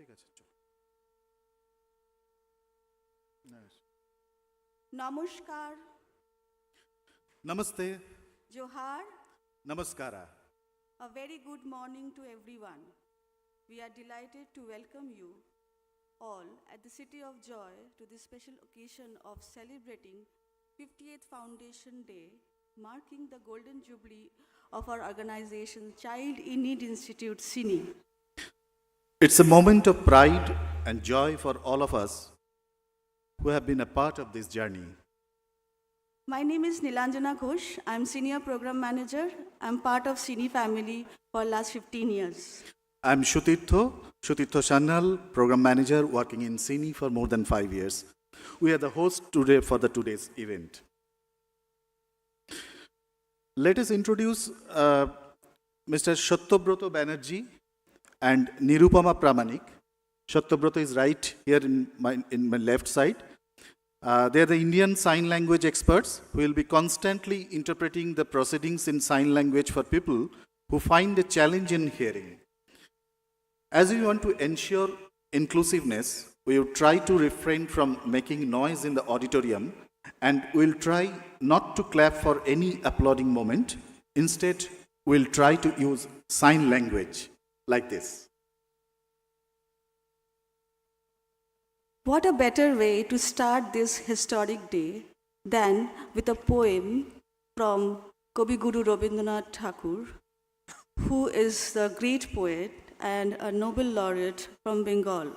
ঠিক আছে চল। Namaskar, namaste, Johar, নমস্কারা। a very good morning to everyone. We are delighted to welcome you all at the City of Joy to this special occasion of celebrating 50th Foundation Day, marking the Golden Jubilee of our organization Child in Need Institute, CINI. It's a moment of pride and joy for all of us who have been a part of this journey. My name is Nilanjana Ghosh. I'm Senior Program Manager. I'm part of CINI family for last 15 years. I'm Shutirtho Sannal, Program Manager working in CINI for more than 5 years. We are the host today for today's event. Let us introduce Mr. Satyabroto Banerjee and Nirupama Pramanik. Satyabroto is right here in my left side. They are the Indian Sign Language experts who will be constantly interpreting the proceedings in sign language for people who find a challenge in hearing. As we want to ensure inclusiveness, we will try to refrain from making noise in the auditorium, and we'll try not to clap for any applauding moment. Instead, we'll try to use sign language like this. What a better way to start this historic day than with a poem from Kavi Guru Rabindranath Tagore, who is the great poet and a Nobel laureate from Bengal,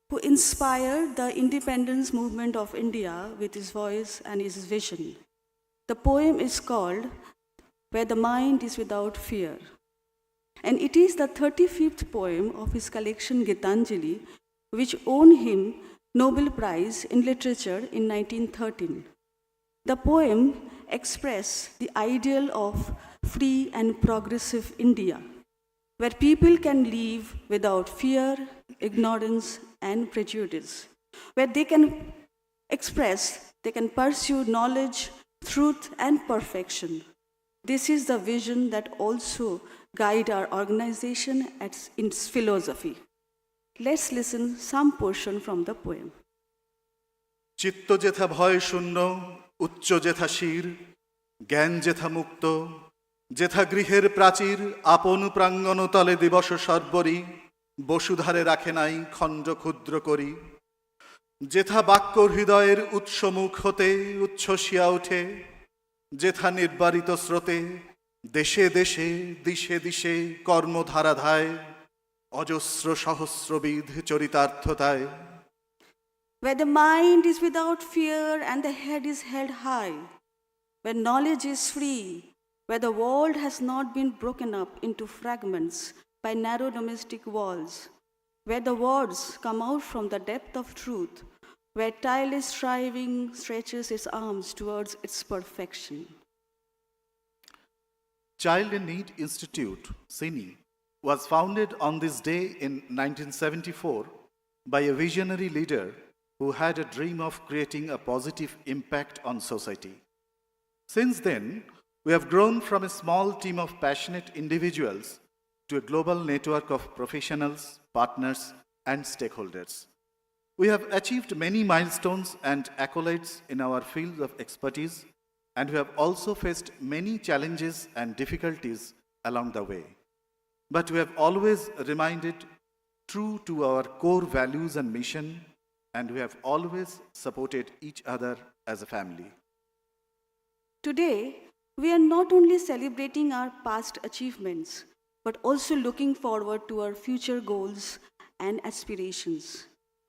who inspired the independence movement of India with his voice and his vision. The poem is called Where the Mind is Without Fear, and it is the 35th poem of his collection Gitanjali, which won him Nobel Prize in Literature in 1913. The poem expresses the ideal of free and progressive India, where people can live without fear, ignorance, and prejudice, where they can express, they can pursue knowledge, truth, and perfection. This is the vision that also guides our organization at its philosophy. Let's listen some portion from the poem. চিত্ত যেথা ভয় শূন্য, উচ্চ যেথা শির, জ্ঞান যেথা মুক্ত, যেথা গৃহের প্রাচীর, আপন প্রাঙ্গণ তলে দিবস সর্বরি, বসুধারে রাখে নাই খণ্ড ক্ষুদ্র করি, যেথা বাক্য হৃদয়ের উৎসমুখ হতে উচ্ছ্বসিয়া ওঠে, যেথা নির্বারিত স্রোতে, দেশে দেশে দিশে দিশে কর্মধারাধায়, অজস্র সহস্রবিধ চরিতার্থতায়। Where the mind is without fear and the head is held high, where knowledge is free, where the world has not been broken up into fragments by narrow domestic walls, where the words come out from the depth of truth, where tireless striving stretches its arms towards its perfection. Child in Need Institute, CINI, was founded on this day in 1974 by a visionary leader who had a dream of creating a positive impact on society. Since then, we have grown from a small team of passionate individuals to a global network of professionals, partners, and stakeholders. We have achieved many milestones and accolades in our field of expertise, and we have also faced many challenges and difficulties along the way. But we have always remained true to our core values and mission, and we have always supported each other as a family. Today, we are not only celebrating our past achievements, but also looking forward to our future goals and aspirations.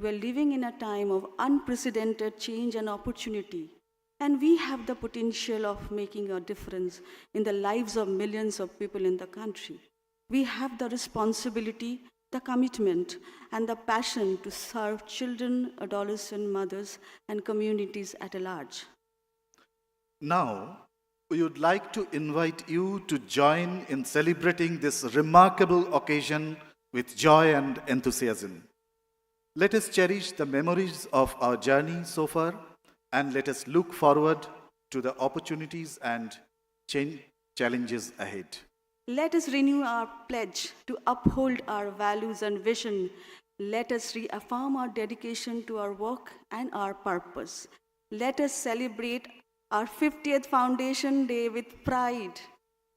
We are living in a time of unprecedented change and opportunity, and we have the potential of making a difference in the lives of millions of people in the country. We have the responsibility, the commitment, and the passion to serve children, adolescent mothers, and communities at large. Now, we would like to invite you to join in celebrating this remarkable occasion with joy and enthusiasm. Let us cherish the memories of our journey so far, and let us look forward to the opportunities and challenges ahead. Let us renew our pledge to uphold our values and vision. Let us reaffirm our dedication to our work and our purpose. Let us celebrate our 50th Foundation Day with pride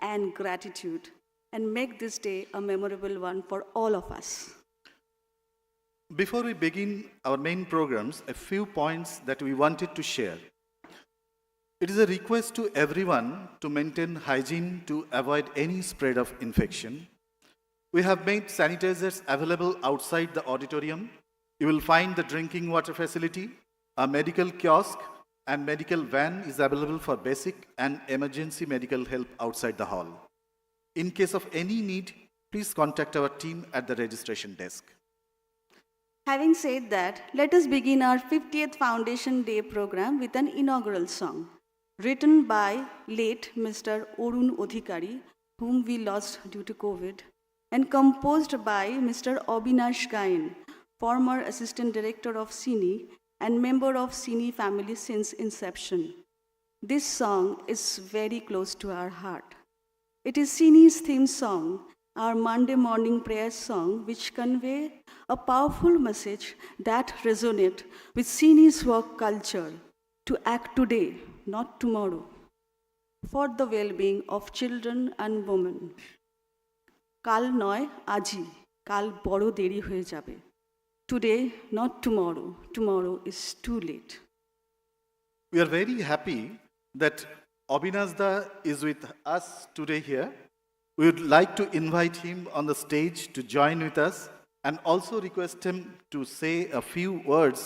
and gratitude and make this day a memorable one for all of us. Before we begin our main programs, a few points that we wanted to share. It is a request to everyone to maintain hygiene to avoid any spread of infection. We have made sanitizers available outside the auditorium. You will find the drinking water facility, a medical kiosk, and medical van is available for basic and emergency medical help outside the hall. In case of any need, please contact our team at the registration desk. Having said that, let us begin our 50th Foundation Day program with an inaugural song, written by late Mr. Arun Odhikari, whom we lost due to COVID, and composed by Mr. Avinash Gain, former Assistant Director of CINI and member of CINI family since inception. This song is very close to our heart. It is CINI's theme song, our Monday morning prayer song, which convey a powerful message that resonates with CINI's work culture to act today, not tomorrow, for the well-being of children and women. কাল নয় আজি, কাল বড় দেরি হয়ে যাবে. Today, not tomorrow. Tomorrow is too late. We are very happy that Abhinasda is with us today here. We would like to invite him on the stage to join with us and also request him to say a few words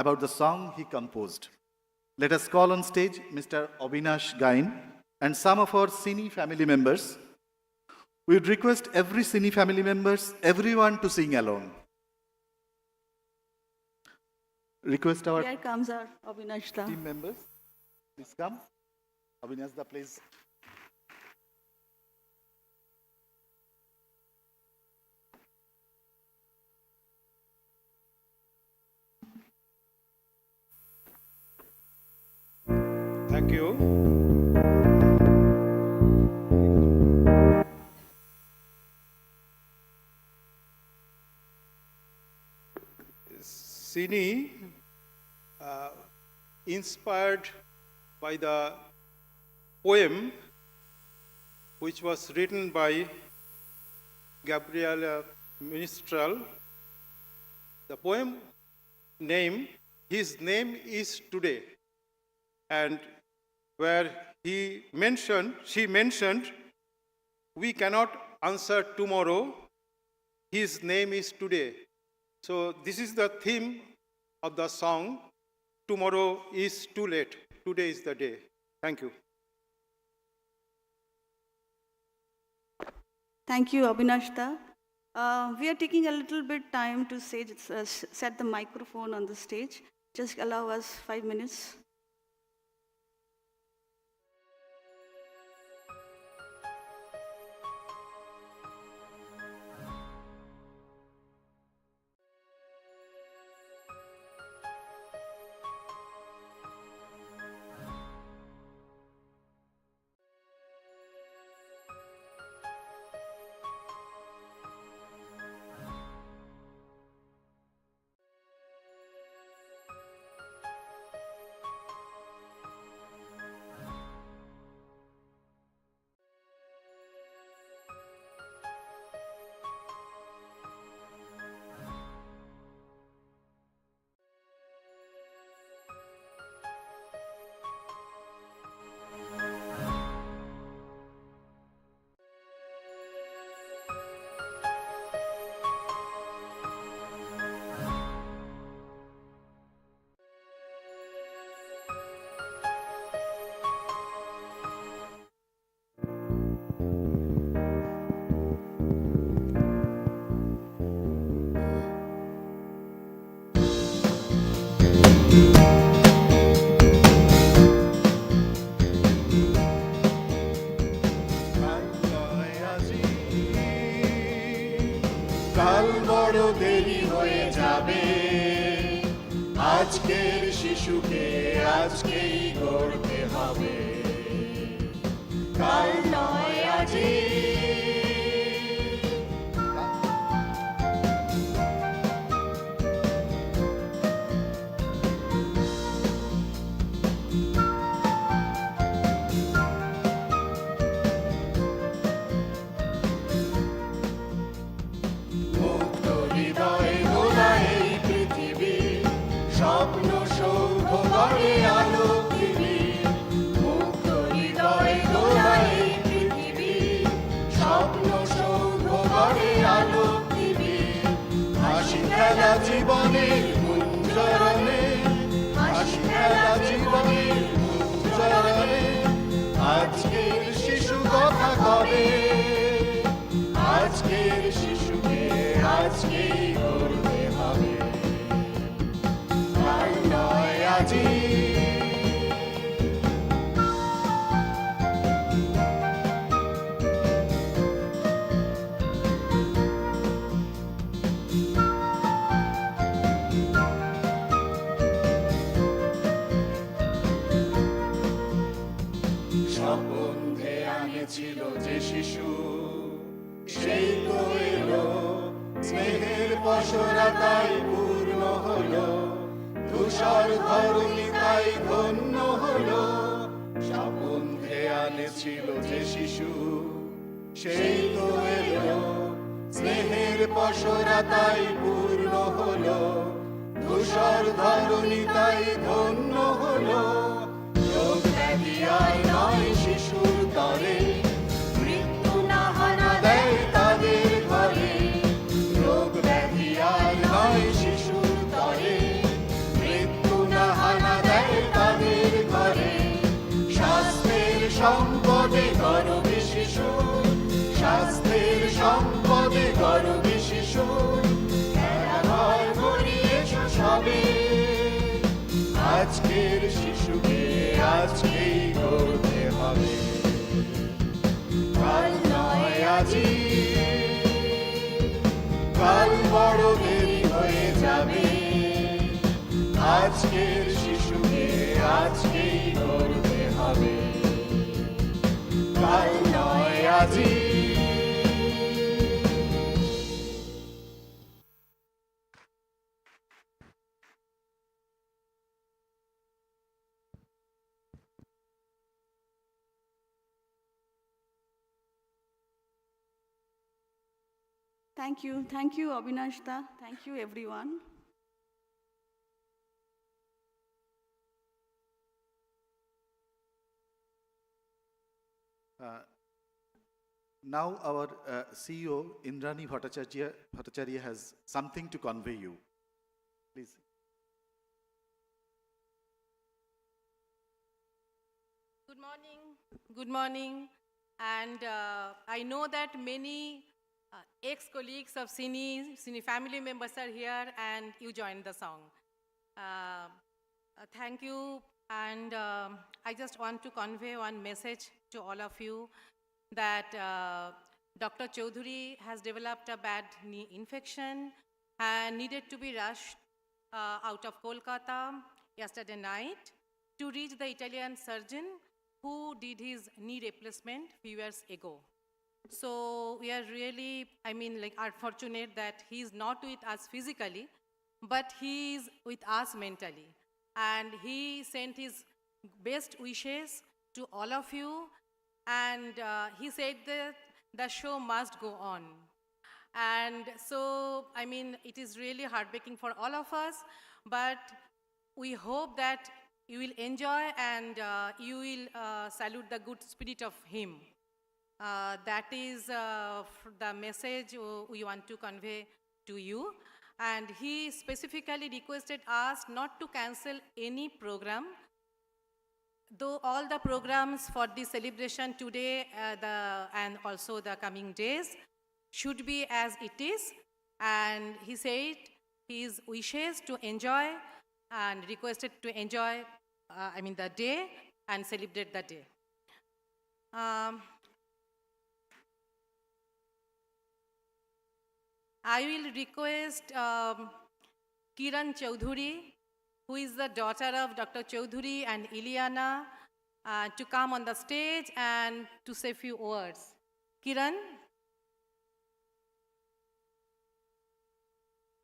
about the song he composed. Let us call on stage Mr. Avinash Gain and some of our CINI family members. We would request every CINI family members, everyone to sing along. Request our Here comes our Avinash-da. team members. Please come. Abhinasda, please. Thank you. CINI, inspired by the poem which was written by Gabriela Mistral. The poem name, His Name is Today, and where she mentioned, we cannot answer tomorrow, His name is today. So this is the theme of the song, Tomorrow is too late, today is the day. Thank you. Thank you, Avinash-da. We are taking a little bit time to set the microphone on the stage. Just allow us 5 minutes. কাল বড় দেরি হয়ে যাবে, আজকের শিশুকে আজকেই গড়তে হবে। কাল নয় আজি, স্বপ্ন সৌধ গড়ে আলো দিবি মুক্ত হৃদয় দোলায় পৃথিবী স্বপ্ন সৌধ গড়ে আলো দিবি হাসি খেলা জীবনের গুঞ্জরণে হাসি খেলা জীবনের গুঞ্জরণে আজকের শিশু কথা কবে আজকের শিশুকে আজকেই করতে হবে কাল নয় আজি স্বপন ধ্যানে ছিল যে শিশু সেই তো এলো স্নেহের পসরা তাই পূর্ণ হলো ধূসর ধরণী তাই ধন্য হলো স্বপন ধ্যানে ছিল যে শিশু সেই তো এলো স্নেহের পসরা তাই পূর্ণ হলো ধূসর ধরণী তাই ধন্য হলো রোগ ব্যাধি আর নয় শিশুর তরে মৃত্যু না হানা দেয় তাদের ঘরে রোগ ব্যাধি আর নয় শিশুর তরে মৃত্যু না হানা দেয় তাদের ঘরে স্বাস্থ্যের সম্পদে গর্বে শিশু স্বাস্থ্যের সম্পদে গর্বে শিশু খেলাঘর গড়িয়েছো সবে আজকের শিশুকে আজকেই করতে হবে কাল নয় আজি কাল বড় দেরি হয়ে যাবে আজকের শিশুকে আজকেই করতে হবে কাল নয় আজি Thank you, Abhinashda. Thank you, everyone. Now our CEO Indrani Bhattacharya has something to convey you. Please. Good morning. Good morning. And I know that many ex-colleagues of CINI family members are here and you joined the song. Thank you. And I just want to convey one message to all of you that Dr. Chaudhuri has developed a bad knee infection and needed to be rushed out of Kolkata yesterday night to reach the Italian surgeon who did his knee replacement few years ago. So we are really, are fortunate that he is not with us physically, but he is with us mentally. And he sent his best wishes to all of you. And he said that the show must go on. And so, it is really heartbreaking for all of us, but we hope that you will enjoy and you will salute the good spirit of him. That is the message we want to convey to you. And he specifically requested us not to cancel any program, though all the programs for the celebration today and also the coming days should be as it is. And he said his wishes to enjoy and requested to enjoy the day and celebrate the day. I will request Kiran Chaudhuri, who is the daughter of Dr. Chaudhuri and Ileana, to come on the stage and to say a few words. Kiran?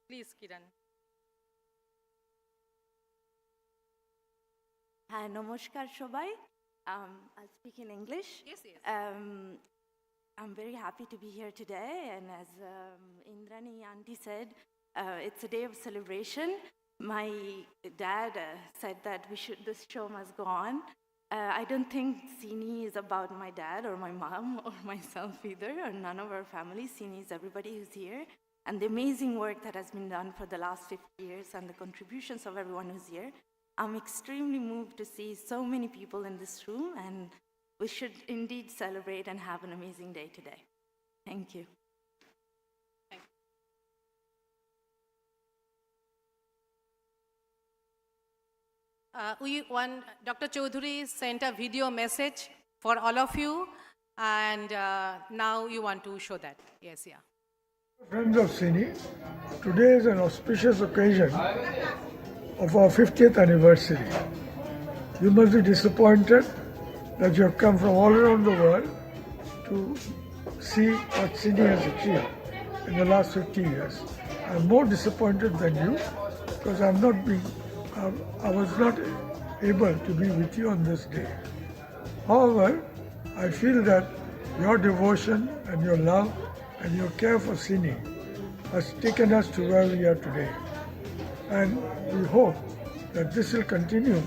Please, Kiran. Hi, namaskar shobai. I'll speak in English. Yes, yes. I'm very happy to be here today, and as Indrani Auntie said, it's a day of celebration. My dad said that this show must go on. I don't think CINI is about my dad or my mom or myself either, or none of our family. CINI is everybody who's here, and the amazing work that has been done for the last 50 years and the contributions of everyone who's here. I'm extremely moved to see so many people in this room, and we should indeed celebrate and have an amazing day today. Thank you. Dr. Chaudhary sent a video message for all of you, and now you want to show that. Yes, yeah. Friends of CINI, today is an auspicious occasion of our 50th anniversary. You must be disappointed that you have come from all around the world to see what CINI has achieved in the last 50 years. I'm more disappointed than you because I was not able to be with you on this day. However, I feel that your devotion and your love and your care for CINI has taken us to where we are today. And we hope that this will continue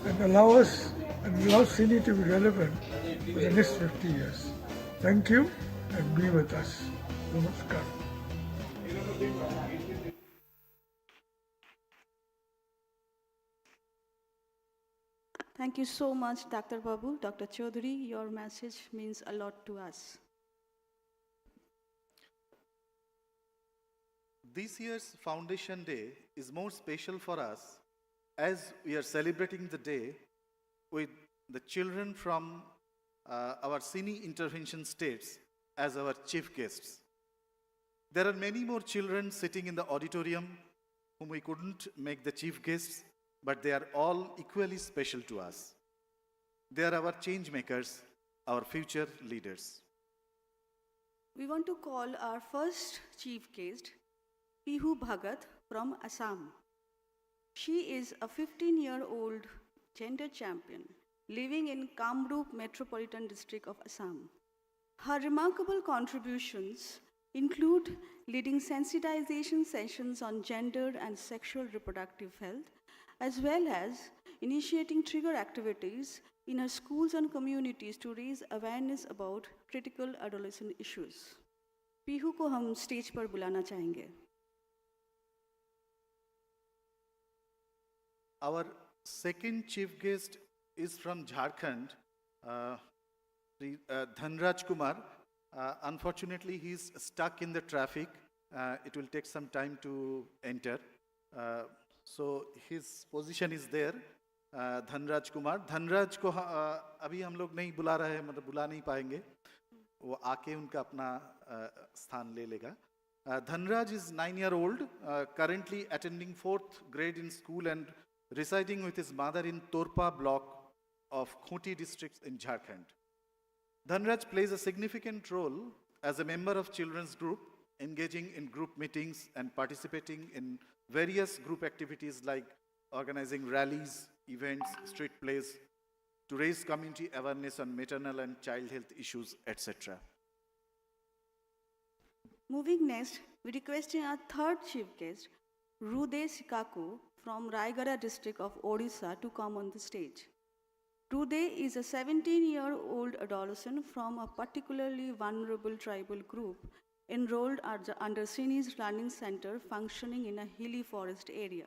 and allow CINI to be relevant for the next 50 years. Thank you and be with us. Namaskar. Thank you so much, Dr. Babu. Dr. Chaudhary, your message means a lot to us. This year's Foundation Day is more special for us as we are celebrating the day with the children from our CINI intervention states as our chief guests. There are many more children sitting in the auditorium whom we couldn't make the chief guests, but they are all equally special to us. They are our change makers, our future leaders. We want to call our first chief guest, Pihu Bhagat from Assam. She is a 15-year-old gender champion living in Kamrup Metropolitan District of Assam. Her remarkable contributions include leading sensitization sessions on gender and sexual reproductive health, as well as initiating trigger activities in her schools and communities to raise awareness about critical adolescent issues. Pihu को हम stage पर बुलाना चाहेंगे. Our second chief guest is from Jharkhand, Dhanraj Kumar. Unfortunately, he's stuck in the traffic. It will take some time to enter. So his position is there, Dhanraj Kumar. Dhanraj को अभी हम लोग नहीं बुला रहे हैं, मतलब बुला नहीं पाएंगे. वो आके उनका अपना स्थान ले लेगा. Dhanraj is 9-year-old, currently attending 4th grade in school and residing with his mother in Torpa block of Khunti district in Jharkhand. Dhanraj plays a significant role as a member of children's group, engaging in group meetings and participating in various group activities like organizing rallies, events, street plays, to raise community awareness on maternal and child health issues, etc. Moving next, we requesting our third chief guest, Rude Sikako from Raigada district of Odisha to come on the stage. Rude is a 17-year-old adolescent from a particularly vulnerable tribal group enrolled under CINI's learning center functioning in a hilly forest area.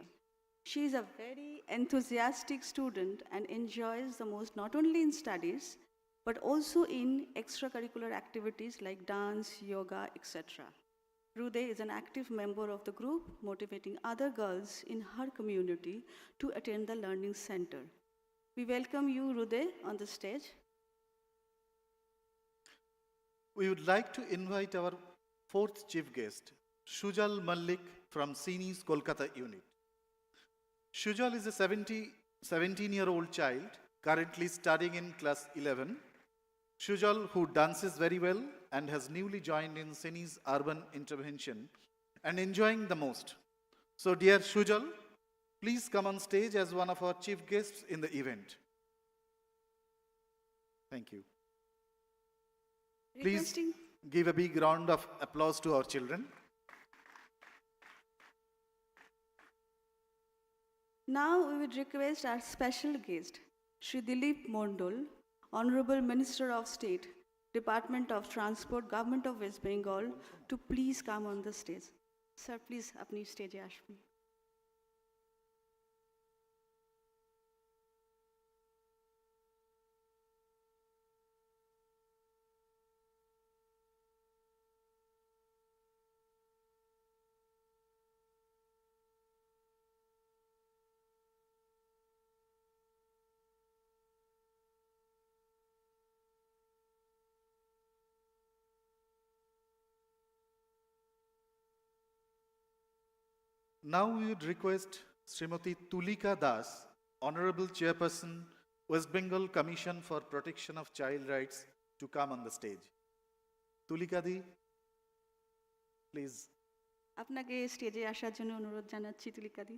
She is a very enthusiastic student and enjoys the most not only in studies, but also in extracurricular activities like dance, yoga, etc. Rude is an active member of the group, motivating other girls in her community to attend the learning center. We welcome you, Rude, on the stage. We would like to invite our fourth chief guest, Shujal Malik from CINI's Kolkata unit. Shujal is a 17-year-old child, currently studying in class 11. Shujal, who dances very well and has newly joined in CINI's urban intervention and enjoying the most. So dear Shujal, please come on stage as one of our chief guests in the event. Thank you. Please give a big round of applause to our children. Now we would request our special guest, Shri Dilip Mondol, Honorable Minister of State, Department of Transport, Government of West Bengal, to please come on the stage. Sir, please, apni stage ashun. Now we would request Srimati Tulika Das, Honorable Chairperson, West Bengal Commission for Protection of Child Rights, to come on the stage. Tulika di, please. আপনাকে স্টেজে আসার জন্য অনুরোধ জানাচ্ছি তুলিকাদি।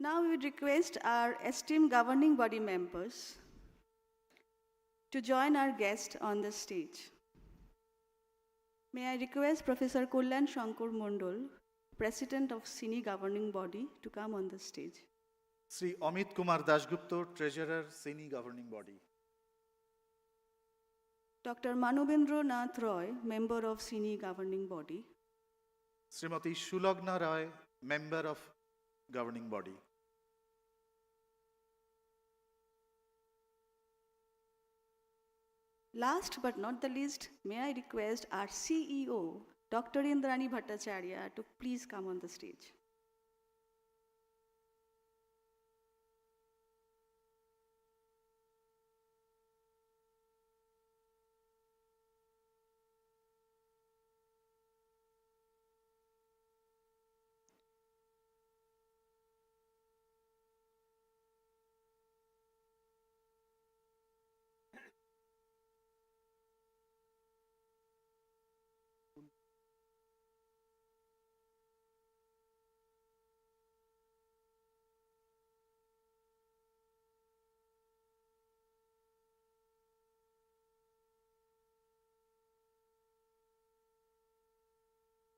Now we would request our esteemed governing body members to join our guest on the stage. May I request Professor Kullan Shankar Mondol, President of CINI governing body, to come on the stage. Sri Amit Kumar Dasgupta, Treasurer, CINI Governing Body. Dr. Manubendra Nath Roy, member of CINI governing body. Srimati Shulagna Roy, Member of Governing Body. Last but not the least, may I request our CEO, Dr. Indrani Bhattacharya, to please come on the stage.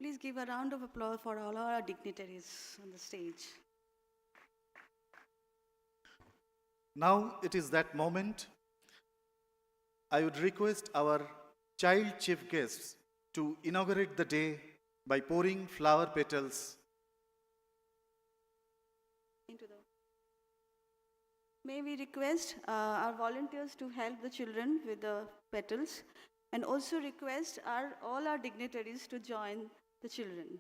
Please give a round of applause for all our dignitaries on the stage. Now it is that moment. I would request our child chief guests to inaugurate the day by pouring flower petals. May we request our volunteers to help the children with the petals, and also request all our dignitaries to join the children.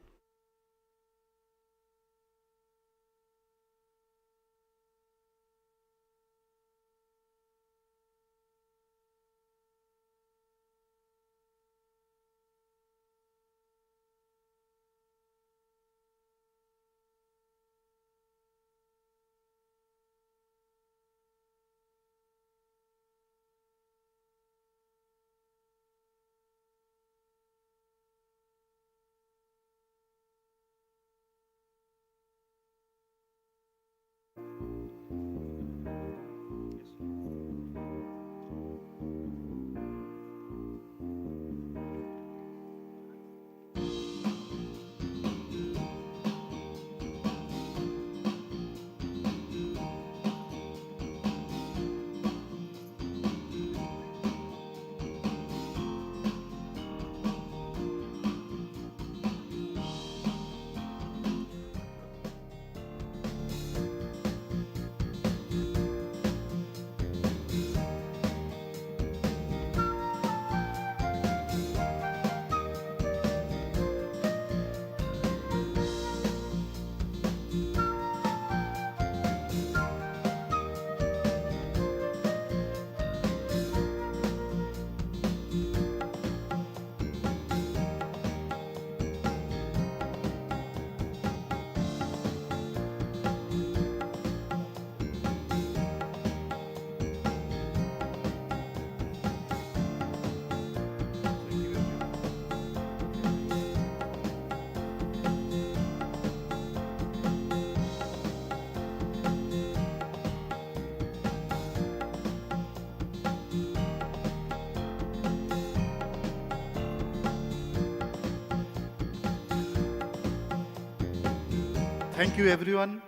Thank you, everyone.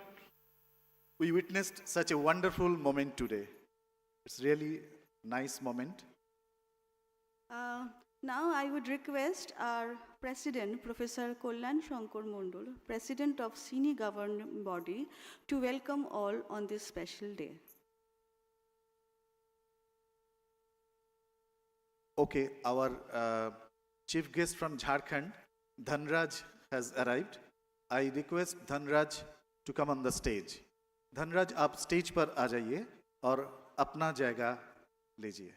We witnessed such a wonderful moment today. It's really nice moment. Now I would request our President, Professor Kollan Shankar Mondol, President of CINI governing body, to welcome all on this special day. Okay, our chief guest from Jharkhand, Dhanraj, has arrived. I request Dhanraj to come on the stage. Dhanraj आप stage पर आ जाइए और अपना जगह लीजिए.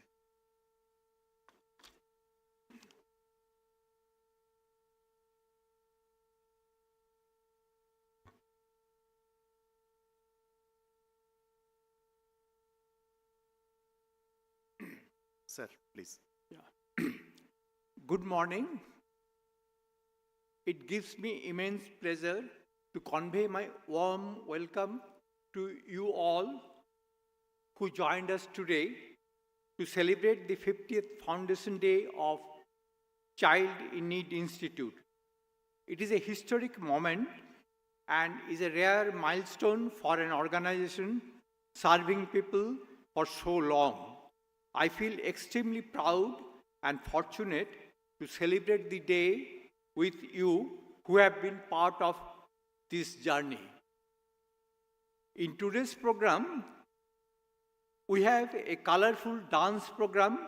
Sir, please. Good morning. It gives me immense pleasure to convey my warm welcome to you all who joined us today to celebrate the 50th Foundation Day of Child in Need Institute. It is a historic moment and is a rare milestone for an organization serving people for so long. I feel extremely proud and fortunate to celebrate the day with you who have been part of this journey. In today's program, we have a colorful dance program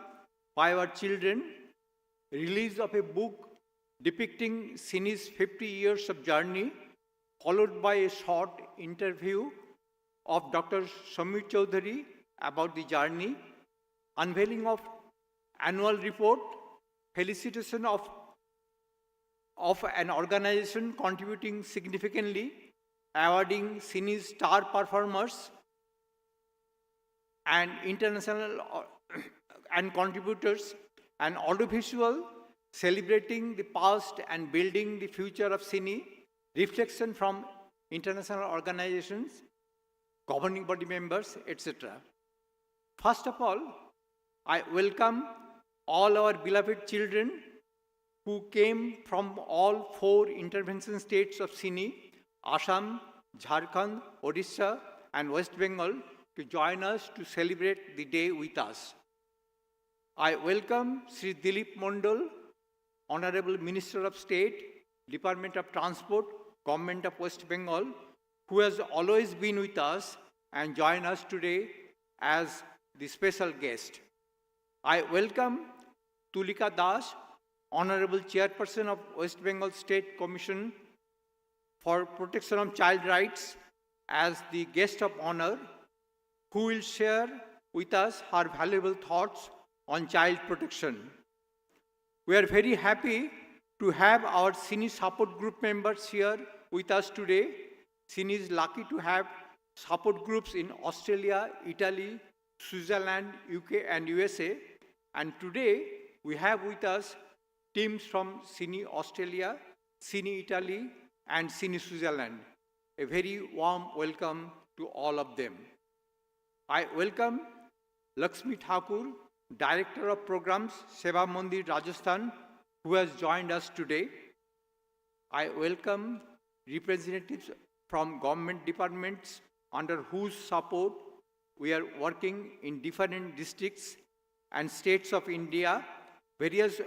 by our children, release of a book depicting CINI's 50 years of journey, followed by a short interview of Dr. Samir Chaudhary about the journey, unveiling of annual report, felicitation of an organization contributing significantly, awarding CINI's star performers and international and contributors, and audiovisual celebrating the past and building the future of CINI, reflection from international organizations, governing body members, etc. First of all, I welcome all our beloved children who came from all 4 intervention states of CINI, Assam, Jharkhand, Odisha, and West Bengal, to join us to celebrate the day with us. I welcome Sri Dilip Mondal, Honorable Minister of State, Department of Transport, Government of West Bengal, who has always been with us and join us today as the special guest. I welcome Tulika Das, Honorable Chairperson of West Bengal State Commission for Protection of Child Rights, as the guest of honor, who will share with us her valuable thoughts on child protection. We are very happy to have our CINI support group members here with us today. CINI is lucky to have support groups in Australia, Italy, Switzerland, UK, and USA. And today we have with us teams from CINI Australia, CINI Italy, and CINI Switzerland. A very warm welcome to all of them. I welcome Lakshmi Thakur, Director of Programs, Seva Mandir, Rajasthan, who has joined us today. I welcome representatives from government departments under whose support we are working in different districts and states of India, various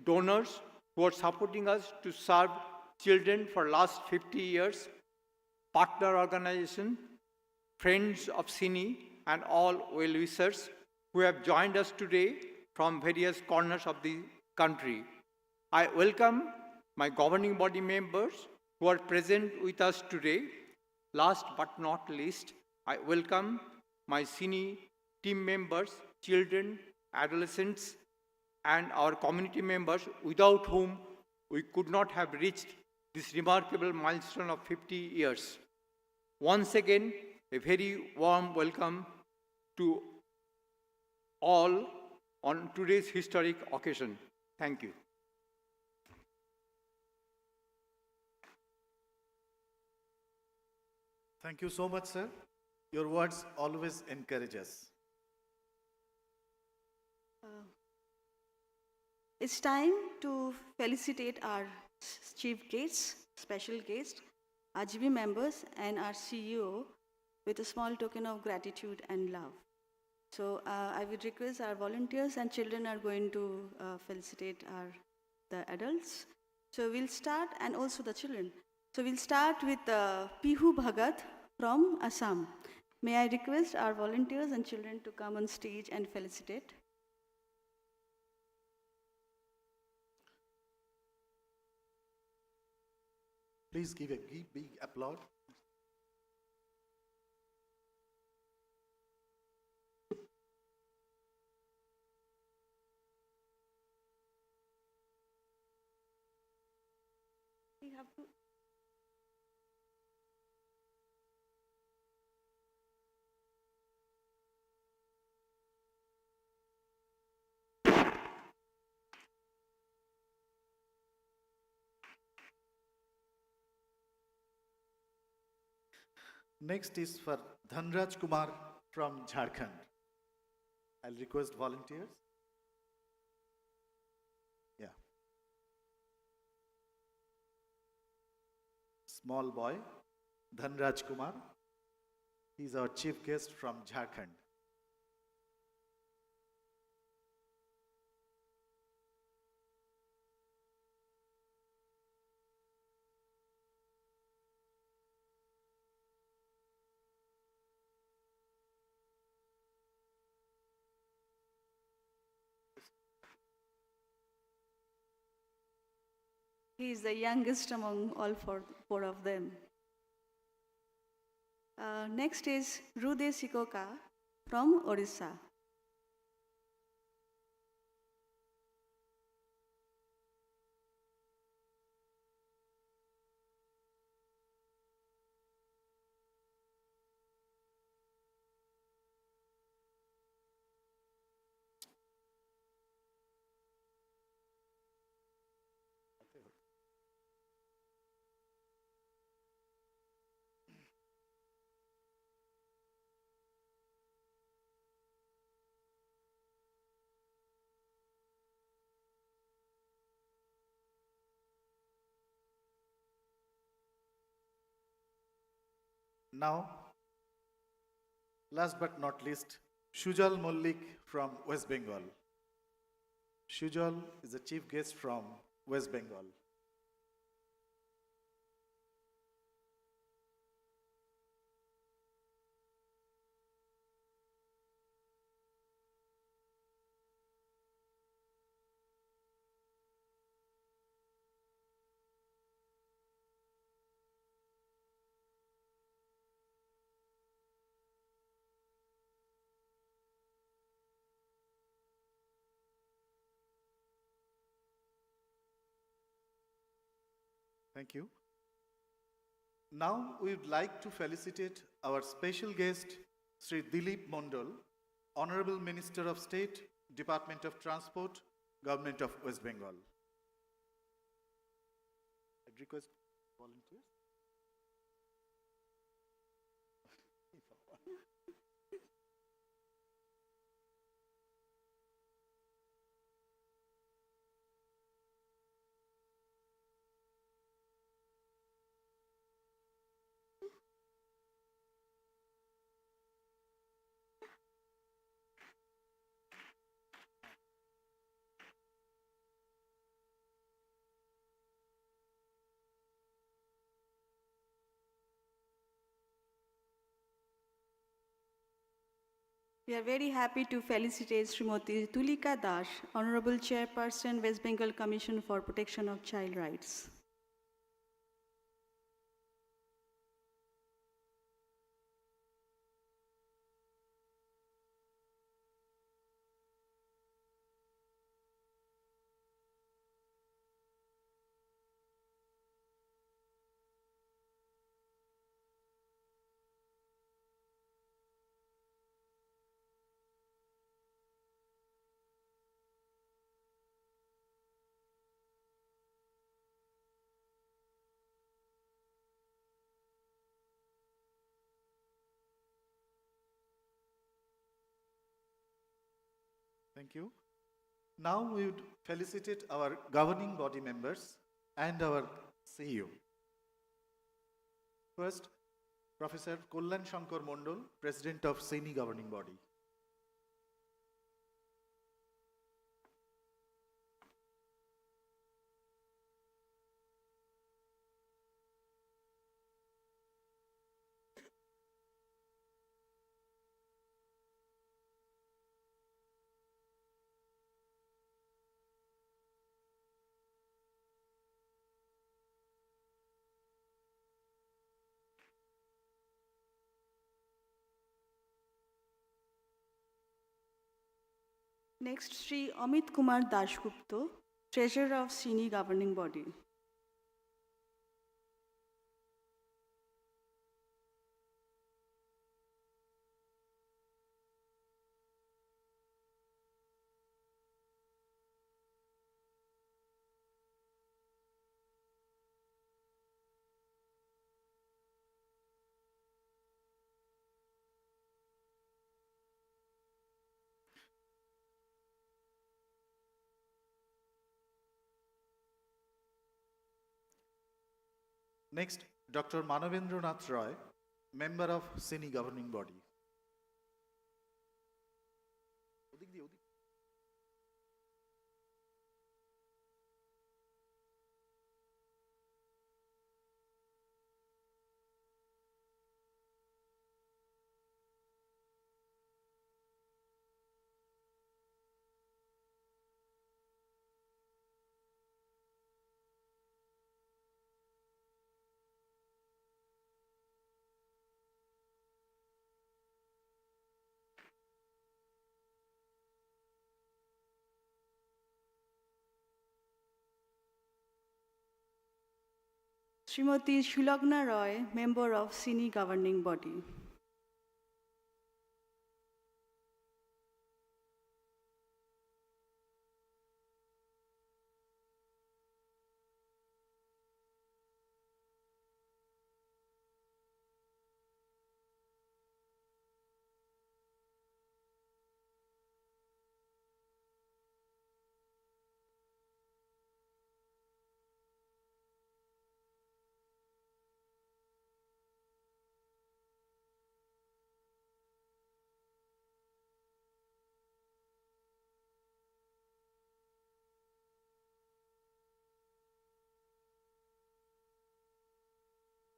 donors who are supporting us to serve children for last 50 years, partner organizations, friends of CINI, and all well-wishers who have joined us today from various corners of the country. I welcome my governing body members who are present with us today. Last but not least, I welcome my CINI team members, children, adolescents, and our community members without whom we could not have reached this remarkable milestone of 50 years. Once again, a very warm welcome to all on today's historic occasion. Thank you. Thank you so much, sir. Your words always encourage us. It's time to felicitate our chief guests, special guest, RGB members, and our CEO with a small token of gratitude and love. So I would request our volunteers and children are going to felicitate the adults. So we'll start, and also the children. So we'll start with Pihu Bhagat from Assam. May I request our volunteers and children to come on stage and felicitate? Please give a big applause. We have to. Next is for Dhanraj Kumar from Jharkhand. I'll request volunteers. Yeah. Small boy, Dhanraj Kumar. He's our chief guest from Jharkhand. He is the youngest among all four of them. Next is Rude Sikoka from Orissa. Now, last but not least, Shujal Mollik from West Bengal. Shujal is the chief guest from West Bengal. Thank you. Now we would like to felicitate our special guest, Sri Dilip Mondal, Honorable Minister of State, Department of Transport, Government of West Bengal. I'd request volunteers. We are very happy to felicitate Srimati Tulika Das, Honorable Chairperson, West Bengal Commission for Protection of Child Rights. Thank you. Now we would felicitate our governing body members and our CEO. First, Professor Kollan Shankar Mondol, President of CINI governing body. Next, Sri Amit Kumar Dasgupta, Treasurer of CINI governing body. Next, Dr. Manavendranath Roy, member of CINI governing body. Srimati Shulagna Roy, member of CINI governing body.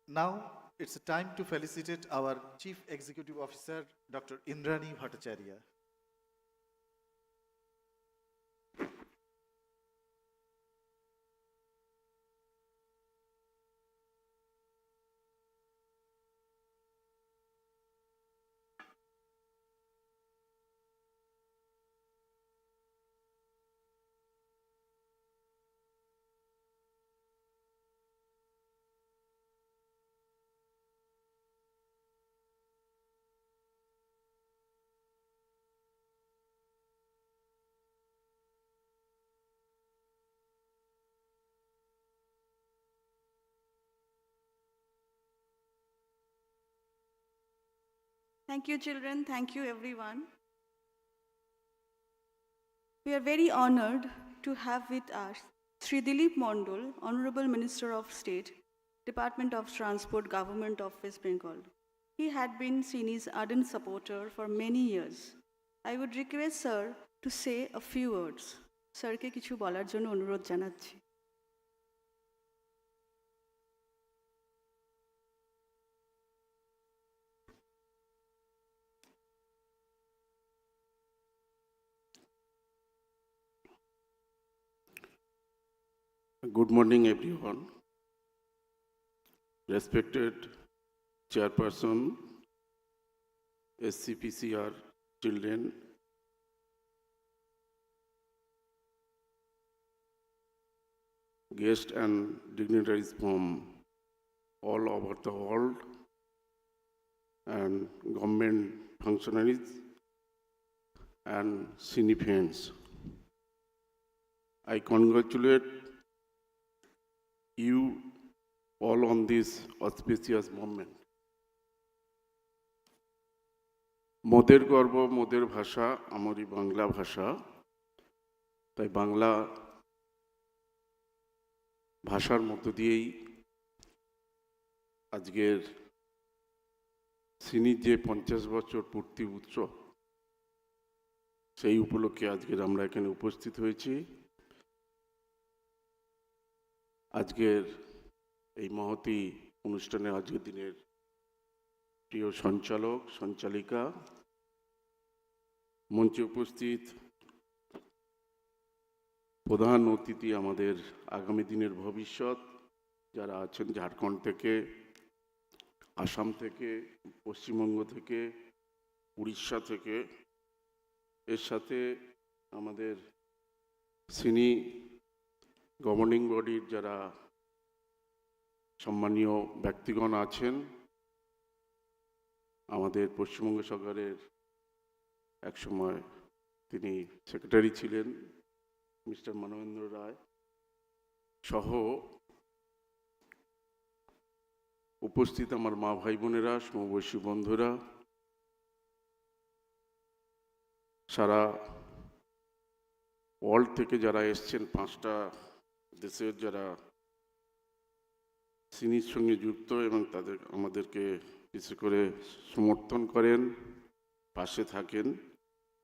Now, it's time to felicitate our Chief Executive Officer, Dr. Indrani Bhattacharya. Thank you, children. Thank you, everyone. We are very honored to have with us Sri Dilip Mondol, Honorable Minister of State, Department of Transport, Government of West Bengal. He had been CINI's ardent supporter for many years. I would request Sir to say a few words. স্যারকে কিছু বলার জন্য অনুরোধ জানাচ্ছি। Good morning, everyone. Respected Chairperson, SCPCR children, guests and dignitaries from all over the world, and government functionaries and CINI fans. I congratulate you all on this auspicious moment. মোদের গর্ব মোদের ভাষা আমারই বাংলা ভাষা, তাই বাংলা ভাষার মধ্য দিয়েই আজকের সিনির যে 50 বছর পূর্তি উৎসব, সেই উপলক্ষে আজকের আমরা এখানে উপস্থিত হয়েছি। আজকের এই মহতী অনুষ্ঠানে আজকের দিনের প্রিয় সঞ্চালক, সঞ্চালিকা, মঞ্চে উপস্থিত প্রধান অতিথি, আমাদের আগামী দিনের ভবিষ্যৎ যারা আছেন ঝাড়খণ্ড থেকে, আসাম থেকে, পশ্চিমবঙ্গ থেকে, উড়িষ্যা থেকে, এর সাথে আমাদের সিনি গভর্নিং বডির যারা সম্মানীয় ব্যক্তিগণ আছেন, আমাদের পশ্চিমবঙ্গ সরকারের একসময় তিনি সেক্রেটারি ছিলেন মিস্টার মানবেন্দ্র রায় সহ উপস্থিত আমার মা ভাই বোনেরা, সমবয়সী বন্ধুরা, সারা ওয়ার্ল্ড থেকে যারা এসছেন, 5টা দেশের যারা সিনির সঙ্গে যুক্ত এবং তাদের আমাদেরকে বিশেষ করে সমর্থন করেন, পাশে থাকেন,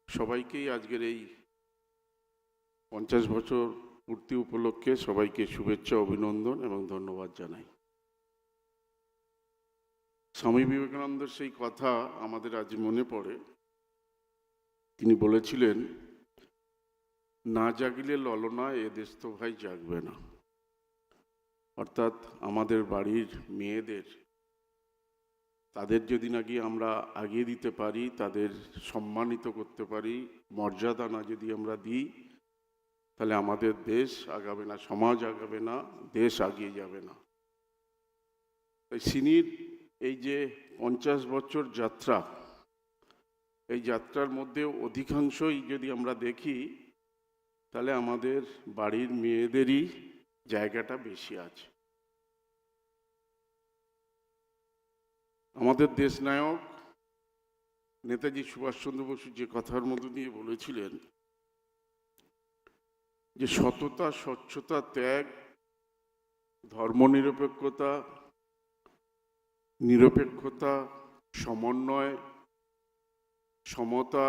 সবাইকেই আজকের এই 50 বছর পূর্তি উপলক্ষে সবাইকে শুভেচ্ছা, অভিনন্দন এবং ধন্যবাদ জানাই। স্বামী বিবেকানন্দের সেই কথা আমাদের আজ মনে পড়ে। তিনি বলেছিলেন, না জাগিলে ললনা এ দেশ তো ভাই জাগবে না। অর্থাৎ আমাদের বাড়ির মেয়েদের, তাদের যদি নাকি আমরা আগিয়ে দিতে পারি, তাদের সম্মানিত করতে পারি, মর্যাদা না যদি আমরা দিই, তাহলে আমাদের দেশ আগাবে না, সমাজ আগাবে না, দেশ আগিয়ে যাবে না। তাই সিনির এই যে 50 বছর যাত্রা, এই যাত্রার মধ্যে অধিকাংশই যদি আমরা দেখি, তাহলে আমাদের বাড়ির মেয়েদেরই জায়গাটা বেশি আছে। আমাদের দেশনায়ক নেতাজি সুভাষচন্দ্র বসু যে কথার মধ্য দিয়ে বলেছিলেন যে সততা, স্বচ্ছতা, ত্যাগ, ধর্মনিরপেক্ষতা, নিরপেক্ষতা, সমন্বয়, সমতা,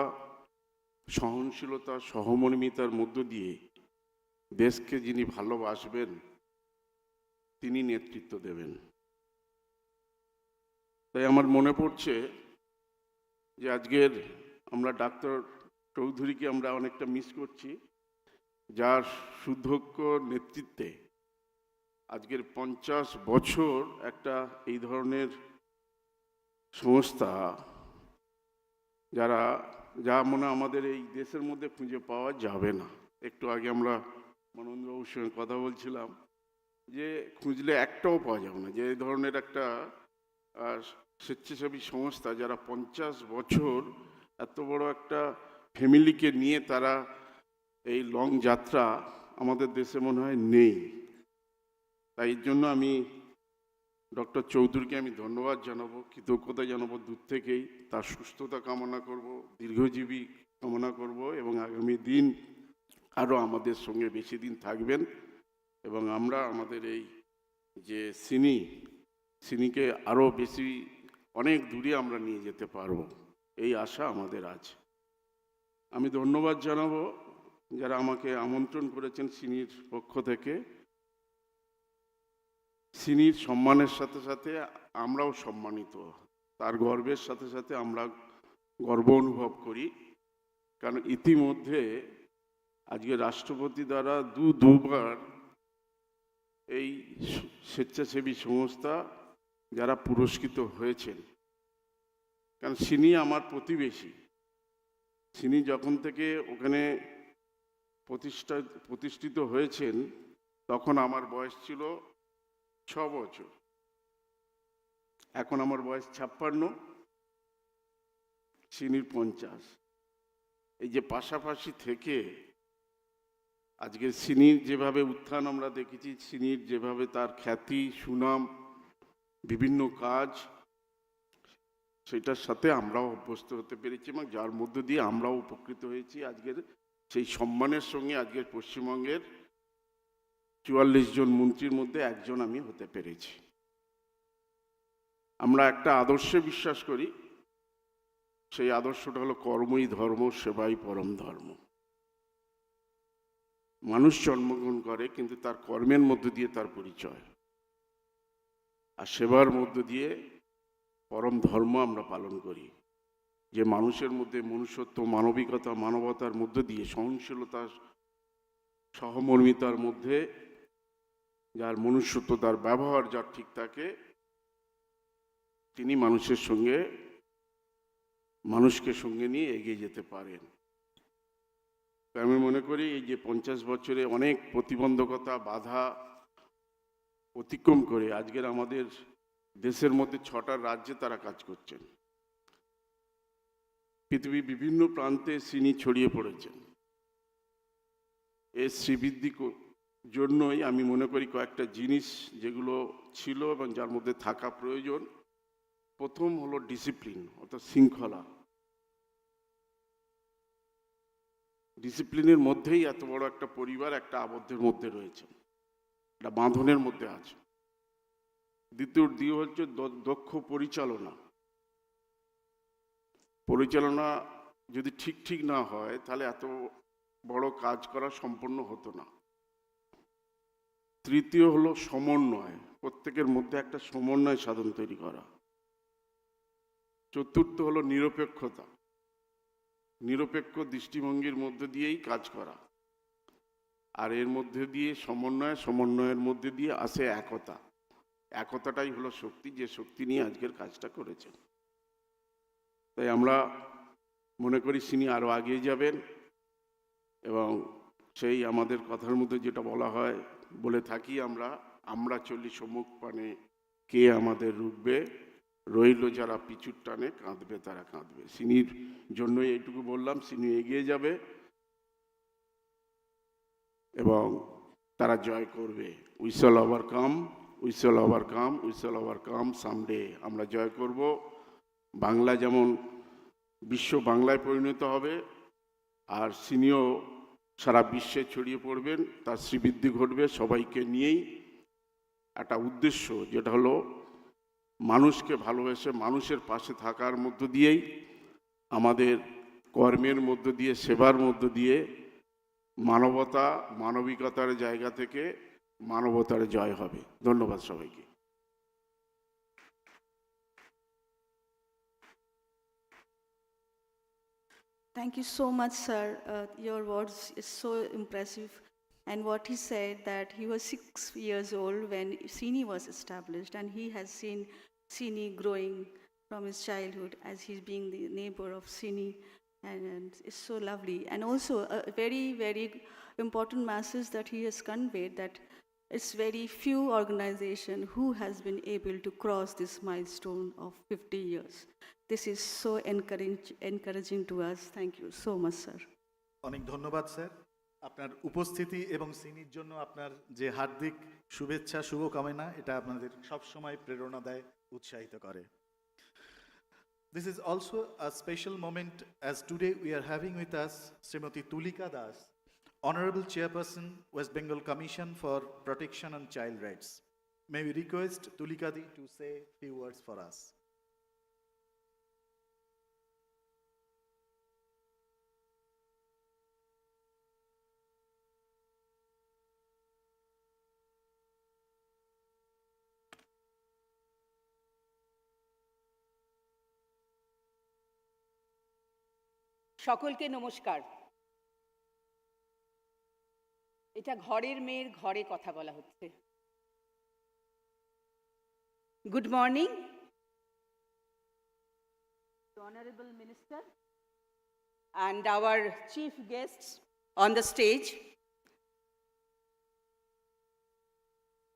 সহনশীলতা, সহমর্মিতার মধ্য দিয়ে দেশকে যিনি ভালোবাসবেন তিনি নেতৃত্ব দেবেন। তাই আমার মনে পড়ছে যে আজকের আমরা ডাক্তার চৌধুরীকে আমরা অনেকটা মিস করছি, যার সুদক্ষ নেতৃত্বে আজকের 50 বছর একটা এই ধরনের সংস্থা, যা মনে আমাদের এই দেশের মধ্যে খুঁজে পাওয়া যাবে না। একটু আগে আমরা মানবেন্দ্রবাবুর সঙ্গে কথা বলছিলাম যে খুঁজলে একটাও পাওয়া যাবে না, যে এই ধরনের একটা স্বেচ্ছাসেবী সংস্থা যারা 50 বছর এত বড় একটা ফ্যামিলিকে নিয়ে তারা এই লং যাত্রা আমাদের দেশে মনে হয় নেই। তাই এর জন্য আমি ডক্টর চৌধুরীকে আমি ধন্যবাদ জানাবো, কৃতজ্ঞতা জানাবো দূর থেকেই। তার সুস্থতা কামনা করব, দীর্ঘজীবী কামনা করব এবং আগামী দিন আরও আমাদের সঙ্গে বেশি দিন থাকবেন এবং আমরা আমাদের এই যে সিনিকে আরও বেশি অনেক দূরে আমরা নিয়ে যেতে পারবো, এই আশা আমাদের আছে। আমি ধন্যবাদ জানাবো যারা আমাকে আমন্ত্রণ করেছেন সিনির পক্ষ থেকে। সিনির সম্মানের সাথে সাথে আমরাও সম্মানিত, তার গর্বের সাথে সাথে আমরা গর্ব অনুভব করি, কারণ ইতিমধ্যে আজকে রাষ্ট্রপতি দ্বারা দুবার এই স্বেচ্ছাসেবী সংস্থা যারা পুরস্কৃত হয়েছেন। কারণ সিনি আমার প্রতিবেশী, সিনি যখন থেকে ওখানে প্রতিষ্ঠিত হয়েছেন তখন আমার বয়স ছিল 6 বছর, এখন আমার বয়স 56, সিনির 50। এই যে পাশাপাশি থেকে আজকে সিনির যেভাবে উত্থান আমরা দেখেছি, সিনির যেভাবে তার খ্যাতি, সুনাম, বিভিন্ন কাজ, সেটার সাথে আমরাও অভ্যস্ত হতে পেরেছি এবং যার মধ্য দিয়ে আমরাও উপকৃত হয়েছি। আজকের সেই সম্মানের সঙ্গে আজকের পশ্চিমবঙ্গের 44 জন মন্ত্রীর মধ্যে একজন আমি হতে পেরেছি। আমরা একটা আদর্শে বিশ্বাস করি, সেই আদর্শটা হলো কর্মই ধর্ম, সেবাই পরম ধর্ম। মানুষ জন্মগ্রহণ করে কিন্তু তার কর্মের মধ্য দিয়ে তার পরিচয়, আর সেবার মধ্য দিয়ে পরম ধর্ম আমরা পালন করি। যে মানুষের মধ্যে মনুষ্যত্ব, মানবিকতা, মানবতার মধ্য দিয়ে সহনশীলতা, সহমর্মিতার মধ্যে যার মনুষ্যত্ব, তার ব্যবহার যার ঠিক থাকে, তিনি মানুষের সঙ্গে, মানুষকে সঙ্গে নিয়ে এগিয়ে যেতে পারেন। আমি মনে করি এই যে 50 বছরে অনেক প্রতিবন্ধকতা, বাধা অতিক্রম করে আজকের আমাদের দেশের মধ্যে 6টা রাজ্যে তারা কাজ করছেন। পৃথিবীর বিভিন্ন প্রান্তে সিনি ছড়িয়ে পড়েছেন। এর শ্রীবৃদ্ধি জন্যই আমি মনে করি কয়েকটা জিনিস যেগুলো ছিল এবং যার মধ্যে থাকা প্রয়োজন। প্রথম হলো ডিসিপ্লিন, অর্থাৎ শৃঙ্খলা। ডিসিপ্লিনের মধ্যেই এত বড় একটা পরিবার একটা আবদ্ধের মধ্যে রয়েছে, একটা বাঁধনের মধ্যে আছে। দ্বিতীয় হচ্ছে দক্ষ পরিচালনা। পরিচালনা যদি ঠিক না হয় তাহলে এত বড় কাজ করা সম্পন্ন হতো না। তৃতীয় হলো সমন্বয়, প্রত্যেকের মধ্যে একটা সমন্বয় সাধন তৈরি করা। চতুর্থ হলো নিরপেক্ষতা, নিরপেক্ষ দৃষ্টিভঙ্গির মধ্যে দিয়েই কাজ করা। আর এর মধ্যে দিয়ে সমন্বয়ের মধ্যে দিয়ে আসে একতা। একতাটাই হলো শক্তি, যে শক্তি নিয়ে আজকের কাজটা করেছেন। তাই আমরা মনে করি সিনি আরও এগিয়ে যাবেন, এবং সেই আমাদের কথার মধ্যে যেটা বলা হয়, বলে থাকি আমরা চলি সম্মুখ পানে, কে আমাদের রুখবে, রইল যারা পিছুর টানে, কাঁদবে তারা কাঁদবে। সিনির জন্যই এইটুকু বললাম, সিনি এগিয়ে যাবে এবং তারা জয় করবে। We shall overcome, we shall overcome, we shall overcome someday. আমরা জয় করব। বাংলা যেমন বিশ্ব বাংলায় পরিণত হবে, আর সিনিও সারা বিশ্বে ছড়িয়ে পড়বেন, তার শ্রীবৃদ্ধি ঘটবে সবাইকে নিয়েই। একটা উদ্দেশ্য যেটা হলো মানুষকে ভালোবেসে মানুষের পাশে থাকার মধ্য দিয়েই, আমাদের কর্মের মধ্য দিয়ে, সেবার মধ্য দিয়ে মানবতা, মানবিকতার জায়গা থেকে মানবতার জয় হবে। ধন্যবাদ সবাইকে। Thank you so much, sir. Your words is so impressive. And what he said, that he was 6 years old when CINI was established, and he has seen CINI growing from his childhood as he's being the neighbor of CINI, and it's so lovely. And also a very, very important message that he has conveyed, that it's very few organization who has been able to cross this milestone of 50 years. This is so encouraging to us. Thank you so much, sir. অনেক ধন্যবাদ sir, আপনার উপস্থিতি এবং সিনির জন্য আপনার যে হার্দিক শুভেচ্ছা, শুভকামনা, এটা আপনাদের সবসময় প্রেরণা দেয়, উৎসাহিত করে। This is also a special moment as today we are having with us Srimati Tulika Das, Honorable Chairperson, West Bengal Commission for Protection and Child Rights. May we request Tulika Di to say a few words for us. সকলকে নমস্কার। এটা ঘরের মেয়ের ঘরে কথা বলা হচ্ছে। Good morning, honourable minister and our chief guests on the stage,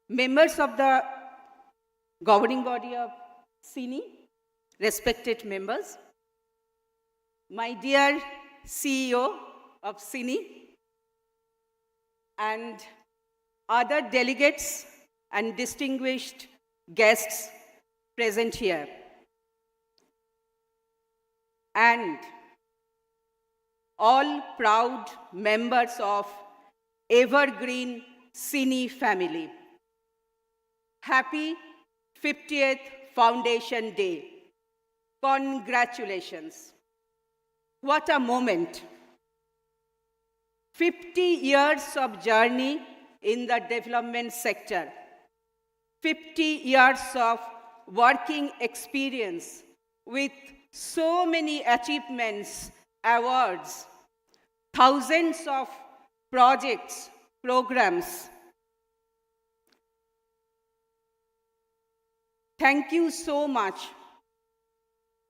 members of the governing body of CINI, respected members, my dear CEO of CINI, and other delegates and distinguished guests present here, and all proud members of evergreen CINI family. Happy 50th Foundation Day. Congratulations. What a moment. 50 years of journey in the development sector. 50 years of working experience with so many achievements, awards, thousands of projects, programs. Thank you so much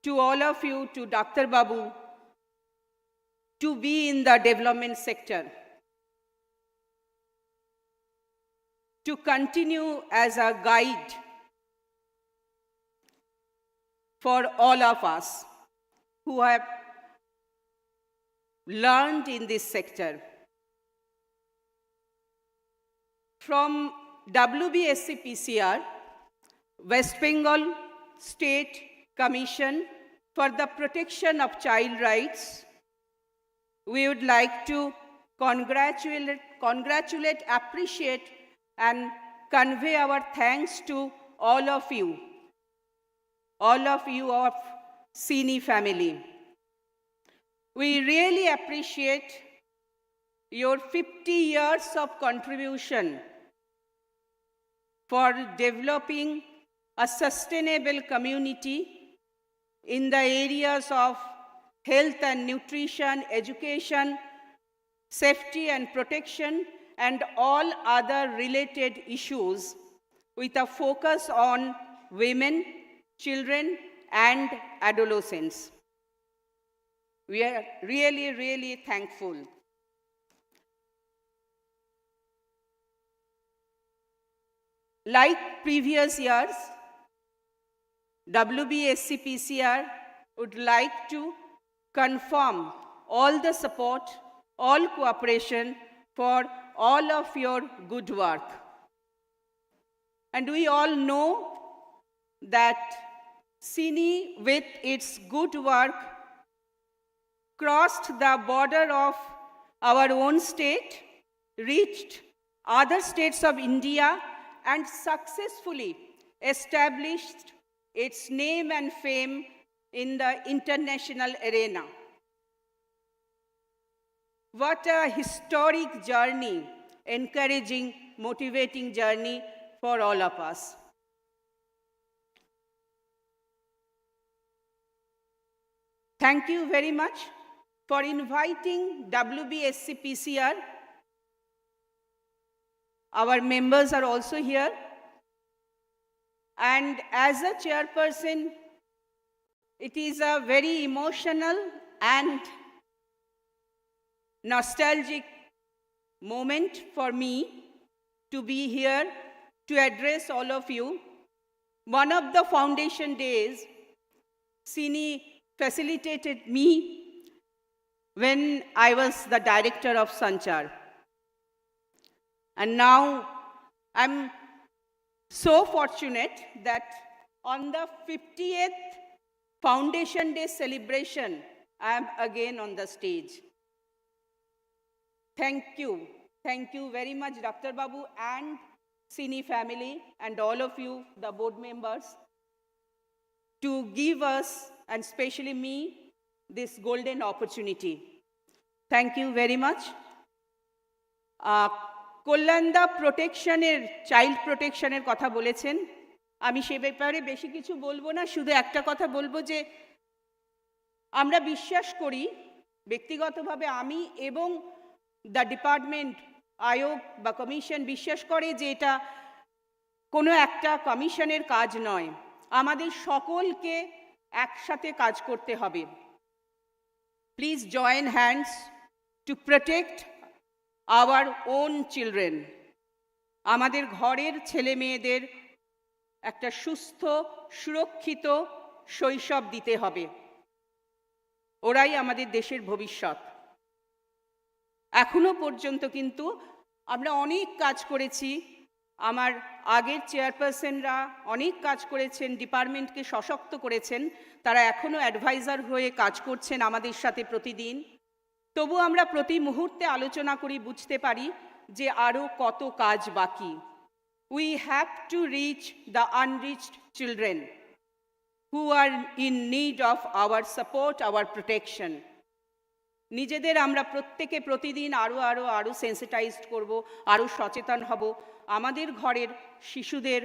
to all of you, to Dr. Babu, to be in the development sector, to continue as a guide for all of us who have learned in this sector. From WBSC PCR, West Bengal State Commission for the Protection of Child Rights, we would like to congratulate, appreciate, and convey our thanks to all of you of CINI family. We really appreciate your 50 years of contribution for developing a sustainable community in the areas of health and nutrition, education, safety and protection, and all other related issues with a focus on women, children, and adolescents. We are really, really thankful. Like previous years, WBSC PCR would like to confirm all the support, all cooperation for all of your good work. And we all know that CINI, with its good work, crossed the border of our own state, reached other states of India, and successfully established its name and fame in the international arena. What a historic journey, encouraging, motivating journey for all of us. Thank you very much for inviting WBSC PCR. Our members are also here. And as a chairperson, it is a very emotional and nostalgic moment for me to be here to address all of you. One of the foundation days, CINI facilitated me when I was the director of Sanchar. And now I'm so fortunate that on the 50th Foundation Day celebration, I am again on the stage. Thank you. Thank you very much, Dr. Babu and CINI family and all of you, the board members, to give us, and especially me, this golden opportunity. Thank you very much. কল্যাণদা প্রোটেকশনের, child প্রোটেকশনের কথা বলেছেন। আমি সে ব্যাপারে বেশি কিছু বলবো না, শুধু একটা কথা বলবো যে আমরা বিশ্বাস করি, ব্যক্তিগতভাবে আমি এবং দ্য ডিপার্টমেন্ট, আয়োগ বা কমিশন বিশ্বাস করে যে এটা কোনো একটা কমিশনের কাজ নয়, আমাদের সকলকে একসাথে কাজ করতে হবে। Please join hands to protect our own children. আমাদের ঘরের ছেলে মেয়েদের একটা সুস্থ, সুরক্ষিত শৈশব দিতে হবে। ওরাই আমাদের দেশের ভবিষ্যৎ। এখনো পর্যন্ত কিন্তু আমরা অনেক কাজ করেছি, আমার আগের চেয়ারপারসনরা অনেক কাজ করেছেন, ডিপার্টমেন্টকে সশক্ত করেছেন, তারা এখনো অ্যাডভাইজার হয়ে কাজ করছেন আমাদের সাথে প্রতিদিন। তবু আমরা প্রতি মুহূর্তে আলোচনা করি, বুঝতে পারি যে আরও কত কাজ বাকি। We have to reach the unreached children. who are in need of our support, our protection. নিজেদের আমরা প্রত্যেকে প্রতিদিন আরও সেন্সিটাইজড করব, আরও সচেতন হব আমাদের ঘরের শিশুদের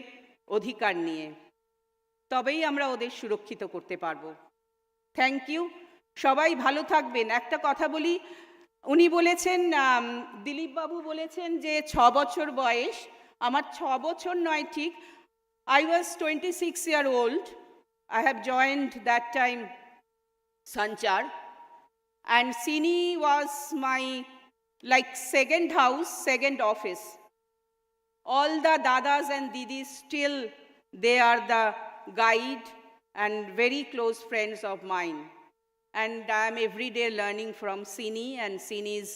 অধিকার নিয়ে। তবেই আমরা ওদের সুরক্ষিত করতে পারব। থ্যাংক ইউ, সবাই ভালো থাকবেন। একটা কথা বলি, উনি বলেছেন, দিলীপবাবু বলেছেন যে 6 বছর বয়স। আমার 6 বছর নয় ঠিক, I was 26-year-old. I have joined that time Sanchar, and CINI was my second house, second office. All the dadas and didis still, they are the guide and very close friends of mine. And I am every day learning from CINI and CINI's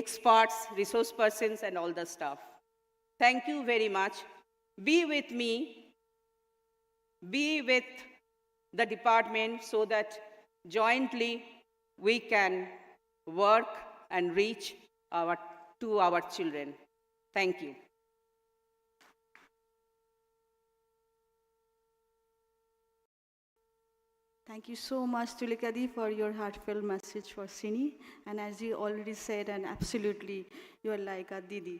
experts, resource persons and all the stuff. Thank you very much. Be with me, be with the department so that jointly we can work and reach to our children. Thank you. Thank you so much, Tulikadi, for your heartfelt message for CINI. And as you already said, and absolutely, you are like a Didi.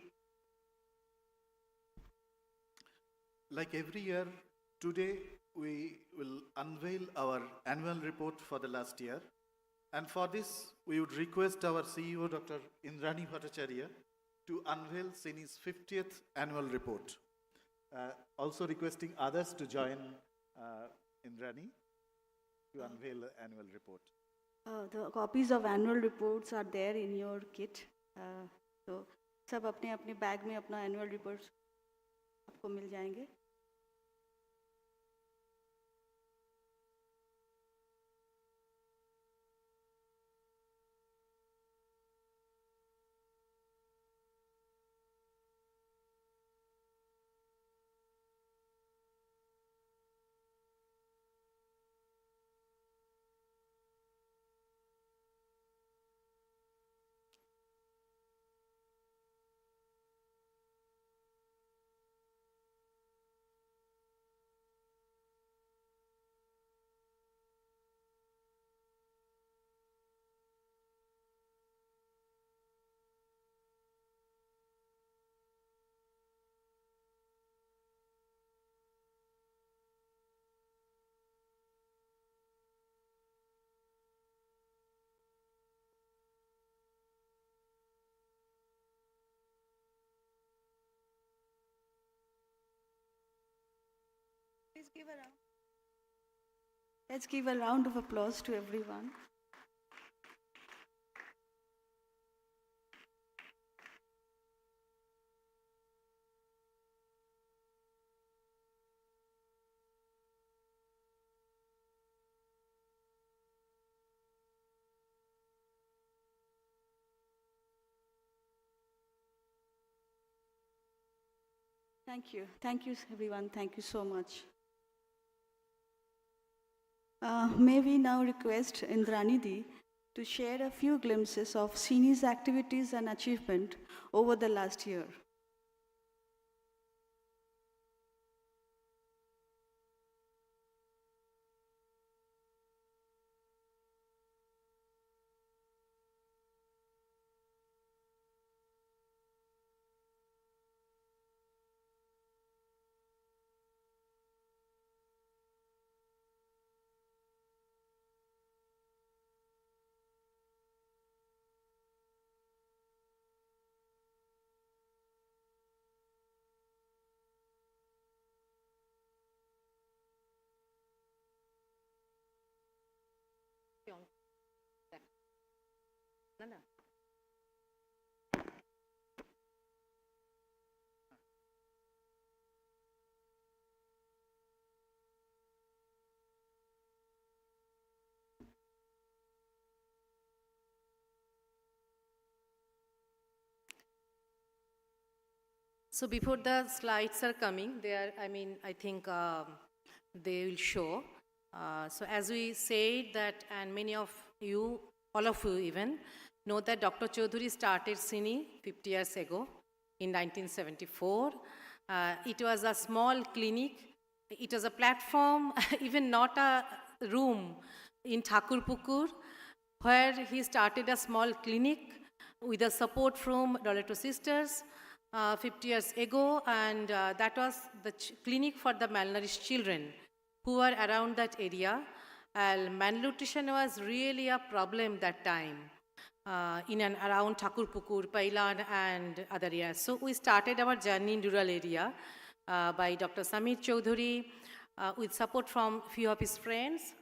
Like every year, today we will unveil our annual report for the last year. And for this, we would request our CEO, Dr. Indrani Bhattacharya, to unveil CINI's 50th annual report. Also requesting others to join Indrani to unveil the annual report. The copies of annual reports are there in your kit. So, सब अपने अपने bag में अपना annual reports आपको मिल जाएंगे. Let's give a round of applause to everyone. Thank you. Thank you, everyone. Thank you so much. May we now request Indrani Di to share a few glimpses of CINI's activities and achievement over the last year. So before the slides are coming, I think they will show. So as we said that, and many of you, all of you even, know that Dr. Chaudhuri started CINI 50 years ago in 1974. It was a small clinic it was a platform, even not a room in Thakurpukur, where he started a small clinic with the support from Dollar Sisters 50 years ago, and that was the clinic for the malnourished children who were around that area. And malnutrition was really a problem that time in and around Thakurpukur, Pailan, and other areas. So we started our journey in rural area by Dr. Samir Choudhury with support from few of his friends.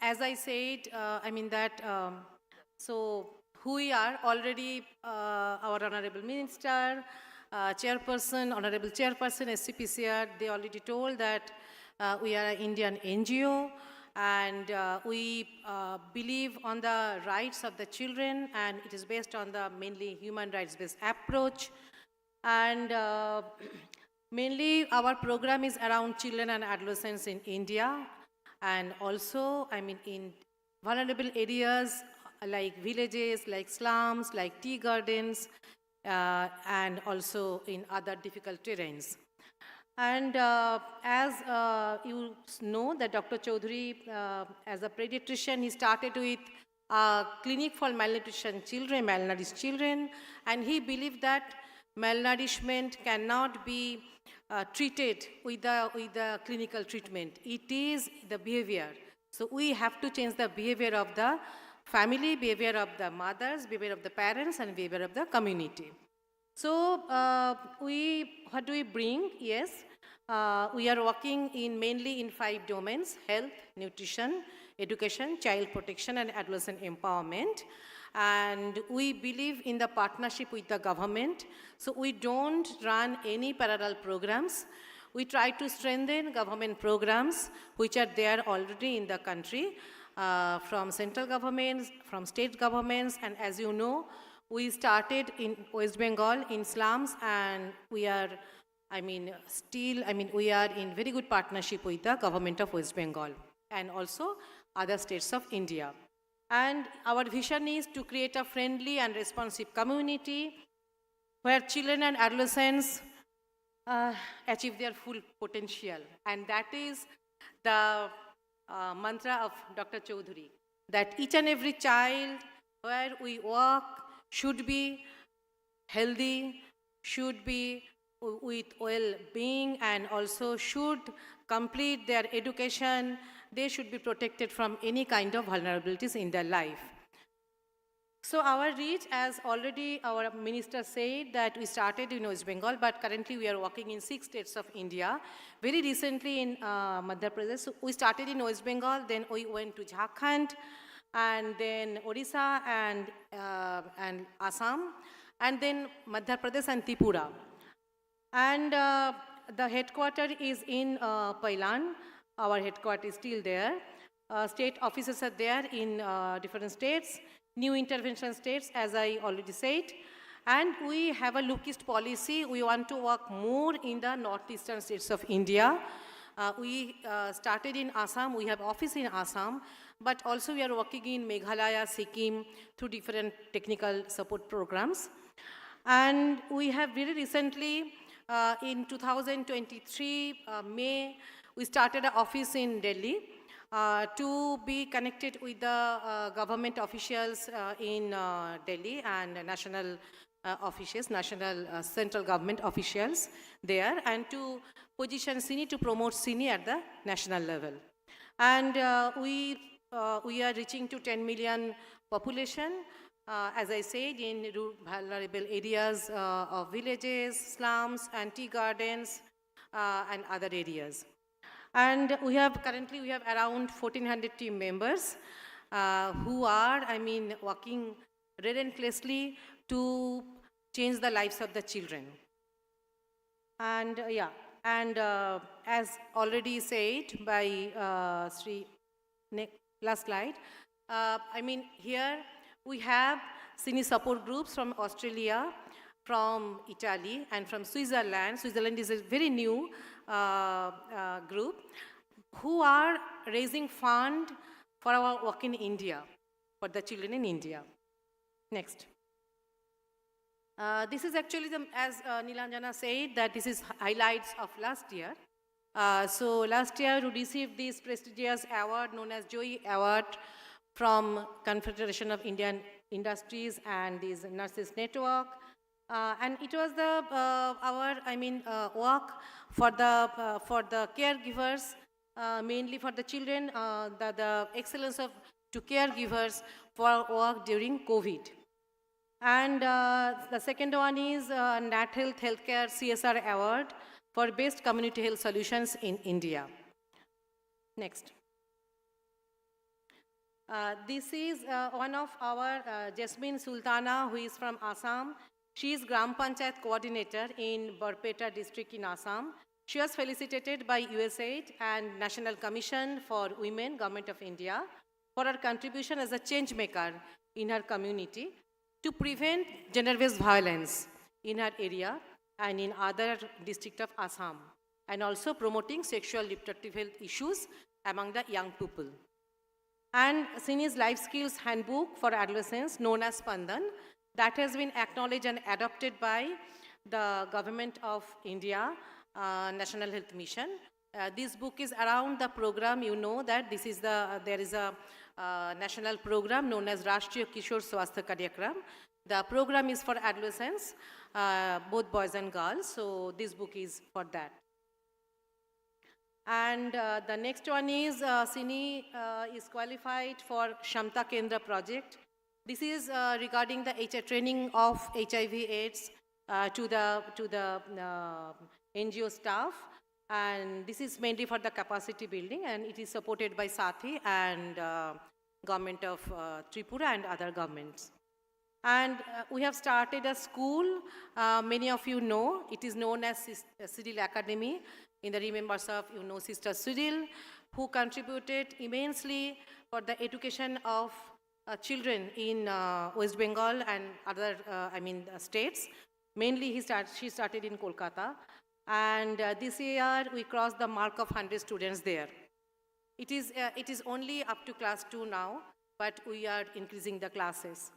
As I said, I mean that, so who we are already, our Honorable Minister, Chairperson, Honorable Chairperson, SCPCR, they already told that we are an Indian NGO, and we believe on the rights of the children, and it is based on the mainly human rights-based approach. And mainly our program is around children and adolescents in India, and also, I mean, in vulnerable areas like villages, like slums, like tea gardens, and also in other difficult terrains. And as you know that Dr. Choudhury, as a pediatrician, he started with a clinic for malnutrition children, malnourished children, and he believed that malnourishment cannot be treated with the clinical treatment. It is the behavior. So we have to change the behavior of the family, behavior of the mothers, behavior of the parents, and behavior of the community. So what do we bring? Yes, we are working mainly in 5 domains: health, nutrition, education, child protection, and adolescent empowerment. And we believe in the partnership with the government. So we don't run any parallel programs. We try to strengthen government programs which are there already in the country, from central governments, from state governments, and as you know, we started in West Bengal in slums, and we are, we are in very good partnership with the government of West Bengal and also other states of India. And our vision is to create a friendly and responsive community where children and adolescents achieve their full potential. And that is the mantra of Dr. Choudhury, that each and every child where we work should be healthy, should be with well-being, and also should complete their education. They should be protected from any kind of vulnerabilities in their life. So our reach, as already our minister said, that we started in West Bengal, but currently we are working in 6 states of India. Very recently in Madhya Pradesh, so we started in West Bengal, then we went to Jharkhand, and then Odisha and Assam, and then Madhya Pradesh and Tripura. And the headquarters is in Pailan. Our headquarters is still there. State offices are there in different states, new intervention states, as I already said. And we have a look-east policy. We want to work more in the northeastern states of India. We started in Assam. We have office in Assam, but also we are working in Meghalaya, Sikkim, through different technical support programs. And we have very recently, in 2023, May, we started an office in Delhi to be connected with the government officials in Delhi and national officials, national central government officials there, and to position CINI, to promote CINI at the national level. And we are reaching to 10 million population, as I said, in vulnerable areas of villages, slums, and tea gardens, and other areas. And currently we have around 1,400 team members who are, working relentlessly to change the lives of the children. And as already said by Sri, last slide, here we have CINI support groups from Australia, from Italy, and from Switzerland. Switzerland is a very new group who are raising fund for our work in India, for the children in India. Next. This is actually, as Nilanjana said, that this is highlights of last year. So last year we received this prestigious award known as Joy Award from Confederation of Indian Industries and this Nurses Network. And it was the work for the caregivers, mainly for the children, the excellence of to caregivers for work during COVID. And the second one is Nat Health Healthcare CSR Award for Best Community Health Solutions in India. Next. This is one of our Jasmine Sultana, who is from Assam. She is Gram Panchayat Coordinator in Barpeta district in Assam. She was felicitated by USAID and National Commission for Women, Government of India, for her contribution as a change maker in her community to prevent gender-based violence in her area and in other districts of Assam, and also promoting sexual reproductive health issues among the young people. And CINI's Life Skills Handbook for Adolescents, known as Spandan, that has been acknowledged and adopted by the Government of India, National Health Mission. This book is around the program. You know that this is there is a national program known as Rashtriya Kishore Swasthya Karyakram. The program is for adolescents, both boys and girls. So this book is for that. And the next one is CINI is qualified for Shamta Kendra project. This is regarding the training of HIV/AIDS to the NGO staff, and this is mainly for the capacity building, and it is supported by SATHI and government of Tripura and other governments. And we have started a school, many of you know, it is known as Cyril Academy, in the remembrance of, Sister Cyril, who contributed immensely for the education of children in West Bengal and other, states. Mainly she started in Kolkata. And this year we crossed the mark of 100 students there. It is only up to class 2 now, but we are increasing the classes.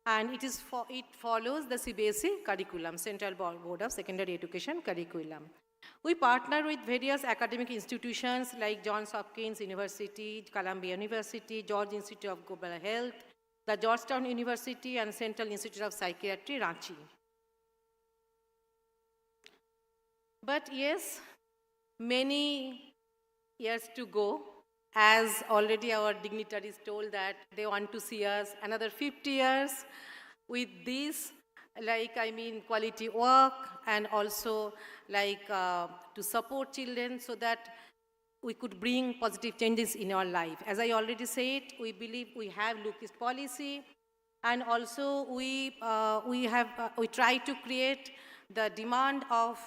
And it follows the CBSE curriculum, Central Board of Secondary Education curriculum. We partner with various academic institutions like Johns Hopkins University, Columbia University, George Institute of Global Health, the Georgetown University, and Central Institute of Psychiatry, Ranchi. But yes, many years to go, as already our dignitaries told that they want to see us another 50 years with this, quality work, and also to support children so that we could bring positive changes in our life. As I already said, we believe we have look-east policy, and also we try to create the demand of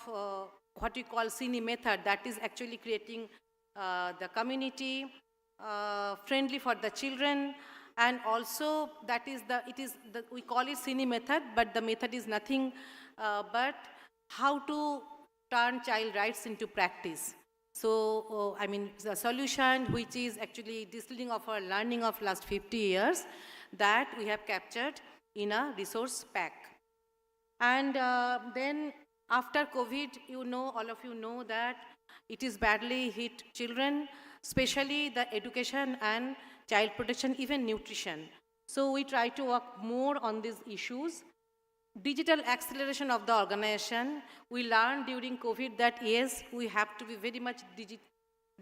what we call CINI method, that is actually creating the community friendly for the children, and also we call it CINI method, but the method is nothing but how to turn child rights into practice. So, the solution, which is actually distilling of our learning of last 50 years, that we have captured in a resource pack. And then after COVID, all of you know that it is badly hit children, especially the education and child protection, even nutrition. So we try to work more on these issues. Digital acceleration of the organization. We learned during COVID that yes, we have to be very much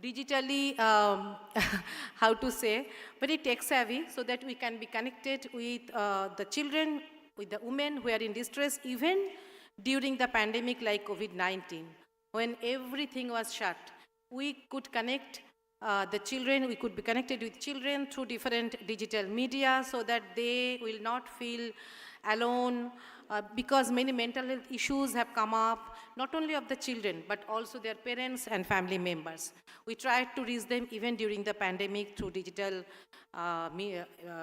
digitally, how to say, very tech savvy so that we can be connected with the children, with the women who are in distress, even during the pandemic like COVID-19. When everything was shut, we could connect the children, we could be connected with children through different digital media so that they will not feel alone, because many mental health issues have come up, not only of the children, but also their parents and family members. We tried to reach them even during the pandemic through digital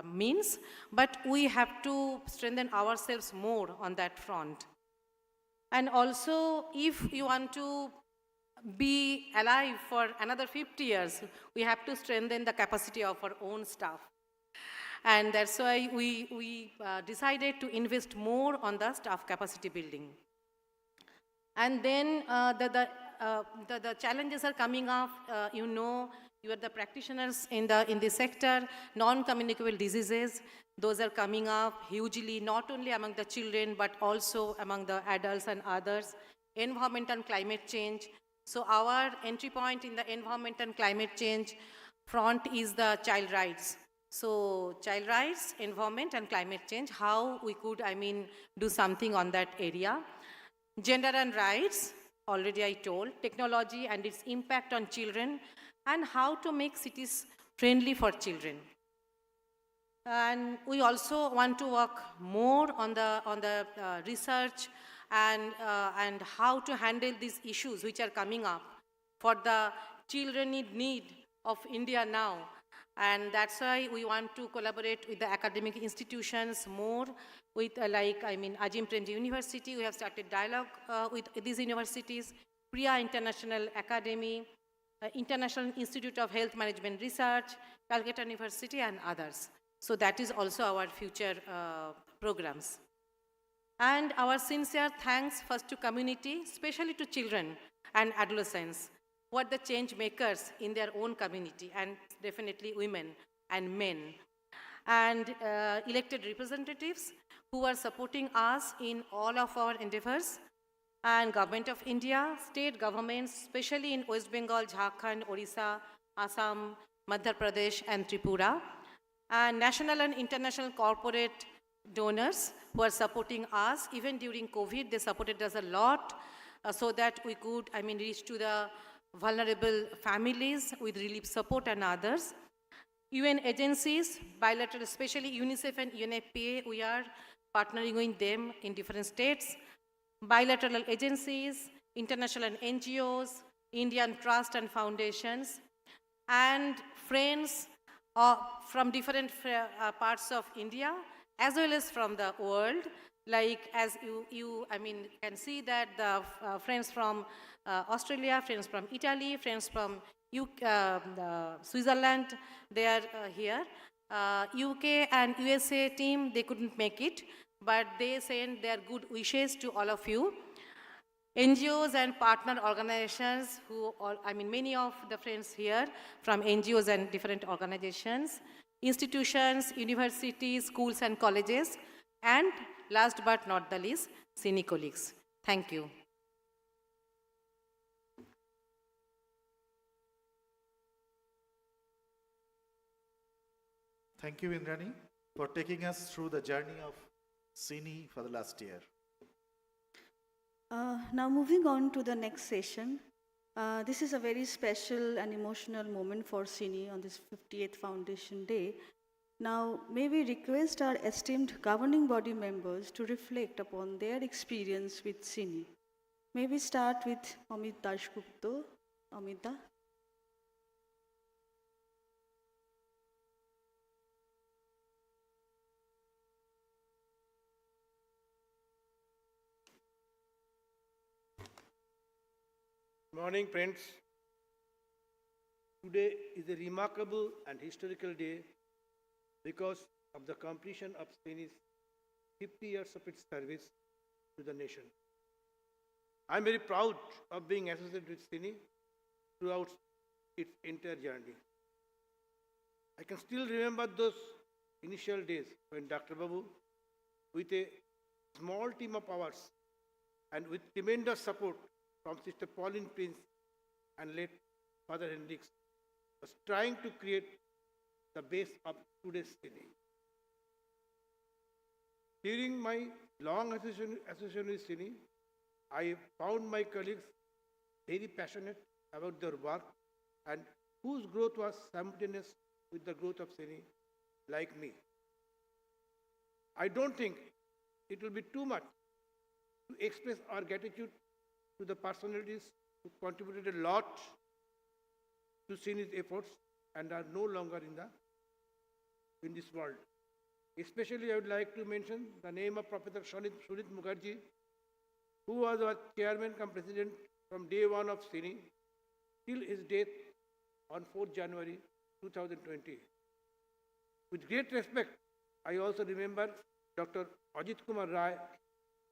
means, but we have to strengthen ourselves more on that front. And also, if you want to be alive for another 50 years, we have to strengthen the capacity of our own staff. And that's why we decided to invest more on the staff capacity building. And then the challenges are coming up. You are the practitioners in the sector. Non-communicable diseases, those are coming up hugely, not only among the children, but also among the adults and others. Environment and climate change. So our entry point in the environment and climate change front is the child rights. So child rights, environment and climate change, how we could, do something on that area. Gender and rights, already I told, technology and its impact on children, and how to make cities friendly for children. And we also want to work more on the research and how to handle these issues which are coming up for the children in need of India now. And that's why we want to collaborate with the academic institutions more, with Ajim Premji University. We have started dialogue with these universities, Priya International Academy, International Institute of Health Management Research, Calcutta University, and others. So that is also our future programs. And our sincere thanks first to community, especially to children and adolescents, who are the change makers in their own community, and definitely women and men. And elected representatives who are supporting us in all of our endeavors, and Government of India, state governments, especially in West Bengal, Jharkhand, Orissa, Assam, Madhya Pradesh, and Tripura, and national and international corporate donors who are supporting us. Even during COVID, they supported us a lot so that we could, reach to the vulnerable families with relief support and others. UN agencies, bilateral, especially UNICEF and UNFPA, we are partnering with them in different states. Bilateral agencies, international NGOs, Indian trust and foundations, and friends from different parts of India, as well as from the world. Like as you can see that the friends from Australia, friends from Italy, friends from Switzerland, they are here. UK and USA team, they couldn't make it, but they send their good wishes to all of you. NGOs and partner organizations who, many of the friends here from NGOs and different organizations, institutions, universities, schools and colleges, and last but not the least, CINI colleagues. Thank you. Thank you, Indrani, for taking us through the journey of CINI for the last year. Now moving on to the next session. This is a very special and emotional moment for CINI on this 58th Foundation Day. Now, may we request our esteemed governing body members to reflect upon their experience with CINI. May we start with Amit Dashgupta. Amita. Morning, friends. Today is a remarkable and historical day because of the completion of CINI's 50 years of its service to the nation. I'm very proud of being associated with CINI throughout its entire journey. I can still remember those initial days when Dr. Babu, with a small team of ours and with tremendous support from Sister Pauline Prince and late Father Hendricks, was trying to create the base of today's CINI. During my long association with CINI, I found my colleagues very passionate about their work and whose growth was simultaneous with the growth of CINI, like me. I don't think it will be too much to express our gratitude to the personalities who contributed a lot to CINI's efforts and are no longer in this world. Especially, I would like to mention the name of Professor Sunit Mukherjee, who was our chairman cum president from day one of CINI till his death on 4th January 2020. With great respect, I also remember Dr. Ajit Kumar Rai,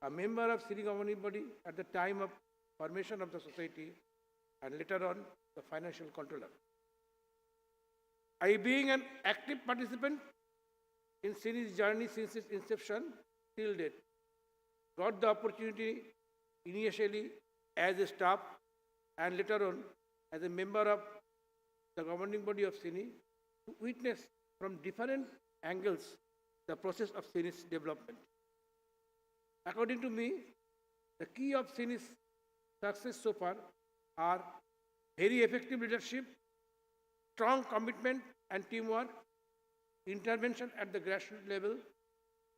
a member of CINI governing body at the time of formation of the society and later on the financial controller. I, being an active participant in CINI's journey since its inception till date, got the opportunity initially as a staff and later on as a member of the governing body of CINI to witness from different angles the process of CINI's development. According to me, the key of CINI's success so far are very effective leadership, strong commitment and teamwork, intervention at the grassroots level,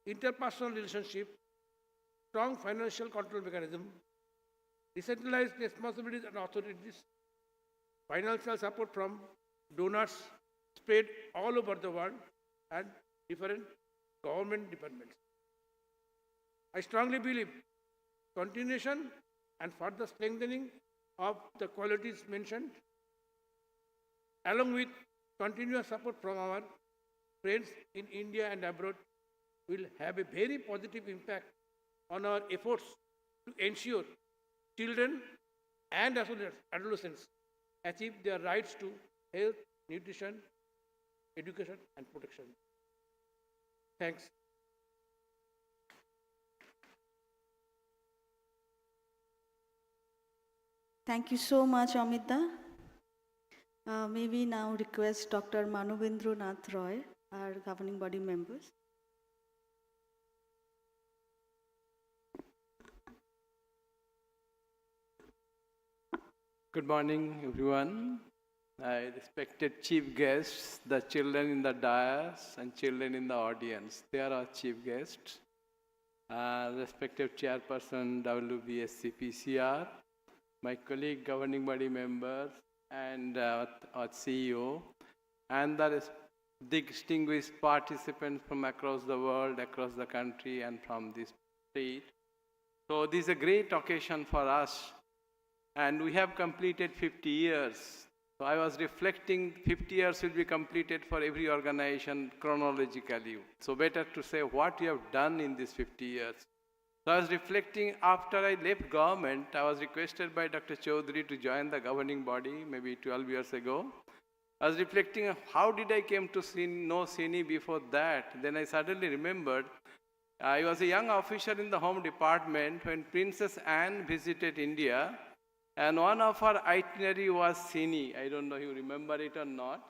interpersonal relationship, strong financial control mechanism, decentralized responsibilities and authorities, financial support from donors spread all over the world, and different government departments. I strongly believe continuation and further strengthening of the qualities mentioned, along with continuous support from our friends in India and abroad, will have a very positive impact on our efforts to ensure children and adolescents achieve their rights to health, nutrition, education, and protection. Thanks. Thank you so much, Amita. May we now request Dr. Manobendra Nath Roy, our governing body members. Good morning, everyone. Respected chief guests, the children in the dais and children in the audience. They are our chief guests. Respected chairperson, WBSC PCR, my colleague governing body members, and our CEO, and the distinguished participants from across the world, across the country, and from this state. So this is a great occasion for us, and we have completed 50 years. So I was reflecting 50 years will be completed for every organization chronologically. So better to say what you have done in these 50 years. So I was reflecting after I left government, I was requested by Dr. Chaudhary to join the governing body maybe 12 years ago. I was reflecting how did I came to know CINI before that. Then I suddenly remembered I was a young officer in the Home Department when Princess Anne visited India. And one of her itinerary was CINI. I don't know if you remember it or not.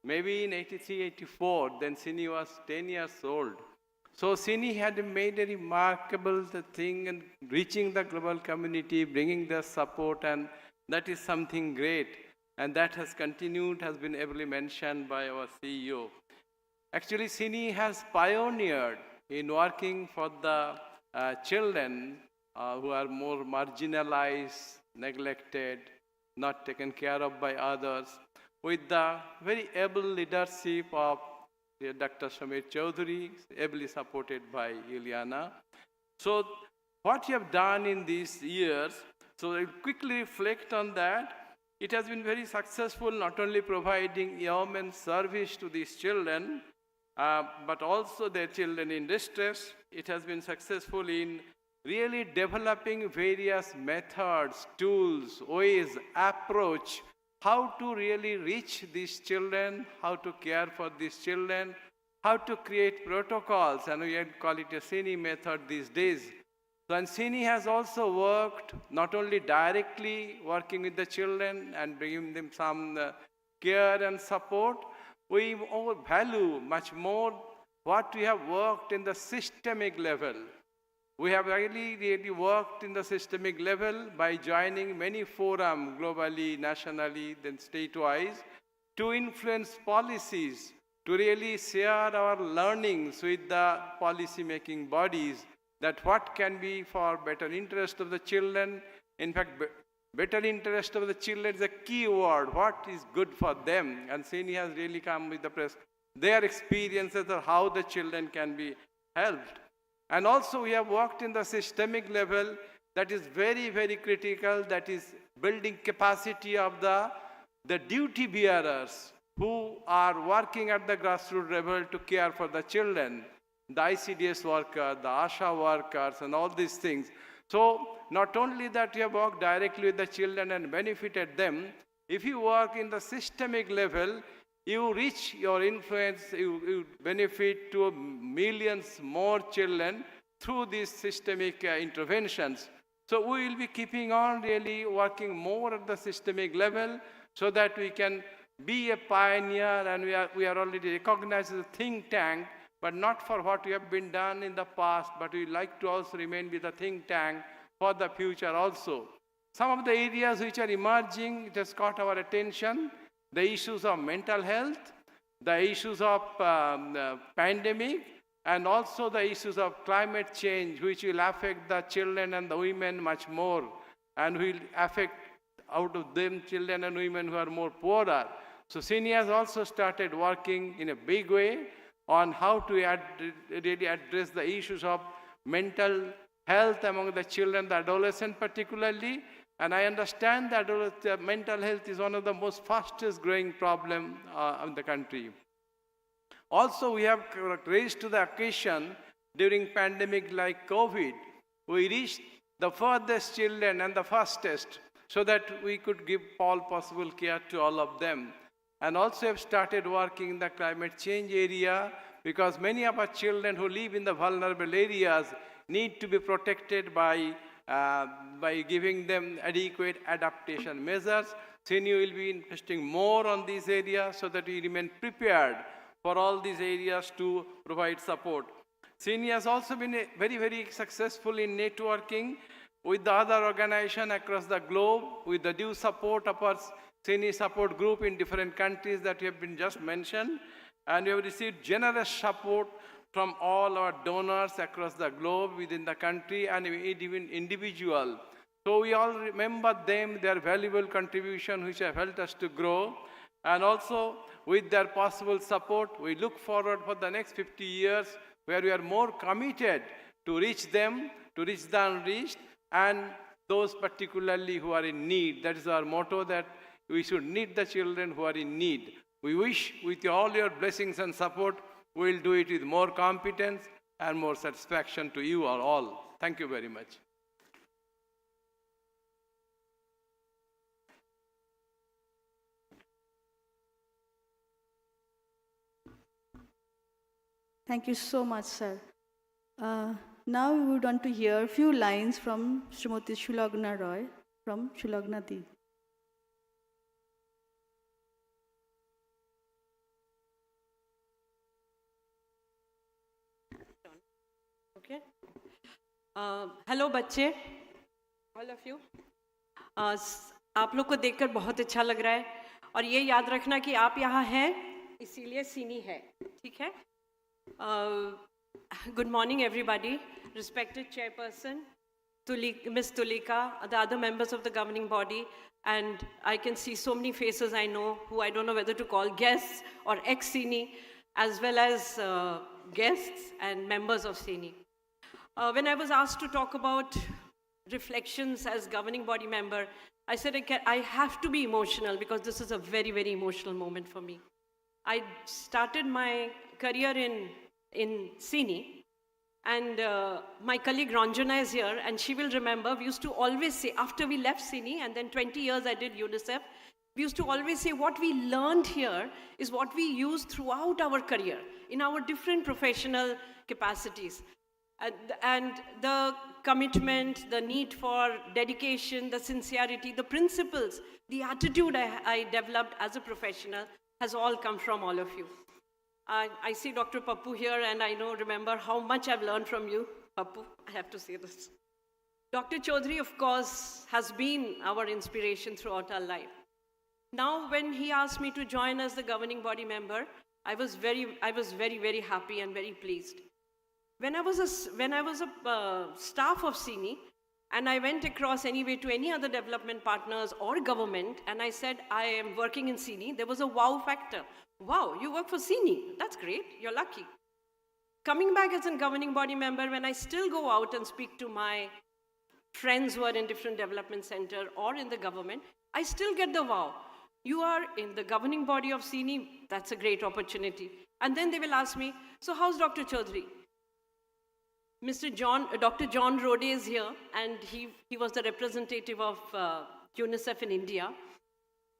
Maybe in 83, 84, then CINI was 10 years old. So CINI had made a remarkable thing in reaching the global community, bringing their support, and that is something great. And that has continued, has been ably mentioned by our CEO. Actually, CINI has pioneered in working for the children who are more marginalized, neglected, not taken care of by others, with the very able leadership of Dr. Samir Chaudhary, ably supported by Ileana. So what you have done in these years, so I quickly reflect on that. It has been very successful, not only providing yeoman service to these children, but also their children in distress. It has been successful in really developing various methods, tools, ways, approach, how to really reach these children, how to care for these children, how to create protocols, and we call it a CINI method these days. So, and CINI has also worked not only directly working with the children and bringing them some care and support, we value much more what we have worked in the systemic level. We have really worked in the systemic level by joining many forums globally, nationally, then state-wise, to influence policies, to really share our learnings with the policy-making bodies, that what can be for better interest of the children. In fact, better interest of the children is a key word. What is good for them? And CINI has really come with their experiences of how the children can be helped. And also we have worked in the systemic level that is very, very critical, that is building capacity of the duty bearers who are working at the grassroots level to care for the children, the ICDS worker, the ASHA workers, and all these things. So not only that you have worked directly with the children and benefited them, if you work in the systemic level, you reach your influence, you benefit to millions more children through these systemic interventions. So we will be keeping on really working more at the systemic level so that we can be a pioneer, and we are already recognized as a think tank, but not for what we have been done in the past, but we like to also remain with a think tank for the future also. Some of the areas which are emerging, it has caught our attention, the issues of mental health, the issues of pandemic, and also the issues of climate change, which will affect the children and the women much more, and will affect out of them children and women who are more poorer. So CINI has also started working in a big way on how to really address the issues of mental health among the children, the adolescent particularly. And I understand that mental health is one of the most fastest growing problem in the country. Also, we have raised to the occasion during pandemic like COVID, we reached the furthest children and the fastest so that we could give all possible care to all of them. And also have started working in the climate change area because many of our children who live in the vulnerable areas need to be protected by giving them adequate adaptation measures. CINI will be investing more on these areas so that we remain prepared for all these areas to provide support. CINI has also been very, very successful in networking with the other organizations across the globe, with the due support of our CINI support group in different countries that have been just mentioned. And we have received generous support from all our donors across the globe, within the country, and even individual. So we all remember them, their valuable contribution, which have helped us to grow. And also, with their possible support, we look forward for the next 50 years, where we are more committed to reach them, to reach the unreached, and those particularly who are in need. That is our motto, that we should need the children who are in need. We wish, with all your blessings and support, we will do it with more competence and more satisfaction to you all. Thank you very much. Thank you so much, sir. Now we would want to hear a few lines from Srimati Shulagna Roy from Shulagna Di. Okay. Hello बच्चे, all of you. आप लोग को देखकर बहुत अच्छा लग रहा है और ये याद रखना कि आप यहाँ हैं इसीलिए CINI है, ठीक है? Good morning everybody, respected chairperson, Ms. Tulika, the other members of the governing body, and I can see so many faces I know who I don't know whether to call guests or ex-CINI, as well as guests and members of CINI. When I was asked to talk about reflections as governing body member, I said I have to be emotional because this is a very, very emotional moment for me. I started my career in CINI, and my colleague Ranjana is here, and she will remember, we used to always say, after we left CINI, and then 20 years I did UNICEF, we used to always say what we learned here is what we use throughout our career, in our different professional capacities. And the commitment, the need for dedication, the sincerity, the principles, the attitude I developed as a professional has all come from all of you. I see Dr. Pappu here, and I remember how much I've learned from you. Pappu, I have to say this. Dr. Chaudhary, of course, has been our inspiration throughout our life. Now, when he asked me to join as the governing body member, I was very, very happy and very pleased. When I was a staff of CINI, and I went across anyway to any other development partners or government, and I said, I am working in CINI, there was a wow factor. Wow, you work for CINI, that's great, you're lucky. Coming back as a governing body member, when I still go out and speak to my friends who are in different development center or in the government, I still get the wow. You are in the governing body of CINI, that's a great opportunity. And then they will ask me, so how's Dr. Chaudhary? Dr. John Rode is here, and he was the representative of UNICEF in India.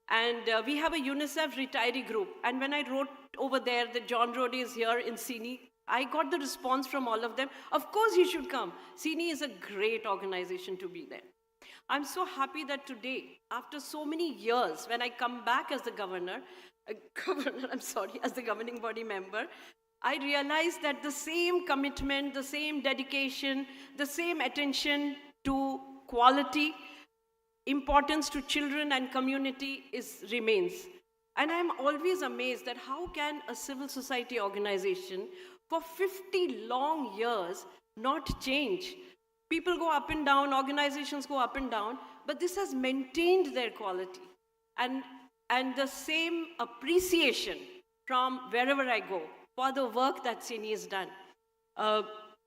And we have a UNICEF retiree group. And when I wrote over there that John Rode is here in CINI, I got the response from all of them, of course he should come. CINI is a great organization to be there. I'm so happy that today, after so many years, when I come back as the as the governing body member, I realized that the same commitment, the same dedication, the same attention to quality, importance to children and community remains. And I'm always amazed that how can a civil society organization for 50 long years not change? People go up and down, organizations go up and down, but this has maintained their quality. And the same appreciation from wherever I go for the work that CINI has done.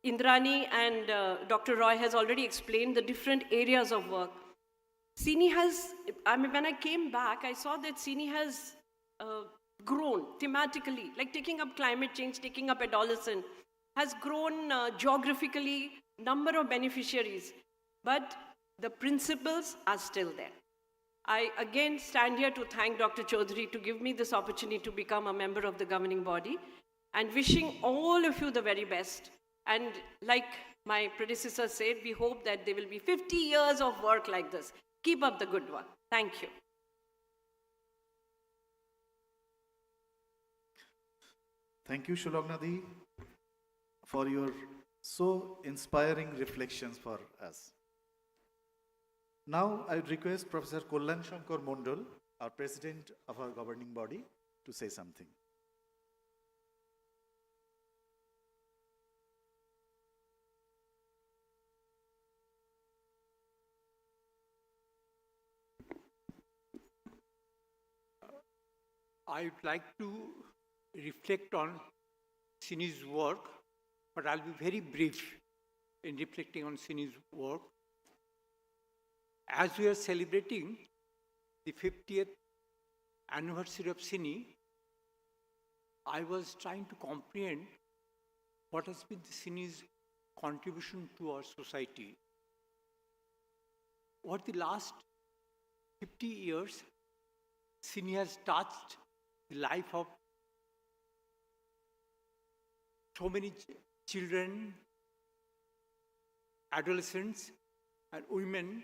Indrani and Dr. Roy has already explained the different areas of work. CINI has, when I came back, I saw that CINI has grown thematically, like taking up climate change, taking up adolescent, has grown geographically, number of beneficiaries, but the principles are still there. I again stand here to thank Dr. Chaudhary to give me this opportunity to become a member of the governing body, and wishing all of you the very best. And like my predecessor said, we hope that there will be 50 years of work like this. Keep up the good work. Thank you. Thank you, Shulagna-di, for your so inspiring reflections for us. Now, I would request Professor Kollan Shankar Mondal, our President of our governing body, to say something. I would like to reflect on CINI's work, but I'll be very brief in reflecting on CINI's work. As we are celebrating the 50th anniversary of CINI, I was trying to comprehend what has been the CINI's contribution to our society. Over the last 50 years, CINI has touched the life of so many children, adolescents, and women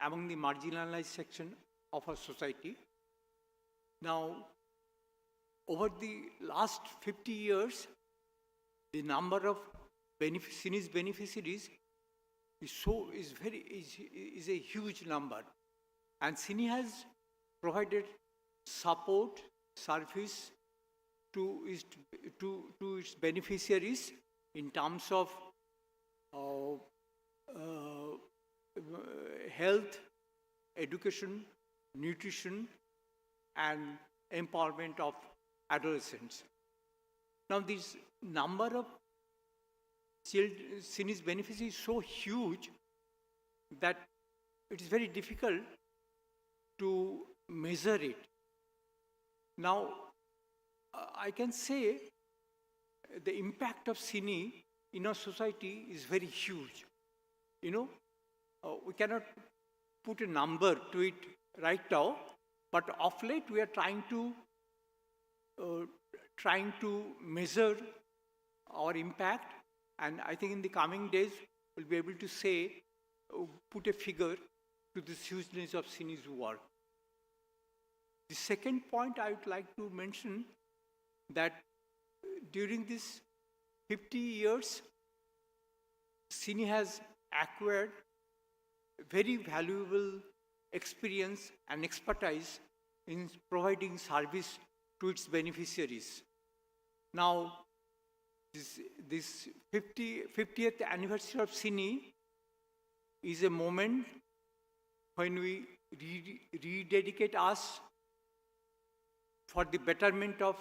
among the marginalized section of our society. Now, over the last 50 years, the number of CINI's beneficiaries is a huge number, and CINI has provided support, service to its beneficiaries in terms of health, education, nutrition, and empowerment of adolescents. Now, this number of CINI's beneficiaries is so huge that it is very difficult to measure it. Now, I can say the impact of CINI in our society is very huge. You know, we cannot put a number to it right now, but of late we are trying to measure our impact, and I think in the coming days we'll be able to say, put a figure to the hugeness of CINI's work. The second point I would like to mention that during these 50 years, CINI has acquired very valuable experience and expertise in providing service to its beneficiaries. Now, this 50th anniversary of CINI is a moment when we rededicate us for the betterment of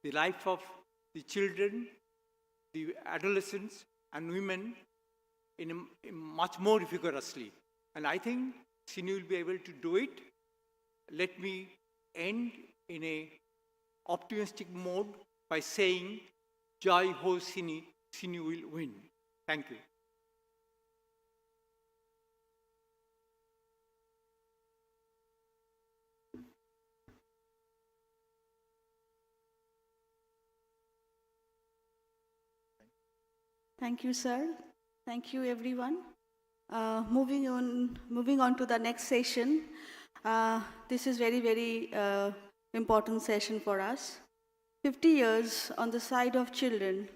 the life of the children, the adolescents, and women in much more vigorously. And I think CINI will be able to do it. Let me end in a optimistic mode by saying, Jai Ho CINI, CINI will win. Thank you. Thank you, sir. Thank you, everyone. Moving on to the next session. This is very important session for us. 50 years on the side of children,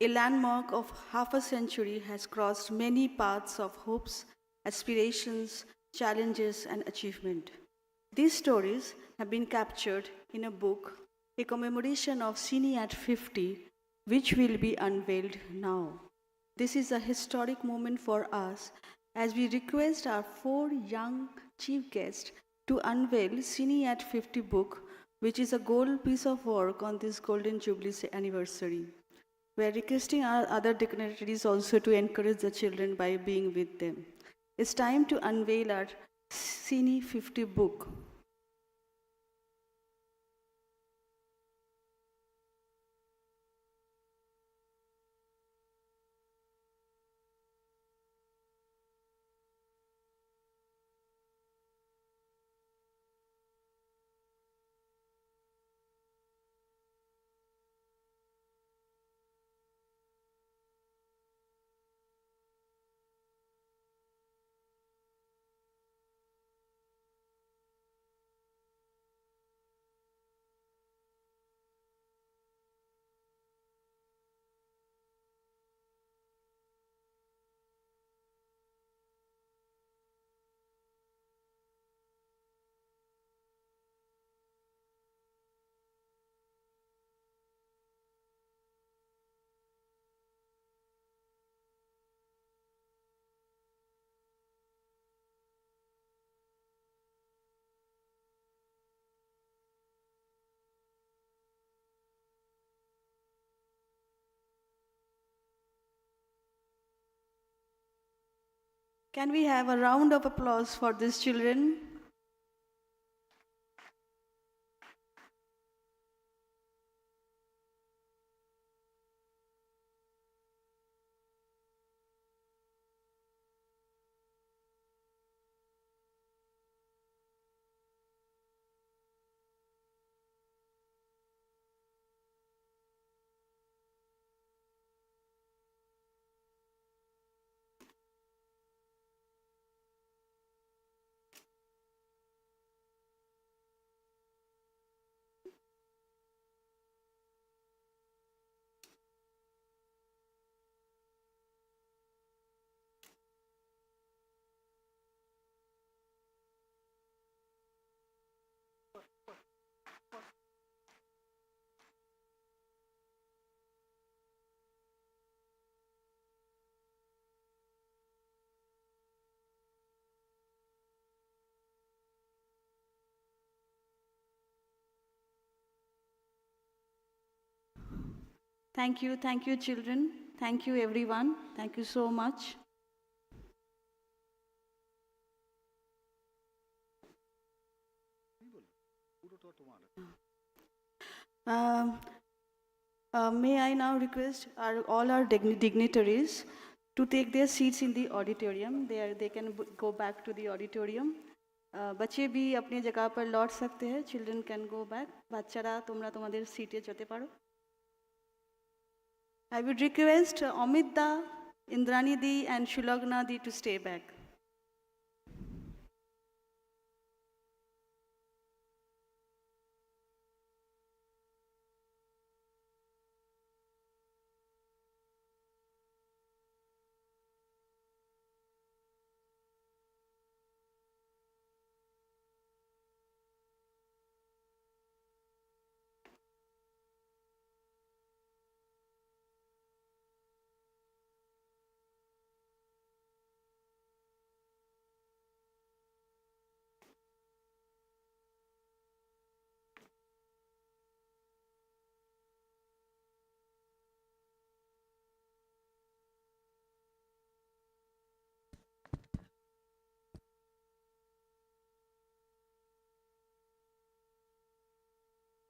a landmark of half a century has crossed many paths of hopes, aspirations, challenges, and achievement. These stories have been captured in a book, a commemoration of CINI at 50, which will be unveiled now. This is a historic moment for us as we request our 4 young chief guests to unveil CINI at 50 book, which is a gold piece of work on this Golden Jubilee anniversary. We are requesting our other dignitaries also to encourage the children by being with them. It's time to unveil our CINI 50 book. Can we have a round of applause for these children? Thank you, children. Thank you, everyone. Thank you so much. May I now request all our dignitaries to take their seats in the auditorium. They can go back to the auditorium. बच्चे भी अपनी जगह पर लौट सकते हैं. Children can go back. বাচ্চারা তোমরা তোমাদের সিটে যেতে পারো. I would request Amit da, Indrani di and Shulagna di to stay back.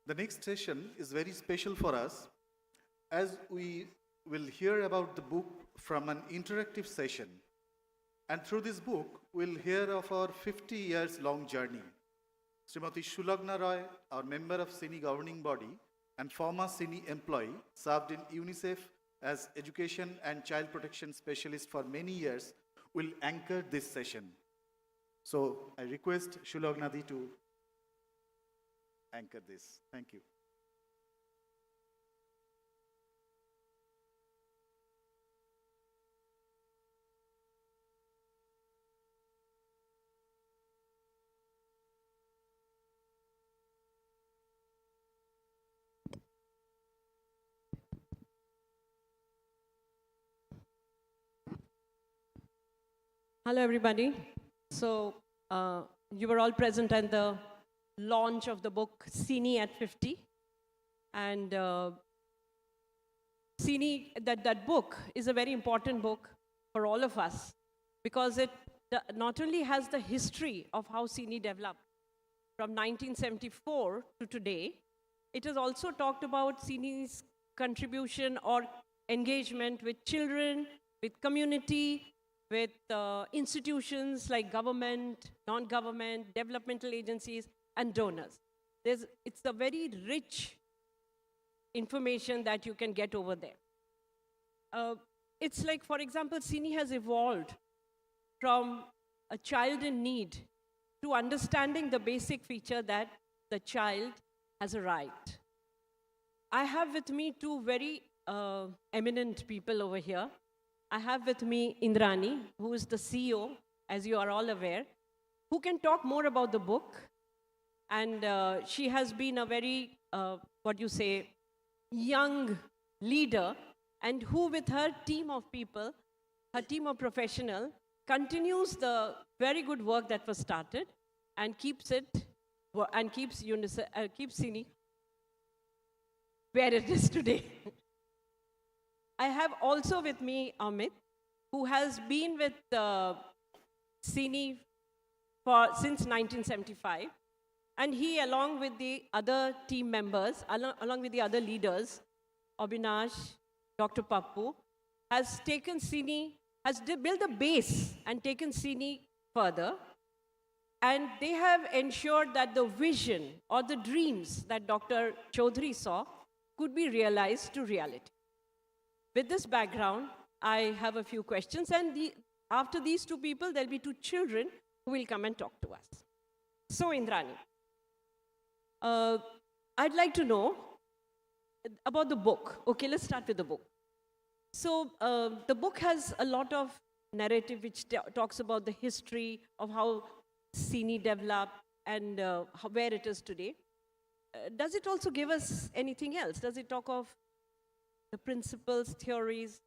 The next session is very special for us as we will hear about the book from an interactive session. And through this book, we'll hear of our 50 years long journey. Srimati Shulagna Roy, our member of CINI governing body and former CINI employee, served in UNICEF as Education and Child Protection Specialist for many years, will anchor this session. So I request Shulagnadi to anchor this. Thank you. Hello, everybody. So, you were all present at the launch of the book CINI at 50. And CINI, that book is a very important book for all of us because it not only has the history of how CINI developed from 1974 to today, it has also talked about CINI's contribution or engagement with children, with community, with institutions like government, non-government, developmental agencies, and donors. It's a very rich information that you can get over there. It's like, for example, CINI has evolved from a child in need to understanding the basic feature that the child has a right. I have with me two very eminent people over here. I have with me Indrani, who is the CEO, as you are all aware, who can talk more about the book. And she has been a very, young leader, and who with her team of people, her team of professionals, continues the very good work that was started and keeps CINI where it is today. I have also with me Amit, who has been with CINI since 1975. And he, along with the other team members, along with the other leaders, Abhinash, Dr. Pappu, has taken CINI, has built a base and taken CINI further. And they have ensured that the vision or the dreams that Dr. Chaudhary saw could be realized to reality. With this background, I have a few questions, and after these two people, there'll be two children who will come and talk to us. So, Indrani, I'd like to know about the book. Okay, let's start with the book. So, the book has a lot of narrative which talks about the history of how CINI developed and where it is today. Does it also give us anything else? Does it talk of the principles, theories?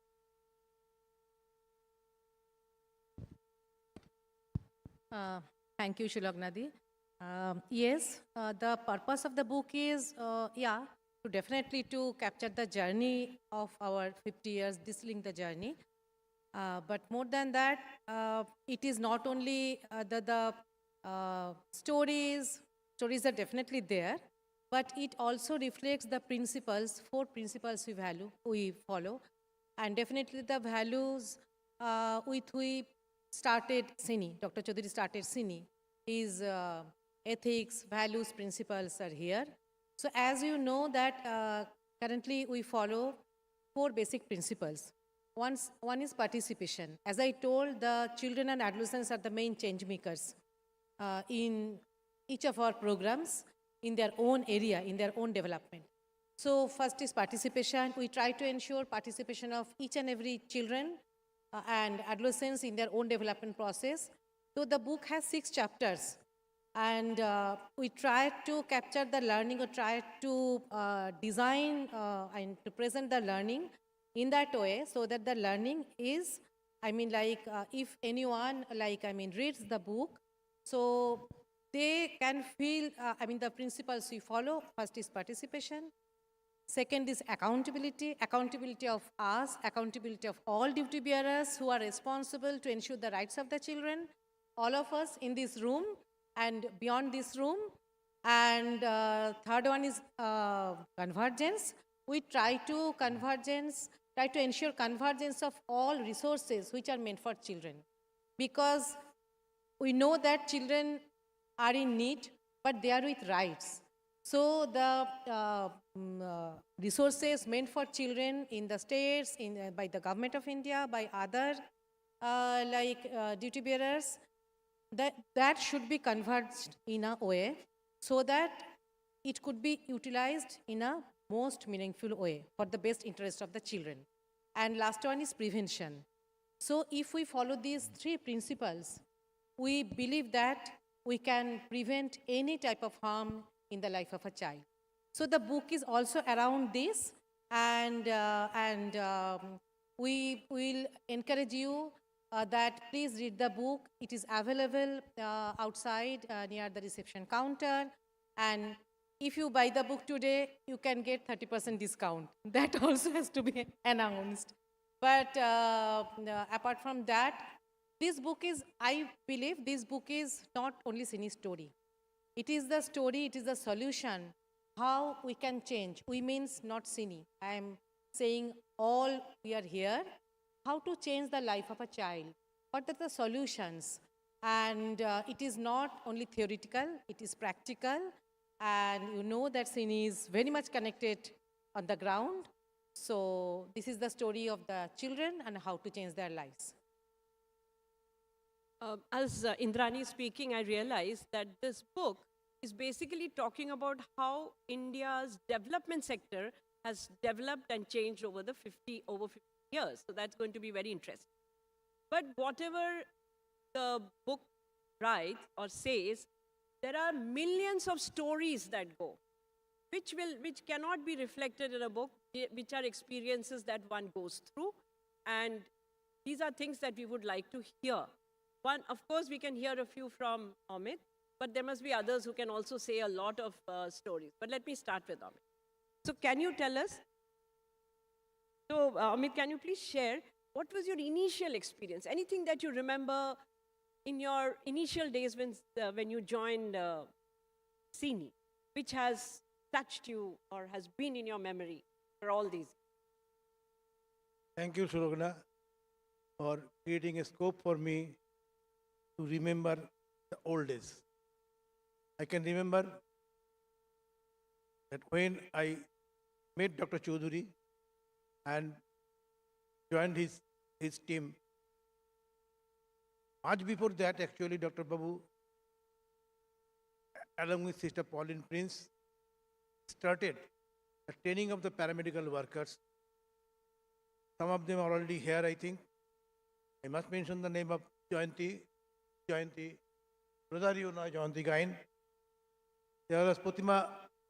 Thank you, Shulagnadi. Yes, the purpose of the book is, definitely to capture the journey of our 50 years, distilling the journey. But more than that, it is not only the stories are definitely there, but it also reflects the principles, 4 principles we follow, and definitely the values with we started CINI. Dr. Chaudhary started CINI. His ethics, values, principles are here. So as you know that currently we follow 4 basic principles. One is participation. As I told, the children and adolescents are the main change makers in each of our programs, in their own area, in their own development. So first is participation. We try to ensure participation of each and every children and adolescents in their own development process. So the book has 6 chapters, and we try to capture the learning, or try to design and to present the learning in that way so that the learning is, if anyone reads the book, so they can feel, the principles we follow. First is participation. Second is accountability, accountability of us, accountability of all duty bearers who are responsible to ensure the rights of the children, all of us in this room and beyond this room. And third one is convergence. We try to ensure convergence of all resources which are meant for children. Because we know that children are in need, but they are with rights. So the resources meant for children in the states, by the government of India, by other duty bearers, that should be converged in a way so that it could be utilized in a most meaningful way for the best interest of the children. And last one is prevention. So if we follow these three principles, we believe that we can prevent any type of harm in the life of a child. So the book is also around this, and we will encourage you that please read the book. It is available outside near the reception counter, and if you buy the book today, you can get 30% discount. That also has to be announced. But apart from that, this book is, I believe, this book is not only CINI story. It is the story, it is the solution, how we can change. We means not CINI. I am saying all we are here, how to change the life of a child. What are the solutions? And it is not only theoretical, it is practical. And you know that CINI is very much connected on the ground. So this is the story of the children and how to change their lives. As Indrani is speaking, I realized that this book is basically talking about how India's development sector has developed and changed over 50 years. So that's going to be very interesting. But whatever the book writes or says, there are millions of stories that go, which cannot be reflected in a book, which are experiences that one goes through. And these are things that we would like to hear. One, of course, we can hear a few from Amit, but there must be others who can also say a lot of stories. But let me start with Amit. So can you tell us, Amit, can you please share, what was your initial experience? Anything that you remember in your initial days when you joined CINI, which has touched you or has been in your memory for all these? Thank you, Surogna, for creating a scope for me to remember the old days. I can remember that when I met Dr. Chaudhuri and joined his team, much before that, actually, Dr. Babu, along with Sister Pauline Prince, started the training of the paramedical workers. Some of them are already here, I think. I must mention the name of Jayanti, brother, you know Jayanti Gain. There was Potima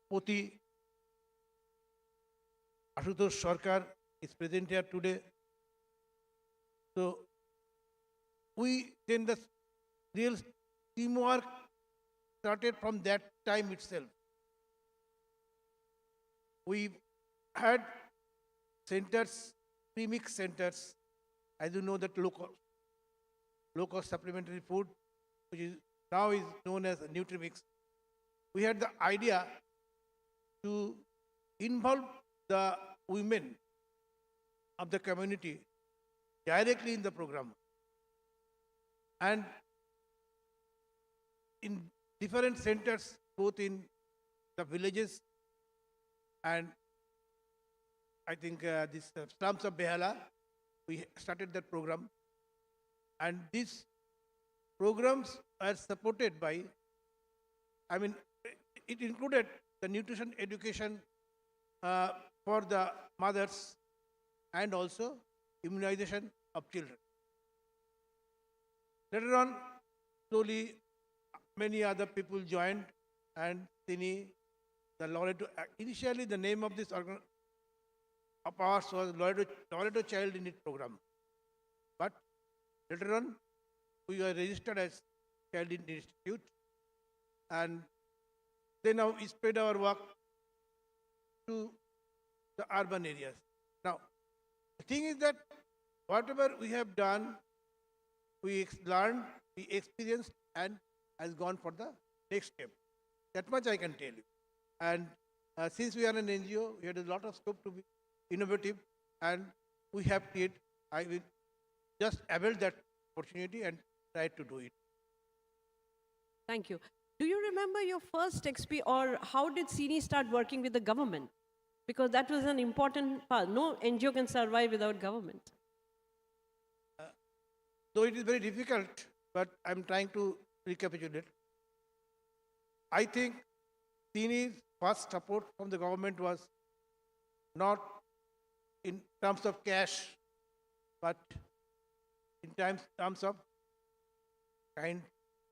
Poti, Ashutosh Sarkar is present here today. So, then the real teamwork started from that time itself. We had centers, premix centers, as you know, that low cost supplementary food, which is now is known as Nutrimix. We had the idea to involve the women of the community directly in the program. And in different centers, both in the villages and I think this slums of Behala, we started that program. And these programs are supported by, it included the nutrition education for the mothers and also immunization of children. Later on, slowly, many other people joined, and CINI, the Loreto, initially the name of this organ of ours was Loreto Child in Need Program. But later on, we were registered as Child in Need Institute, and then now we spread our work to the urban areas. Now, the thing is that whatever we have done, we learned, we experienced, and has gone for the next step. That much I can tell you. And since we are an NGO, we had a lot of scope to be innovative, and we have created. I will just avail that opportunity and try to do it. Thank you. Do you remember your first experience, or how did CINI start working with the government? Because that was an important part. No NGO can survive without government. Though it is very difficult, but I'm trying to recapitulate. I think CINI's first support from the government was not in terms of cash, but in terms of kind.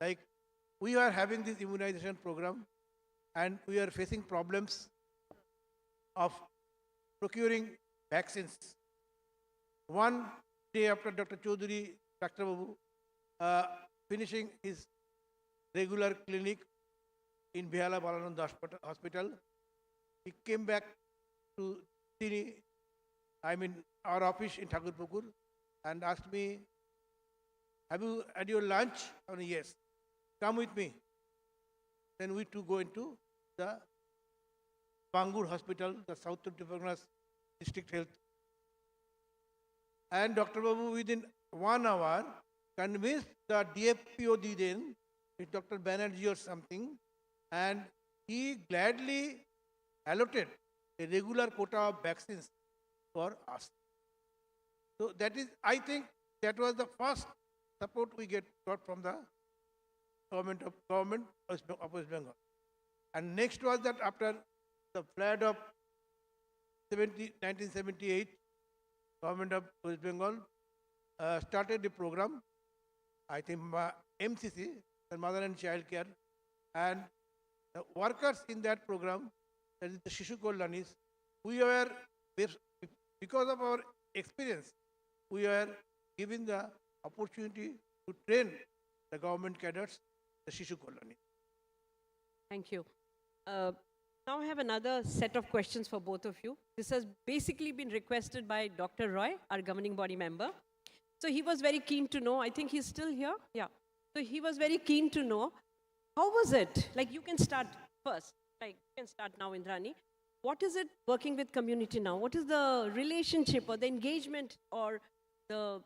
Like, we are having this immunization program, and we are facing problems of procuring vaccines. One day after Dr. Chaudhary, Dr. Babu, finishing his regular clinic in Behala Balanand Hospital, he came back to CINI, our office in Thakurpukur, and asked me, "Have you had your lunch?" I said, "Yes." "Come with me." Then we two go into the Bangur Hospital, the South 24 District Health. And Dr. Babu, within 1 hour, convinced the DFPOD then, with Dr. Banerjee or something, and he gladly allotted a regular quota of vaccines for us. So that is, I think, that was the first support we got from the government of West Bengal. And next was that after the flood of 1978, government of West Bengal started the program, I think MCC, the Mother and Child Care, and the workers in that program, that is the Shishu Kallanis, we were, because of our experience, we were given the opportunity to train the government cadets, the Shishu Kallani. Thank you. Now I have another set of questions for both of you. This has basically been requested by Dr. Roy, our governing body member. So he was very keen to know, I think he's still here. Yeah. So he was very keen to know, how was it? Like, you can start first. Like, you can start now, Indrani. What is it working with community now? What is the relationship or the engagement or the,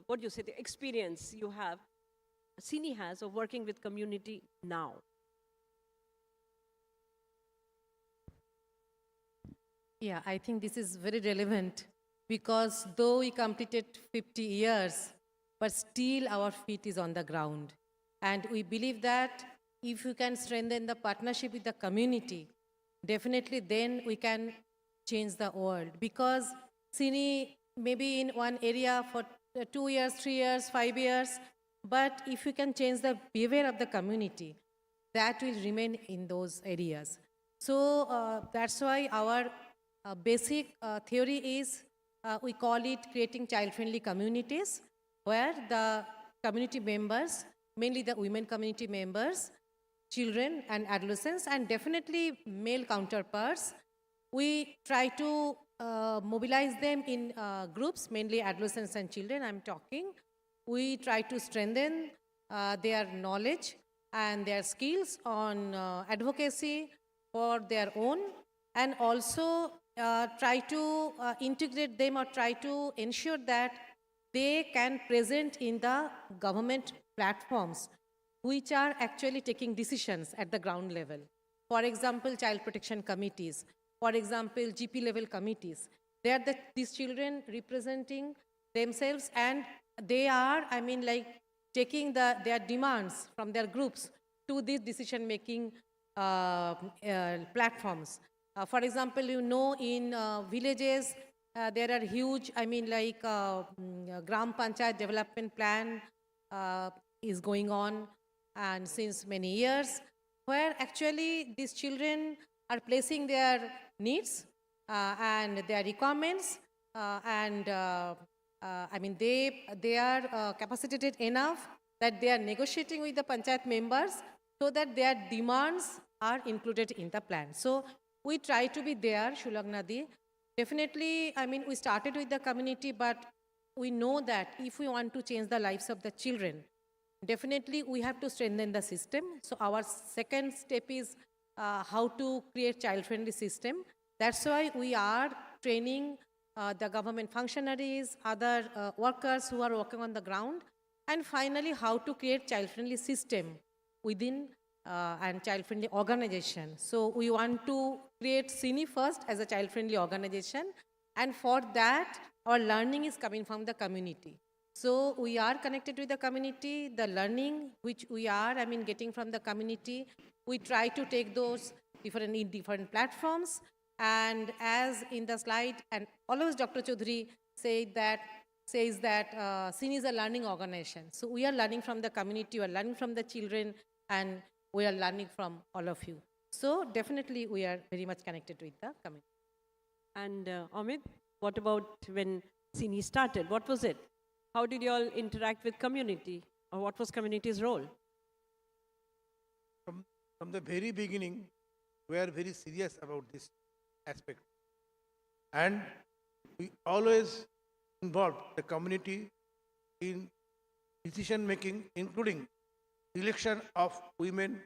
what do you say, the experience you have, CINI has, of working with community now? Yeah, I think this is very relevant because though we completed 50 years, but still our feet is on the ground. And we believe that if we can strengthen the partnership with the community, definitely then we can change the world. Because CINI may be in one area for 2 years, 3 years, 5 years, but if we can change the behavior of the community, that will remain in those areas. So that's why our basic theory is, we call it creating child-friendly communities, where the community members, mainly the women community members, children and adolescents, and definitely male counterparts, we try to mobilize them in groups, mainly adolescents and children, I'm talking. We try to strengthen their knowledge and their skills on advocacy for their own, and also try to integrate them or try to ensure that they can present in the government platforms which are actually taking decisions at the ground level. For example, child protection committees, for example, GP level committees. They are these children representing themselves, and they are, taking their demands from their groups to these decision-making platforms. For example, in villages, there are huge, Gram Panchayat development plan is going on, and since many years, where actually these children are placing their needs and their requirements, they are capacitated enough that they are negotiating with the Panchayat members so that their demands are included in the plan. So we try to be there, Shulagnadi. Definitely, we started with the community, but we know that if we want to change the lives of the children, definitely we have to strengthen the system. So our second step is how to create child-friendly system. That's why we are training the government functionaries, other workers who are working on the ground, and finally how to create child-friendly system within and child-friendly organization. So we want to create CINI first as a child-friendly organization, and for that our learning is coming from the community. So we are connected with the community, the learning which we are, getting from the community, we try to take those in different platforms. And as in the slide, and always Dr. Chaudhary says that CINI is a learning organization. So we are learning from the community, we are learning from the children, and we are learning from all of you. So definitely we are very much connected with the community. And Amit, what about when CINI started? What was it? How did you all interact with community? Or what was community's role? From the very beginning, we are very serious about this aspect. And we always involved the community in decision making, including election of women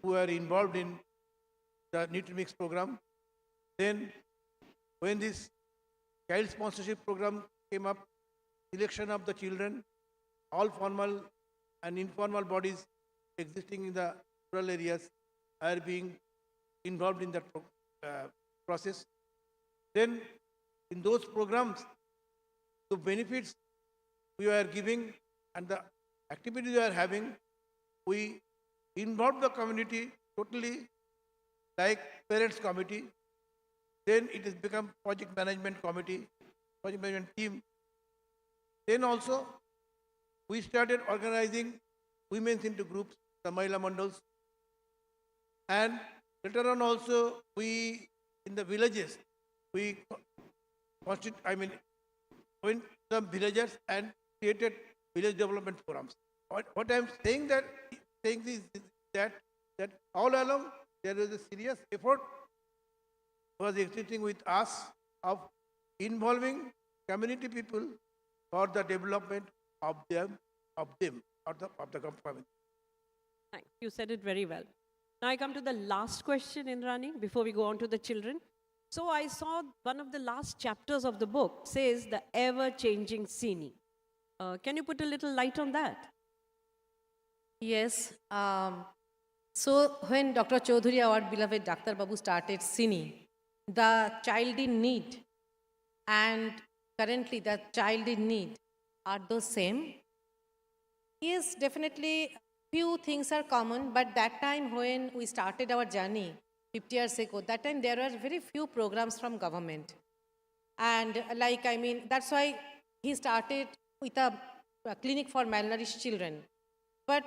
who are involved in the Nutrimix program. Then when this child sponsorship program came up, election of the children, all formal and informal bodies existing in the rural areas are being involved in that process. Then in those programs, the benefits we are giving and the activities we are having, we involve the community totally, like parents committee. Then it has become project management committee, project management team. Then also we started organizing women into groups, the Mahila Mandals. And later on also we, in the villages, we went to the villages and created village development forums. What I'm saying is that all along there is a serious effort was existing with us of involving community people for the development of them or the community. Thanks. You said it very well. Now I come to the last question in running before we go on to the children. So I saw one of the last chapters of the book says the ever-changing CINI. Can you put a little light on that? Yes. So when Dr. Chaudhary, our beloved Dr. Babu, started CINI, the child in need and currently the child in need are those same. Yes, definitely few things are common, but that time when we started our journey 50 years ago, that time there were very few programs from government. And that's why he started with a clinic for malnourished children. But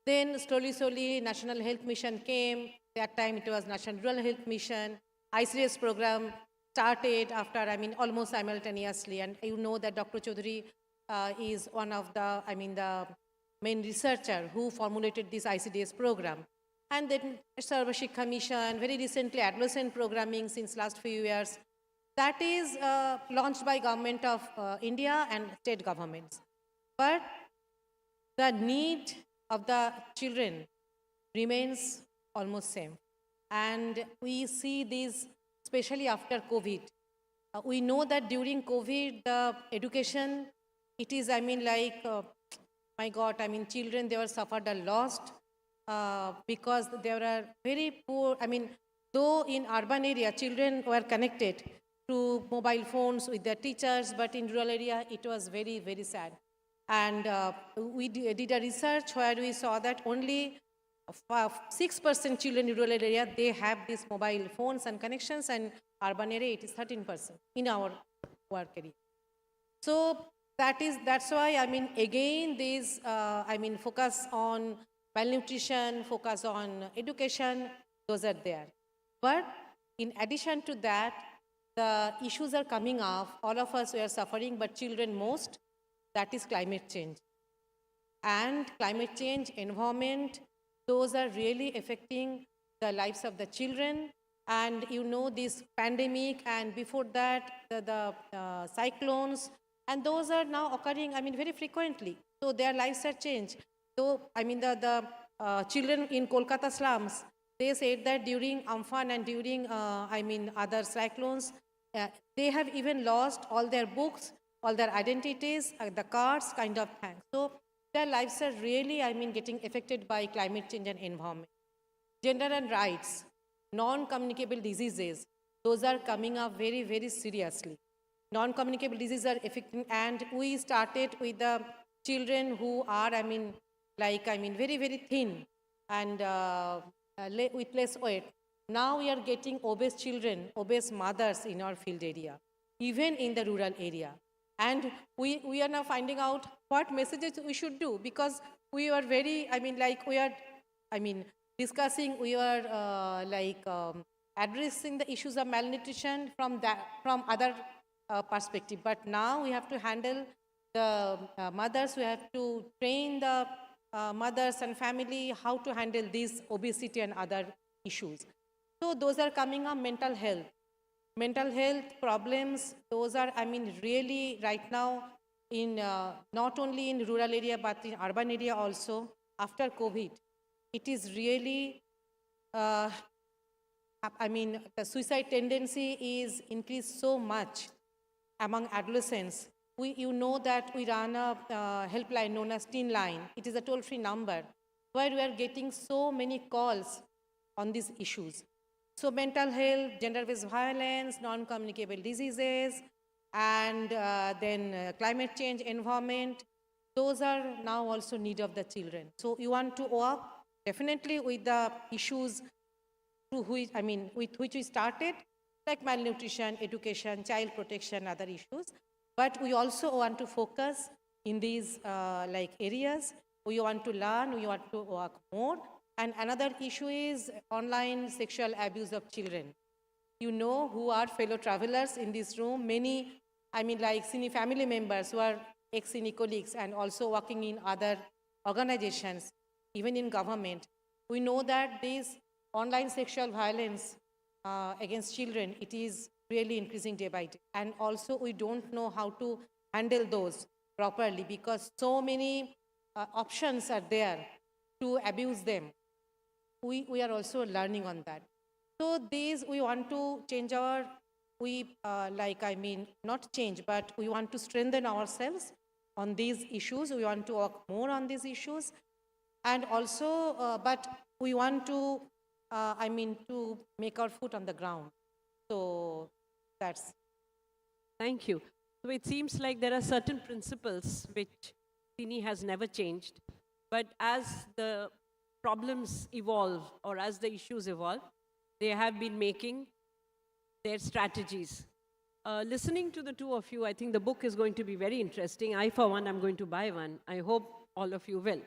then slowly, National Health Mission came. That time it was National Rural Health Mission. ICDS program started after, almost simultaneously. And you know that Dr. Chaudhary is one of the, the main researcher who formulated this ICDS program. And then Sarva Shiksha Mission, very recently adolescent programming since last few years. That is launched by government of India and state governments. But the need of the children remains almost same. And we see this especially after COVID. We know that during COVID, the education, it is, my God, children, they were suffered a loss because they were very poor. Though in urban area, children were connected to mobile phones with their teachers, but in rural area, it was very, very sad. And we did a research where we saw that only 6% children in rural area, they have these mobile phones and connections, and urban area, it is 13% in our work area. So that's why, again, these, focus on malnutrition, focus on education, those are there. But in addition to that, the issues are coming up. All of us are suffering, but children most, that is climate change. And climate change, environment, those are really affecting the lives of the children. And you know, this pandemic, and before that, the cyclones, and those are now occurring, very frequently. So their lives are changed. though, I mean, the children in Kolkata slums, they said that during Amphan and during, I mean, other cyclones, they have even lost all their books, all their identities, the cars, kind of things. So their lives are really, I mean, getting affected by climate change and environment. Gender and rights, non-communicable diseases, those are coming up very, very seriously. Non-communicable diseases are affecting, and we started with the children who are, I mean, very, very thin and with less weight. Now we are getting obese children, obese mothers in our field area, even in the rural area. And we are now finding out what messages we should do, because we are very, discussing, we are addressing the issues of malnutrition from other perspective. But now we have to handle the mothers, we have to train the mothers and family how to handle this obesity and other issues. So those are coming up. Mental health. Mental health problems, those are, I mean, really right now in not only in rural area but in urban area also. After COVID, it is really, the suicide tendency is increased so much among adolescents. You know that we run a helpline known as Teen Line. It is a toll-free number where we are getting so many calls on these issues. So mental health, gender-based violence, non-communicable diseases, and then climate change, environment, those are now also need of the children. So you want to work definitely with the issues with which we started, like malnutrition, education, child protection, other issues. But we also want to focus in these areas. We want to learn, we want to work more. And another issue is online sexual abuse of children. You know who are fellow travelers in this room. Many, CINI family members who are ex-CINI colleagues and also working in other organizations, even in government. We know that this online sexual violence against children, it is really increasing day by day. And also we don't know how to handle those properly, because so many options are there to abuse them. We are also learning on that. So these, we want to change our, not change, but we want to strengthen ourselves on these issues. We want to work more on these issues. And also, but we want to, to make our foot on the ground. So that's. Thank you. So it seems like there are certain principles which CINI has never changed, but as the problems evolve or as the issues evolve, they have been making their strategies. Listening to the two of you, I think the book is going to be very interesting. I, for one, am going to buy one. I hope all of you will.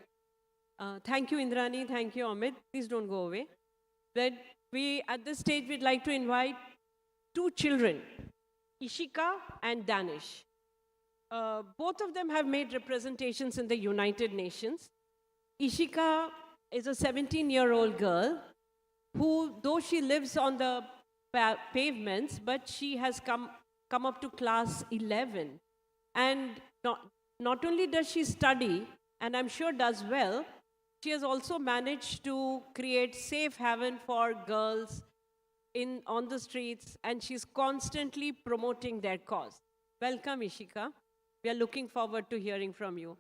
Thank you, Indrani. Thank you, Amit. Please don't go away. But at this stage, we'd like to invite two children, Ishika and Danish. Both of them have made representations in the United Nations. Ishika is a 17-year-old girl who, though she lives on the pavements, but she has come up to class 11. And not only does she study, and I'm sure does well, she has also managed to create safe haven for girls on the streets, and she's constantly promoting their cause. Welcome, Ishika. We are looking forward to hearing from you.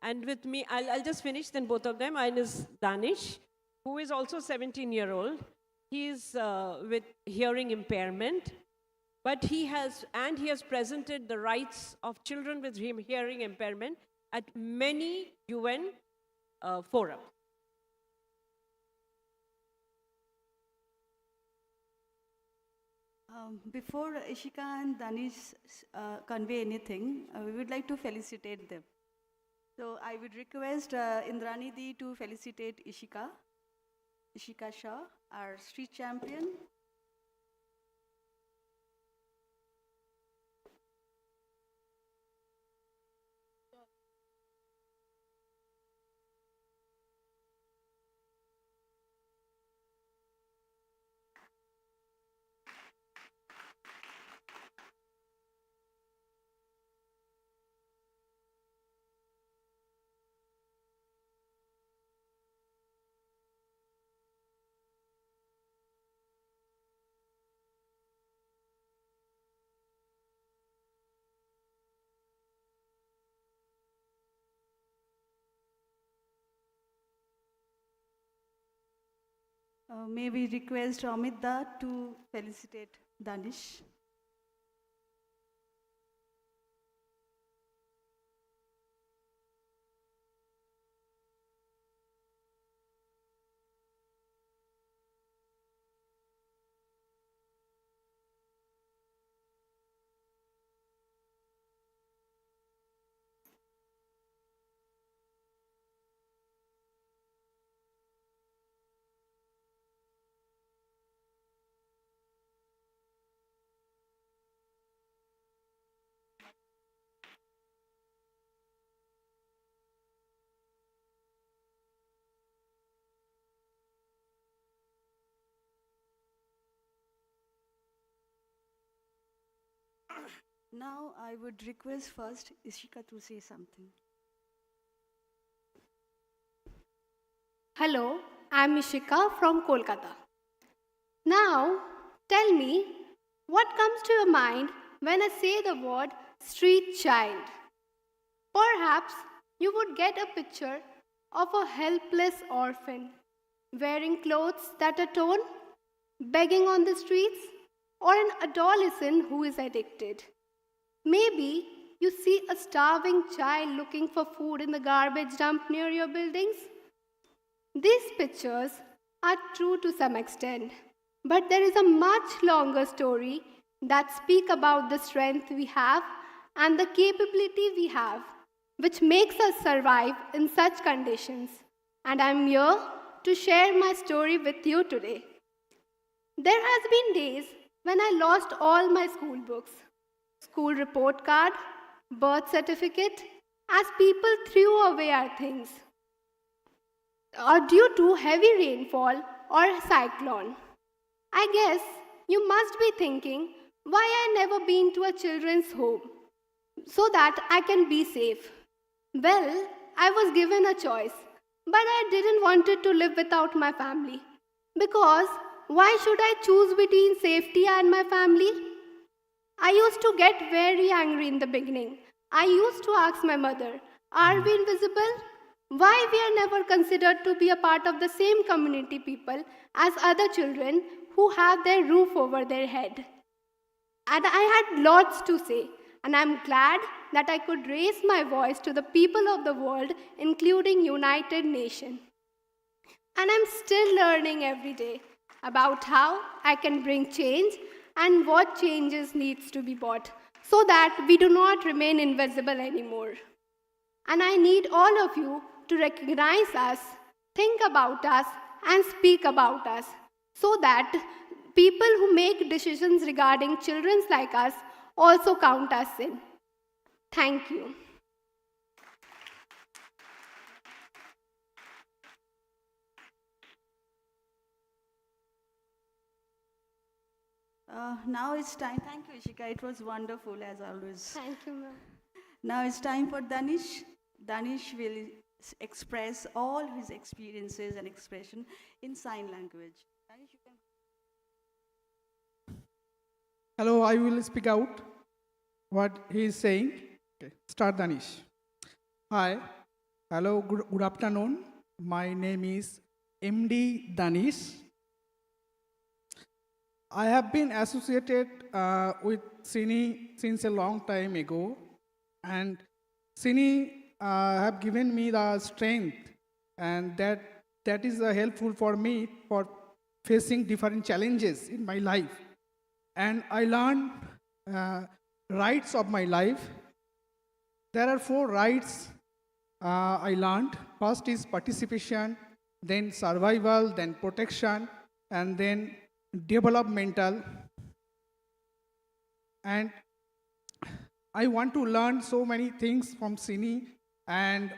And with me, I'll just finish, then both of them. Mine is Danish, who is also 17-year-old. He is with hearing impairment, but he has presented the rights of children with hearing impairment at many UN forums. Before Ishika and Danish convey anything, we would like to felicitate them. So I would request Indrani Di to felicitate Ishika Shah, our street champion. May we request Amit Da to felicitate Danish? Now I would request first Ishika to say something. Hello, I'm Ishika from Kolkata. Now, tell me, what comes to your mind when I say the word street child? Perhaps you would get a picture of a helpless orphan wearing clothes that are torn, begging on the streets, or an adolescent who is addicted. Maybe you see a starving child looking for food in the garbage dump near your buildings. These pictures are true to some extent, but there is a much longer story that speaks about the strength we have and the capability we have, which makes us survive in such conditions. And I'm here to share my story with you today. There has been days when I lost all my school books, school report card, birth certificate, as people threw away our things, or due to heavy rainfall or a cyclone. I guess you must be thinking why I never been to a children's home so that I can be safe. Well, I was given a choice, but I didn't want to live without my family. Because why should I choose between safety and my family? I used to get very angry in the beginning. I used to ask my mother, are we invisible? Why we are never considered to be a part of the same community people as other children who have their roof over their head? And I had lots to say, and I'm glad that I could raise my voice to the people of the world, including United Nations. And I'm still learning every day about how I can bring change and what changes needs to be brought so that we do not remain invisible anymore. And I need all of you to recognize us, think about us, and speak about us so that people who make decisions regarding children like us also count us in. Thank you. Now it's time. Thank you, Ishika. It was wonderful as always. Thank you, ma'am. Now it's time for Danish. Danish will express all his experiences and expression in sign language. Danish, you can. Hello, I will speak out what he is saying. Okay, start Danish. Hi, hello, good afternoon. My name is MD Danish. I have been associated with CINI since a long time ago, and CINI have given me the strength, and that is helpful for me for facing different challenges in my life. And I learned rights of my life. There are 4 rights I learned. First is participation, then survival, then protection, and then developmental. And I want to learn so many things from CINI, and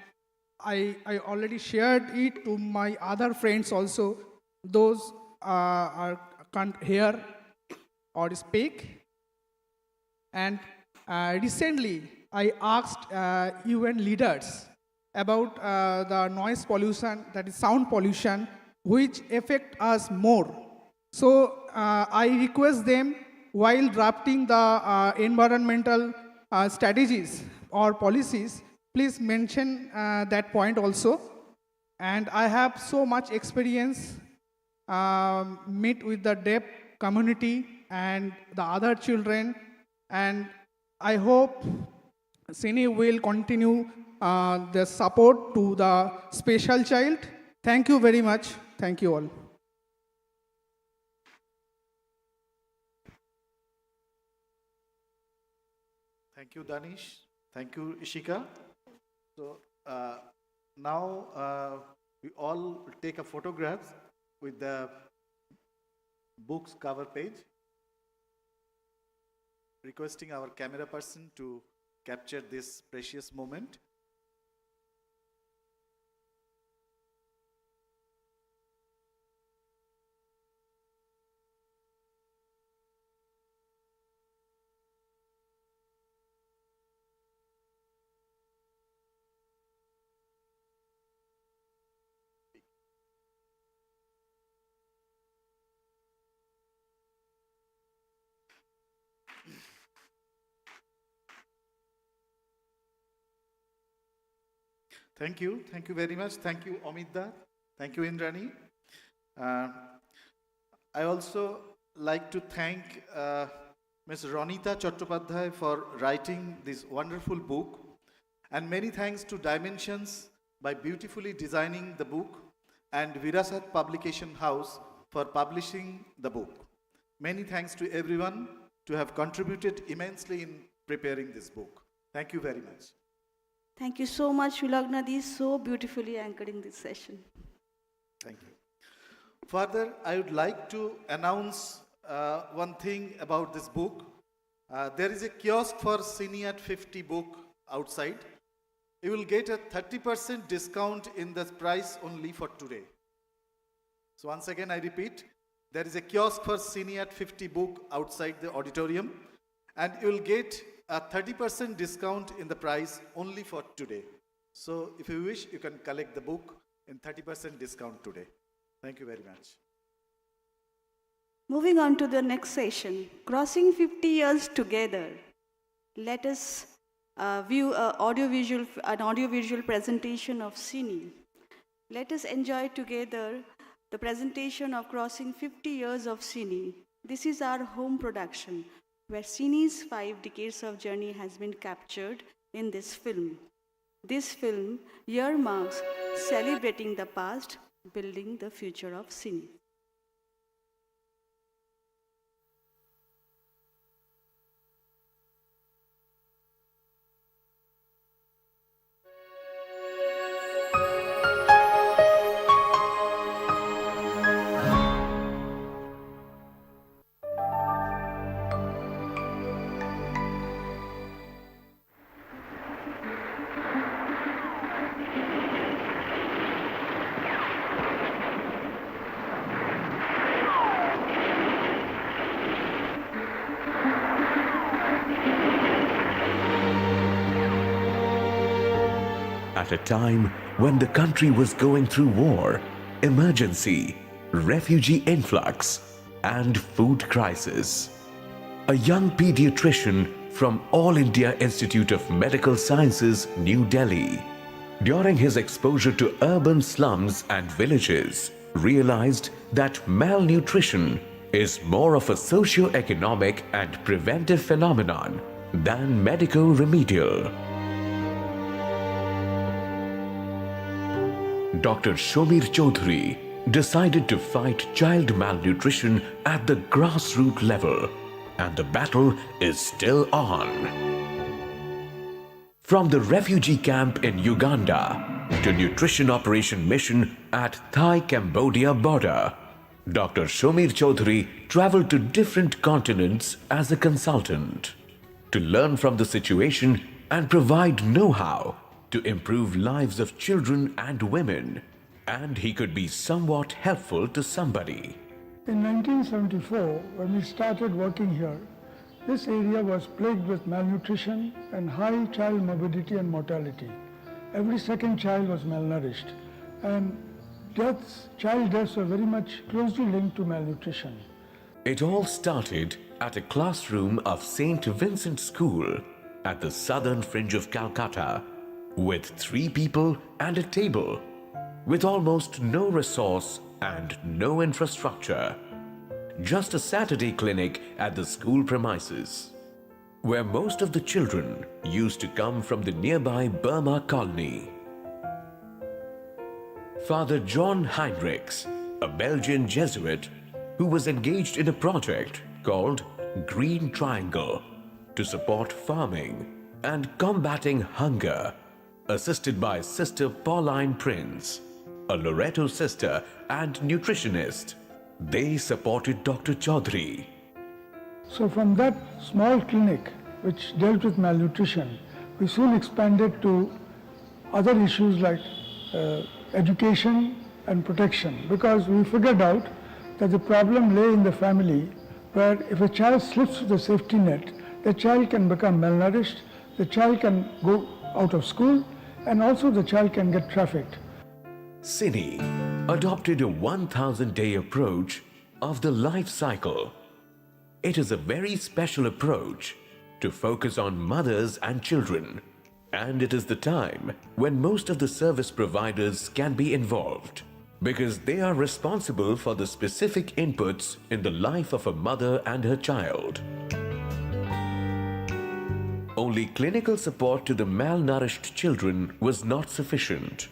I already shared it to my other friends also. Those can't hear or speak. And recently, I asked UN leaders about the noise pollution, that is sound pollution, which affect us more. So I request them, while drafting the environmental strategies or policies, please mention that point also. And I have so much experience meet with the deaf community and the other children. And I hope CINI will continue the support to the special child. Thank you very much. Thank you all. Thank you, Danish. Thank you, Ishika. So now we all take a photograph with the book's cover page, requesting our camera person to capture this precious moment. Thank you very much. Thank you, Amita. Thank you, Indrani. I also like to thank Ms. Ronita Chattopadhyay for writing this wonderful book, and many thanks to Dimensions by beautifully designing the book, and Virasat Publication House for publishing the book. Many thanks to everyone to have contributed immensely in preparing this book. Thank you very much. Thank you so much, Shulagnadi, so beautifully anchoring this session. Thank you. Further, I would like to announce one thing about this book. There is a kiosk for CINI at 50 book outside. You will get a 30% discount in the price only for today. So once again, I repeat, there is a kiosk for CINI at 50 book outside the auditorium, and you will get a 30% discount in the price only for today. So if you wish, you can collect the book in 30% discount today. Thank you very much. Moving on to the next session, Crossing 50 Years Together. Let us view an audiovisual presentation of CINI. Let us enjoy together the presentation of Crossing 50 Years of CINI. This is our home production, where CINI's 5 decades of journey has been captured in this film. This film earmarks celebrating the past, building the future of CINI. At a time when the country was going through war, emergency, refugee influx, and food crisis, a young pediatrician from All India Institute of Medical Sciences, New Delhi, during his exposure to urban slums and villages, realized that malnutrition is more of a socio-economic and preventive phenomenon than medico-remedial. Dr. Shomir Chaudhary decided to fight child malnutrition at the grassroots level, and the battle is still on. From the refugee camp in Uganda to nutrition operation mission at Thai-Cambodia border, Dr. Shomir Chaudhary traveled to different continents as a consultant to learn from the situation and provide know-how to improve lives of children and women, and he could be somewhat helpful to somebody. In 1974, when we started working here, this area was plagued with malnutrition and high child morbidity and mortality. Every second child was malnourished, and child deaths were very much closely linked to malnutrition. It all started at a classroom of St. Vincent School at the southern fringe of Calcutta, with 3 people and a table, with almost no resource and no infrastructure. Just a Saturday clinic at the school premises, where most of the children used to come from the nearby Burma colony. Father John Heinrichs, a Belgian Jesuit who was engaged in a project called Green Triangle to support farming and combating hunger, assisted by Sister Pauline Prince, a Loreto sister and nutritionist. They supported Dr. Chaudhary. So from that small clinic which dealt with malnutrition, we soon expanded to other issues like education and protection, because we figured out that the problem lay in the family, where if a child slips through the safety net, the child can become malnourished, the child can go out of school, and also the child can get trafficked. CINI adopted a 1,000-day approach of the life cycle. It is a very special approach to focus on mothers and children, and it is the time when most of the service providers can be involved, because they are responsible for the specific inputs in the life of a mother and her child. Only clinical support to the malnourished children was not sufficient.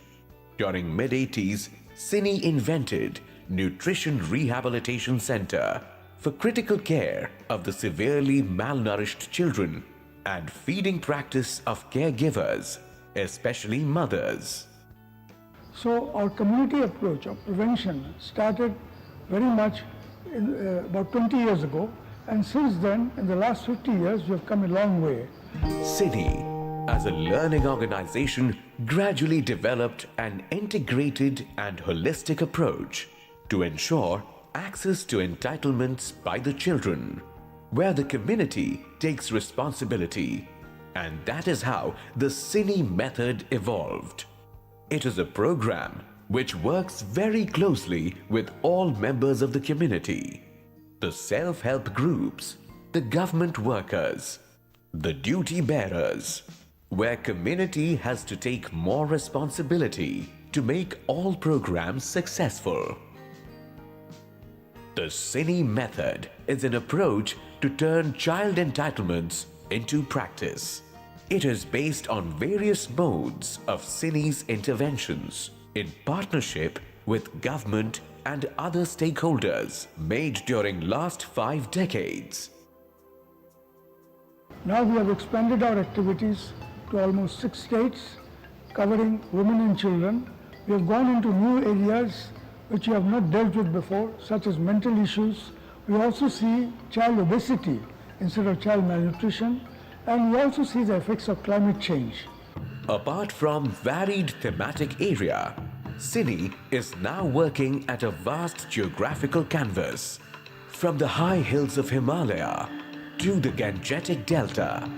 During mid-80s, CINI invented Nutrition Rehabilitation Center for critical care of the severely malnourished children and feeding practice of caregivers, especially mothers. So our community approach of prevention started very much about 20 years ago, and since then, in the last 50 years, we have come a long way. CINI, as a learning organization, gradually developed an integrated and holistic approach to ensure access to entitlements by the children, where the community takes responsibility, and that is how the CINI method evolved. It is a program which works very closely with all members of the community, the self-help groups, the government workers, the duty bearers, where community has to take more responsibility to make all programs successful. The CINI method is an approach to turn child entitlements into practice. It is based on various modes of CINI's interventions in partnership with government and other stakeholders made during last 5 decades. Now we have expanded our activities to almost 6 states, covering women and children. We have gone into new areas which we have not dealt with before, such as mental issues. We also see child obesity instead of child malnutrition, and we also see the effects of climate change. Apart from varied thematic area, CINI is now working at a vast geographical canvas, from the high hills of Himalaya to the Gangetic Delta,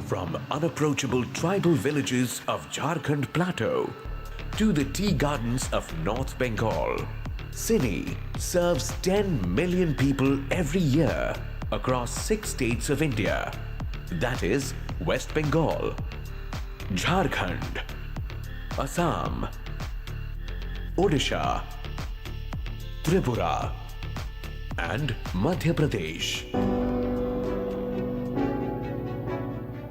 from unapproachable tribal villages of Jharkhand Plateau to the tea gardens of North Bengal. CINI serves 10 million people every year across 6 states of India, that is West Bengal, Jharkhand, Assam, Odisha, Tripura, and Madhya Pradesh.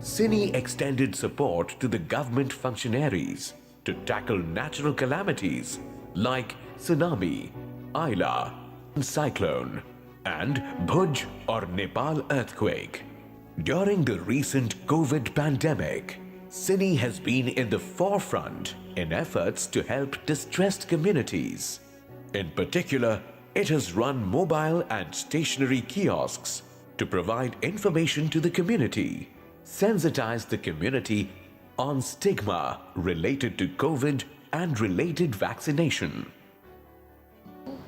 CINI extended support to the government functionaries to tackle natural calamities like tsunami, Aila, cyclone, and Bhuj or Nepal earthquake. During the recent COVID pandemic, CINI has been in the forefront in efforts to help distressed communities. In particular, it has run mobile and stationary kiosks to provide information to the community, sensitize the community on stigma related to COVID and related vaccination.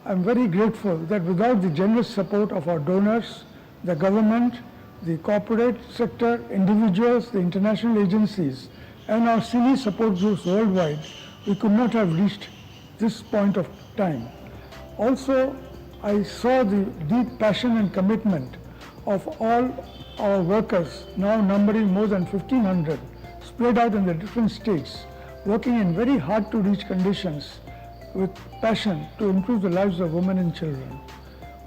I'm very grateful that without the generous support of our donors, the government, the corporate sector, individuals, the international agencies, and our CINI support groups worldwide, we could not have reached this point of time. Also, I saw the deep passion and commitment of all our workers, now numbering more than 1,500, spread out in the different states, working in very hard to reach conditions with passion to improve the lives of women and children.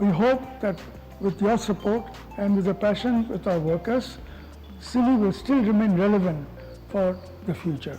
We hope that with your support and with the passion with our workers, CINI will still remain relevant for the future.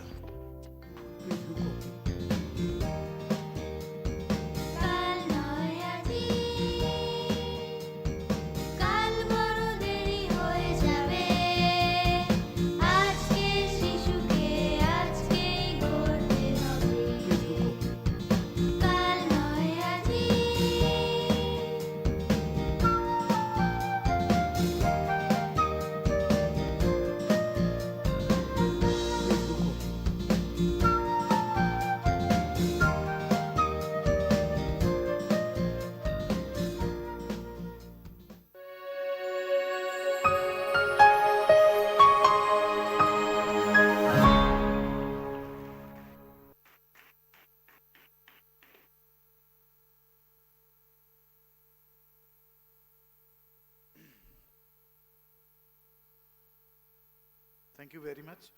Thank you very much.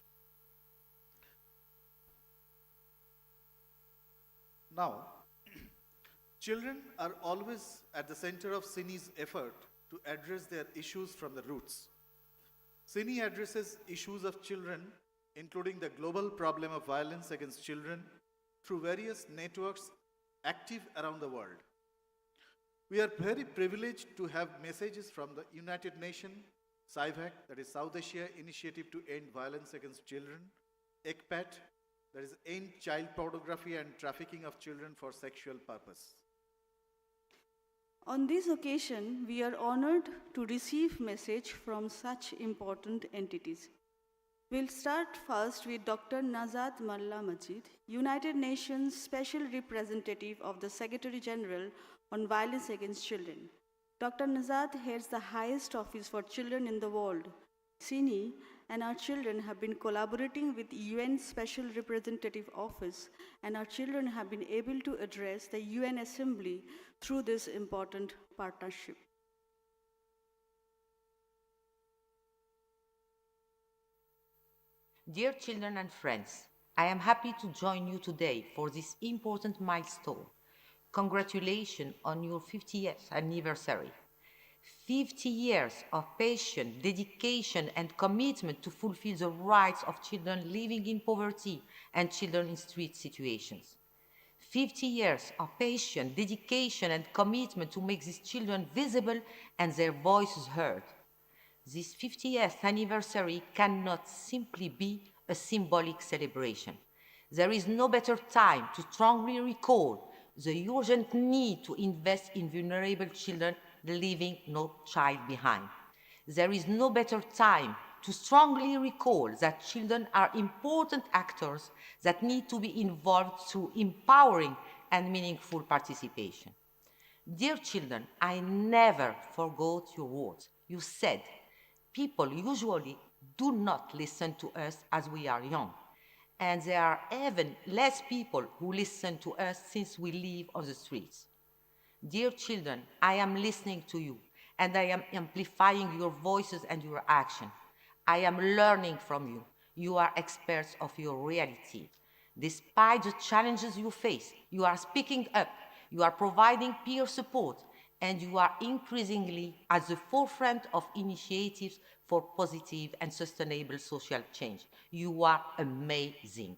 Now, children are always at the center of CINI's effort to address their issues from the roots. CINI addresses issues of children, including the global problem of violence against children, through various networks active around the world. We are very privileged to have messages from the United Nations, CIVAC, that is South Asia Initiative to End Violence Against Children, ECPAT, that is End Child Pornography and Trafficking of Children for Sexual Purpose. On this occasion, we are honored to receive message from such important entities. We'll start first with Dr. Nazat Malla Majid, United Nations Special Representative of the Secretary General on Violence Against Children. Dr. Nazat heads the highest office for children in the world. CINI and our children have been collaborating with UN Special Representative Office, and our children have been able to address the UN Assembly through this important partnership. Dear children and friends, I am happy to join you today for this important milestone. Congratulations on your 50th anniversary. 50 years of passion, dedication, and commitment to fulfill the rights of children living in poverty and children in street situations. 50 years of passion, dedication, and commitment to make these children visible and their voices heard. This 50th anniversary cannot simply be a symbolic celebration. There is no better time to strongly recall the urgent need to invest in vulnerable children, leaving no child behind. There is no better time to strongly recall that children are important actors that need to be involved through empowering and meaningful participation. Dear children, I never forgot your words. You said, people usually do not listen to us as we are young, and there are even less people who listen to us since we live on the streets. Dear children, I am listening to you, and I am amplifying your voices and your action. I am learning from you. You are experts of your reality. Despite the challenges you face, you are speaking up, you are providing peer support, and you are increasingly at the forefront of initiatives for positive and sustainable social change. You are amazing.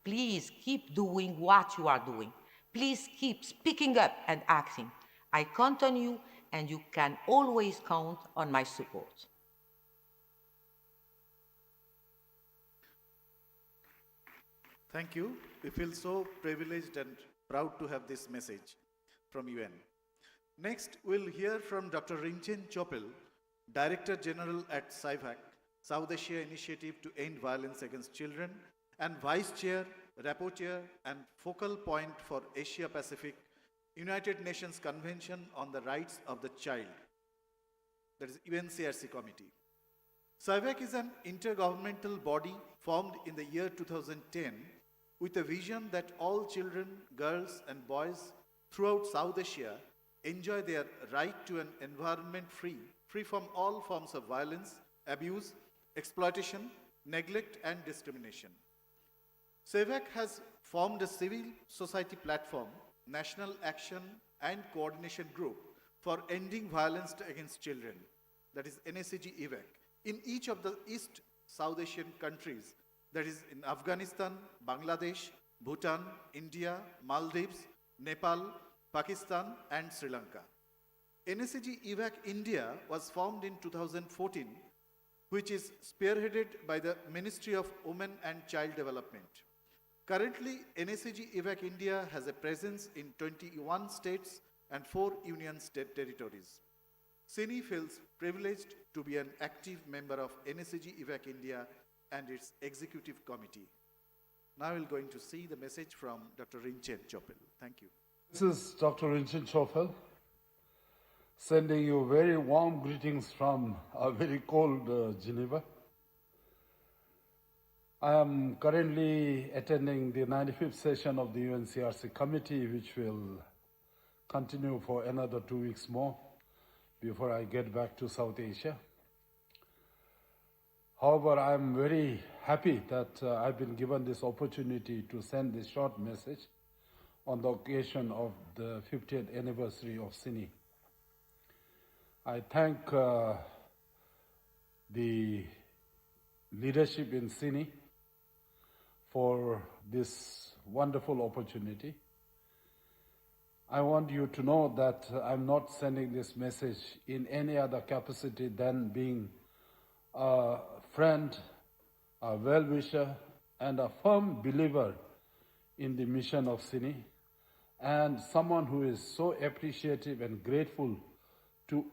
Please keep doing what you are doing. Please keep speaking up and acting. I count on you, and you can always count on my support. Thank you. We feel so privileged and proud to have this message from UN. Next, we'll hear from Dr. Rinchen Chopel, Director General at CIVAC, South Asia Initiative to End Violence Against Children, and Vice Chair, Rapporteur, and focal point for Asia Pacific, United Nations Convention on the Rights of the Child, that is UNCRC Committee. CIVAC is an intergovernmental body formed in the year 2010 with a vision that all children, girls, and boys throughout South Asia enjoy their right to an environment free from all forms of violence, abuse, exploitation, neglect, and discrimination. CEVAC has formed a civil society platform, national action and coordination group for ending violence against children, that is NACG-EVAC, in each of the East South Asian countries, that is in Afghanistan, Bangladesh, Bhutan, India, Maldives, Nepal, Pakistan, and Sri Lanka. NACG-EVAC India was formed in 2014, which is spearheaded by the Ministry of Women and Child Development. Currently, NACG-EVAC India has a presence in 21 states and 4 union state territories. CINI feels privileged to be an active member of NACG-EVAC India and its executive committee. Now we're going to see the message from Dr. Rinchen Chopel. Thank you. This is Dr. Rinchen Chopel, sending you very warm greetings from a very cold Geneva. I am currently attending the 95th session of the UNCRC committee, which will continue for another 2 weeks more before I get back to South Asia. However, I am very happy that I've been given this opportunity to send this short message on the occasion of the 50th anniversary of CINI. I thank the leadership in CINI for this wonderful opportunity. I want you to know that I'm not sending this message in any other capacity than being a friend, a well-wisher, and a firm believer in the mission of CINI, and someone who is so appreciative and grateful to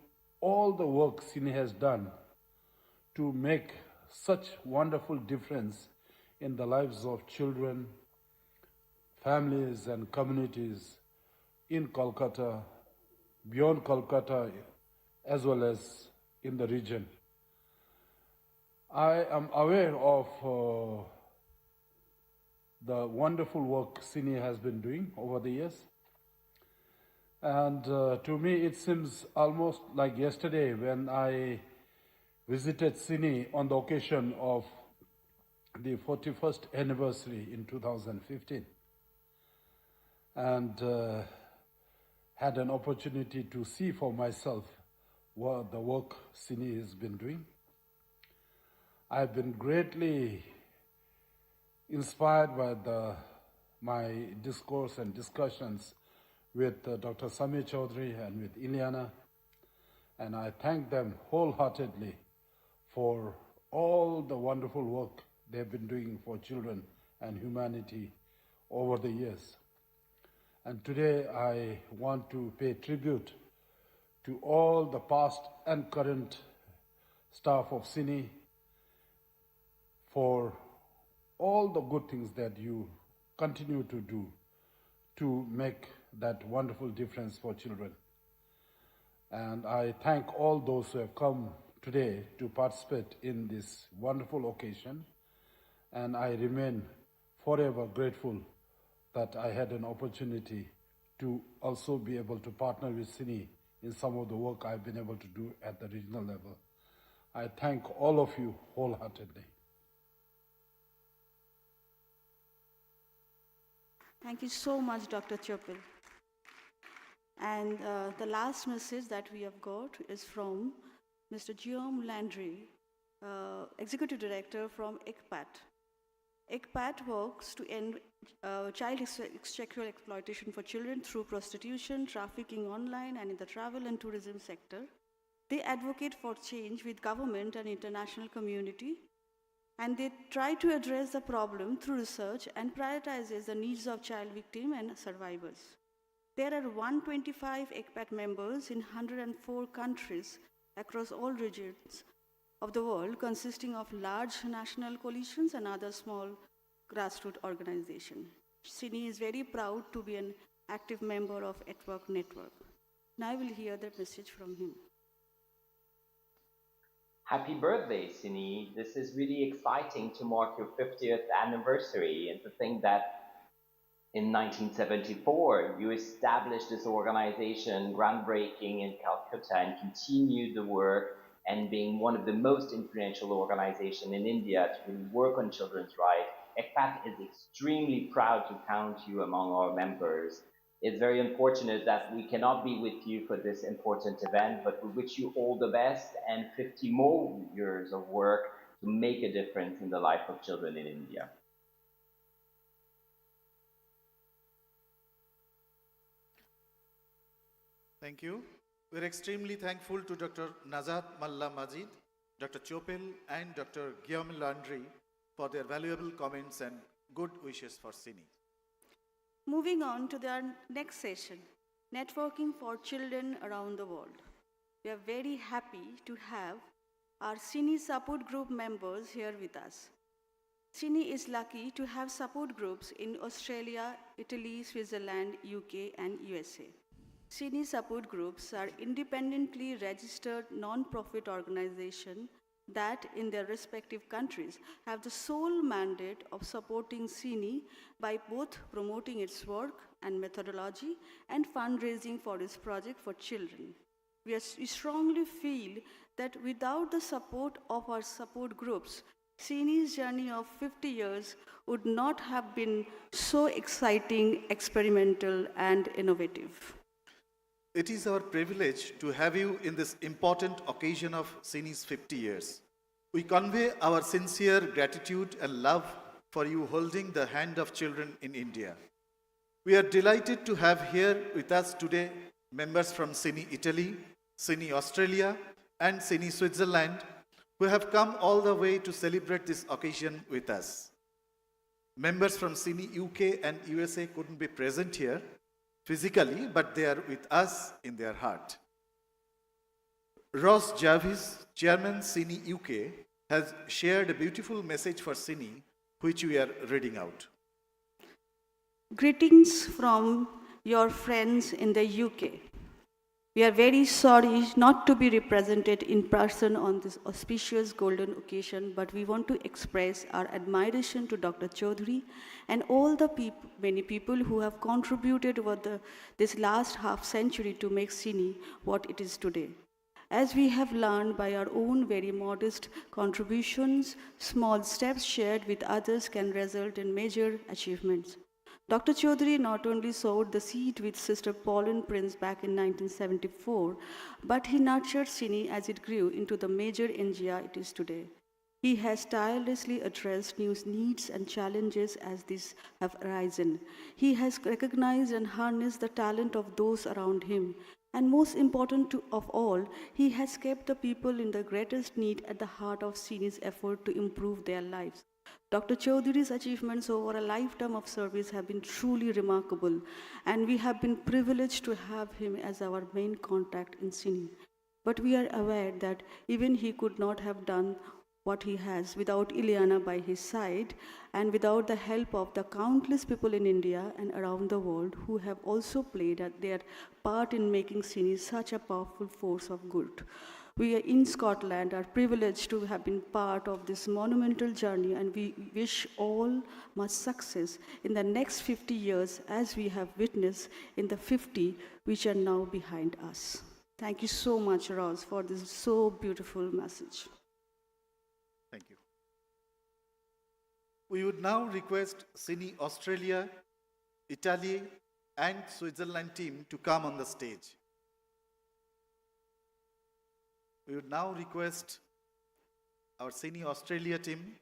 all the work CINI has done to make such wonderful difference in the lives of children, families, and communities in Kolkata, beyond Kolkata, as well as in the region. I am aware of the wonderful work CINI has been doing over the years. And to me, it seems almost like yesterday when I visited CINI on the occasion of the 41st anniversary in 2015, and had an opportunity to see for myself what the work CINI has been doing. I've been greatly inspired by my discourse and discussions with Dr. Samir Chaudhary and with Ileana, and I thank them wholeheartedly for all the wonderful work they've been doing for children and humanity over the years. And today I want to pay tribute to all the past and current staff of CINI for all the good things that you continue to do to make that wonderful difference for children. And I thank all those who have come today to participate in this wonderful occasion, and I remain forever grateful that I had an opportunity to also be able to partner with CINI in some of the work I've been able to do at the regional level. I thank all of you wholeheartedly. Thank you so much, Dr. Chopel. And the last message that we have got is from Mr. Guillaume Landry, Executive Director from ECPAT. ECPAT works to end child sexual exploitation for children through prostitution, trafficking online, and in the travel and tourism sector. They advocate for change with government and international community, and they try to address the problem through research and prioritizes the needs of child victims and survivors. There are 125 ECPAT members in 104 countries across all regions of the world, consisting of large national coalitions and other small grassroots organizations. CINI is very proud to be an active member of ETWORK network. Now I will hear the message from him. Happy birthday, CINI. This is really exciting to mark your 50th anniversary, and to think that in 1974 you established this organization, groundbreaking in Calcutta, and continued the work and being one of the most influential organizations in India to really work on children's rights ECPAT is extremely proud to count you among our members. It's very unfortunate that we cannot be with you for this important event, but we wish you all the best and 50 more years of work to make a difference in the life of children in India. Thank you. We're extremely thankful to Dr. Najat Malla Majid, Dr. Chopel, and Dr. Guillaume Landry for their valuable comments and good wishes for CINI. Moving on to the next session, Networking for Children Around the World. We are very happy to have our CINI support group members here with us. CINI is lucky to have support groups in Australia, Italy, Switzerland, UK, and USA. CINI support groups are independently registered non-profit organizations that in their respective countries have the sole mandate of supporting CINI by both promoting its work and methodology and fundraising for its project for children. We strongly feel that without the support of our support groups, CINI's journey of 50 years would not have been so exciting, experimental, and innovative. It is our privilege to have you in this important occasion of CINI's 50 years. We convey our sincere gratitude and love for you holding the hand of children in India. We are delighted to have here with us today members from CINI Italy, CINI Australia, and CINI Switzerland who have come all the way to celebrate this occasion with us. Members from CINI UK and USA couldn't be present here physically, but they are with us in their heart. Ross Jarvis, Chairman CINI UK, has shared a beautiful message for CINI, which we are reading out. Greetings from your friends in the UK. We are very sorry not to be represented in person on this auspicious golden occasion, but we want to express our admiration to Dr. Chaudhary and all the many people who have contributed over this last half century to make CINI what it is today. As we have learned by our own very modest contributions, small steps shared with others can result in major achievements. Dr. Chaudhary not only sowed the seed with Sister Pauline Prince back in 1974, but he nurtured CINI as it grew into the major NGO it is today. He has tirelessly addressed new needs and challenges as these have arisen. He has recognized and harnessed the talent of those around him. And most important of all, he has kept the people in the greatest need at the heart of CINI's effort to improve their lives. Dr. Chaudhary's achievements over a lifetime of service have been truly remarkable, and we have been privileged to have him as our main contact in CINI. But we are aware that even he could not have done what he has without Ileana by his side and without the help of the countless people in India and around the world who have also played their part in making CINI such a powerful force of good. We are in Scotland are privileged to have been part of this monumental journey, and we wish all much success in the next 50 years as we have witnessed in the 50 which are now behind us. Thank you so much, Ross, for this so beautiful message. Thank you. We would now request CINI Australia, Italy, and Switzerland team to come on the stage. We would now request our CINI Australia team,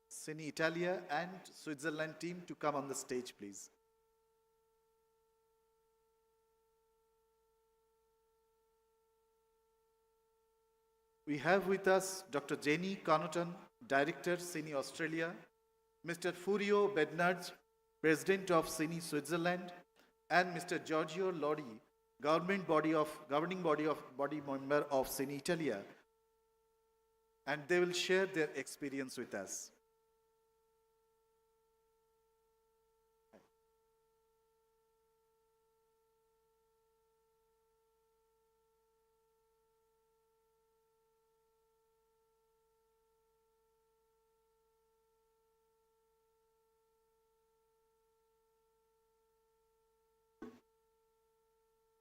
CINI Italia, and Switzerland team to come on the stage, please. We have with us Dr. Jenny Connaughton, Director, CINI Australia, Mr. Furio Bednarz, President of CINI Switzerland, and Mr. Giorgio Lodi, governing body member of CINI Italia, and they will share their experience with us.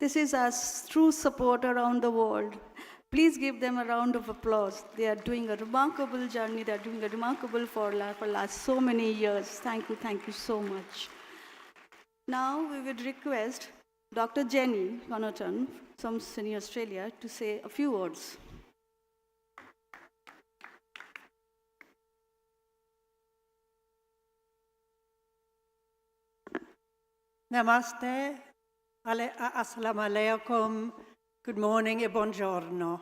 This is our true support around the world. Please give them a round of applause. They are doing a remarkable journey. They are doing a remarkable for last so many years. Thank you so much. Now we would request Dr. Jenny Connaughton from CINI Australia to say a few words. Namaste, assalamu alaikum, good morning e buongiorno.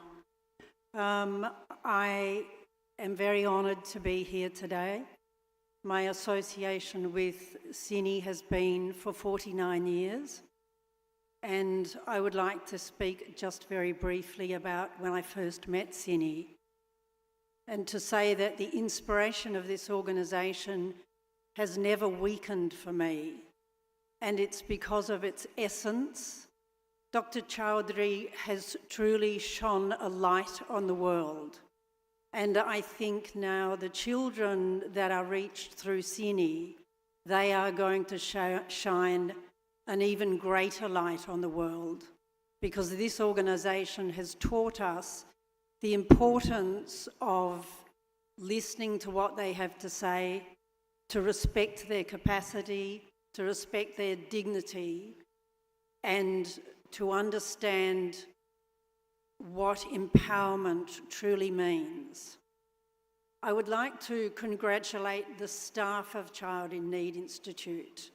I am very honoured to be here today. My association with CINI has been for 49 years, and I would like to speak just very briefly about when I first met CINI, and to say that the inspiration of this organisation has never weakened for me. And it's because of its essence. Dr. Chowdhury has truly shone a light on the world. And I think now the children that are reached through CINI, they are going to shine an even greater light on the world, because this organisation has taught us the importance of listening to what they have to say, to respect their capacity, to respect their dignity, and to understand what empowerment truly means. I would like to congratulate the staff of Child in Need Institute.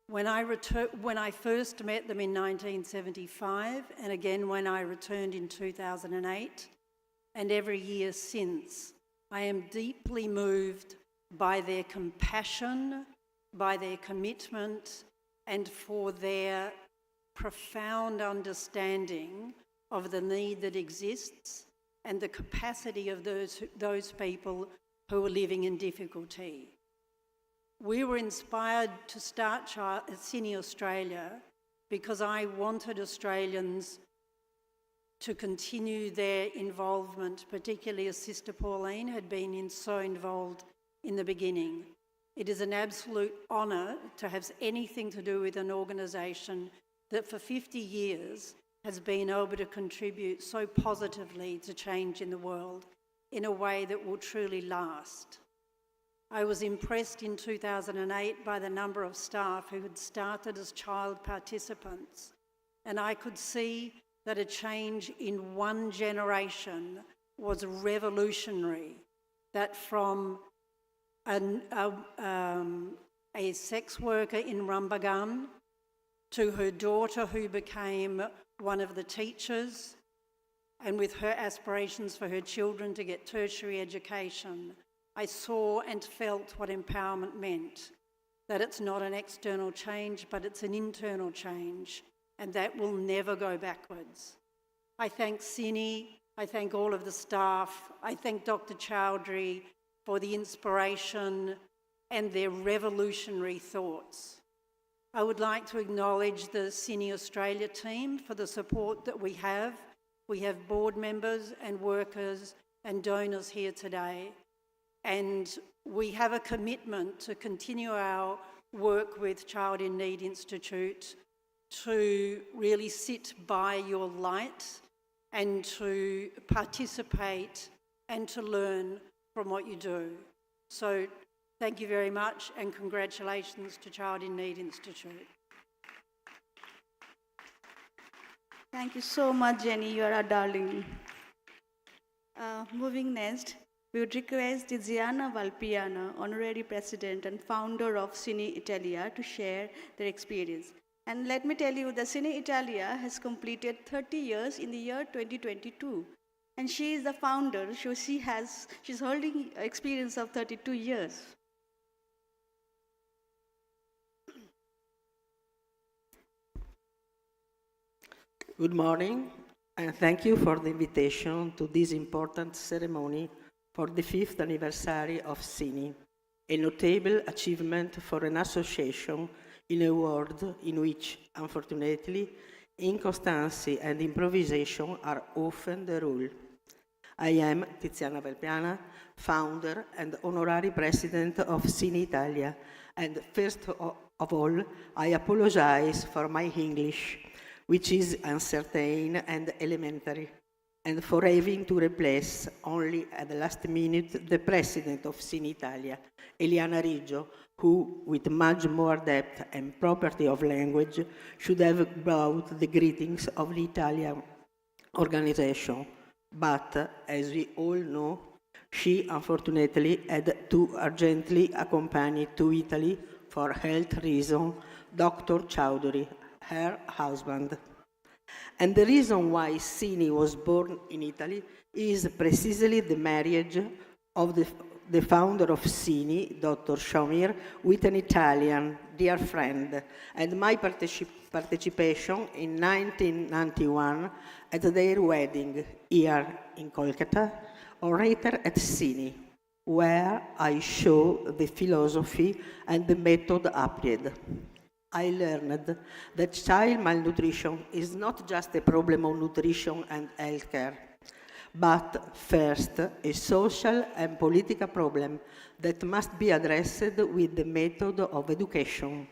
When I first met them in 1975, and again when I returned in 2008, and every year since, I am deeply moved by their compassion, by their commitment, and for their profound understanding of the need that exists and the capacity of those people who are living in difficulty. We were inspired to start CINI Australia because I wanted Australians to continue their involvement, particularly as Sister Pauline had been so involved in the beginning. It is an absolute honour to have anything to do with an organisation that for 50 years has been able to contribute so positively to change in the world in a way that will truly last. I was impressed in 2008 by the number of staff who had started as child participants, and I could see that a change in one generation was revolutionary, that from a sex worker in Rumbagan to her daughter who became one of the teachers, and with her aspirations for her children to get tertiary education, I saw and felt what empowerment meant, that it's not an external change, but it's an internal change, and that will never go backwards. I thank CINI, I thank all of the staff, I thank Dr. Chowdhury for the inspiration and their revolutionary thoughts. I would like to acknowledge the CINI Australia team for the support that we have. We have board members and workers and donors here today, and we have a commitment to continue our work with Child in Need Institute to really sit by your light and to participate and to learn from what you do. So thank you very much, and congratulations to Child in Need Institute. Thank you so much, Jenny. You are a darling. Moving next, we would request Tiziana Valpiana, Honorary President and founder of CINI Italia, to share their experience. And let me tell you, the CINI Italia has completed 30 years in the year 2022. And she is the founder, so she's holding experience of 32 years. Good morning, and thank you for the invitation to this important ceremony for the 5th anniversary of CINI, a notable achievement for an association in a world in which, unfortunately, inconstancy and improvisation are often the rule. I am Tiziana Valpiana, founder and honorary president of CINI Italia, and first of all, I apologize for my English, which is uncertain and elementary. and for having to replace only at the last minute the president of CINI Italia, Eliana Riggio, who, with much more depth and property of language, should have brought the greetings of the Italian organization. But, as we all know, she unfortunately had to urgently accompany to Italy for health reasons Dr. Chowdhury, her husband. And the reason why CINI was born in Italy is precisely the marriage of the founder of CINI, Dr. Shamir, with an Italian dear friend, and my participation in 1991 at their wedding here in Kolkata, or later at CINI, where I show the philosophy and the method applied. I learned that child malnutrition is not just a problem of nutrition and healthcare, but first a social and political problem that must be addressed with the method of education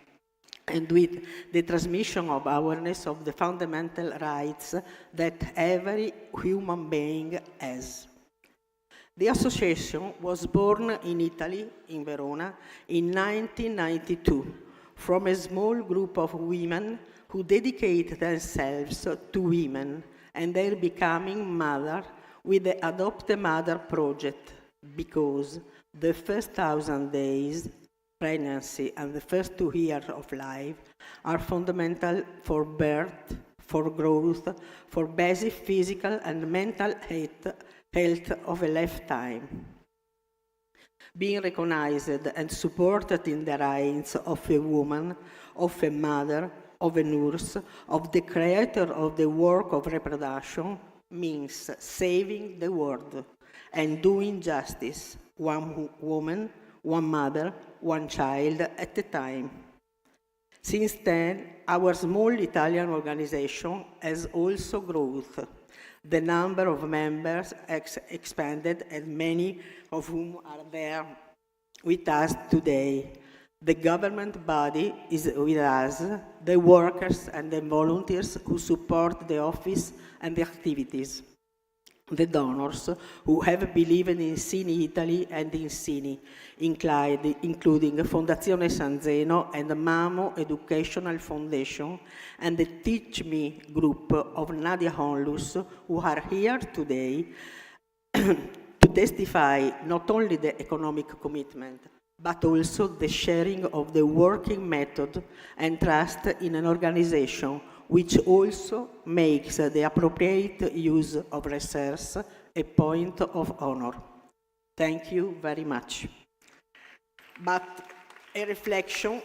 and with the transmission of awareness of the fundamental rights that every human being has. The association was born in Italy, in Verona, in 1992, from a small group of women who dedicate themselves to women and their becoming mother with the Adopt a Mother project, because the first 1,000 days, pregnancy, and the first 2 years of life are fundamental for birth, for growth, for basic physical and mental health of a lifetime. Being recognized and supported in the rights of a woman, of a mother, of a nurse, of the creator of the work of reproduction means saving the world and doing justice, one woman, one mother, one child at a time. Since then, our small Italian organization has also grown. The number of members has expanded, and many of whom are there with us today. The government body is with us, the workers and the volunteers who support the office and the activities, the donors who have believed in CINI Italy and in CINI, including Fondazione San Zeno and Mamo Educational Foundation, and the Teach Me group of Nadia Honlus, who are here today to testify not only the economic commitment, but also the sharing of the working method and trust in an organization which also makes the appropriate use of resource a point of honor. Thank you very much. But a reflection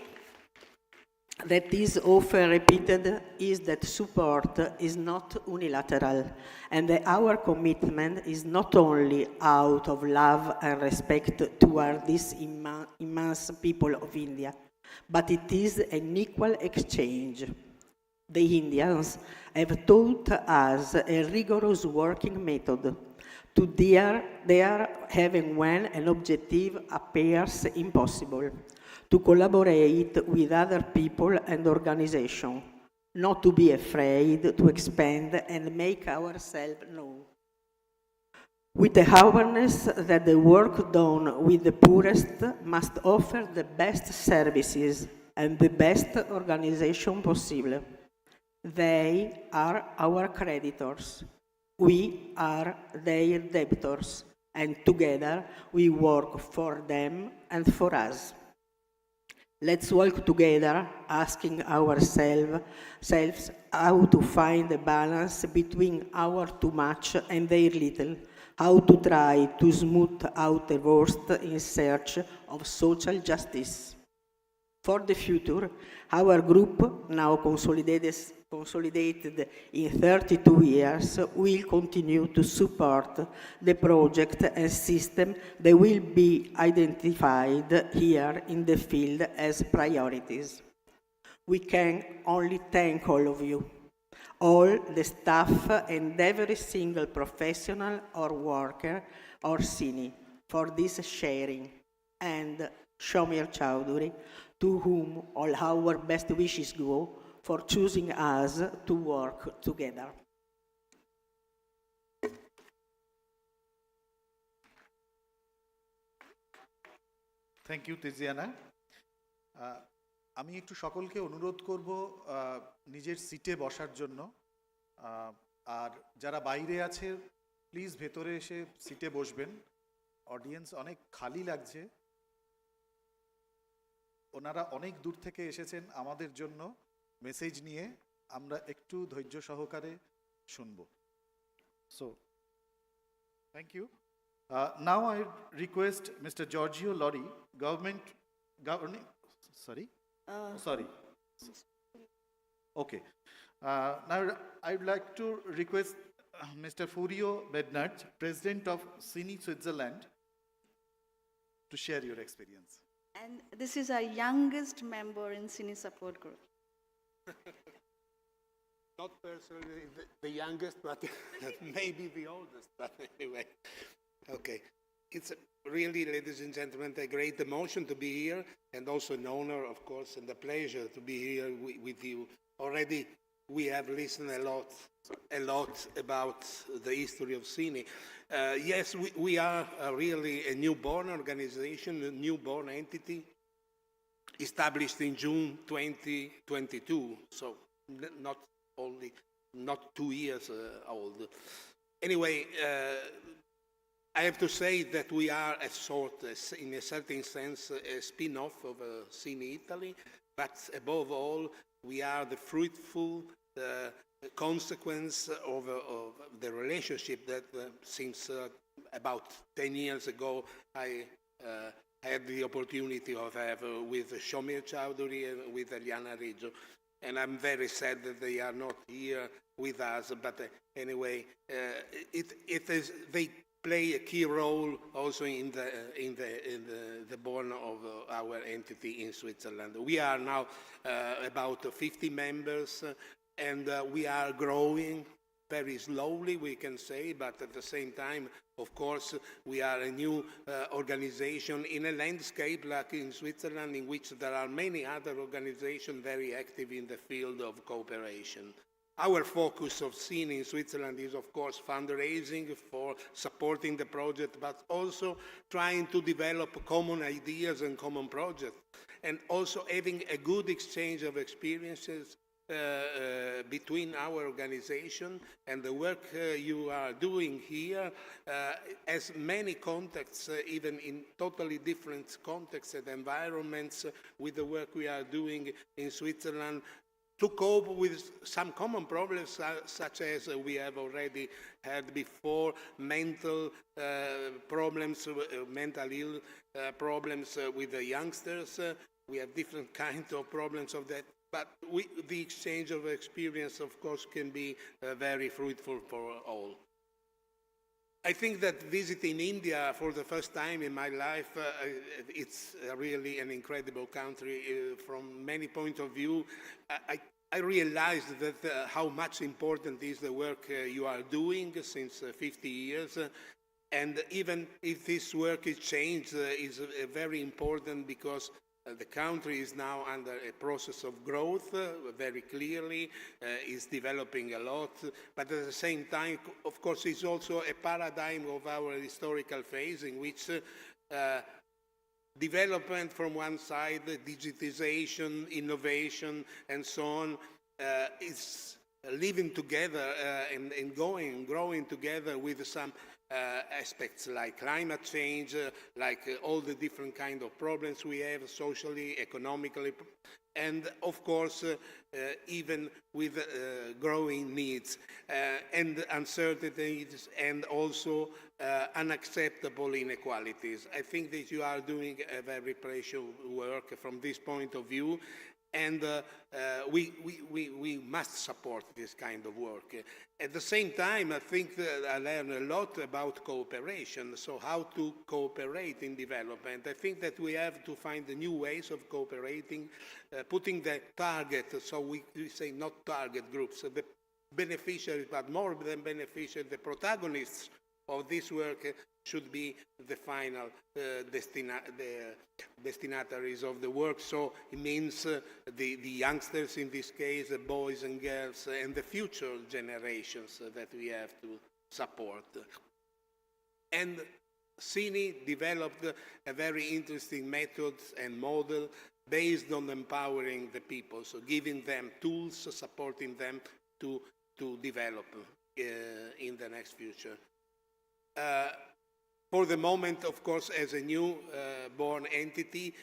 that is often repeated is that support is not unilateral, and that our commitment is not only out of love and respect toward these immense people of India, but it is an equal exchange. The Indians have taught us a rigorous working method to dare having when an objective appears impossible, to collaborate with other people and organizations, not to be afraid to expand and make ourselves known. With the awareness that the work done with the poorest must offer the best services and the best organization possible. They are our creditors. We are their debtors, and together we work for them and for us. Let's work together, asking ourselves how to find a balance between our too much and their little, how to try to smooth out the worst in search of social justice. For the future, our group, now consolidated in 32 years, will continue to support the project and system that will be identified here in the field as priorities. We can only thank all of you, all the staff and every single professional or worker or CINI for this sharing, and Shamir Chowdhury, to whom all our best wishes go, for choosing us to work together. Thank you Tiziana. আমি একটু সকলকে অনুরোধ করব নিজের সিটে বসার জন্য, আর যারা বাইরে আছে প্লিজ ভেতরে এসে সিটে বসবেন। অডিয়েন্স অনেক খালি লাগছে, ওনারা অনেক দূর থেকে এসেছেন আমাদের জন্য মেসেজ নিয়ে, আমরা একটু ধৈর্য সহকারে শুনব। So thank you. Now I request Mr. Giorgio Lori, sorry. Okay. Now I would like to request Mr. Furio Bednarz, President of CINI Switzerland, to share your experience. And this is our youngest member in CINI support group. Not personally the youngest, but maybe the oldest, but anyway. Okay. It's really, ladies and gentlemen, a great emotion to be here, and also an honor, of course, and a pleasure to be here with you. Already we have listened a lot about the history of CINI. Yes, we are really a newborn organization, a newborn entity, established in June 2022, so not 2 years old. Anyway, I have to say that we are in a certain sense, a spin-off of CINI Italy, but above all, we are the fruitful consequence of the relationship that since about 10 years ago I had the opportunity of have with Shomir Chowdhury and with Eliana Riggio. And I'm very sad that they are not here with us, but anyway, they play a key role also in the born of our entity in Switzerland. We are now about 50 members, and we are growing very slowly, we can say, but at the same time, of course, we are a new organization in a landscape like in Switzerland, in which there are many other organizations very active in the field of cooperation. Our focus of CINI in Switzerland is, of course, fundraising for supporting the project, but also trying to develop common ideas and common projects, and also having a good exchange of experiences between our organization. And the work you are doing here has many contacts, even in totally different contexts and environments, with the work we are doing in Switzerland to cope with some common problems, such as we have already had before, mental problems, mental ill problems with the youngsters. We have different kinds of problems of that. But the exchange of experience, of course, can be very fruitful for all. I think that visiting India for the first time in my life, it's really an incredible country from many points of view. I realized that how much important is the work you are doing since 50 years. And even if this work is changed, is very important because the country is now under a process of growth, very clearly, is developing a lot, but at the same time, of course, it's also a paradigm of our historical phase in which development from one side, digitization, innovation, and so on, is living together and growing together with some aspects like climate change, like all the different kind of problems we have socially, economically, and of course, even with growing needs and uncertainties, and also unacceptable inequalities. I think that you are doing a very precious work from this point of view, and we must support this kind of work. At the same time, I think that I learned a lot about cooperation, so how to cooperate in development. I think that we have to find new ways of cooperating, putting the target, so we say not target groups, the beneficiaries, but more than beneficiaries, the protagonists of this work should be the final destinataries of the work. So it means the youngsters in this case, the boys and girls, and the future generations that we have to support. And CINI developed a very interesting method and model based on empowering the people, so giving them tools, supporting them to develop in the next future. For the moment, of course, as a new born entity,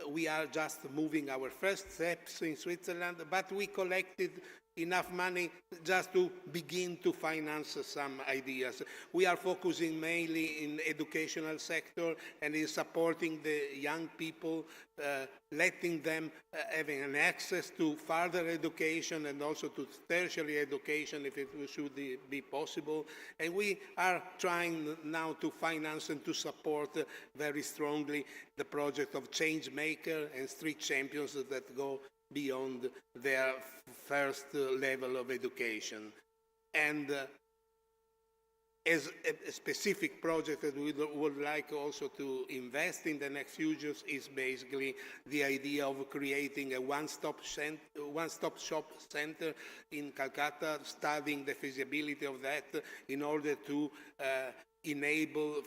we are just moving our first steps in Switzerland, but we collected enough money just to begin to finance some ideas. We are focusing mainly in educational sector and in supporting the young people, letting them having an access to further education and also to tertiary education if it should be possible. And we are trying now to finance and to support very strongly the project of change maker and street champions that go beyond their first level of education. And as a specific project that we would like also to invest in the next futures is basically the idea of creating a one-stop shop center in Kolkata, studying the feasibility of that in order to enable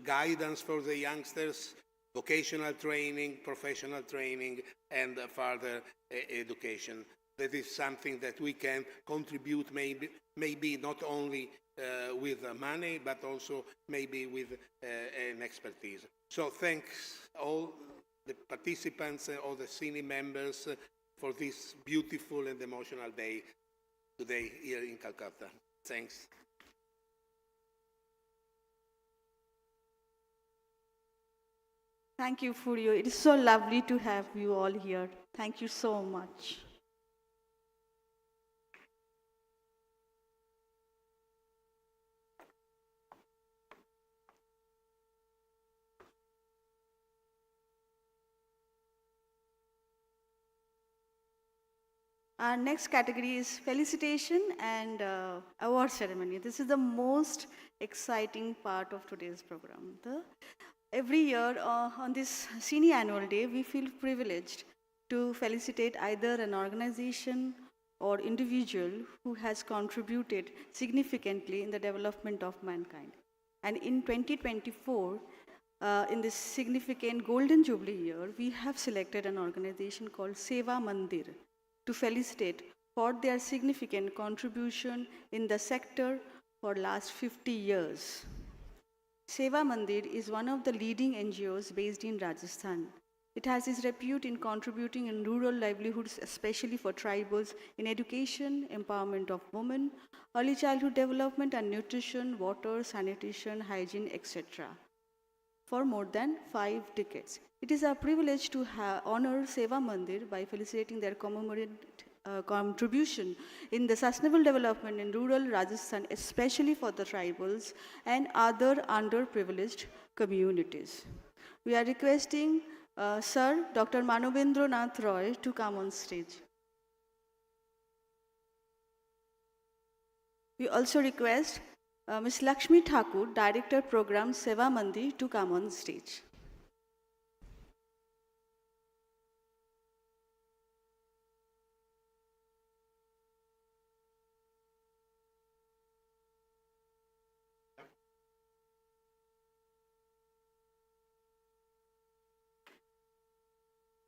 guidance for the youngsters, vocational training, professional training, and further education. That is something that we can contribute maybe not only with money, but also maybe with an expertise. So thanks all the participants, all the CINI members for this beautiful and emotional day today here in Calcutta. Thanks. Thank you, Furio. It is so lovely to have you all here. Thank you so much. Our next category is felicitation and award ceremony. This is the most exciting part of today's program. Every year on this CINI annual day, we feel privileged to felicitate either an organization or individual who has contributed significantly in the development of mankind. And in 2024, in this significant Golden Jubilee year, we have selected an organization called Seva Mandir to felicitate for their significant contribution in the sector for last 50 years. Seva Mandir is one of the leading NGOs based in Rajasthan. It has its repute in contributing in rural livelihoods, especially for tribals, in education, empowerment of women, early childhood development and nutrition, water, sanitation, hygiene, etc. for more than 5 decades. It is our privilege to honor Seva Mandir by felicitating their contribution in the sustainable development in rural Rajasthan, especially for the tribals and other underprivileged communities. We are requesting Sir Dr. Manobendra Nath Roy to come on stage. We also request Ms. Lakshmi Thakur, Director Program Seva Mandir, to come on stage.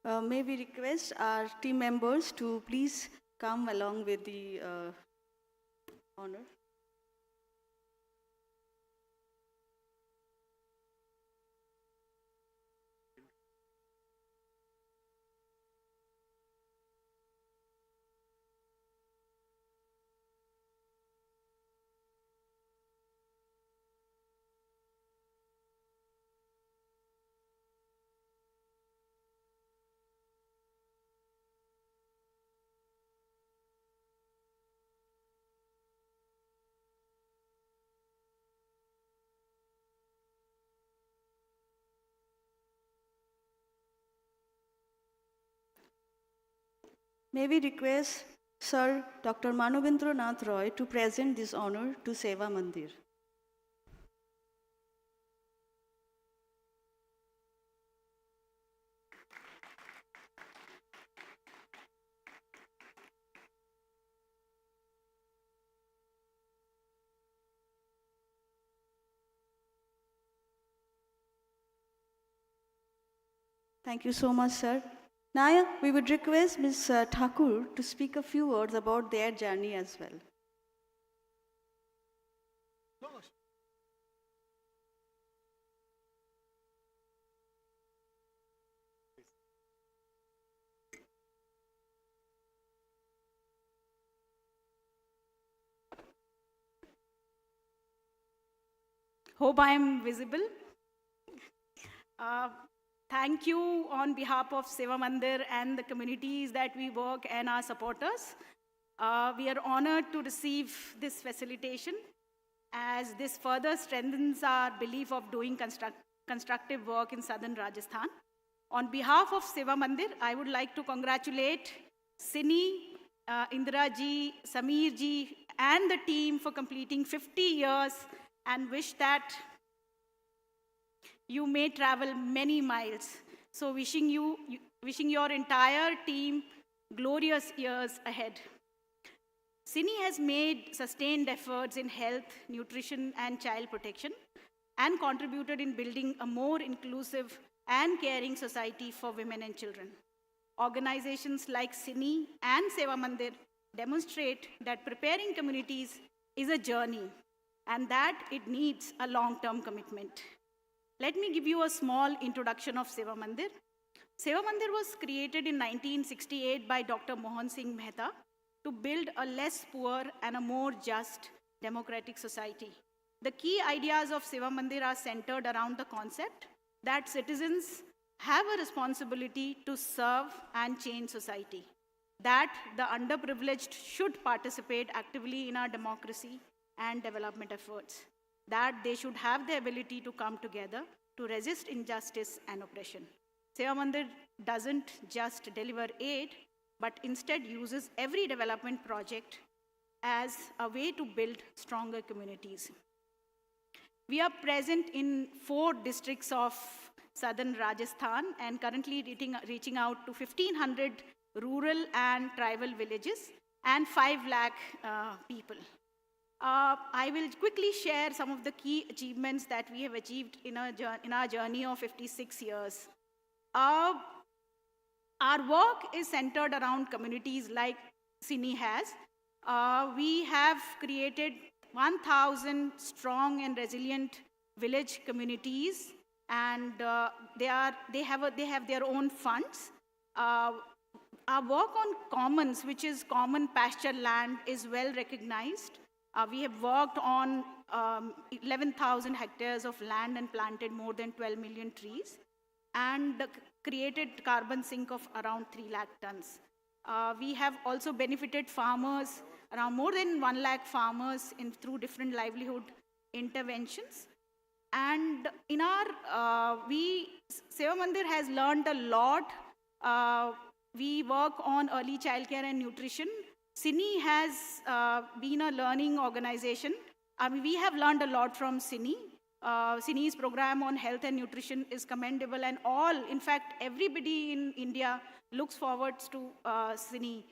May we request our team members to please come along with the honor. May we request Sir Dr. Manobendra Nath Roy to present this honor to Seva Mandir. Thank you so much, sir. Now, we would request Ms. Thakur to speak a few words about their journey as well. Hope I am visible. Thank you on behalf of Seva Mandir and the communities that we work and our supporters. We are honored to receive this facilitation as this further strengthens our belief of doing constructive work in southern Rajasthan. On behalf of Seva Mandir, I would like to congratulate CINI, Indira ji, Sameer ji, and the team for completing 50 years and wish that you may travel many miles. So wishing your entire team glorious years ahead. CINI has made sustained efforts in health, nutrition, and child protection and contributed in building a more inclusive and caring society for women and children. Organizations like CINI and Seva Mandir demonstrate that preparing communities is a journey and that it needs a long-term commitment. Let me give you a small introduction of Seva Mandir. Seva Mandir was created in 1968 by Dr. Mohan Singh Mehta to build a less poor and a more just democratic society. The key ideas of Seva Mandir are centered around the concept that citizens have a responsibility to serve and change society, that the underprivileged should participate actively in our democracy and development efforts, that they should have the ability to come together to resist injustice and oppression. Seva Mandir doesn't just deliver aid, but instead uses every development project as a way to build stronger communities. We are present in 4 districts of southern Rajasthan and currently reaching out to 1,500 rural and tribal villages and 5 lakh people. I will quickly share some of the key achievements that we have achieved in our journey of 56 years. Our work is centered around communities like CINI has. We have created 1,000 strong and resilient village communities, and they have their own funds. Our work on commons, which is common pasture land, is well recognized. We have worked on 11,000 hectares of land and planted more than 12 million trees and created carbon sink of around 3 lakh tons. We have also benefited farmers, around more than 1 lakh farmers through different livelihood interventions. And in our, Seva Mandir has learned a lot. We work on early childcare and nutrition. CINI has been a learning organization. We have learned a lot from CINI. CINI's program on health and nutrition is commendable, and in fact, everybody in India looks forward to CINI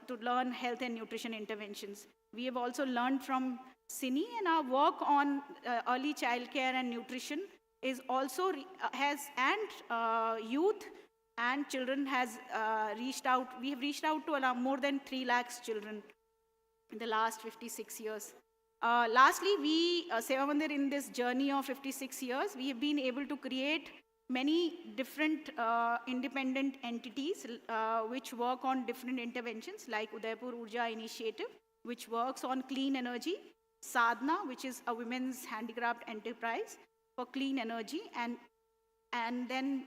to learn health and nutrition interventions. We have also learned from CINI, and our work on early childcare and nutrition is also youth and children has reached out. We have reached out to around more than 3 lakhs children in the last 56 years. Lastly, Seva Mandir, in this journey of 56 years, we have been able to create many different independent entities which work on different interventions, like Udaipur Urja Initiative, which works on clean energy, Sadhana, which is a women's handicraft enterprise for clean energy, and then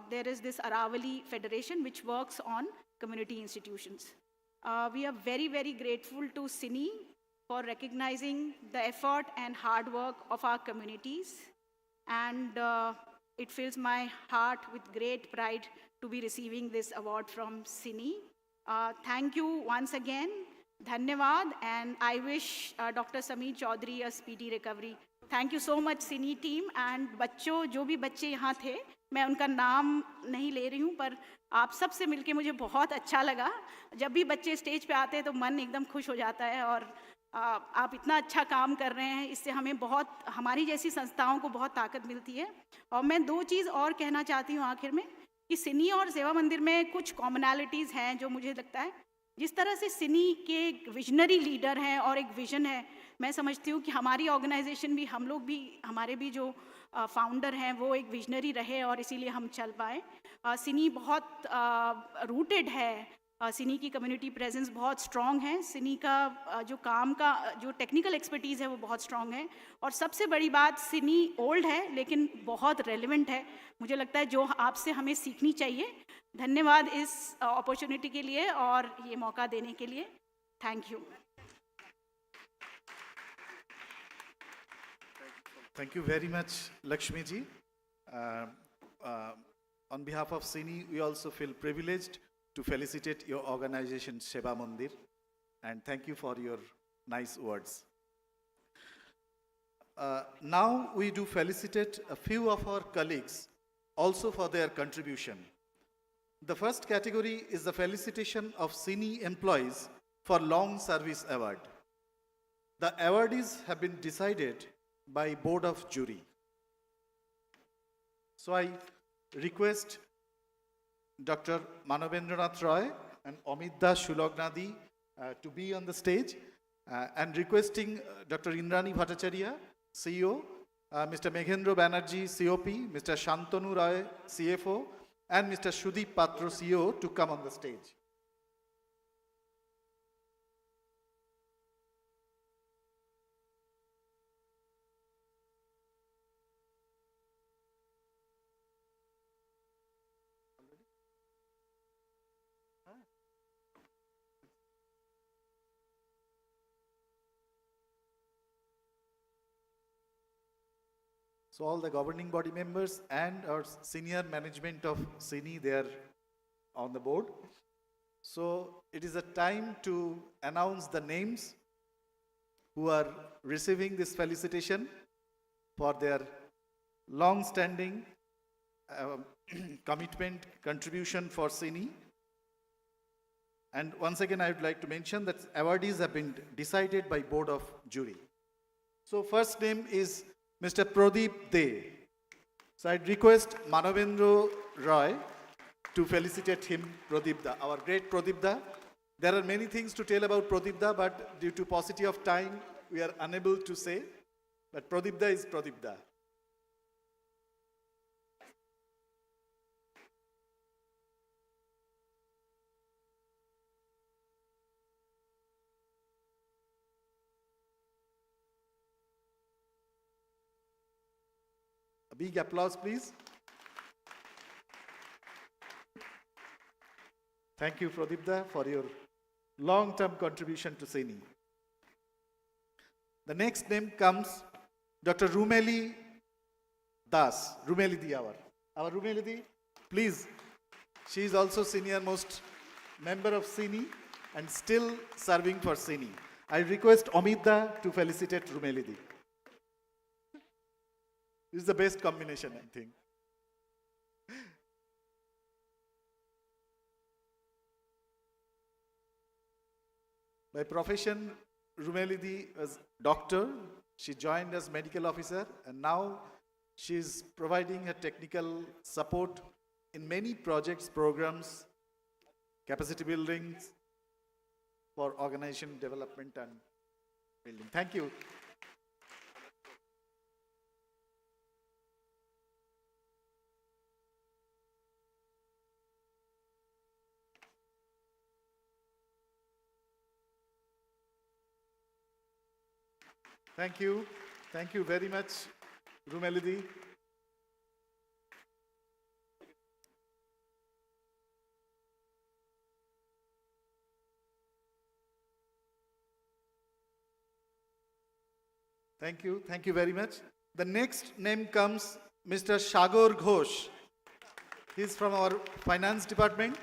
there is this Aravali Federation, which works on community institutions. We are very, very grateful to CINI for recognizing the effort and hard work of our communities. And it fills my heart with great pride to be receiving this award from CINI. Thank you once again. Dhanyavad, and I wish Dr. Sameer Chaudhary a speedy recovery. Thank you so much, CINI team, and बच्चों, जो भी बच्चे यहाँ थे, मैं उनका नाम नहीं ले रही हूँ, पर आप सब से मिलके मुझे बहुत अच्छा लगा. जब भी बच्चे स्टेज पे आते हैं तो मन एकदम खुश हो जाता है, और आप इतना अच्छा काम कर रहे हैं, इससे हमें बहुत, हमारी जैसी संस्थाओं को बहुत ताकत मिलती है। और मैं दो चीज़ और कहना चाहती हूँ आखिर में, कि सिनी और सेवा मंदिर में कुछ कॉमनैलिटीज़ हैं जो मुझे लगता है, जिस तरह से सिनी के एक विजनरी लीडर हैं और एक विजन है, मैं समझती हूँ कि हमारी ऑर्गेनाइजेशन भी, हम लोग भी, हमारे भी जो फाउंडर हैं वो एक विजनरी रहे और इसीलिए हम चल पाए। सिनी बहुत रूटेड है, सिनी की कम्युनिटी प्रेजेंस बहुत स्ट्रॉन्ग है, सिनी का जो काम का जो टेक्निकल एक्सपर्टीज़ है वो बहुत स्ट्रॉन्ग है, और सबसे बड़ी बात, सिनी ओल्ड है लेकिन बहुत रेलेवेंट है, मुझे लगता है, जो आपसे हमें सीखनी चाहिए। धन्यवाद इस अपॉर्चुनिटी के लिए और ये मौका देने के लिए। Thank you. Thank you very much, Lakshmi ji. On behalf of CINI, we also feel privileged to felicitate your organization, Seva Mandir, and thank you for your nice words. Now we do felicitate a few of our colleagues also for their contribution. The first category is the felicitation of CINI employees for Long Service Award. The awardees have been decided by Board of Jury. So I request Dr. Manobendranath Roy and Omidda Shulognadi to be on the stage, and requesting Dr. Indrani Bhattacharya, CEO, Mr. Meghendra Banerjee, COP, Mr. Shantanu Roy, CFO, and Mr. Shudeep Patro, CEO, to come on the stage. So all the governing body members and our senior management of CINI, they are on the board. So it is a time to announce the names who are receiving this felicitation for their long-standing commitment, contribution for CINI. And once again, I would like to mention that awardees have been decided by Board of Jury. So first name is Mr. Pradeep De. So I'd request Manavendra Roy to felicitate him, Pradeep Da, our great Pradeep Da. There are many things to tell about Pradeep Da, but due to paucity of time, we are unable to say. But Pradeep Da is Pradeep Da. A big applause, please. Thank you, Pradipda, for your long-term contribution to CINI. The next name comes Dr. Rumeli Das, Rumeli Di, our Rumeli Di, please. She is also senior most member of CINI and still serving for CINI. I request Omidda to felicitate Rumeli Di. This is the best combination, I think. By profession, Rumeli Di was doctor. She joined as medical officer, and now she is providing her technical support in many projects, programs, capacity buildings for organization development and building. Thank you. Thank you. Thank you very much, Rumeli Di. Thank you. Thank you very much. The next name comes Mr. Shagor Ghosh. He is from our finance department.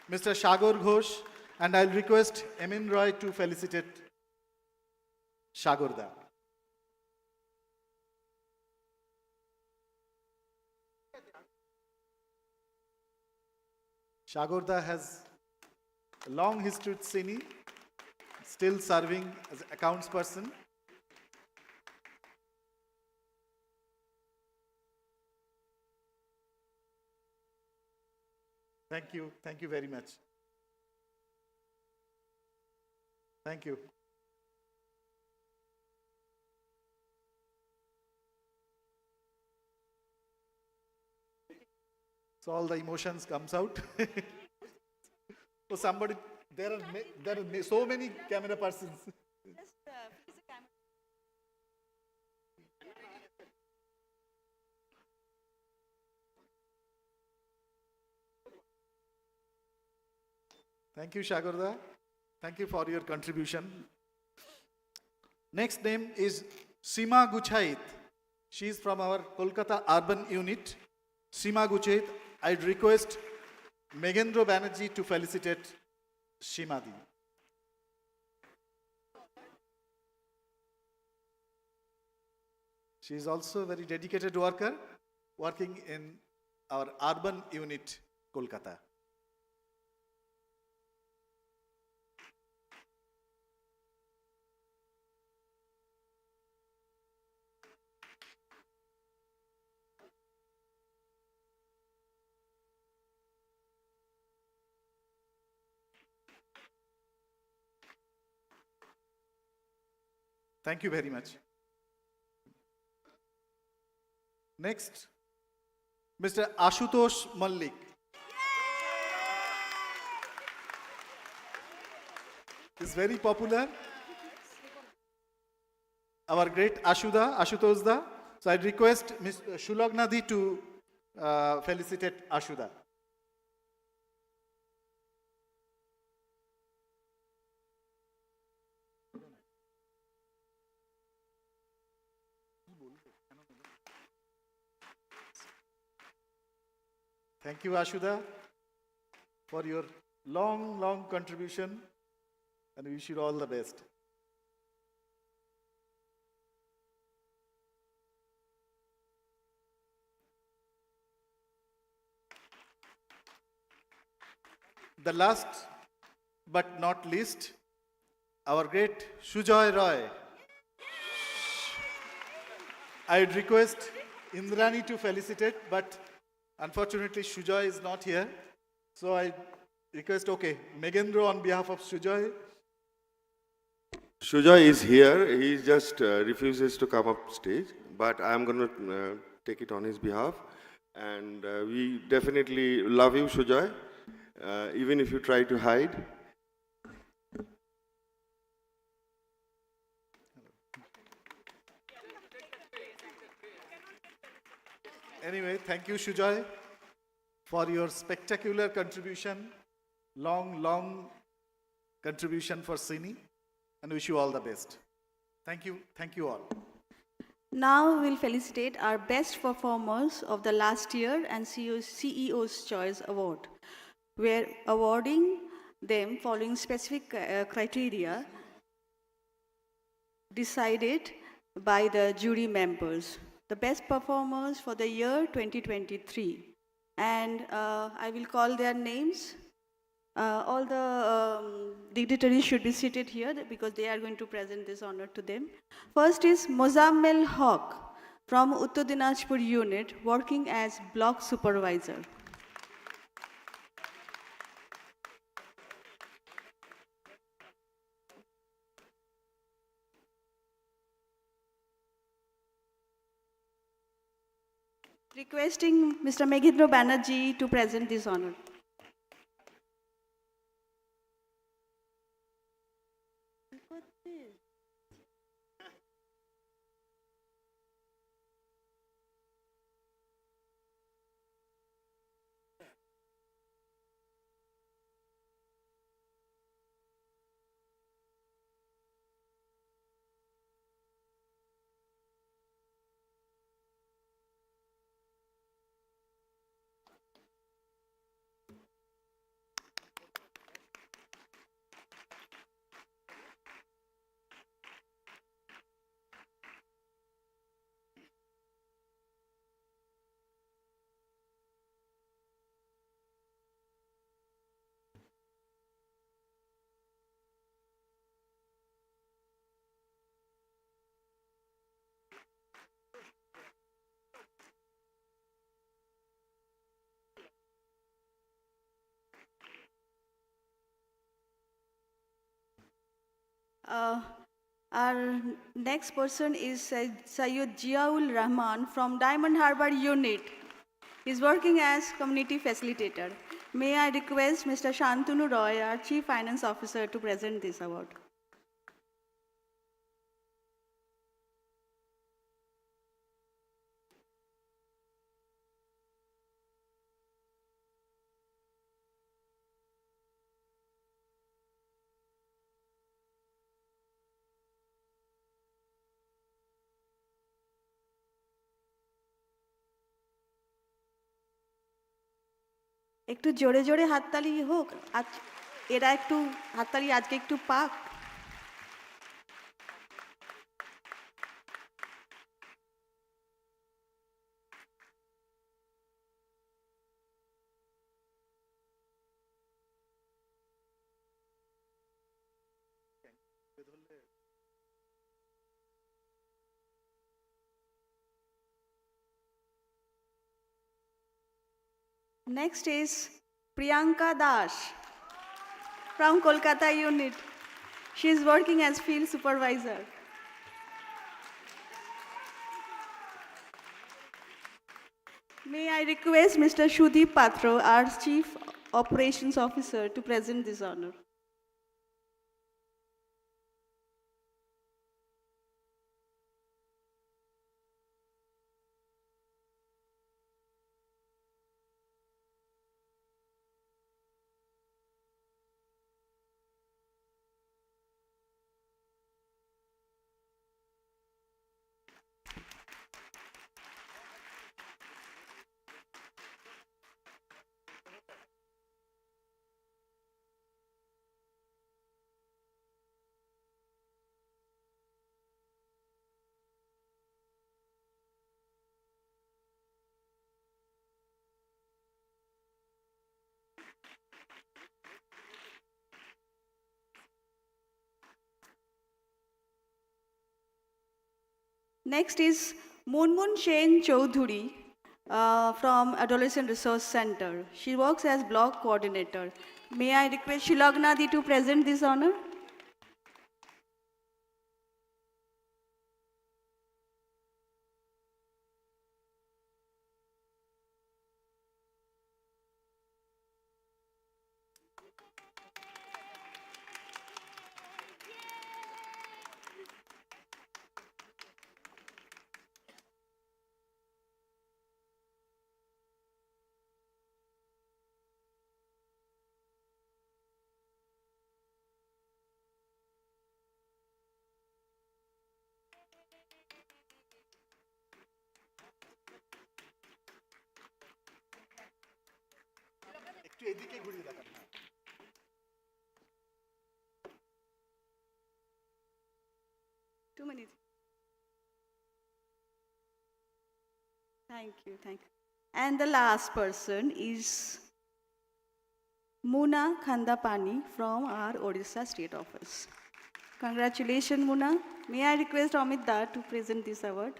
Mr. Shagor Ghosh, and I'll request Emin Roy to felicitate Shagorda. Shagorda has a long history with CINI. still serving as accounts person. Thank you very much. Thank you. So all the emotions comes out. So somebody, there are so many camera persons. Thank you, Shagurda. Thank you for your contribution. Next name is Sima Guchait. She is from our Kolkata urban unit. Sima Guchait, I'd request Meghendra Banerjee to felicitate Shimadi. She is also a very dedicated worker, working in our urban unit, Kolkata. Thank you very much. Next, Mr. Ashutosh Mallik. He's very popular. Our great Ashutoshda. So I request Ms. Shulagnadi to felicitate Ashuda. Thank you, Ashuda, for your long contribution, and we wish you all the best. The last but not least, our great Sujoy Roy. I'd request Indrani to felicitate, but unfortunately Sujoy is not here. So I request, Meghendra on behalf of Sujoy. Sujoy is here. He just refuses to come up stage, but I'm going to take it on his behalf. And we definitely love you, Sujoy, even if you try to hide. Anyway, thank you, Sujoy, for your spectacular contribution, long contribution for CINI, and wish you all the best. Thank you all. Now we'll felicitate our best performers of the last year and CEO's Choice Award. We're awarding them following specific criteria decided by the jury members. The best performers for the year 2023. And I will call their names. All the dignitaries should be seated here because they are going to present this honor to them. First is Mozammel Haq from Uttar Dinajpur unit, working as block supervisor. Requesting Mr. Meghendra Banerjee to present this honor. Our next person is Sayyid Jiaul Rahman from Diamond Harbour Unit. He's working as community facilitator. May I request Mr. Shantanu Roy, our Chief Finance Officer, to present this award. একটু জোরে জোরে হাততালি হোক, আজ এরা একটু হাততালি আজকে একটু পাক। Next is Priyanka Das from Kolkata unit. She is working as field supervisor. May I request Mr. Shudeep Patro, our Chief Operations Officer, to present this honor. Next is Munmun Shen Choudhury from Adolescent Resource Center. She works as block coordinator. May I request Shilagnadi to present this honor? এদিকে ঘুরিয়ে দেখান। Two minutes. Thank you, thank you. And the last person is Muna Khandapani from our Odisha State Office. Congratulations, Muna. May I request Amit Da to present this award?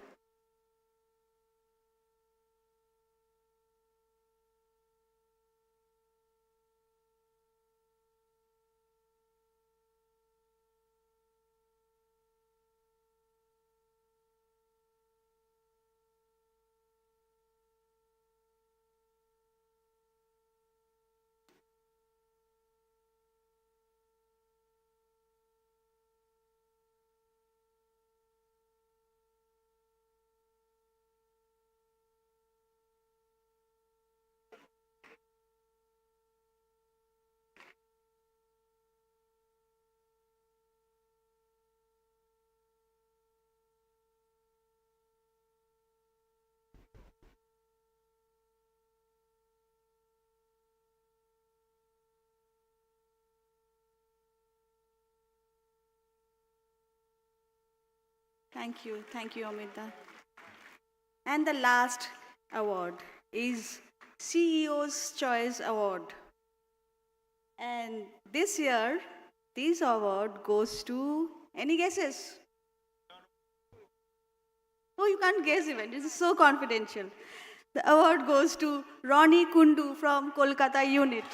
Thank you, Amita. And the last award is CEO's Choice Award. And this year, this award goes to, any guesses? Oh, you can't guess even, this is so confidential. The award goes to Ronnie Kundu from Kolkata unit.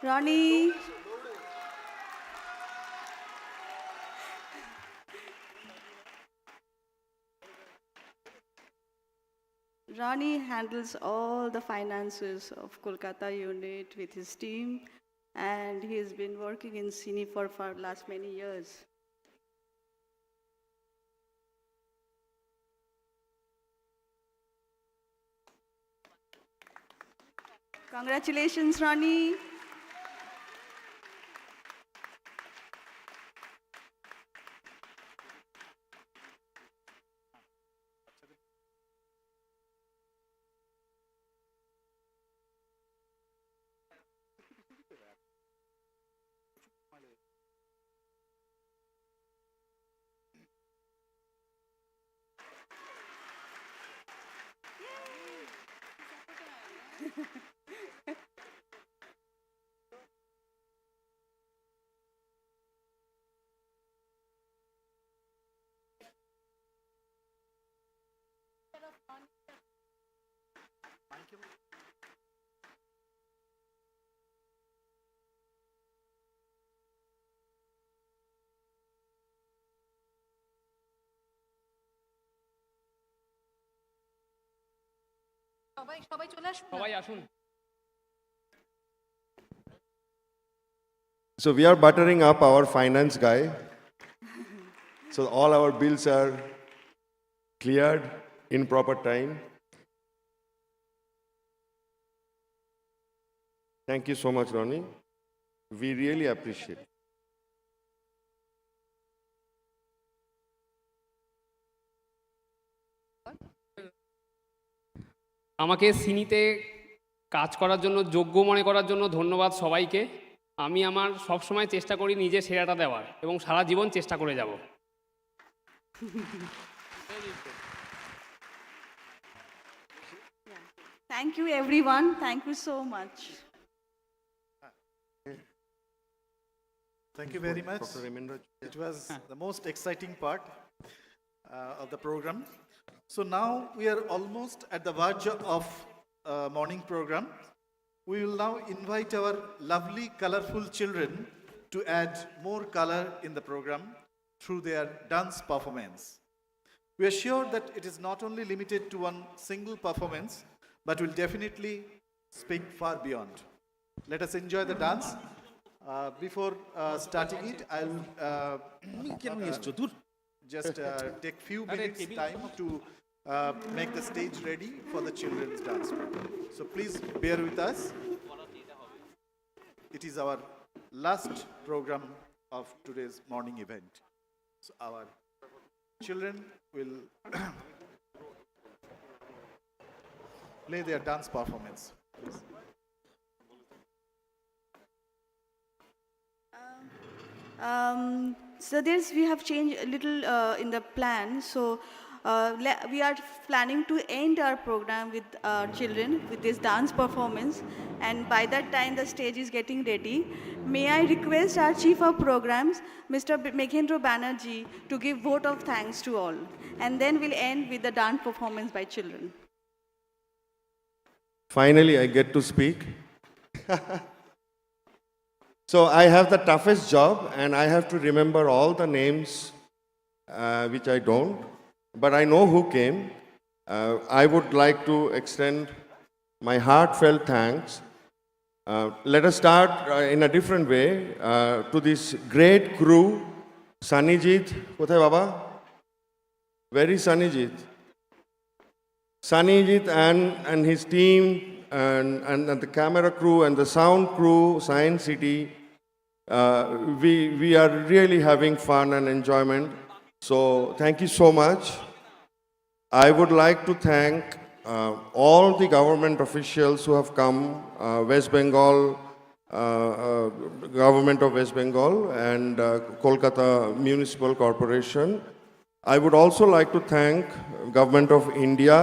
Ronnie. Ronnie handles all the finances of Kolkata unit with his team, and he has been working in CINI for last many years. Congratulations, Ronnie. So we are buttering up our finance guy. So all our bills are cleared in proper time. Thank you so much, Ronnie. We really appreciate it. আমাকে সিনিতে কাজ করার জন্য যোগ্য মনে করার জন্য ধন্যবাদ সবাইকে। আমি আমার সবসময় চেষ্টা করি নিজে সেরাটা দেওয়ার এবং সারা জীবন চেষ্টা করে যাব। Thank you, everyone. Thank you so much. Thank you very much. It was the most exciting part of the program. So now we are almost at the verge of morning program. We will now invite our lovely, colorful children to add more color in the program through their dance performance. We are sure that it is not only limited to one single performance, but will definitely speak far beyond. Let us enjoy the dance. Before starting it, I'll just take few minutes time to make the stage ready for the children's dance program. So please bear with us. It is our last program of today's morning event. So our children will play their dance performance. Please. So we have changed a little in the plan. So we are planning to end our program with our children with this dance performance, and by that time the stage is getting ready. May I request our Chief of Programs, Mr. Meghendra Banerjee, to give vote of thanks to all, and then we'll end with the dance performance by children. Finally, I get to speak. So I have the toughest job, and I have to remember all the names, which I don't, but I know who came. I would like to extend my heartfelt thanks. Let us start in a different way to this great crew. Sanijit, kothay baba? Where is Sanijit? Sanijit and his team and the camera crew and the sound crew, Science City, we are really having fun and enjoyment. So thank you so much. I would like to thank all the government officials who have come, West Bengal, Government of West Bengal and Kolkata Municipal Corporation. I would also like to thank Government of India,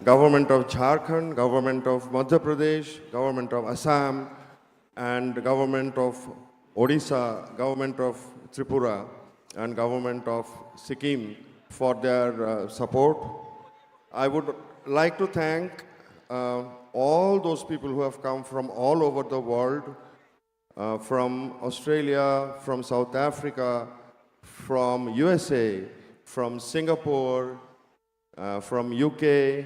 Government of Jharkhand, Government of Madhya Pradesh, Government of Assam, and Government of Odisha, Government of Tripura, and Government of Sikkim for their support. I would like to thank all those people who have come from all over the world from Australia, from South Africa, from USA, from Singapore, from UK.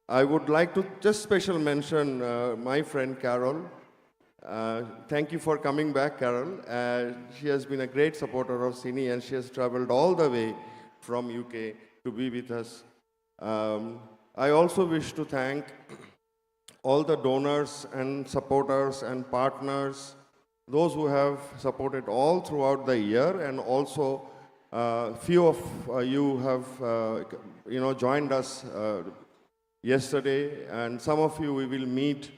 I would like to just special mention my friend Carol. Thank you for coming back, Carol. She has been a great supporter of CINI and she has traveled all the way from UK to be with us. I also wish to thank all the donors and supporters and partners, those who have supported all throughout the year, and also few of you have joined us yesterday, and some of you we will meet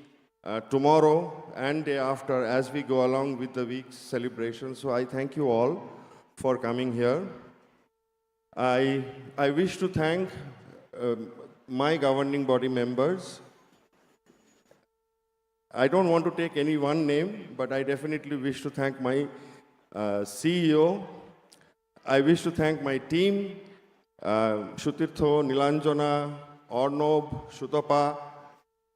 tomorrow and day after as we go along with the week's celebration. So I thank you all for coming here. I wish to thank my governing body members. I don't want to take any one name, but I definitely wish to thank my CEO. I wish to thank my team, Shutirtho, Nilanjana, Arnob, Shutapa.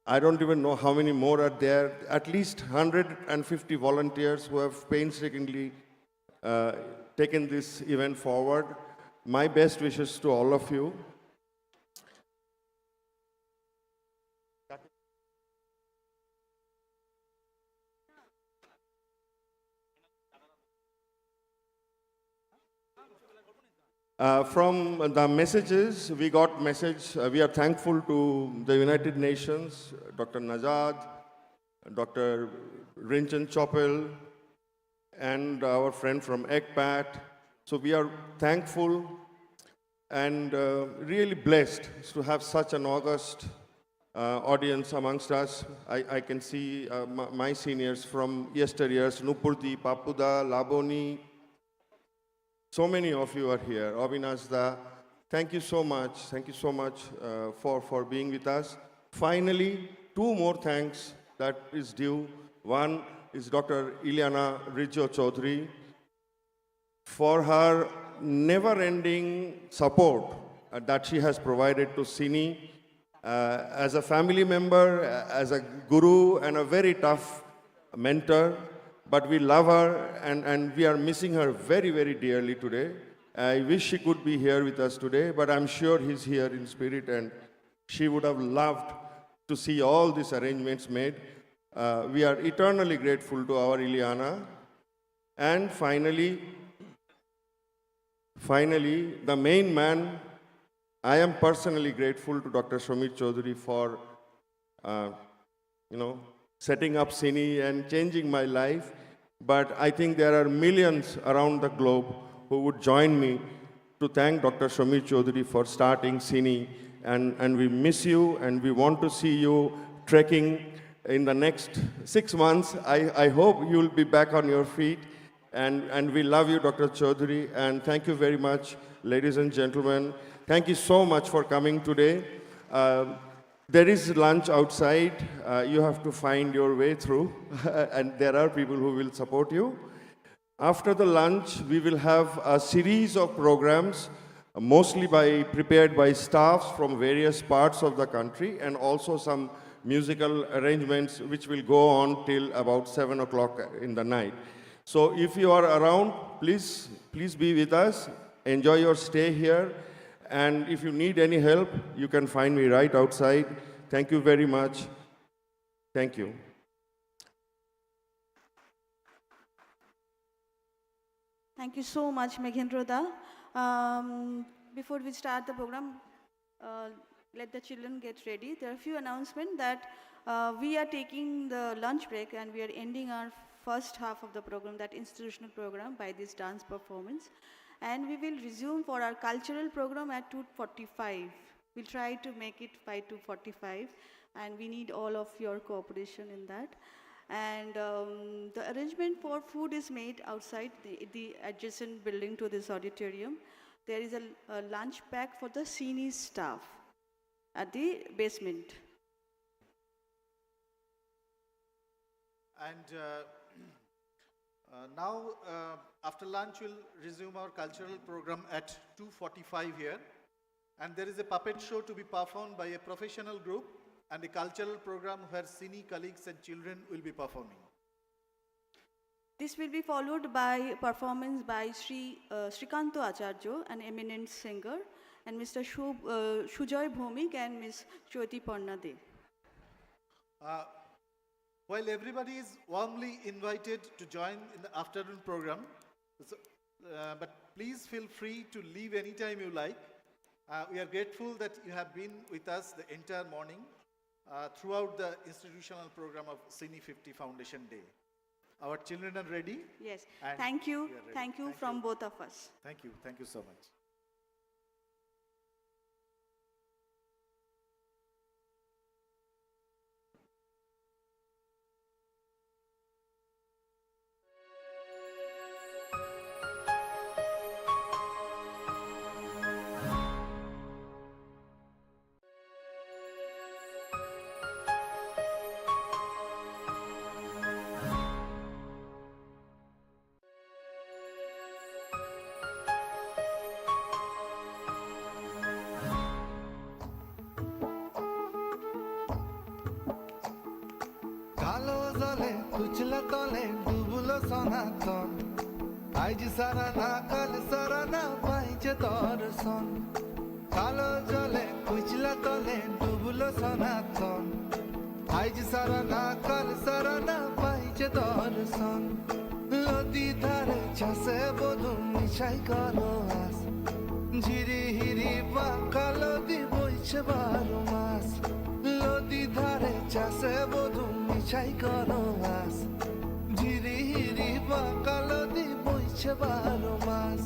I don't even know how many more are there. At least 150 volunteers who have painstakingly taken this event forward. My best wishes to all of you. From the messages, we got message, we are thankful to the United Nations, Dr. Najad, Dr. Rinchen Chopel, and our friend from ECPAT. So we are thankful and really blessed to have such an august audience amongst us. I can see my seniors from yesteryears, Nupurti, Papuda, Laboni. So many of you are here. Avinash Da, thank you so much. Thank you so much for being with us. Finally, two more thanks that is due. One is Dr. Ileana Rijo Chaudhary for her never-ending support that she has provided to CINI as a family member, as a guru, and a very tough mentor. But we love her and we are missing her very, very dearly today. I wish she could be here with us today, but I'm sure he's here in spirit and she would have loved to see all these arrangements made. We are eternally grateful to our Ileana. And finally, the main man, I am personally grateful to Dr. Shamir Chaudhary for, setting up CINI and changing my life. But I think there are millions around the globe who would join me to thank Dr. Shamir Chaudhary for starting CINI. And we miss you and we want to see you trekking in the next 6 months. I hope you'll be back on your feet. And we love you, Dr. Chaudhary. And thank you very much, ladies and gentlemen. Thank you so much for coming today. There is lunch outside. You have to find your way through. And there are people who will support you. After the lunch, we will have a series of programs, mostly prepared by staffs from various parts of the country, and also some musical arrangements which will go on till about 7 o'clock in the night. So if you are around, please be with us. Enjoy your stay here. And if you need any help, you can find me right outside. Thank you very much. Thank you. Thank you so much, Meghendra Da. Before we start the program, let the children get ready. There are a few announcements that we are taking the lunch break and we are ending our first half of the program, that institutional program, by this dance performance. And we will resume for our cultural program at 2:45. We'll try to make it by 2:45 and we need all of your cooperation in that. And the arrangement for food is made outside the adjacent building to this auditorium. There is a lunch pack for the CINI staff at the basement. And now, after lunch, we'll resume our cultural program at 2:45 here. And there is a puppet show to be performed by a professional group and a cultural program where CINI colleagues and children will be performing. This will be followed by a performance by Srikanto Acharya, an eminent singer, and Mr. Sujoy Bhomik and Ms. Jyoti Parnade. While everybody is warmly invited to join in the afternoon program, but please feel free to leave anytime you like. We are grateful that you have been with us the entire morning throughout the institutional program of CINI 50 Foundation Day. Our children are ready? Yes. And Thank you. we are ready. Thank you from both of us. Thank you. Thank you so much. কালো জলে কুচলা তলে ডুবলো সনাতন আজ সারা না কাল সারা না পাইছে দর্শন কালো জলে কুচলা তলে ডুবলো সনাতন আজ সারা না কাল সারা না পাইছে দর্শন নদী ধারে চাষে বধু মিশাই করো আস ঝিরি হিরি বাঁকা নদী বইছে 12 মাস নদী ধারে চাষে বধু মিশাই করো আস ঝিরি হিরি বাঁকা নদী বইছে 12 মাস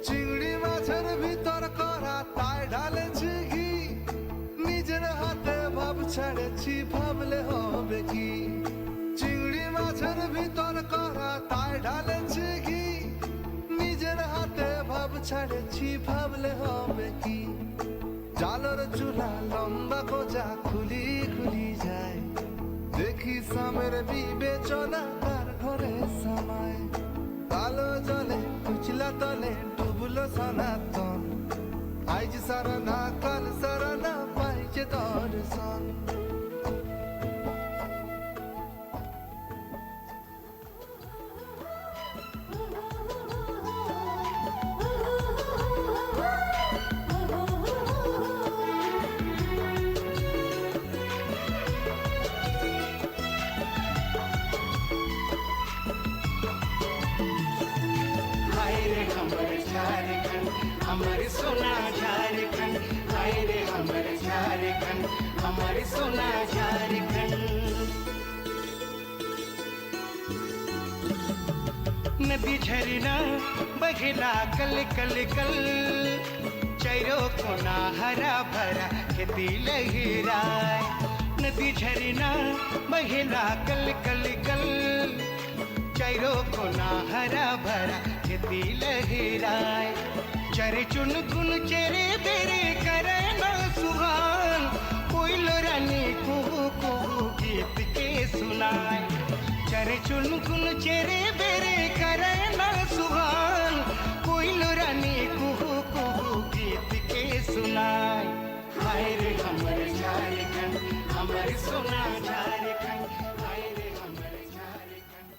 চিংড়ি মাছের ভিতর করা তাই ঢালেছি ঘি নিজের হাতে ভাব ছেড়েছি ভাবলে হবে কি চিংড়ি মাছের ভিতর করা তাই ঢালেছি ঘি নিজের হাতে ভাব ছেড়েছি ভাবলে হবে কি জালর চুলা লম্বা কোজা খুলি খুলি যায় দেখি সামের বিবেচনা তার ঘরে সামায় কালো জলে কুচলা তলে ডুবলো সনাতন আজ সারা না কাল সারা না পাইছে দর্শন हाय रे हमर झारखंड हमर सोना झारखंड हाय रे हमर झारखंड हमर सोना झारखंड नदी झरना बघला कल कल कल चैरो कोना हरा भरा खेती लहराए नदी झरना बघला कल कल कल चैरो कोना हरा भरा खेती लहराए चरे चुन गुन चेरे बेरे करे ना सुहान कोइल रानी कुहू कुहू गीत के सुनाए चरे चुन गुन चेरे बेरे करे ना सुहान कोइल रानी कुहू कुहू गीत के सुनाए हाय रे हमर झारखंड हमर सोना झारखंड हाय रे हमर झारखंड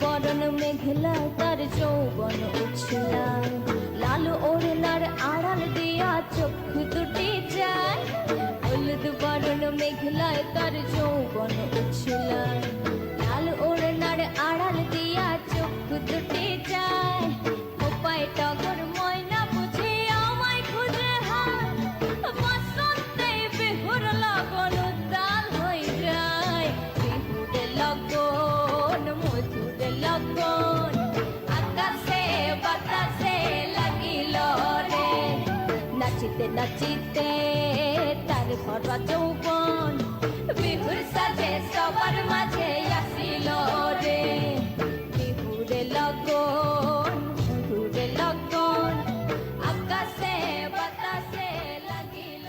বরণ মেঘলায় তার যৌবন উছলায় লাল ওড়নার আড়াল দিয়া চক্ষু দুটি যায় হলুদ বরণ মেঘলায় তার যৌবন উছলায় লাল ওড়নার আড়াল দিয়া চক্ষু দুটি যায় কোপায় টগর ময়না বুঝে আমায় খুঁজে হায় বসন্তে বিহুর লগন উদ্দাল হয়ে যায় বিহুর লগন মধুর লগন আকাশে বাতাসে লাগিল রে নাচিতে নাচিতে তার ভরা যৌবন বিহুর সাজে সবার মাঝে আসিল রে বিহুর লগন মধুর লগন আকাশে বাতাসে লাগিল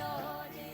রে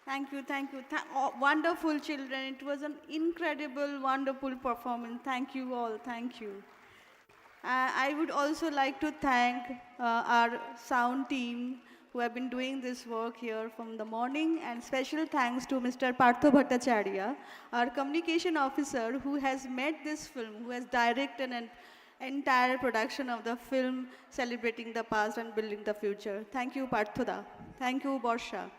Thank you, thank you. Wonderful children. It was an incredible, wonderful performance. Thank you all. Thank you. I would also like to thank our sound team who have been doing this work here from the morning, and special thanks to Mr. Partho Bhattacharya, our communication officer who has made this film, who has directed an entire production of the film celebrating the past and building the future. Thank you, Parthoda. Thank you, Borsha.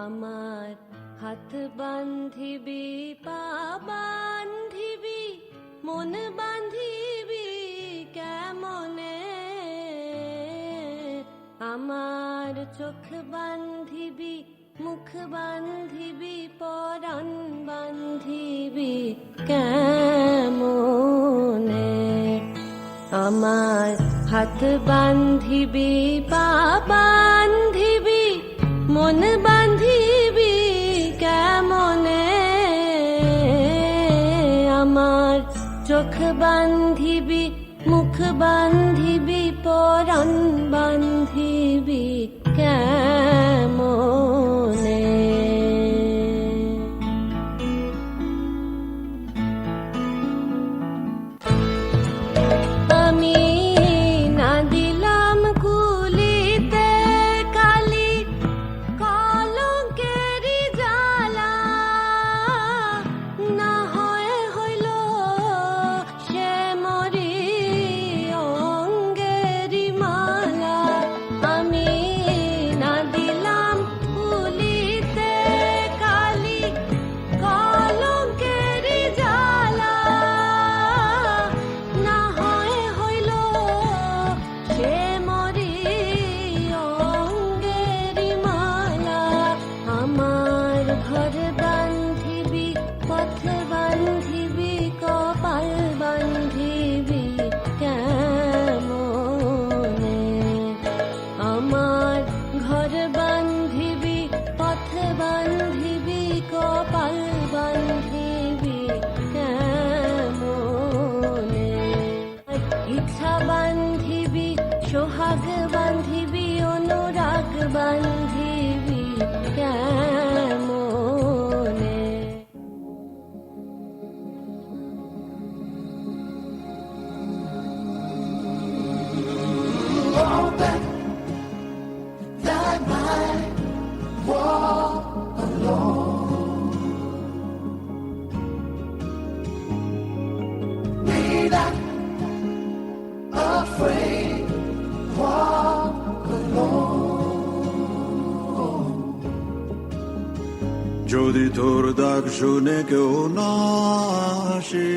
আমার হাত বান্ধিবি পা বান্ধিবি মন বান্ধিবি কেমনে আমার চোখ বান্ধিবি মুখ বান্ধিবি পরাণ বান্ধিবি কেমনে আমার হাত বান্ধিবি পা বান্ধিবি মন বান্ধিবি কেমনে আমার চোখ বান্ধিবি মুখ বান্ধিবি পরাণ বান্ধিবি কেমনে আমি না দিলাম কুলিতে কালি কলঙ্কেরি জ্বালা না হয় হইল সে মরি অঙ্গেরি মালা আমি না দিলাম কুলিতে কালি কলঙ্কেরি জ্বালা না হয় হইল সে মরি অঙ্গেরি মালা আমার ঘর বান্ধিবি পথ বান্ধিবি কপাল বান্ধিবি কেমনে আমার ঘর বান্ধিবি পথ বান্ধিবি কপাল বান্ধিবি কেমনে ইচ্ছা বান্ধিবি সোহাগ বান্ধিবি অনুরাগ বান্ধিবি কেমনে যদি তোর ডাক শুনে কেউ না আসে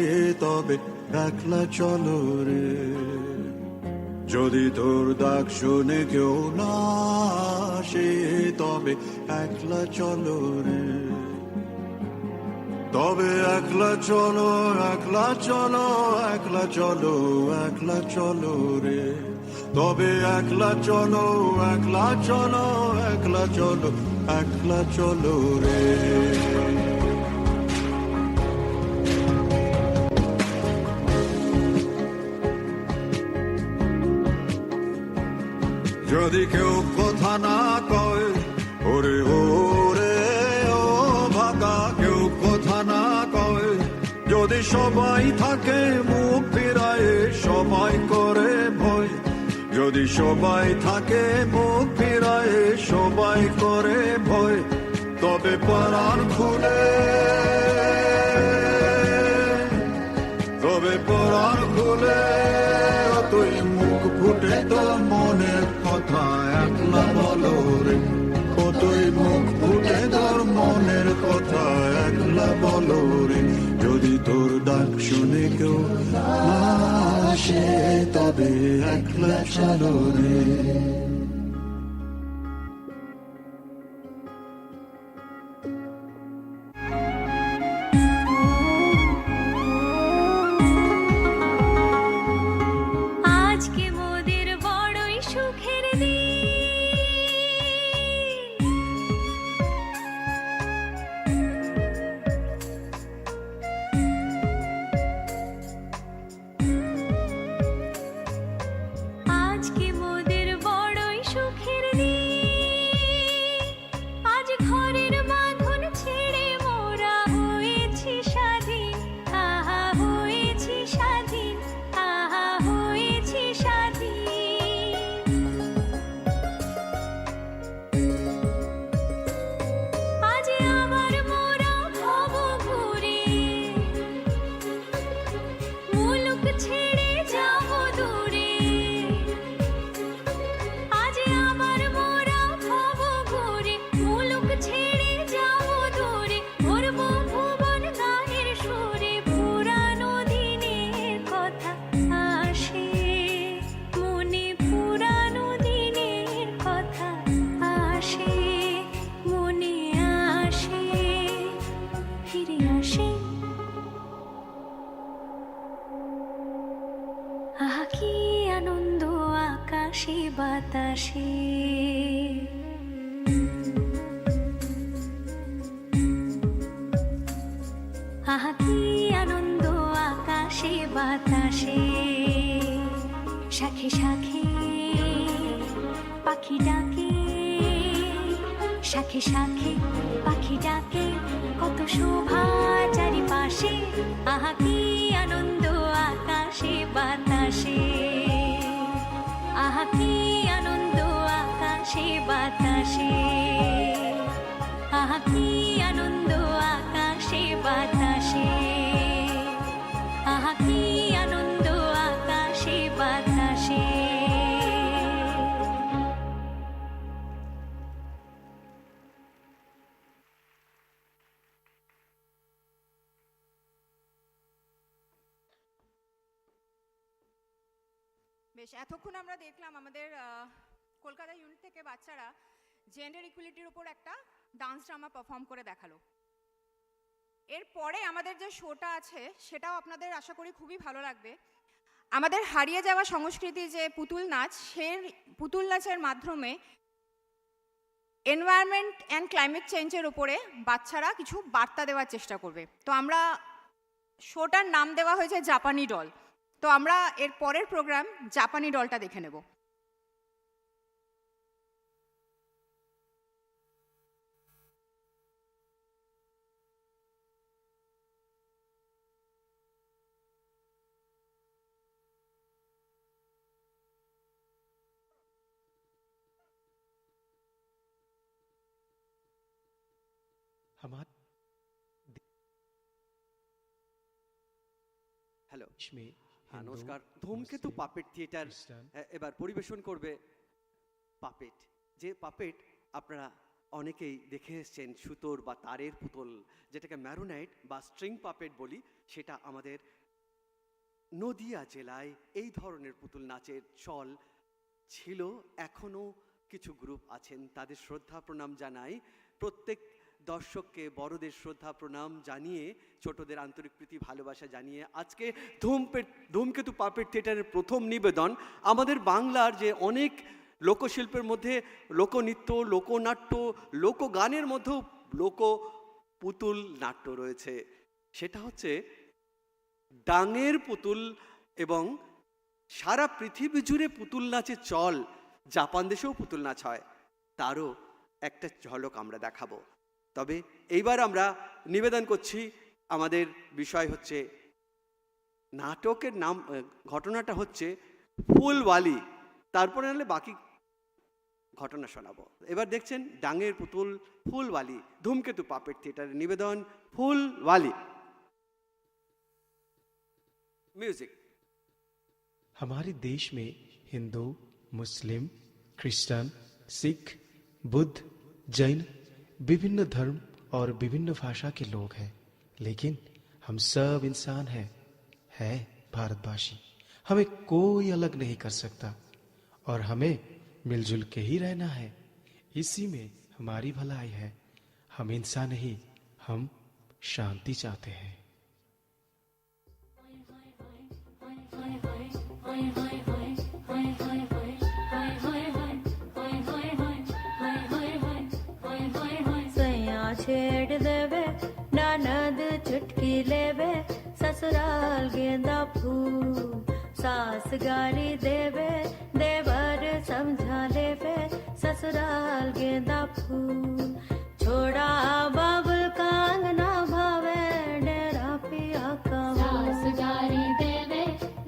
তবে একলা চলো রে যদি তোর ডাক শুনে কেউ না আসে তবে একলা চলো রে তবে একলা চলো একলা চলো একলা চলো একলা চলো রে তবে একলা চলো একলা চলো একলা চলো একলা চলো রে যদি কেউ কথা না কয় ওরে ওরে ও ভাগা কেউ কথা না কয় যদি সবাই থাকে মুখ ফিরায় সবাই করে ভয় যদি সবাই থাকে মুখ ফিরায় সবাই করে ভয় তবে পরাণ খুলে তবে পরাণ খুলে তুই মুখ ফুটে তোর মনের কথা একলা বলো রে ও তুই মুখ ফুটে তোর মনের কথা একলা বলো রে যদি তোর ডাক শুনে কেউ না আসে তবে একলা চলো রে আজকে মোদের বড়ই সুখের দিন আজকে মোদের বড় আকাশে বাতাসে আহা কি আনন্দ আকাশে বাতাসে শাখে শাখে পাখি ডাকে শাখে শাখে পাখি ডাকে কত শোভা চারিপাশে আহা কি আনন্দ আকাশে বাতাসে আহা কি আনন্দ আকাশে বাতাসে আহা কি আনন্দ আকাশে বাতাসে আহা কি আনন্দ আকাশে বাতাসে বেশ এতক্ষণ আমরা দেখলাম আমাদের কলকাতা ইউনিট থেকে বাচ্চারা জেন্ডার ইকুয়ালিটির উপর একটা ডান্স ড্রামা পারফর্ম করে দেখালো। এরপরে আমাদের যে শোটা আছে সেটাও আপনাদের আশা করি খুবই ভালো লাগবে। আমাদের হারিয়ে যাওয়া সংস্কৃতি যে পুতুল নাচ, সেই পুতুল নাচের মাধ্যমে এনভায়রনমেন্ট অ্যান্ড ক্লাইমেট চেঞ্জের উপরে বাচ্চারা কিছু বার্তা দেওয়ার চেষ্টা করবে। তো আমরা শোটার নাম দেওয়া হয়েছে জাপানি ডল। তো আমরা এর পরের প্রোগ্রাম জাপানি ডলটা দেখে নেব। হ্যালো, হ্যাঁ নমস্কার। ধূমকেতু পাপেট থিয়েটার এবার পরিবেশন করবে পাপেট। যে পাপেট আপনারা অনেকেই দেখে এসছেন, সুতোর বা তারের পুতুল, যেটাকে ম্যারোনাইট বা স্ট্রিং পাপেট বলি, সেটা আমাদের নদিয়া জেলায় এই ধরনের পুতুল নাচের চল ছিল। এখনও কিছু গ্রুপ আছেন, তাদের শ্রদ্ধা প্রণাম জানাই। প্রত্যেক দর্শককে বড়দের শ্রদ্ধা প্রণাম জানিয়ে, ছোটদের আন্তরিক প্রীতি ভালোবাসা জানিয়ে আজকে ধূমকেতু পাপেট থিয়েটারের প্রথম নিবেদন। আমাদের বাংলার যে অনেক লোকশিল্পের মধ্যে লোকনৃত্য, লোকনাট্য, লোকগানের মধ্যেও লোক পুতুল নাট্য রয়েছে। সেটা হচ্ছে ডাঙের পুতুল, এবং সারা পৃথিবী জুড়ে পুতুল নাচের চল। জাপান দেশেও পুতুল নাচ হয়, তারও একটা ঝলক আমরা দেখাবো। তবে এইবার আমরা নিবেদন করছি, আমাদের বিষয় হচ্ছে নাটকের নাম, ঘটনাটা হচ্ছে ফুলওয়ালি। তারপরে নাহলে বাকি ঘটনা শোনাবো। এবার দেখছেন ডাঙের পুতুল ফুলওয়ালি, ধূমকেতু পাপেট থিয়েটারের নিবেদন ফুলওয়ালি। म्यूजिक। हमारे देश में हिंदू, मुस्लिम, क्रिश्चियन, सिख, बुद्ध, जैन, विभिन्न धर्म और विभिन्न भाषा के लोग हैं, लेकिन हम सब इंसान हैं भारतवासी। हमें कोई अलग नहीं कर सकता और हमें मिलजुल के ही रहना है। इसी में हमारी भलाई है। हम इंसान नहीं, हम शांति चाहते हैं। छेड़ देवे ननद चुटकी लेवे ससुराल गेंदा फूल सास गारी देवे देवर समझा लेवे ससुराल गेंदा फूल छोड़ा बाबुल का अंगना भावे डेरा पिया का सास गारी देवे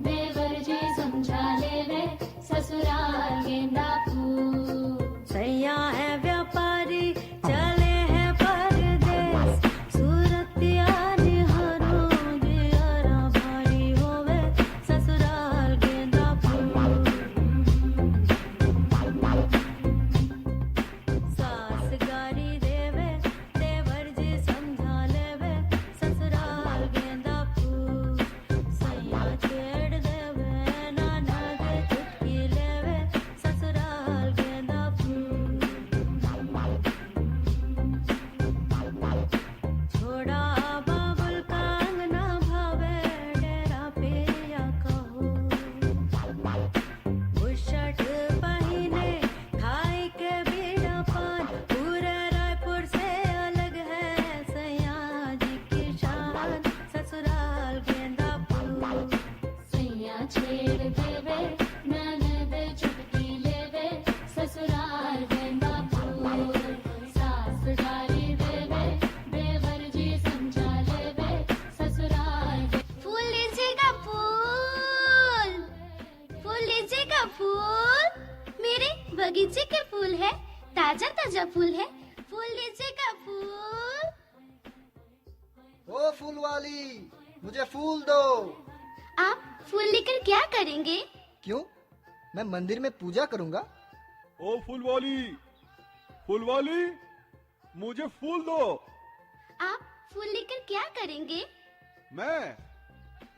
देवर जी समझा लेवे ससुराल गेंदा फूल सैया है व्यापारी चले फूल वाली, मुझे फूल दो। आप फूल लेकर क्या करेंगे? क्यों? मैं मंदिर में पूजा करूंगा। ओ फूल वाली, मुझे फूल दो। आप फूल लेकर क्या करेंगे? मैं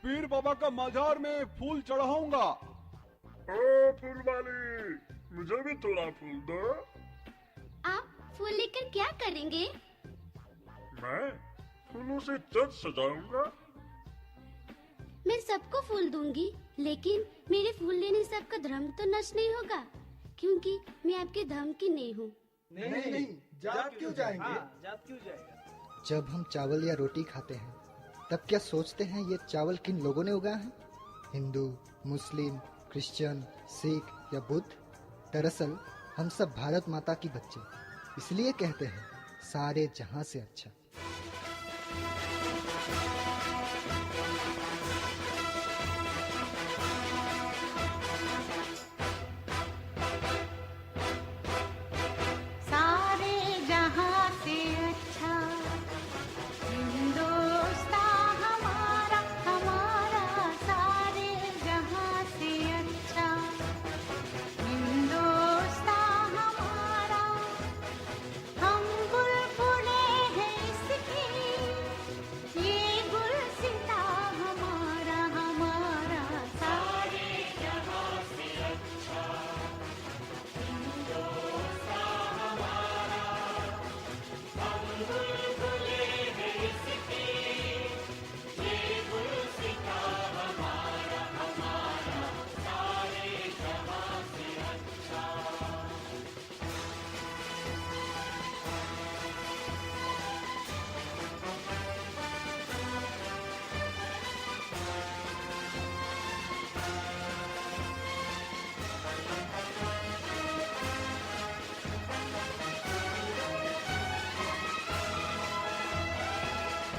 पीर बाबा का मजार में फूल चढ़ाऊंगा। ओ फूल वाली, मुझे भी थोड़ा फूल दो। आप फूल लेकर क्या करेंगे? मैं फूलों से चर्च सजाऊंगा। मैं सबको फूल दूंगी, लेकिन मेरे फूल लेने से आपका धर्म तो नष्ट नहीं होगा, क्योंकि मैं आपके धर्म की नहीं हूँ। नहीं, जात क्यों जाएंगे? जात क्यों जाएगा? जब हम चावल या रोटी खाते हैं, तब क्या सोचते हैं ये चावल किन लोगों ने उगाया है? हिंदू, मुस्लिम, क्रिश्चियन, सिख या बुद्ध? दरअसल हम सब भारत माता की बच्चे, इसलिए कहते हैं सारे जहां से अच्छा। सारे जहां से अच्छा हिंदुस्तान हमारा, हमारा सारे जहां से अच्छा हिंदुस्तान हमारा। हम बुलबुले हैं इसकी, ये गुलसिता हमारा, हमारा सारे जहां से अच्छा हिंदुस्तान हमारा। हम बुलबुले हैं इसकी, ये गुलसिता हमारा, हमारा सारे जहां से अच्छा।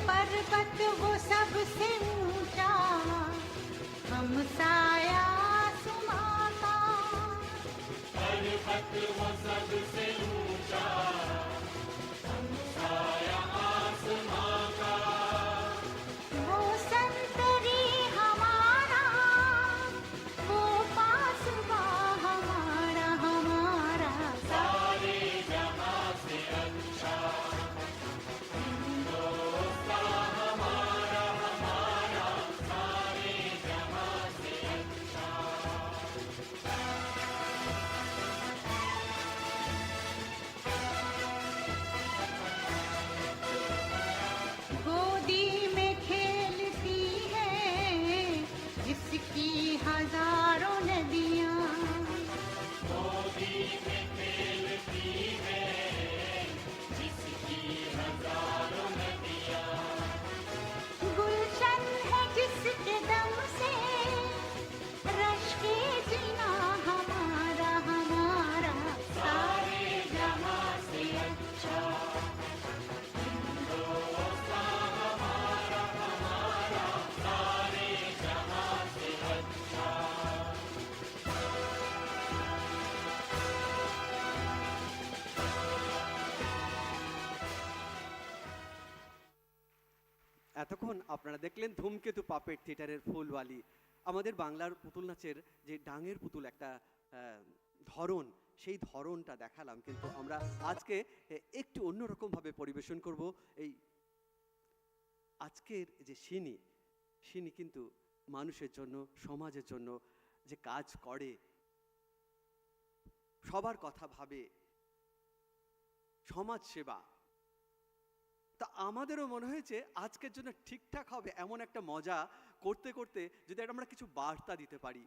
पर्वत वो सबसे ऊंचा, हम साया आसमां का। पर्वत वो सबसे ऊंचा, हम साया आसमां का। वो संतरी हमारा, वो पासबा हमारा, हमारा सारे जहां से अच्छा हिंदुस्तान हमारा, हमारा सारे जहां से अच्छा। गोदी में खेलती है जिसकी हजारों नदियां। गोदी में खेलती है जिसकी हजारों नदियां। गुलशन है जिसके दम से रश के जीना हमारा, हमारा सारे जहां से अच्छा हिंदुस्तान हमारा, हमारा सारे जहां से अच्छा। এতক্ষণ আপনারা দেখলেন ধূমকেতু পাপেট থিয়েটারের ফুলওয়ালি। আমাদের বাংলার পুতুল নাচের যে ডাঙের পুতুল একটা ধরন, সেই ধরনটা দেখালাম, কিন্তু আমরা আজকে একটু অন্যরকমভাবে পরিবেশন করব। এই আজকের যে সিনি কিন্তু মানুষের জন্য, সমাজের জন্য যে কাজ করে, সবার কথা ভাবে, সমাজ সেবা, তা আমাদেরও মনে হয়েছে আজকের জন্য ঠিকঠাক হবে এমন একটা মজা করতে করতে যদি আমরা কিছু বার্তা দিতে পারি।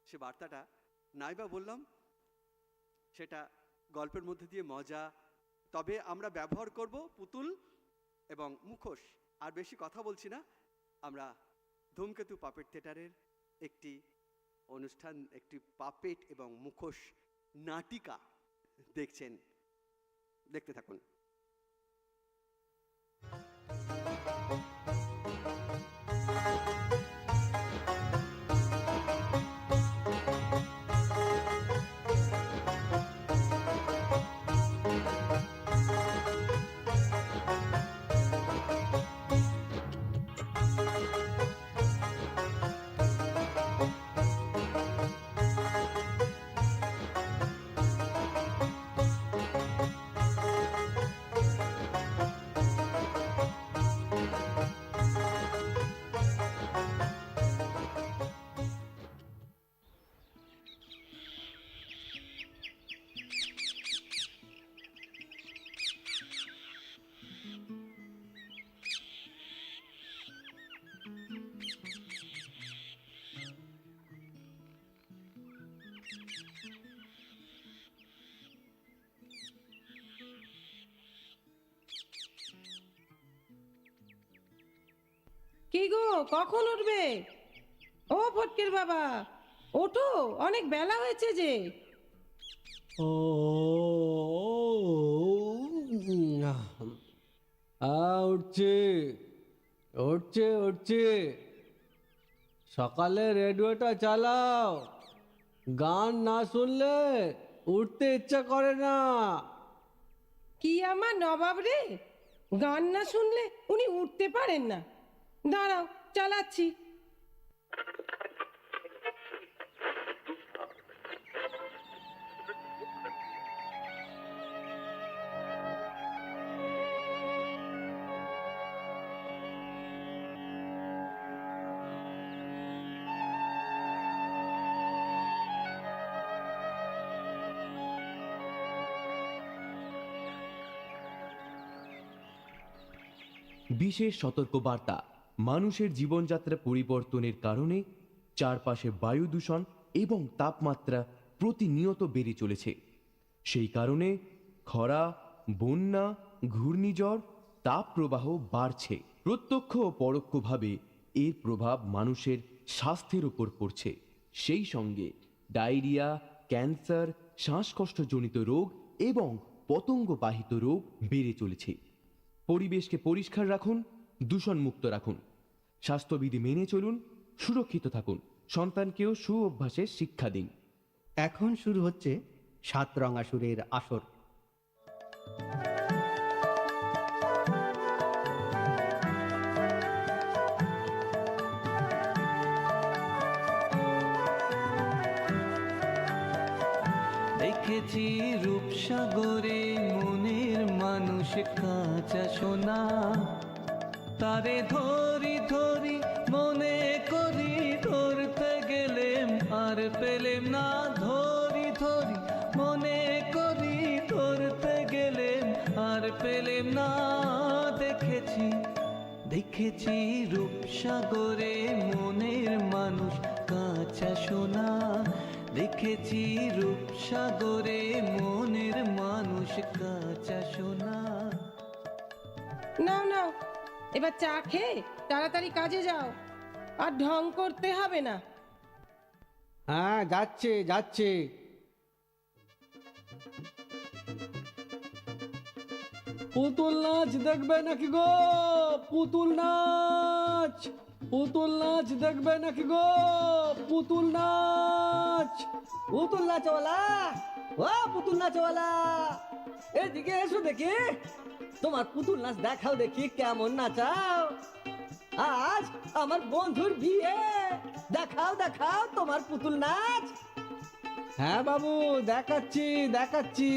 সে বার্তাটা নাইবা বললাম, সেটা গল্পের মধ্যে দিয়ে মজা, তবে আমরা ব্যবহার করব পুতুল এবং মুখোশ। আর বেশি কথা বলছি না, আমরা ধূমকেতু পাপেট থিয়েটারের একটি অনুষ্ঠান, একটি পাপেট এবং মুখোশ নাটিকা দেখছেন, দেখতে থাকুন। কি গো, কখন উঠবে? ও ফটকের বাবা, ওঠো, অনেক বেলা হয়েছে যে। ও উঠছে উঠছে উঠছে। সকালে রেডিওটা চালাও, গান না শুনলে উঠতে ইচ্ছা করে না। কি আমার নবাব রে, গান না শুনলে উনি উঠতে পারেন না। দাঁড়াও, চালাচ্ছি। বিশেষ সতর্কবার্তা। মানুষের জীবনযাত্রা পরিবর্তনের কারণে চারপাশে বায়ু দূষণ এবং তাপমাত্রা প্রতিনিয়ত বেড়ে চলেছে। সেই কারণে খরা, বন্যা, ঘূর্ণিঝড়, তাপপ্রবাহ বাড়ছে। প্রত্যক্ষ ও পরোক্ষভাবে এর প্রভাব মানুষের স্বাস্থ্যের উপর পড়ছে। সেই সঙ্গে ডায়রিয়া, ক্যান্সার, শ্বাসকষ্টজনিত রোগ এবং পতঙ্গবাহিত রোগ বেড়ে চলেছে। পরিবেশকে পরিষ্কার রাখুন, দূষণমুক্ত রাখুন, স্বাস্থ্যবিধি মেনে চলুন, সুরক্ষিত থাকুন, সন্তানকেও সুঅভ্যাসের শিক্ষা দিন। এখন শুরু হচ্ছে সাতরঙা সুরের আসর। দেখেছি রূপসাগরে মনের মানুষ কাঁচা সোনা, তারে ধরি ধরি মনে করি ধরতে গেলেম আর পেলেম না, ধরি ধরি মনে করি ধরতে গেলেম আর পেলেম না। দেখেছি দেখেছি রূপসাগরে মনের মানুষ কাঁচা সোনা, দেখেছি রূপসাগরে মনের মানুষ কাঁচা সোনা। নাও নাও, এবার চা খেয়ে তাড়াতাড়ি কাজে যাও, আর ঢং করতে হবে না। হ্যাঁ, যাচ্ছে যাচ্ছে। পুতুল নাচ দেখবে নাকি গো? পুতুল নাচ, পুতুল নাচ দেখবে নাকি গো? পুতুল নাচ, পুতুল নাচওয়ালা, ও পুতুল নাচওয়ালা, এদিকে এসো দেখি, তোমার পুতুল নাচ দেখাও দেখি, কেমন নাচাও। আজ আমার বন্ধুর বিয়ে, দেখাও দেখাও তোমার পুতুল নাচ। হ্যাঁ বাবু, দেখাচ্ছি দেখাচ্ছি।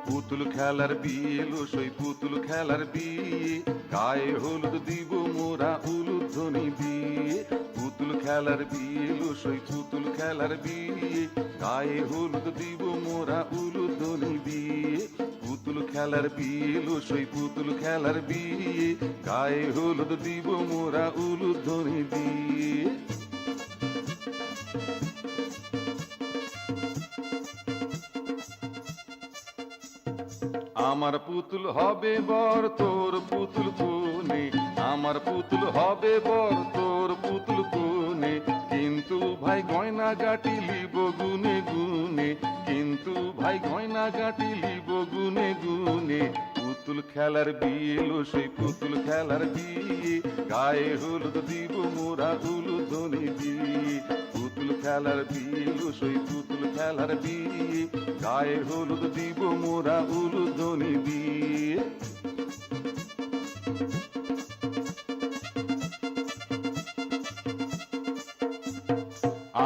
পুতুল খেলার বিয়ে লো, সই পুতুল খেলার বিয়ে, গায়ে হলুদ দিব মোরা উলুধ্বনি দিয়ে। পুতুল খেলার বিয়ে লো, সই পুতুল খেলার বিয়ে, গায়ে হলুদ দিব মোরা উলুধ্বনি দিয়ে। পুতুল খেলার বিয়ে লো, সই পুতুল খেলার বিয়ে, গায়ে হলুদ দিব মোরা উলুধ্বনি দিয়ে। আমার পুতুল হবে বর, তোর পুতুল কোনে, আমার পুতুল হবে বর, তোর পুতুল কোনে। কিন্তু ভাই গয়না গাটি লিব গুনে গুনে, কিন্তু ভাই গয়না গাটি লিব গুনে গুনে। পুতুল খেলার বিয়ে লো, সেই পুতুল খেলার বিয়ে, গায়ে হলুদ দিব মোরা উলুধ্বনি দিয়ে। পুতুল খেলার বিয়ে লো, সেই পুতুল খেলার বিয়ে, গায়ে হলুদ দিব মোরা উলুধ্বনি দিয়ে।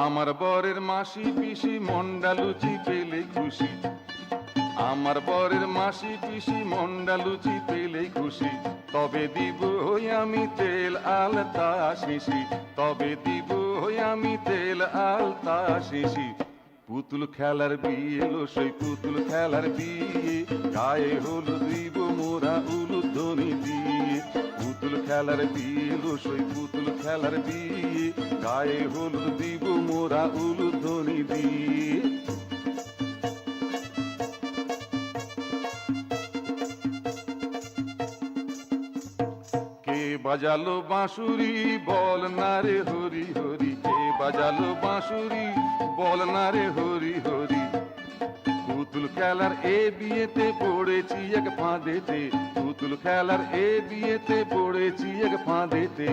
আমার বরের মাসি পিসি মন্ডা লুচি পেলে খুশি, আমার বরের মাসি পিসি মন্ডা লুচি পেলে খুশি। তবে দিব হই আমি তেল আলতা শিশি, তবে দিব হই আমি তেল আলতা শিশি। পুতুল খেলার বিয়ে লো, সেই পুতুল খেলার বিয়ে, গায়ে হলুদ দিব মোরা উলুধ্বনি দিয়ে। পুতুল খেলার বিয়ে লো, সেই পুতুল খেলার বিয়ে, গায়ে হলুদ দিব মোরা উলুধ্বনি দিয়ে। বাজালো বাঁশুরি বল না রে হরি হরি, কে বাজালো বাঁশুরি বল না রে হরি হরি। পুতুল খেলার এ বিয়েতে পড়েছি এক ফাঁদেতে, পুতুল খেলার এ বিয়েতে পড়েছি এক ফাঁদেতে।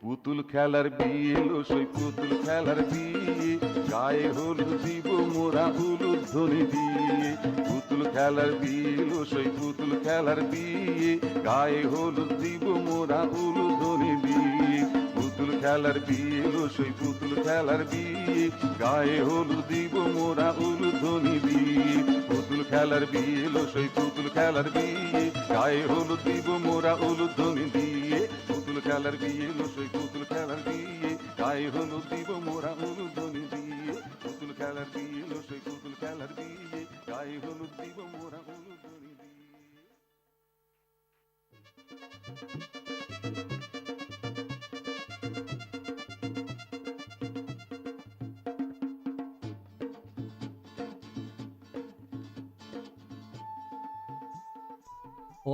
পুতুল খেলার বিয়ে লো সই পুতুল খেলার বিয়ে, গায়ে হলুদ দিব মোরা উলুধ্বনি দিয়ে। পুতুল খেলার বিয়ে লো সই পুতুল খেলার বিয়ে, গায়ে হলুদ দিব মোরা উলুধ্বনি দিয়ে। পুতুল খেলার বিয়ে লো সই পুতুল খেলার বিয়ে, গায়ে হলুদ দিব মোরা উলুধ্বনি দিয়ে। পুতুল খেলার বিয়ে লো সই পুতুল খেলার বিয়ে, গায়ে হলুদ দিব মোরা উলুধ্বনি দিয়ে। পুতুল খেলার বিয়ে লো সই পুতুল খেলার বিয়ে, গায়ে হলুদ দিব মোরা উলুধ্বনি দিয়ে। পুতুল খেলার বিয়ে লো সই পুতুল খেলার বিয়ে, গায়ে হলুদ দিব মোরা উলুধ্বনি দিয়ে।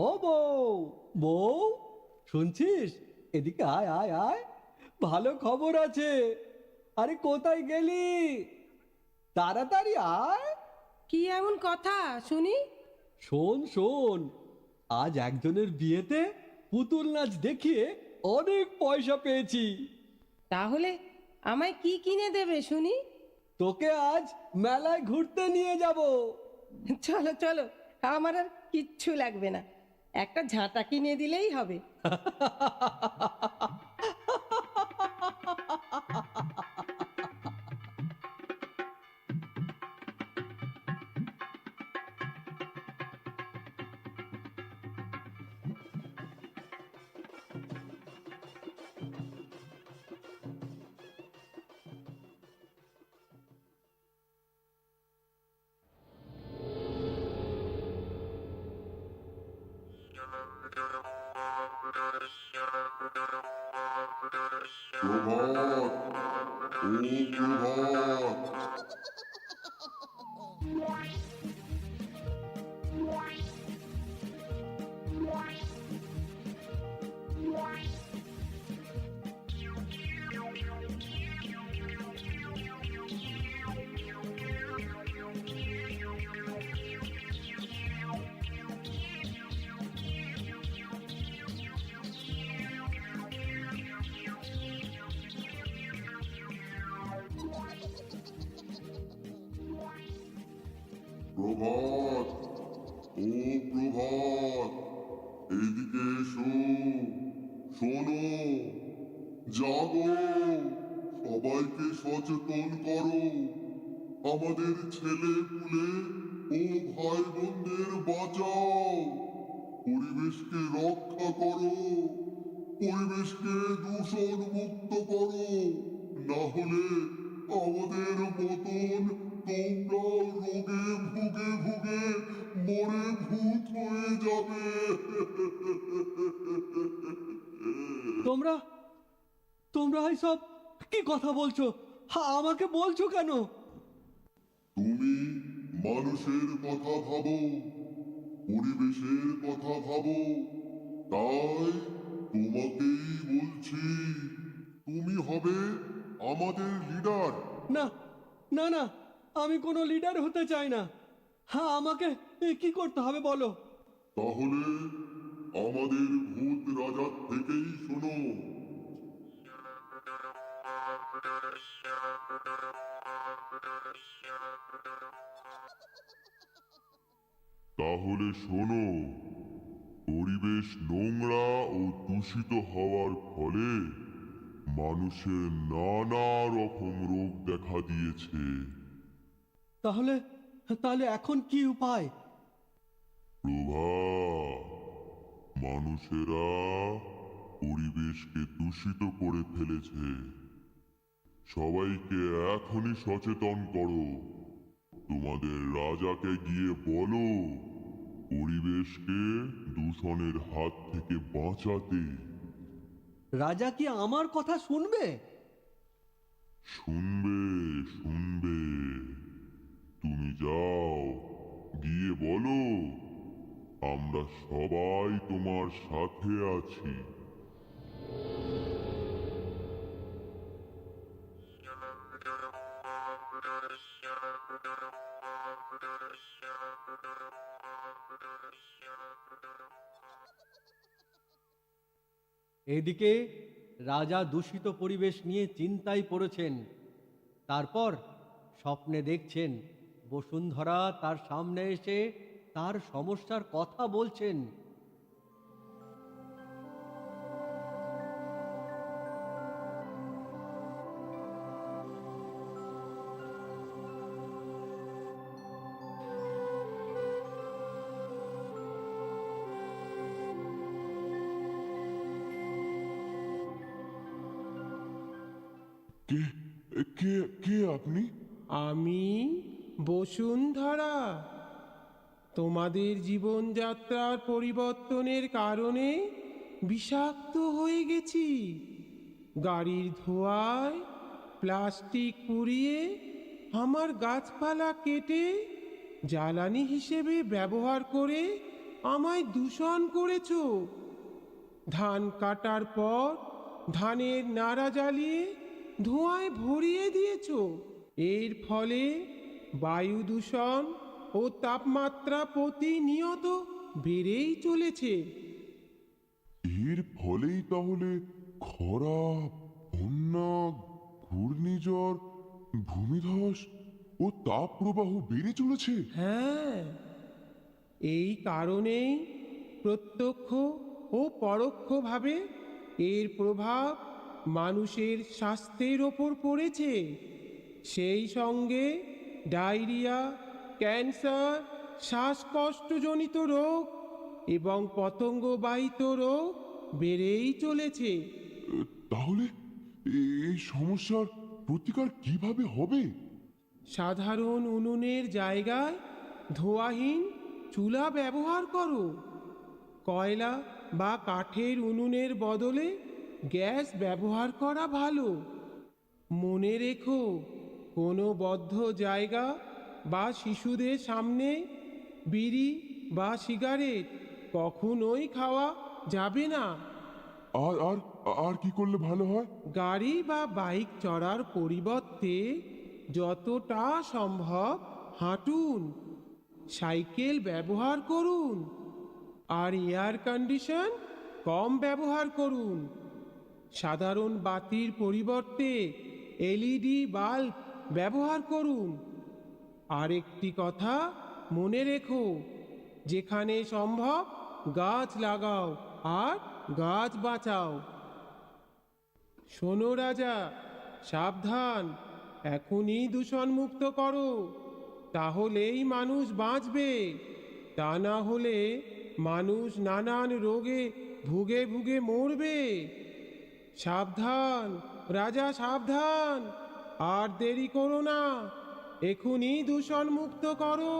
ও বউ, বউ শুনছিস? এদিকে আয় আয় আয়, ভালো খবর আছে। আরে কোথায় গেলি? তাড়াতাড়ি আয়। কি এমন কথা শুনি? শোন শোন, আজ একজনের বিয়েতে পুতুল নাচ দেখিয়ে অনেক পয়সা পেয়েছি। তাহলে আমায় কি কিনে দেবে শুনি? তোকে আজ মেলায় ঘুরতে নিয়ে যাব। চলো চলো, আমার আর কিচ্ছু লাগবে না, একটা ঝাঁটা কিনে দিলেই হবে। প্রভাত, ও প্রভাত। প্রভাত, ও প্রভাত, এদিকে এসো, শোনো, জাগো, সবাইকে সচেতন করো। আমাদের ছেলে পুলে ও ভাই বোনদের বাঁচাও, পরিবেশকে রক্ষা করো, পরিবেশকে দূষণ মুক্ত করো, না হলে আমাদের মতন তোমরাও রোগে ভুগে ভুগে মরে ভূত হয়ে যাবে। তোমরা তোমরা এইসব কি কথা বলছো? আমাকে বলছো কেন? তুমি মানুষের কথা ভাবো, পরিবেশের কথা ভাবো, তাই তোমাকেই বলছি। তুমি হবে আমাদের লিডার। না না না, আমি কোনো লিডার হতে চাই না। আমাকে কি করতে হবে বলো? তাহলে আমাদের ভূত রাজার থেকেই শোনো। তাহলে শোনো, পরিবেশ নোংরা ও দূষিত হওয়ার ফলে মানুষের নানা রকম রোগ দেখা দিয়েছে। তাহলে তাহলে এখন কি উপায়? প্রভাত, মানুষেরা পরিবেশকে দূষিত করে ফেলেছে। সবাইকে এখনই সচেতন করো। তোমাদের রাজাকে গিয়ে বলো পরিবেশকে দূষণের হাত থেকে বাঁচাতে। রাজা কি আমার কথা শুনবে? শুনবে, শুনবে। তুমি যাও, গিয়ে বলো আমরা সবাই তোমার সাথে আছি। এদিকে রাজা দূষিত পরিবেশ নিয়ে চিন্তায় পড়েছেন। তারপর স্বপ্নে দেখছেন বসুন্ধরা তার সামনে এসে তার সমস্যার কথা বলছেন। কে কে কে আপনি? আমি বসুন্ধরা। তোমাদের জীবনযাত্রার পরিবর্তনের কারণে বিষাক্ত হয়ে গেছি। গাড়ির ধোঁয়ায় প্লাস্টিক পুড়িয়ে আমার গাছপালা কেটে জ্বালানি হিসেবে ব্যবহার করে আমায় দূষণ করেছো। ধান কাটার পর ধানের নাড়া জ্বালিয়ে ধোঁয়ায় ভরিয়ে দিয়েছো। এর ফলে বায়ু দূষণ ও তাপমাত্রা প্রতিনিয়ত বেড়েই চলেছে। এর ফলেই তাহলে খরা, বন্যা, ঘূর্ণিঝড়, ভূমিধস ও তাপ প্রবাহ বেড়ে চলেছে। হ্যাঁ, এই কারণেই প্রত্যক্ষ ও পরোক্ষভাবে এর প্রভাব মানুষের স্বাস্থ্যের ওপর পড়েছে। সেই সঙ্গে ডায়রিয়া, ক্যান্সার, শ্বাসকষ্টজনিত রোগ এবং পতঙ্গবাহিত রোগ বেড়েই চলেছে। তাহলে এই সমস্যার প্রতিকার কিভাবে হবে? সাধারণ উনুনের জায়গায় ধোঁয়াহীন চুলা ব্যবহার করো। কয়লা বা কাঠের উনুনের বদলে গ্যাস ব্যবহার করা ভালো। মনে রেখো, কোনো বদ্ধ জায়গা বা শিশুদের সামনে বিড়ি বা সিগারেট কখনোই খাওয়া যাবে না। আর আর আর কি করলে ভালো হয়? গাড়ি বা বাইক চড়ার পরিবর্তে যতটা সম্ভব হাঁটুন, সাইকেল ব্যবহার করুন, আর এয়ার কন্ডিশন কম ব্যবহার করুন। সাধারণ বাতির পরিবর্তে এলইডি বাল্ব ব্যবহার করুন। আরেকটি কথা মনে রেখো, যেখানে সম্ভব গাছ লাগাও আর গাছ বাঁচাও। শোনো রাজা, সাবধান, এখনই দূষণ মুক্ত করো, তাহলেই মানুষ বাঁচবে। তা না হলে মানুষ নানান রোগে ভুগে ভুগে মরবে। সাবধান রাজা, সাবধান, আর দেরি করো না, এখনই দূষণ মুক্ত করো।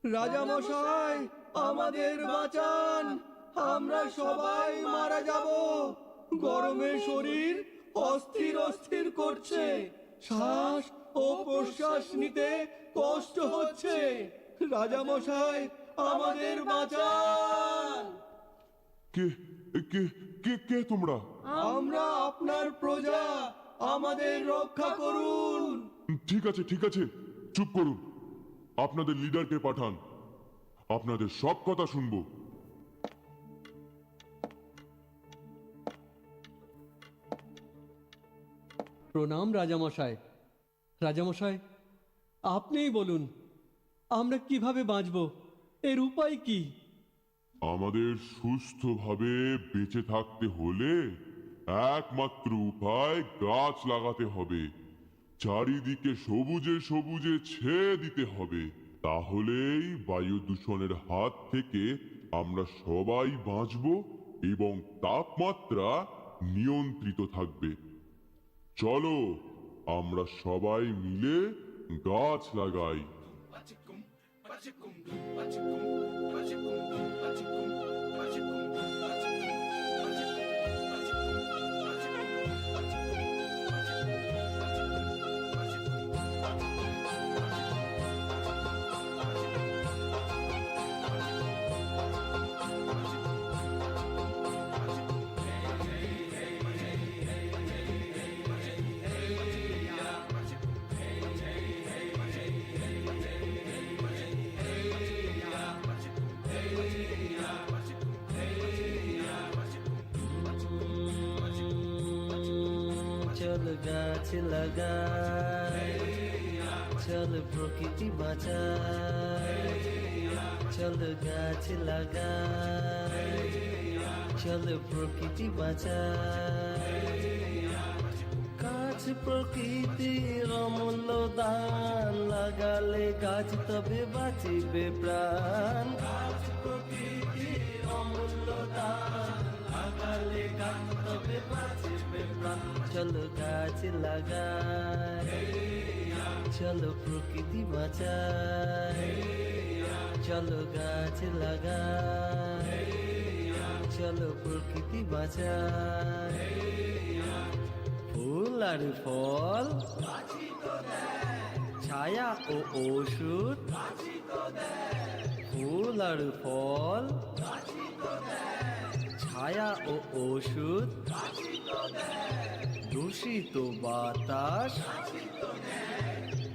রাজামশাই, আমাদের বাঁচান, আমরা সবাই মারা যাব। গরমে শরীর অস্থির অস্থির করছে, শ্বাস ও প্রশ্বাস নিতে কষ্ট হচ্ছে। রাজামশাই, আমাদের বাঁচান। কে কে কে কে তোমরা? আমরা আপনার প্রজা, আমাদের রক্ষা করুন। ঠিক আছে ঠিক আছে, চুপ করুন। আপনাদের লিডারকে পাঠান, আপনাদের সব কথা শুনবো। প্রণাম রাজামশাই। রাজামশাই, আপনিই বলুন, আমরা কিভাবে বাঁচব? এর উপায় কি? আমাদের সুস্থভাবে বেঁচে থাকতে হলে একমাত্র উপায় গাছ লাগাতে হবে। চারিদিকে সবুজে সবুজে ছেয়ে দিতে হবে। তাহলেই বায়ু দূষণের হাত থেকে আমরা সবাই বাঁচব এবং তাপমাত্রা নিয়ন্ত্রিত থাকবে। চলো আমরা সবাই মিলে গাছ লাগাই। গাছ লাগাই, চল প্রকৃতি বাঁচাই, চল গাছ লাগাই, চল প্রকৃতি বাঁচাই। গাছ প্রকৃতির অমূল্য দান, লাগালে গাছ তবে বাঁচিবে প্রাণ। গাছ প্রকৃতির অমূল্য দান, লাগালে গাছ তবে বাঁচিবে প্রাণ। চলো গাছ লাগাই, চলো প্রকৃতি বাঁচাই, চলো গাছ লাগাই, চলো প্রকৃতি বাঁচাই। ফুল আর ফল, ছায়া ও ওষুধ, ফুল আর ফল, ছায়া ও ওষুধ, দূষিত বাতাস,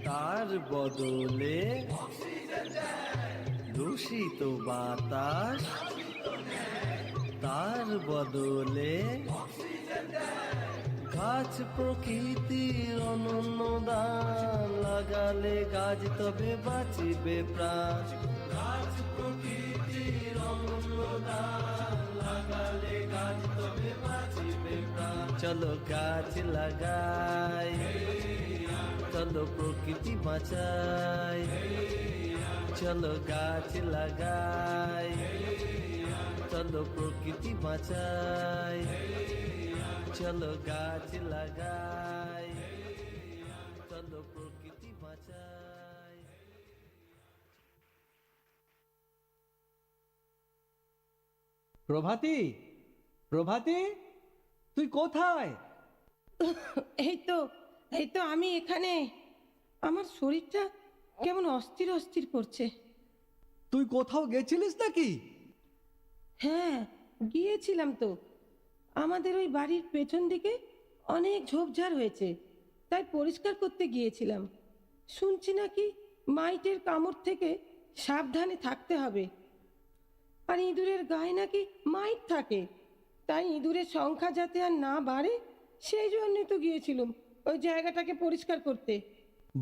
তার বদলে দূষিত বাতাস, তার বদলে গাছ প্রকৃতির অনন্য দান, লাগালে গাছ তবে বাঁচিবে প্রাণ। গাছ প্রকৃতির অনন্য দান, লাগালে গাছ তবে বাঁচিবে প্রাণ। চলো গাছ লাগাই, চলো প্রকৃতি বাঁচাই, চলো গাছ লাগাই, চলো প্রকৃতি বাঁচাই, চলো গাছ লাগাই, চলো প্রকৃতি বাঁচাই। প্রভাতী, প্রভাতী, তুই কোথায়? এই তো আমি এখানে। আমার শরীরটা কেমন অস্থির অস্থির করছে। তুই কোথাও গেছিলিস নাকি? হ্যাঁ, গিয়েছিলাম তো। আমাদের ওই বাড়ির পেছন দিকে অনেক ঝোপঝাড় হয়েছে, তাই পরিষ্কার করতে গিয়েছিলাম। শুনছি নাকি মাইটের কামড় থেকে সাবধানে থাকতে হবে, আর ইঁদুরের গায়ে নাকি মাইট থাকে, তাই ইঁদুরের সংখ্যা যাতে আর না বাড়ে সেই জন্যই তো গিয়েছিলাম ওই জায়গাটাকে পরিষ্কার করতে।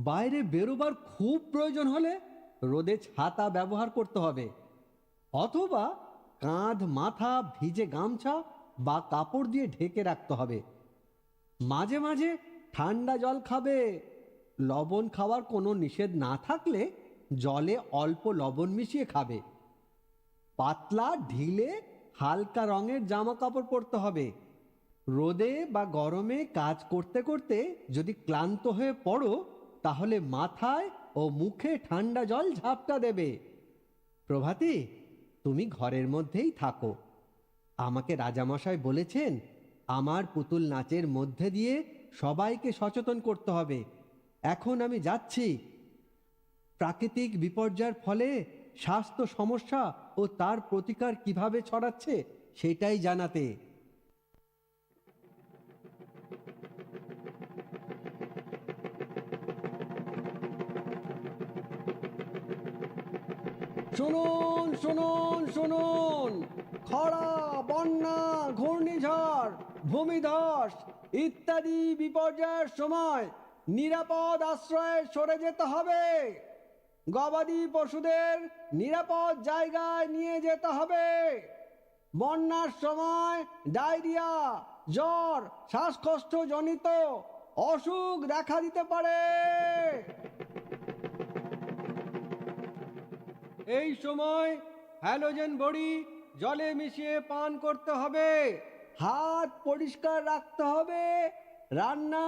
বাইরে বেরোবার খুব প্রয়োজন হলে রোদে ছাতা ব্যবহার করতে হবে, অথবা কাঁধ মাথা ভিজে গামছা বা কাপড় দিয়ে ঢেকে রাখতে হবে। মাঝে মাঝে ঠান্ডা জল খাবে। লবণ খাওয়ার কোনো নিষেধ না থাকলে জলে অল্প লবণ মিশিয়ে খাবে। পাতলা ঢিলে হালকা রঙের জামা কাপড় পরতে হবে। রোদে বা গরমে কাজ করতে করতে যদি ক্লান্ত হয়ে পড়ো, তাহলে মাথায় ও মুখে ঠান্ডা জল ঝাপটা দেবে। প্রভাতী, তুমি ঘরের মধ্যেই থাকো। আমাকে রাজামশাই বলেছেন আমার পুতুল নাচের মধ্যে দিয়ে সবাইকে সচেতন করতে হবে। এখন আমি যাচ্ছি। প্রাকৃতিক বিপর্যয়ের ফলে স্বাস্থ্য সমস্যা ও তার প্রতিকার কিভাবে ছড়াচ্ছে সেটাই জানাতে। শুনুন শুনুন শুনুন, খরা, বন্যা, ঘূর্ণিঝড়, ভূমিধস ইত্যাদি বিপর্যয়ের সময় নিরাপদ আশ্রয়ে সরে যেতে হবে। গবাদি পশুদের নিরাপদ জায়গায় নিয়ে যেতে হবে। বন্যার সময় ডায়রিয়া, জ্বর, শ্বাসকষ্ট জনিত অসুখ দেখা দিতে পারে। এই সময় হ্যালোজেন বড়ি জলে মিশিয়ে পান করতে হবে। হাত পরিষ্কার রাখতে হবে রান্না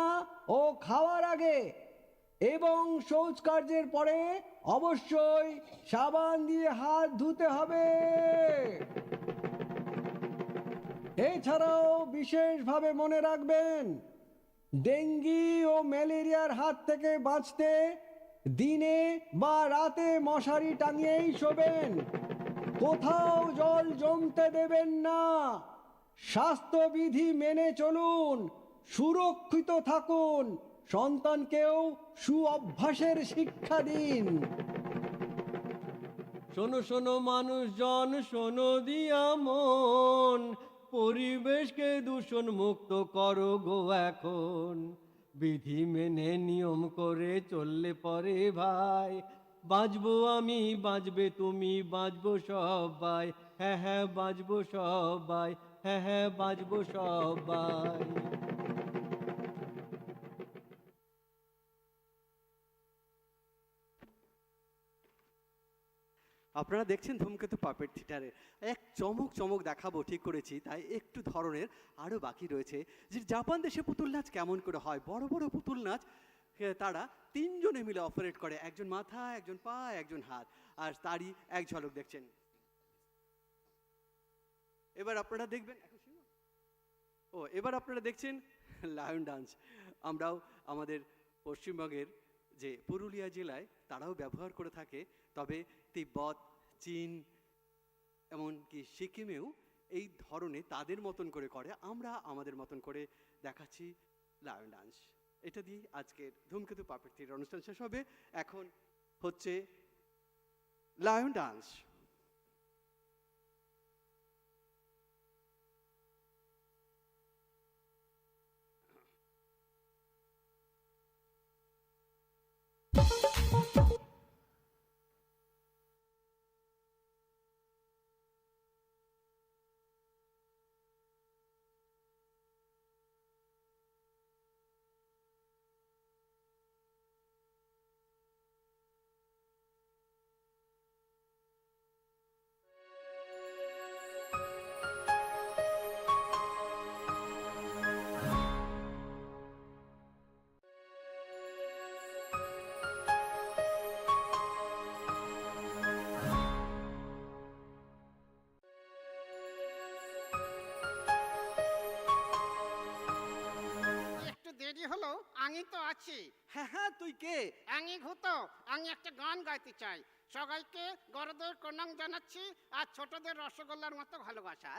ও খাওয়ার আগে, এবং শৌচ কার্যের পরে অবশ্যই সাবান দিয়ে হাত ধুতে হবে। এছাড়াও বিশেষভাবে মনে রাখবেন, ডেঙ্গি ও ম্যালেরিয়ার হাত থেকে বাঁচতে দিনে বা রাতে মশারি টাঙিয়েই শোবেন। কোথাও জল জমতে দেবেন না। স্বাস্থ্যবিধি মেনে চলুন। সুরক্ষিত থাকুন। সন্তানকেও সুঅভ্যাসের শিক্ষা দিন। শোনো শোনো মানুষজন, শোনো দিয়া মন, পরিবেশকে দূষণ মুক্ত করো গো এখন। বিধি মেনে নিয়ম করে চললে পরে ভাই, বাঁচবো আমি, বাঁচবে তুমি, বাঁচবো সবাই, হ্যাঁ হ্যাঁ বাঁচবো সবাই, হ্যাঁ হ্যাঁ বাঁচবো সবাই। আপনারা দেখছেন ধূমকেতু পাপেট থিয়েটারে এক চমক চমক দেখাবো ঠিক করেছি, তাই একটু ধরনের আরও বাকি রয়েছে যে জাপান দেশে পুতুল নাচ কেমন করে হয়। বড় বড় পুতুল নাচ তারা তিনজনে মিলে অপারেট করে, একজন মাথা, একজন পা, একজন হাত, আর তারই এক ঝলক দেখছেন। এবার আপনারা দেখবেন এবার আপনারা দেখছেন লায়ন ডান্স। আমরাও আমাদের পশ্চিমবঙ্গের যে পুরুলিয়া জেলায় তারাও ব্যবহার করে থাকে, তবে তিব্বত, চীন, এমনকি সিকিমেও এই ধরনের তাদের মতন করে করে, আমরা আমাদের মতন করে দেখাচ্ছি লায়ন ডান্স। এটা দিয়ে আজকের ধূমকেতু পাপেট থিয়েটার অনুষ্ঠান শেষ হবে। এখন হচ্ছে লায়ন ডান্স। দেরি হলো, আমি তো আছি। হ্যাঁ হ্যাঁ, তুই কে? আমি ভূত। আমি একটা গান গাইতে চাই। সবাইকে বড়দের প্রণাম জানাচ্ছি আর ছোটদের রসগোল্লার মতো ভালোবাসা।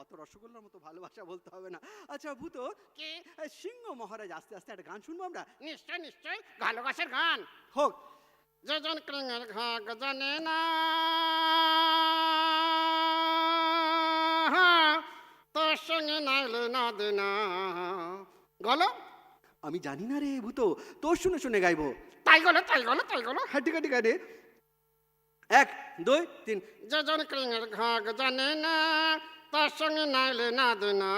অত রসগোল্লার মতো ভালোবাসা বলতে হবে না। আচ্ছা ভূত, কে? সিংহ মহারাজ আস্তে আস্তে একটা গান শুনবো আমরা। নিশ্চয় নিশ্চয়, ভালোবাসার গান হোক। যেজন ক্রিঙের ঘাগ জানে না তোর সঙ্গে নাইলে না দেনা। গলো আমি জানি না রে ভূত, তোর শুনে শুনে গাইবো। তাই গলো তাই গলো তাই গলো। হ্যাঁ ঠিক আছে ঠিক আছে, 1 2 3। যেজন ক্রিঙের ঘাগ জানে না তার সঙ্গে নাইলে না দেনা।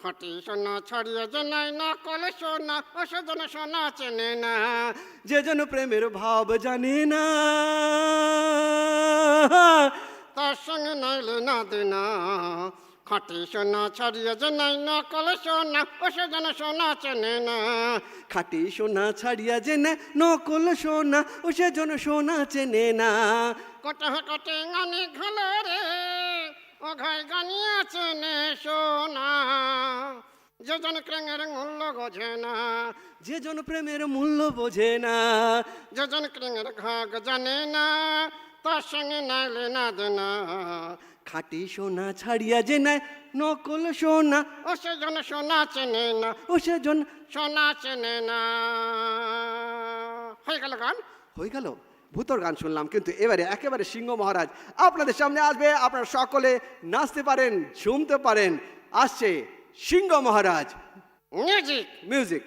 খাটি সোনা ছড়িয়ে জানাই না কলে সোনা অসজন সোনা চেনে না। যে জন প্রেমের ভাব জানে না তার সঙ্গে নাইলে না দেনা। খাটি সোনা ছড়িয়ে জানাই না কলে সোনা অসজন সোনা চেনে না। খাটি সোনা ছাড়িয়া জেনে নকল সোনা ও সেজন সোনা চেনে না। কটে কটে গানি ঘালো রে ও ঘাই গানিয়া চেনে সোনা। যেজন ক্রেঙের মূল্য বোঝে না। যেজন প্রেমের মূল্য বোঝে না। যেজন ক্রেঙের ঘাগ জানে না তার সঙ্গে নাইলে না দেনা। খাটি সোনা ছাড়িয়া জেনে নকল সোনা ও সেজন সোনা চেনে না। ও সেজন সোনা চেনে না। হয়ে গেল গান? হয়ে গেল। ভূতর গান শুনলাম, কিন্তু এবারে একেবারে সিংহ মহারাজ আপনাদের সামনে আসবে। আপনারা সকলে নাচতে পারেন, ঝুমতে পারেন। আসছে সিংহ মহারাজ। Music music.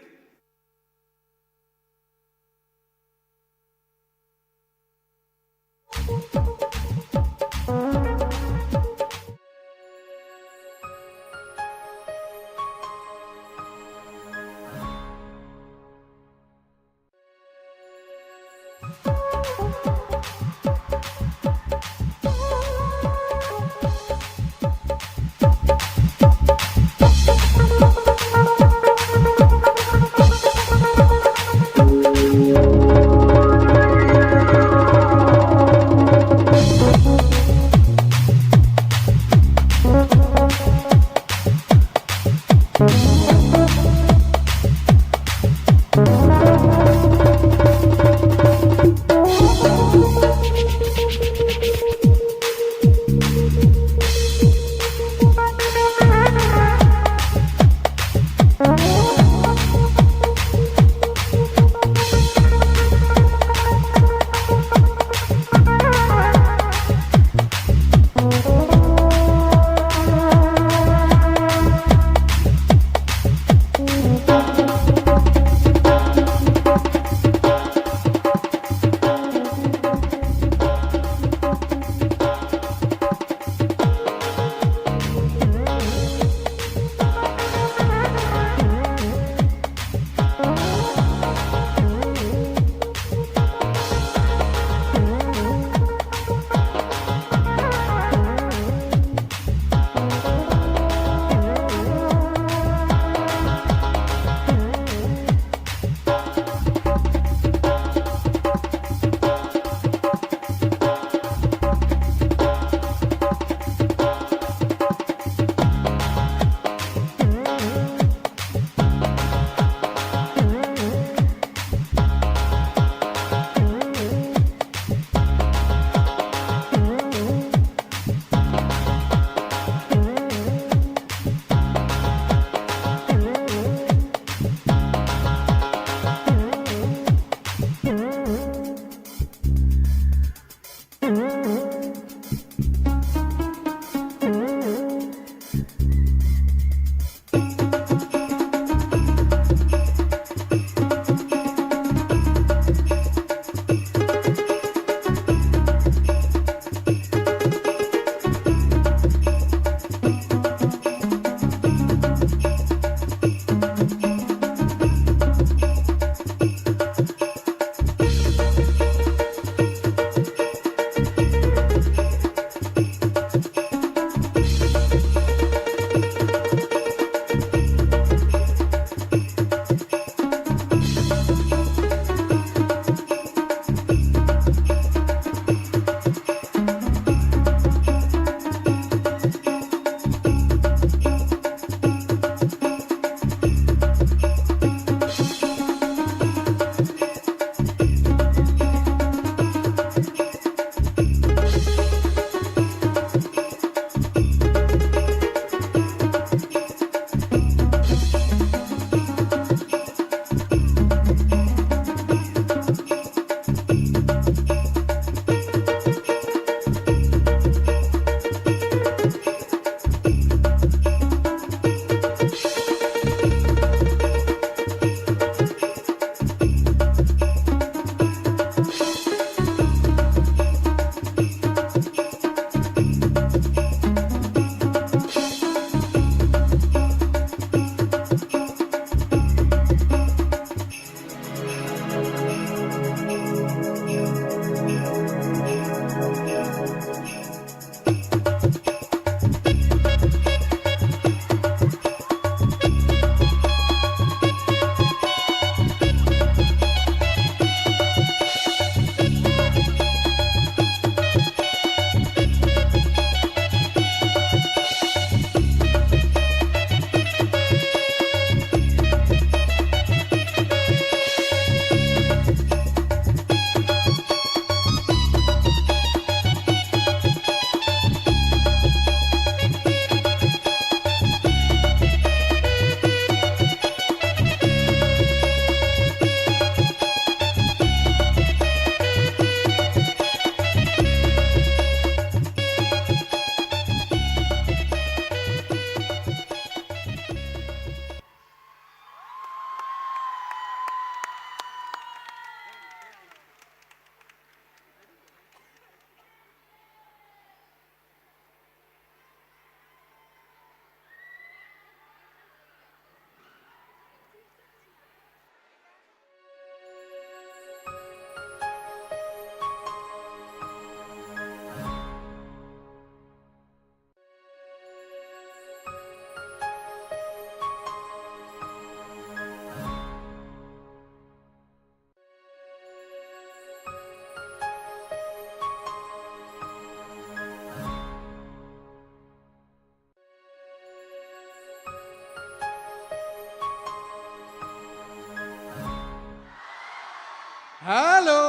হ্যালো,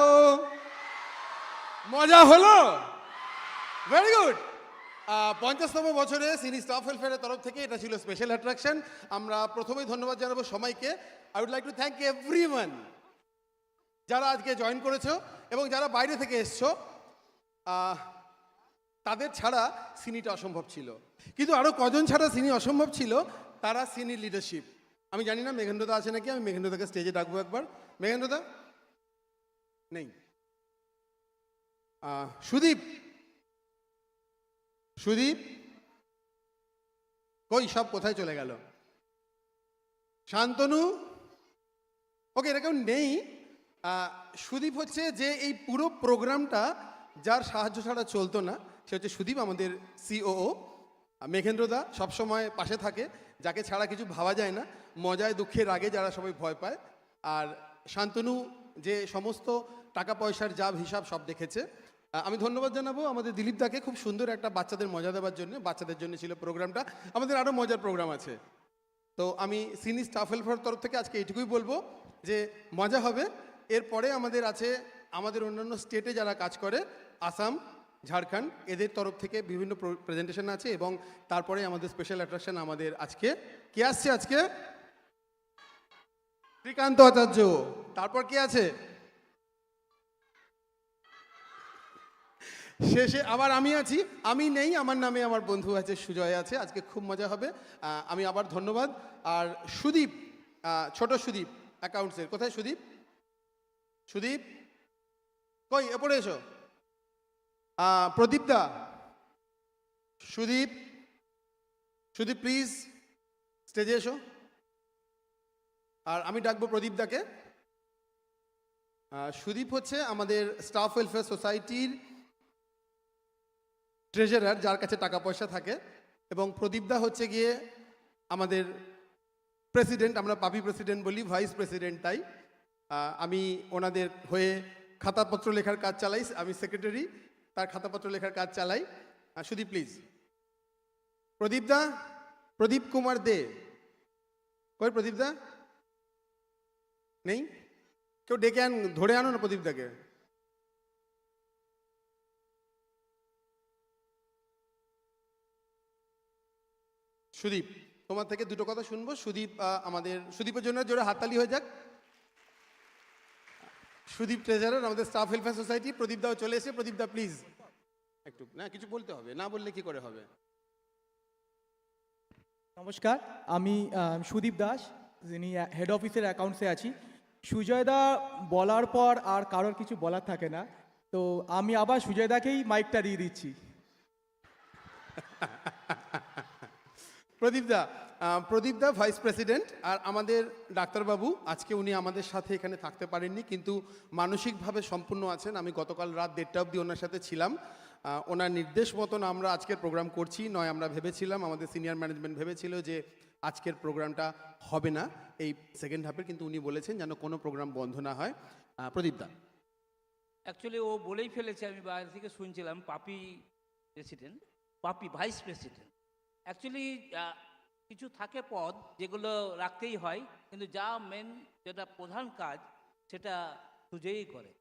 মজা হলো? Very good. 50তম বছরে সিনি স্টাফ ওয়েলফেয়ারের তরফ থেকে এটা ছিল স্পেশাল অ্যাট্রাকশন। আমরা প্রথমেই ধন্যবাদ জানাবো সবাইকে। I would like to thank everyone যারা আজকে জয়েন করেছো এবং যারা বাইরে থেকে এসছো। তাদের ছাড়া সিনিটা অসম্ভব ছিল, কিন্তু আরও কজন ছাড়া সিনি অসম্ভব ছিল, তারা সিনি লিডারশিপ। আমি জানি না মেঘেন্দ্রদা আছে নাকি, আমি মেঘেন্দ্রদাকে স্টেজে ডাকবো একবার। মেঘেন্দ্রদা নেই। সুদীপ, সুদীপ কই, সব কোথায় চলে গেল? শান্তনু, ওকে, এটা কেউ নেই। সুদীপ হচ্ছে যে এই পুরো প্রোগ্রামটা যার সাহায্য ছাড়া চলতো না, সে হচ্ছে সুদীপ, আমাদের সিওও। মেঘেন্দ্রদা সবসময় পাশে থাকে, যাকে ছাড়া কিছু ভাবা যায় না, মজায় দুঃখের আগে যারা সবাই ভয় পায়। আর শান্তনু যে সমস্ত টাকা পয়সার যা হিসাব সব দেখেছে। আমি ধন্যবাদ জানাবো আমাদের দিলীপ দাকে, খুব সুন্দর একটা বাচ্চাদের মজা দেওয়ার জন্য। বাচ্চাদের জন্য ছিল প্রোগ্রামটা, আমাদের আরও মজার প্রোগ্রাম আছে। তো আমি সিনি স্টাফ ওয়েলফেয়ার তরফ থেকে আজকে এইটুকুই বলবো যে মজা হবে। এরপরে আমাদের আছে আমাদের অন্যান্য স্টেটে যারা কাজ করে, আসাম, ঝাড়খণ্ড, এদের তরফ থেকে বিভিন্ন প্রেজেন্টেশন আছে। এবং তারপরে আমাদের স্পেশাল অ্যাট্রাকশন আমাদের আজকে কে আসছে? আজকে শ্রীকান্ত আচার্য। তারপর কে আছে? শেষে আবার আমি আছি। আমি নেই, আমার নামে আমার বন্ধু আছে, সুজয় আছে। আজকে খুব মজা হবে। আমি আবার ধন্যবাদ। আর সুদীপ, ছোট সুদীপ অ্যাকাউন্টসের, কোথায় সুদীপ? সুদীপ কই, এপরে এসো। প্রদীপ দা, সুদীপ, সুদীপ প্লিজ স্টেজে এসো। আর আমি ডাকবো প্রদীপ দাকে। সুদীপ হচ্ছে আমাদের স্টাফ ওয়েলফেয়ার সোসাইটির ট্রেজারার, যার কাছে টাকা পয়সা থাকে। এবং প্রদীপদা হচ্ছে গিয়ে আমাদের প্রেসিডেন্ট, আমরা পাপি প্রেসিডেন্ট বলি, ভাইস প্রেসিডেন্ট। তাই আমি ওনাদের হয়ে খাতাপত্র লেখার কাজ চালাই, আমি সেক্রেটারি, তার খাতাপত্র লেখার কাজ চালাই। সুদীপ প্লিজ। প্রদীপদা, প্রদীপ কুমার দে কই? প্রদীপদা নেই? কেউ ডেকে ধরে আনো না প্রদীপদাকে। সুদীপ, তোমার থেকে দুটো কথা শুনবো। সুদীপ, আমাদের সুদীপের জন্য জোরে হাততালি হয়ে যাক। সুদীপ ট্রেজারার আমাদের স্টাফ ওয়েলফেয়ার সোসাইটি। প্রদীপ দাও চলে এসে। প্রদীপ দা প্লিজ একটু, না কিছু বলতে হবে, না বললে কি করে হবে? নমস্কার, আমি সুদীপ দাস, যিনি হেড অফিসের অ্যাকাউন্টসে আছি। সুজয়দা বলার পর আর কারোর কিছু বলার থাকে না, তো আমি আবার সুজয়দাকেই মাইকটা দিয়ে দিচ্ছি। প্রদীপদা, প্রদীপদা ভাইস প্রেসিডেন্ট। আর আমাদের ডাক্তারবাবু, আজকে উনি আমাদের সাথে এখানে থাকতে পারেননি, কিন্তু মানসিকভাবে সম্পূর্ণ আছেন। আমি গতকাল রাত 1:30 অবধি ওনার সাথে ছিলাম। ওনার নির্দেশ মতন আমরা আজকের প্রোগ্রাম করছি। নয় আমরা ভেবেছিলাম, আমাদের সিনিয়র ম্যানেজমেন্ট ভেবেছিল যে আজকের প্রোগ্রামটা হবে না এই সেকেন্ড হাফের, কিন্তু উনি বলেছেন যেন কোনো প্রোগ্রাম বন্ধ না হয়। প্রদীপদা। অ্যাকচুয়ালি ও বলেই ফেলেছে, আমি বাইরে থেকে শুনছিলাম পাপি প্রেসিডেন্ট, পাপি ভাইস প্রেসিডেন্ট। অ্যাকচুয়ালি কিছু থাকে পদ যেগুলো রাখতেই হয়, কিন্তু যা মেন যেটা প্রধান কাজ সেটা সুজয়ই করে।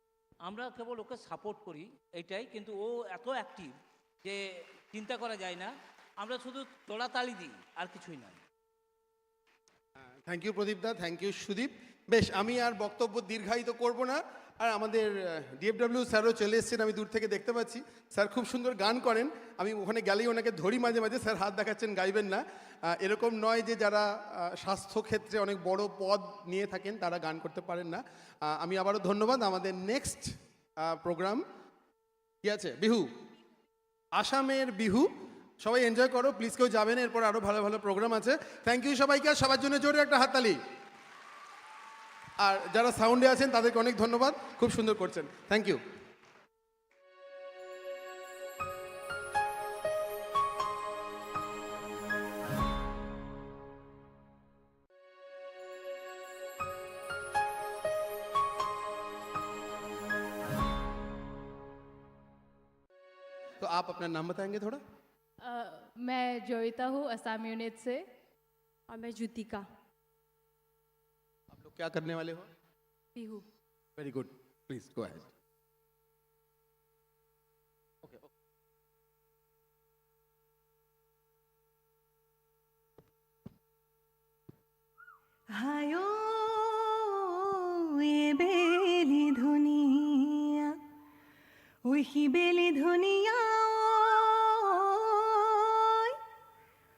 আমরা কেবল ওকে সাপোর্ট করি এইটাই, কিন্তু ও এত অ্যাক্টিভ যে চিন্তা করা যায় না। আমরা শুধু তোড়াতালি দিই, আর কিছুই নয়। থ্যাংক ইউ প্রদীপদা, থ্যাংক ইউ সুদীপ। বেশ, আমি আর বক্তব্য দীর্ঘায়িত করব না। আর আমাদের ডিএফডব্লিউ স্যারও চলে এসেছেন, আমি দূর থেকে দেখতে পাচ্ছি। স্যার খুব সুন্দর গান করেন, আমি ওখানে গেলেই ওনাকে ধরি মাঝে মাঝে। স্যার হাত দেখাচ্ছেন, গাইবেন না। এরকম নয় যে যারা স্বাস্থ্যক্ষেত্রে অনেক বড় পদ নিয়ে থাকেন তারা গান করতে পারেন না। আমি আবারও ধন্যবাদ। আমাদের নেক্সট প্রোগ্রাম কি আছে? বিহু, আসামের বিহু। সবাই এনজয় করো প্লিজ, কেউ যাবেন, এরপর আরও ভালো ভালো প্রোগ্রাম আছে। থ্যাংক ইউ সবাইকে, সবার জন্য জোরে একটা হাততালি। আর যারা সাউন্ডে আছেন তাদেরকে অনেক ধন্যবাদ, খুব সুন্দর করছেন। Thank you. तो आप अपना नाम बताएंगे थोड़ा? मैं जोईता हूँ असम यूनिट से। और मैं जुतिका। आप लोग क्या करने वाले हो? Bihu. Very good. Please go ahead. হায়ো এ বেলি ধুনিয়া ওই বেলি ধুনিয়া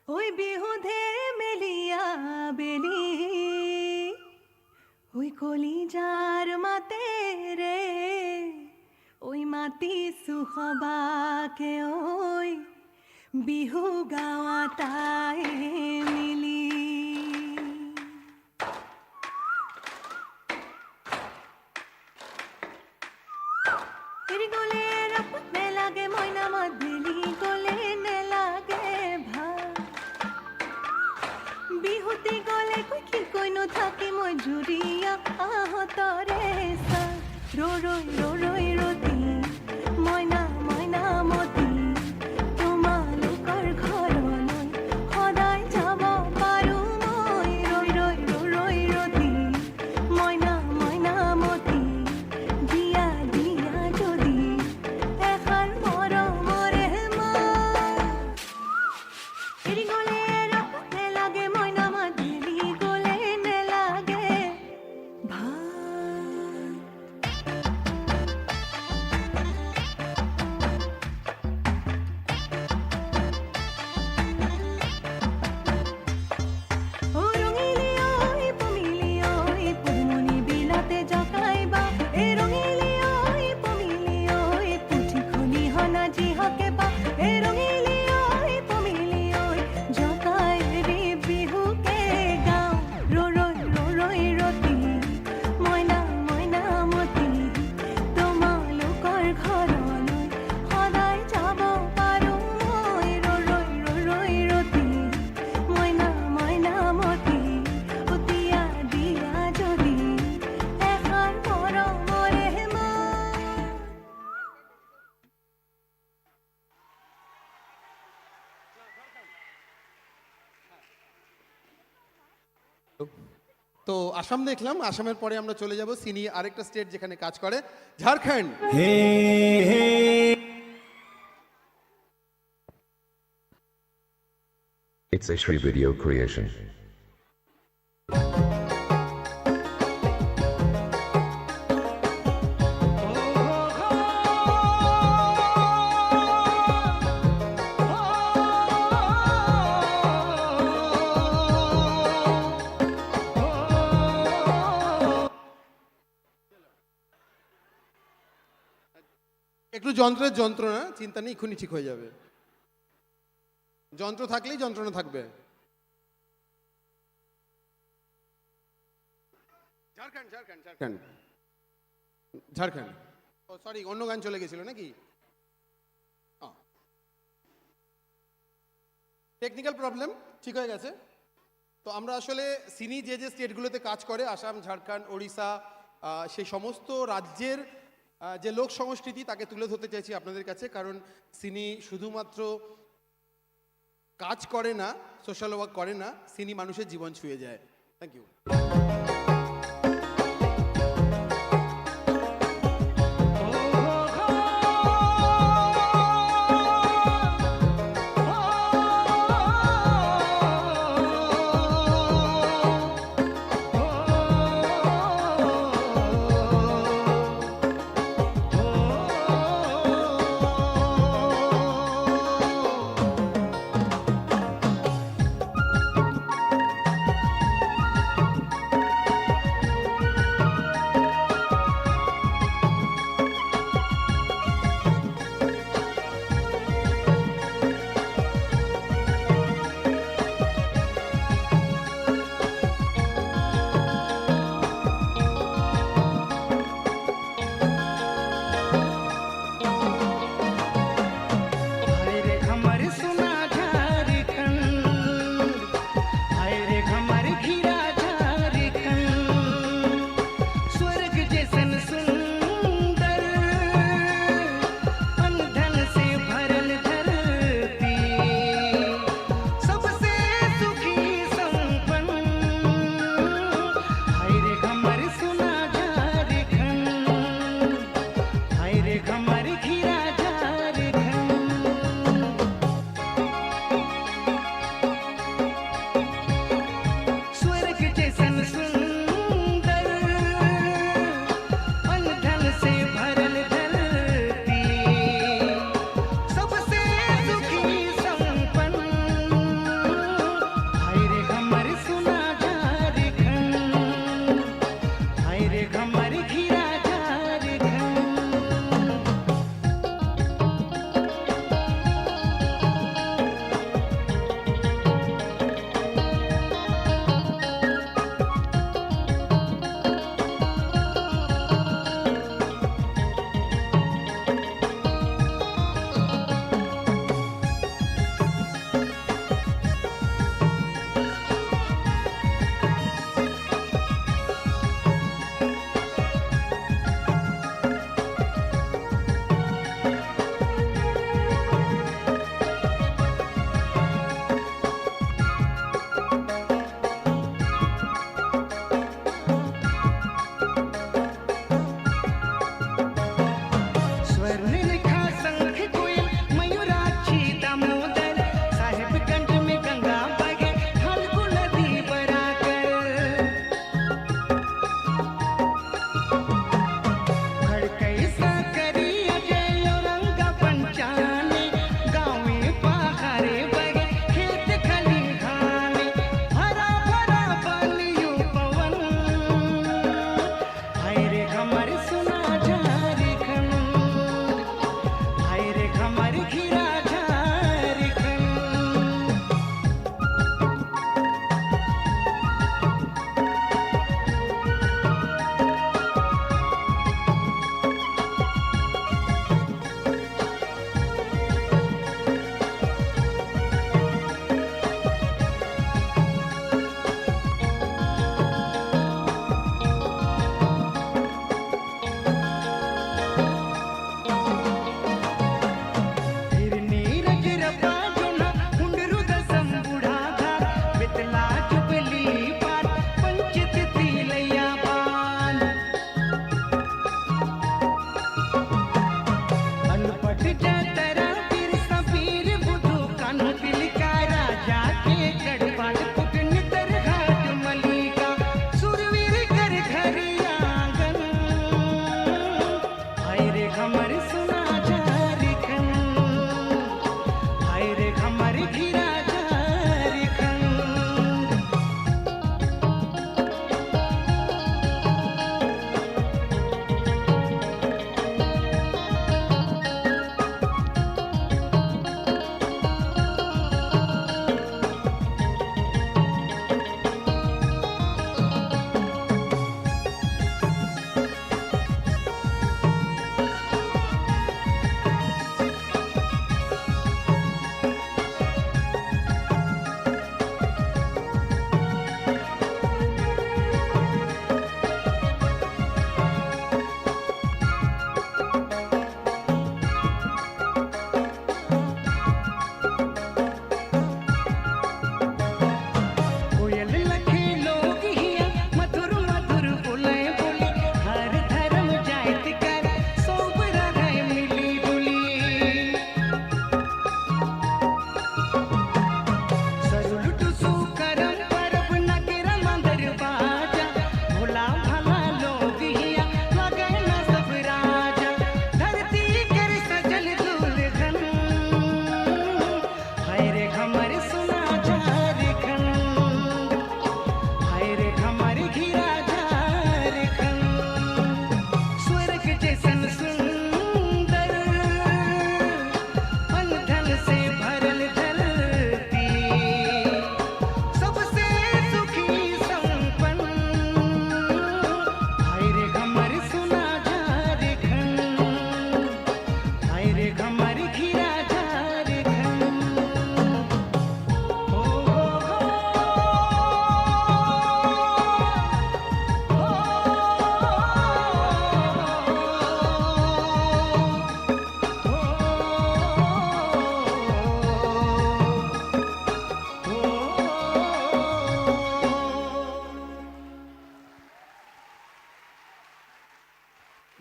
ওই বিহুধে মেলিয়া বেলি ওই কলিজার মাতে রে ওই মাতি সুখবাকে ওই বিহু গাওয়া তাই মিলি तेरी गोले रपने लागे मोइना मधली गोले ने लागे भा बिहुती गोले कोई की कोई नो थाकी मजुरिया आह तोरे सा रो रोई रोती मोइना मोइना मोती তোমালো কর ঘর লই সদায় যাব পারু মই রই রতি মইনা মইনা মতি দিয়া দিয়া যদি এখন মরমরে মা এরি গলে রপতে লাগে মইনা মাদিলি গলে নে লাগে ভাই ও রঙিলি ওই পমিলি ওই পুরমনি বিলাতে জকাইবা এ রঙিলি ওই পমিলি ওই পুঠি খুলি হনা জি হকে বা এ রঙিলি ওই পমিলি ওই জকাই রে বিহুকে গাও রই রতি মইনা মইনা মতি তোমালোকৰ ঘৰলৈ সদায় যাব পাৰো মই ৰই ৰতি মইনা মইনা মতি উতিয়া দিয়া যদি এখন মৰমৰে মা তো আসাম দেখলাম, আসামের পরে আমরা চলে যাব সিনি আরেকটা স্টেট যেখানে কাজ করে, Jharkhand. It's a Shri video creation. একটু যন্ত্রের যন্ত্রণা, চিন্তা নেই, এক্ষুনি ঠিক হয়ে যাবে। যন্ত্র থাকলেই যন্ত্রণা থাকবে। ঝাড়খণ্ড ঝাড়খণ্ড ঝাড়খণ্ড ঝাড়খণ্ড ও সরি, অন্য গান চলে গেছিল নাকি? টেকনিক্যাল প্রবলেম, ঠিক হয়ে গেছে। তো আমরা আসলে সিনি যে যে স্টেটগুলোতে কাজ করে, আসাম, ঝাড়খণ্ড, ওড়িশা, সেই সমস্ত রাজ্যের যে লোক সংস্কৃতি তাকে তুলে ধরতে চাইছি আপনাদের কাছে। কারণ সিনি শুধুমাত্র কাজ করে না, সোশ্যাল ওয়ার্ক করে না, সিনি মানুষের জীবন ছুঁয়ে যায়। Thank you.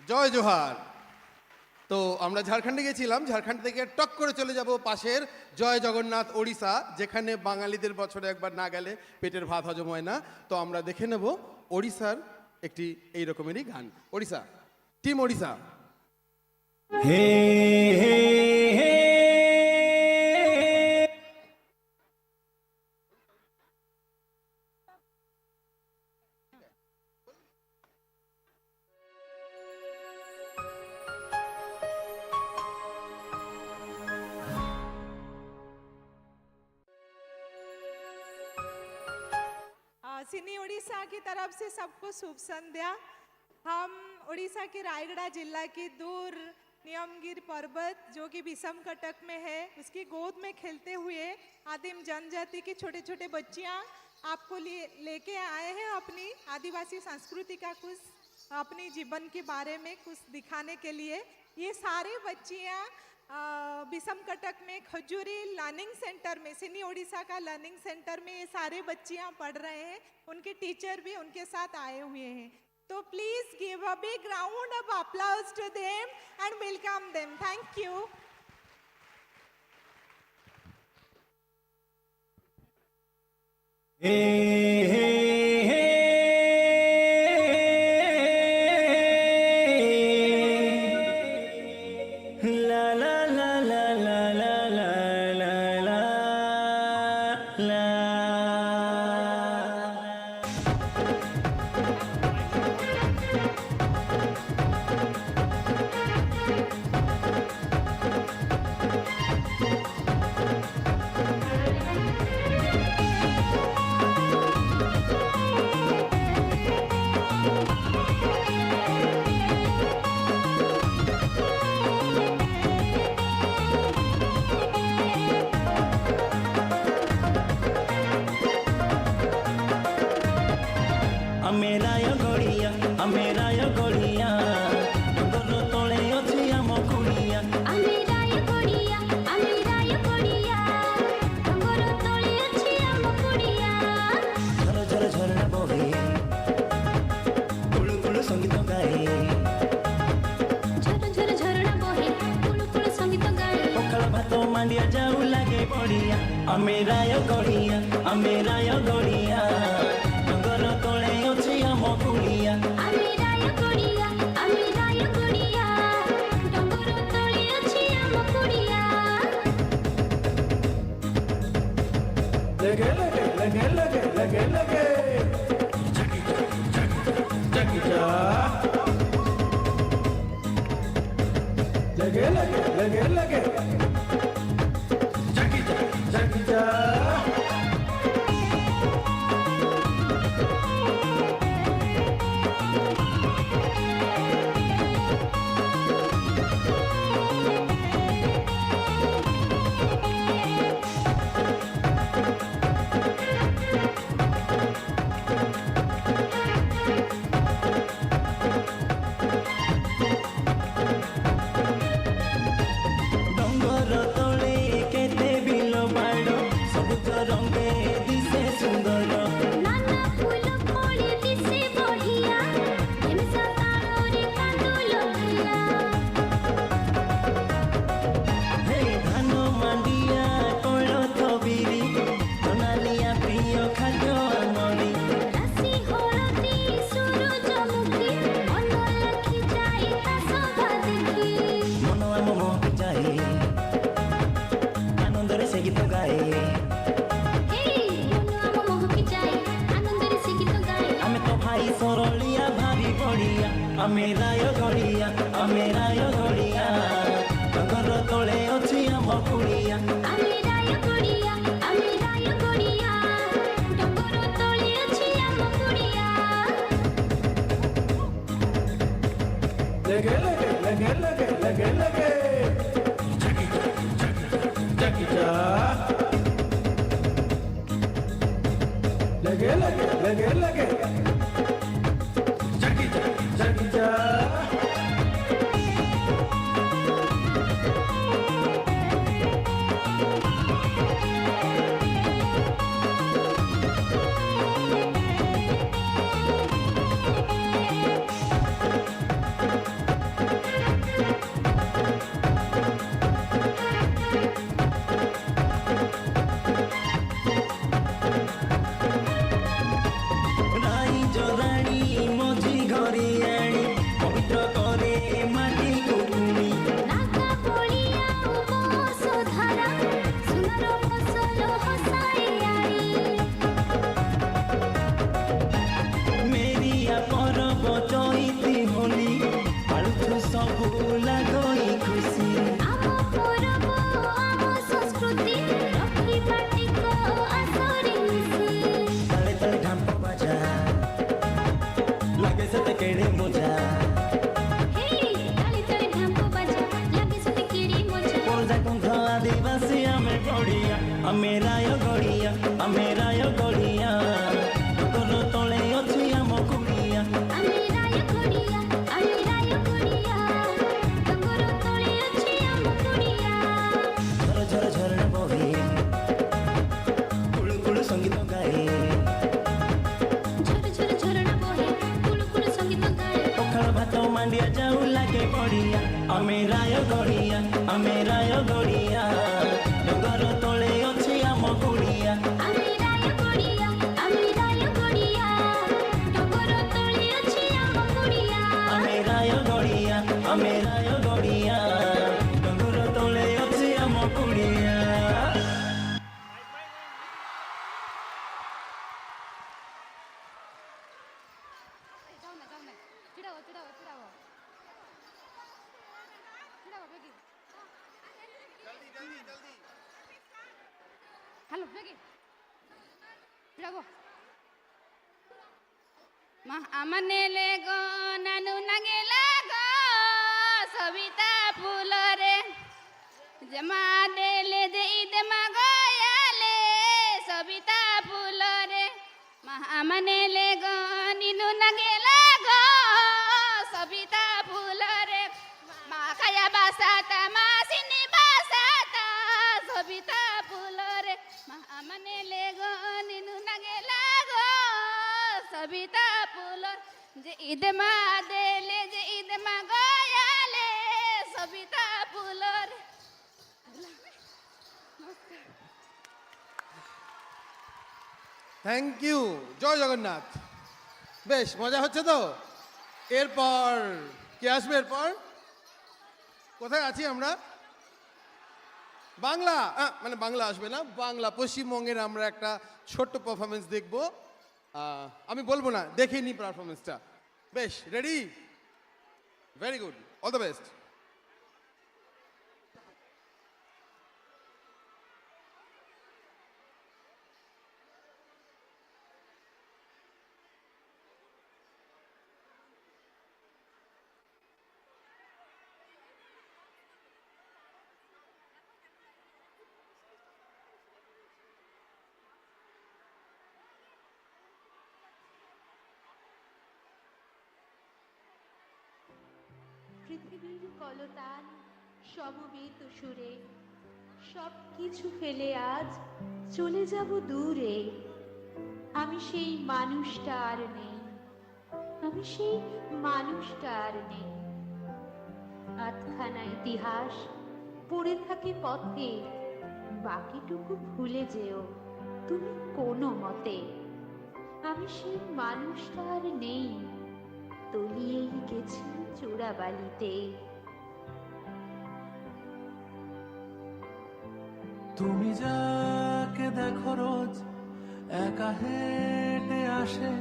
জয় জোহার। তো আমরা ঝাড়খণ্ডে গেছিলাম, ঝাড়খণ্ড থেকে টক করে চলে যাব পাশের জয় জগন্নাথ ওড়িশা, যেখানে বাঙালিদের বছরে একবার না গেলে পেটের ভাত হজম হয় না। তো আমরা দেখে নেব ওড়িশার একটি এই রকমেরই গান। ওড়িশা, টিম ওড়িশা। হে হে হে सिनी उड़ीसा की तरफ से सबको शुभ संध्या। हम उड़ीसा के रायगढ़ जिला की दूर नियमगिर पर्वत जो कि विषम कटक में है, उसकी गोद में खेलते हुए आदिम जनजाति की छोटे छोटे बच्चियां आपको लेके आए हैं अपनी आदिवासी संस्कृति का कुछ अपनी जीवन के बारे में कुछ दिखाने के लिए। ये सारे बच्चियां विषम कटक में खजूरी लर्निंग सेंटर में, सिनी उड़ीसा का लर्निंग सेंटर में ये सारे बच्चियां पढ़ रहे हैं। उनके टीचर भी उनके साथ आए हुए हैं। तो please give a big round of applause to them and welcome them. Thank you. हे हे हे ला ला ला ला ला ला ला ला ला। अमेराय गड़िया अमेराय गड़िया डगर तले अछि आम कुड़िया। अमेराय गड़िया डगर तले अछि आम कुड़िया। झर झर झरना बहे कुळु कुळु संगीत गाए। झर झर झरना बहे कुळु कुळु संगीत गाए। पखाल भात मांडिया जाऊ लागे पड़िया। अमेराय गड़िया डगर तले अछि आम कुड़िया। अमेराय गड़िया डगर तले अछि आम कुड़िया। लगे लगे लगे लगे लगे लगे जगी जगी जा लगे लगे लगे लगे जगी जगी जा। डंगर तले केते बिलो बाड़ो सबुज रंगे दिसे सुंदर। नाना फूल फली दिसे बढ़िया एमसा तारोरे कांदो लगिया। हे धान मांडिया कोळथ बिरी सोनालिया प्रिय खाद्य आमरी। राशि हळदी सूरजमुखी मन लाखी जाए ता शोभा देखी। मन आम मोह जाए आनंदरे से गीत गाए। मन आम मोहकी जाए आनंदरे से गीत गाए। आमे तो भाई सरलिया भारी बढ़िया। अमेराय गड़िया डगर तले अछि आम कुड़िया। अमेराय गड़िया डगर तले अछि आम कुड़िया। लगे लगे लगे लगे लगे लगे जगी जगी जा लगे लगे लगे लगे जगी जगी जा। ମାଣ୍ଡିଆ ଯାଉ ଲାଗେ ପଡ଼ିଆ ଆମେ ରାୟ ଗଡ଼ିଆ ଡଙ୍ଗର ତଳେ ଅଛି ଆମ କୁଡ଼ିଆ ଆମେ ରାୟ ଗଡ଼ିଆ ଡଙ୍ଗର ତଳେ ଅଛି ଆମ କୁଡ଼ିଆ ଆମେ ରାୟ ଗଡ଼ିଆ ଡଙ୍ଗର ତଳେ ଅଛି ଆମ କୁଡ଼ିଆ। হ্যালো বেগি যাবো মা আমানে লে গো নানু নাগেলা গো সবিতা ফুলরে জমা দেলে দেই দে মা গয়ালে সবিতা ফুলরে মা আমানে লে গো নিনু নাগেলা গো সবিতা ফুলরে মা খায়া বাসাতা মা সিনি বাসাতা সবিতা ফুলরে মা আমানে লে গো নিনু নাগেলা গো সবিতা ফুলর যে ঈদ মা দেলে যে ঈদ মা গয়ালে সবিতা ফুলর থ্যাংক ইউ, জয় জগন্নাথ। বেশ মজা হচ্ছে তো। এরপর কে আসবে? এরপর কোথায় আছি আমরা? বাংলা, মানে বাংলা আসবে না, বাংলা পশ্চিমবঙ্গের আমরা একটা ছোট্ট পারফরমেন্স দেখব। আমি বলবো না, দেখে নি পারফরমেন্সটা। বেশ, ready? Very good, all the best. পৃথিবীর কলতান সমবেত সুরে সব কিছু ফেলে আজ চলে যাব দূরে। আমি সেই মানুষটা আর নেই, আমি সেই মানুষটা আর নেই। আধখানা ইতিহাস পড়ে থাকে পথে, বাকিটুকু ভুলে যেও তুমি কোনো মতে। আমি সেই মানুষটা আর নেই, তলিয়েই গেছি চূড়াবালিতে। তুমি যাকে দেখো রোজ একা হেঁটে আসে,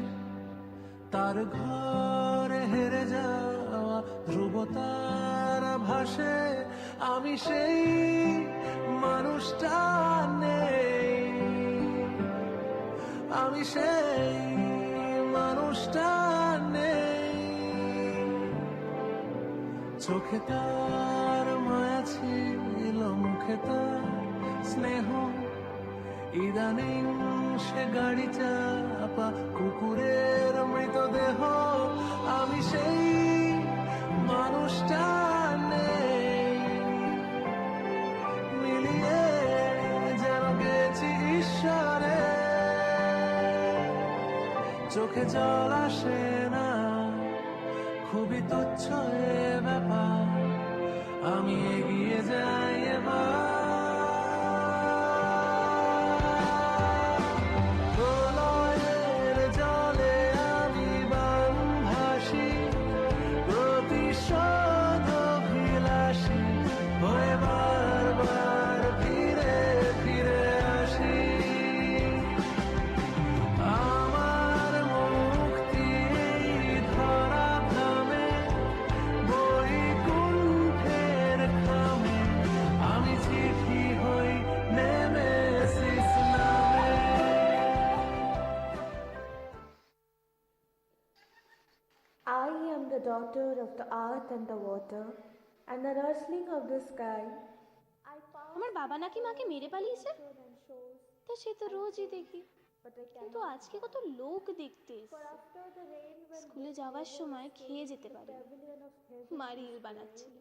তার ঘরে হেরে যাওয়া ধ্রুবতারা ভাসে। আমি সেই মানুষটা নেই, আমি সেই মানুষটা নেই। চোখে তার মায়া ছিল, মুখে তার স্নেহ, ইদানিং সে গাড়ি চাপা কুকুরের মৃতদেহ। আমি সেই মানুষটা নেই, মিলিয়ে যেন গেছি ঈশ্বরে। চোখে জল আসে না, খুবই তুচ্ছ এ ব্যাপার, আমি এগিয়ে যাই এবার। প্রলয়ের জলে আমি বান ভাসি, প্রতিশোধ অভিলাষী হয়ে বারবার ফিরে ফিরে আসি। আমার মুক্তি এই ধরা ধামে, বৈকুণ্ঠের খামে, আমি চিঠি হই নেমেসিস নামে। I am the daughter of the earth and the water and the rustling of the sky. আমার বাবা নাকি মাকে মেরে পালিয়েছে, তা সে তো রোজই দেখি, কিন্তু আজকে কত লোক দেখতে এসেছে। স্কুলে যাওয়ার সময় খেয়ে যেতে পারে, মা reel বানাচ্ছিল।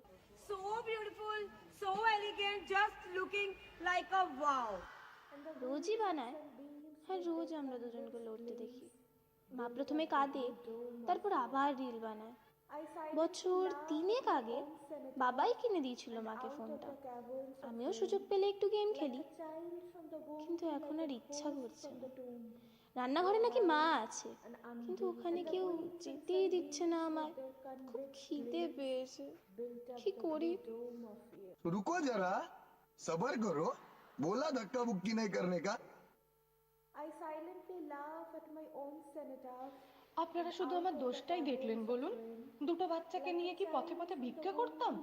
So beautiful, so elegant, just looking like a wow. রোজই বানায়, হ্যাঁ রোজ আমরা দুজনকে লড়তে দেখি। মা প্রথমে কাঁদে, তারপর আবার রিল বানায়। বছর তিনেক আগে বাবাই কিনে দিয়েছিল মাকে ফোনটা। আমিও সুযোগ পেলে একটু গেম খেলি, কিন্তু এখন আর ইচ্ছা করছে না। রান্নাঘরে নাকি মা আছে, কিন্তু ওখানে কেউ যেতেই দিচ্ছে না আমায়। খুব খিদে পেয়েছে, কি করি? रुको जरा, सबर करो। बोला धक्का बुक्की नहीं करने का। I silently laugh at my own cenotaph. আপনারা শুধু আমার দোষটাই দেখলেন বলুন? দুটো বাচ্চাকে নিয়ে কি পথে পথে ভিক্ষা করতাম?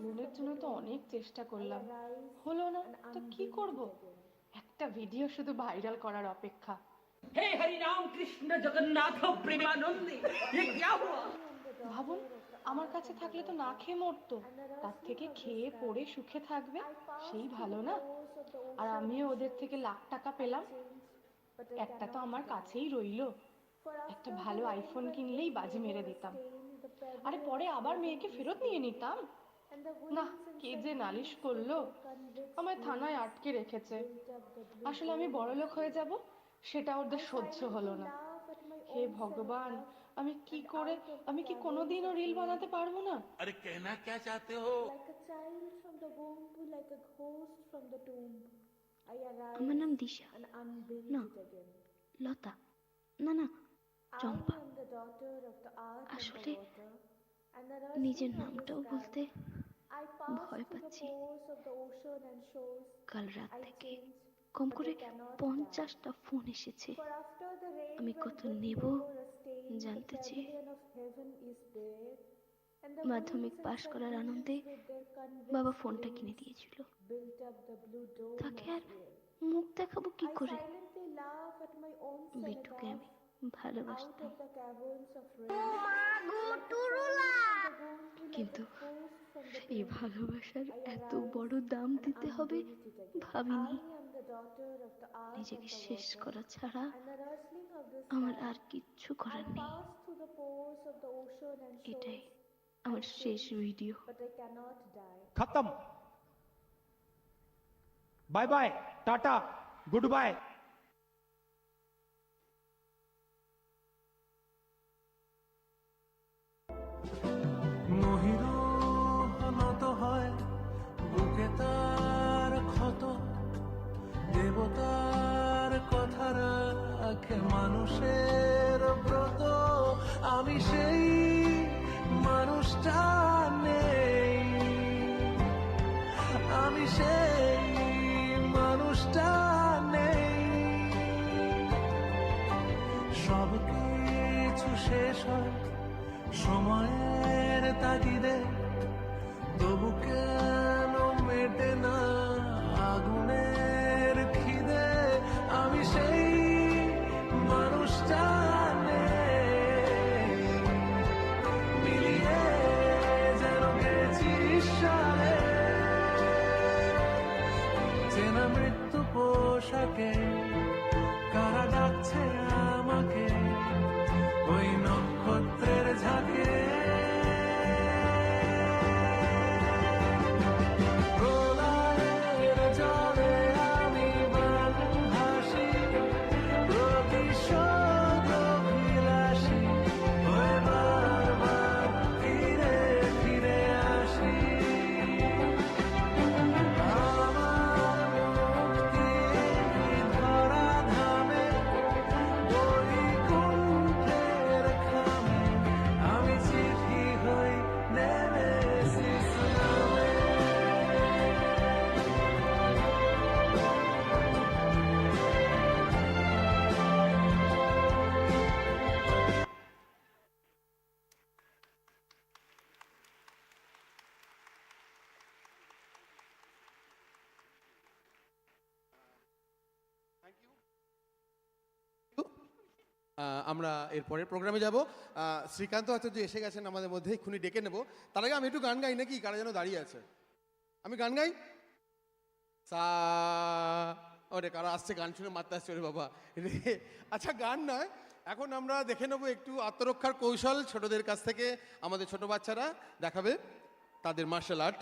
লোনের জন্য তো অনেক চেষ্টা করলাম, হলো না, তো কি করব? একটা ভিডিও শুধু ভাইরাল করার অপেক্ষা। हे हरि राम कृष्ण जगन्नाथ प्रेमानंदे ये क्या हुआ? ভাবুন, আমার কাছে থাকলে তো না খেয়ে মরতো, তার থেকে খেয়ে পড়ে সুখে থাকবে, সেই ভালো না? আর আমিও ওদের থেকে লাখ টাকা পেলাম, একটা তো আমার কাছেই রইলো। একটা ভালো আইফোন কিনলেই বাজি মেরে দিতাম, আরে পরে আবার মেয়েকে ফেরত নিয়ে নিতাম। না, কে যে নালিশ করলো, আমায় থানায় আটকে রেখেছে। আসলে আমি বড়লোক হয়ে যাব, সেটা ওদের সহ্য হলো না। হে ভগবান, আমি কি কোনোদিনও রিল বানাতে পারবো না? अरे कहना क्या चाहते हो? Like a child from the womb, like a ghost from the tomb. I arrive আমার নাম দিশা, and unbuild না it again. লতা, না না I Champa. am the daughter of the earth and আসলে the water, and the নিজের rustling of the নামটাও sky. বলতে I pass ভয় through the পাচ্ছি। pores of the ocean and shores. কাল রাত I থেকে change, কম but করে I cannot die. 50টা ফোন এসেছে। For after the rain, আমি when কত with নেব never a stain, the জানতে চেয়ে pavilion of heaven is bare, and the মাধ্যমিক winds and পাশ করার sunbeams আনন্দে with their convex বাবা ফোনটা কিনে wings দিয়েছিল। built up the blue dome তাকে of আর air. মুখ দেখাবো কি I করে? silently laugh at my own বিট্টুকে আমি cenotaph. Out ভালোবাসতাম, of the caverns of rain, like a child from the womb, like কিন্তু a ghost from the এই tomb. ভালোবাসার I এত arise বড় দাম and দিতে হবে unbuild it again. ভাবিনি। I am the daughter of the earth and নিজেকে the শেষ water, করা ছাড়া and the rustling of the আমার sky. আর কিচ্ছু I করার নেই। pass through the pores of the ocean and এটাই shores. আমার I শেষ change, ভিডিও। but I cannot die. खत्म, बाय बाय, टाटा, गुड बाय। মহিরুহনত হয় বুকে তার ক্ষত, দেবতার কথা রাখে মানুষের ব্রত। আমি সেই মানুষটা নেই, আমি সেই মানুষটা নেই। সব কিছু শেষ হয় সময়ের তাগিদে, তবু কেন মেটে না আগুনের খিদে। আমি সেই মানুষটা নেই, মিলিয়ে যেন গেছি সারে, চেনা মৃত্যু পোশাকে কারা ডাকছে আমাকে ওই নক্ষত্রের ঝাঁকে। প্রলয়ের জলে আমি ভাসি, প্রতিশোধ অভিলাষী হয়ে বারবার ফিরে ফিরে আসি। আমার মুক্তি ধরা ধামে, বৈকুণ্ঠের খামে, আমি চিঠি হই নেমেসিস নামে। আমরা এর পরের প্রোগ্রামে যাব। শ্রীকান্ত আচার্য এসে গেছেন আমাদের মধ্যে, এক্ষুনি ডেকে নেব। তার আগে আমি একটু গান গাই নাকি? কারা যেন দাঁড়িয়ে আছে, আমি গান গাই। সা ওরে কারা আসছে, গান শুনে মারতে আসছে ওরে বাবা রে। আচ্ছা গান নয়, এখন আমরা দেখে নেব একটু আত্মরক্ষার কৌশল ছোটদের কাছ থেকে। আমাদের ছোট বাচ্চারা দেখাবে তাদের martial art.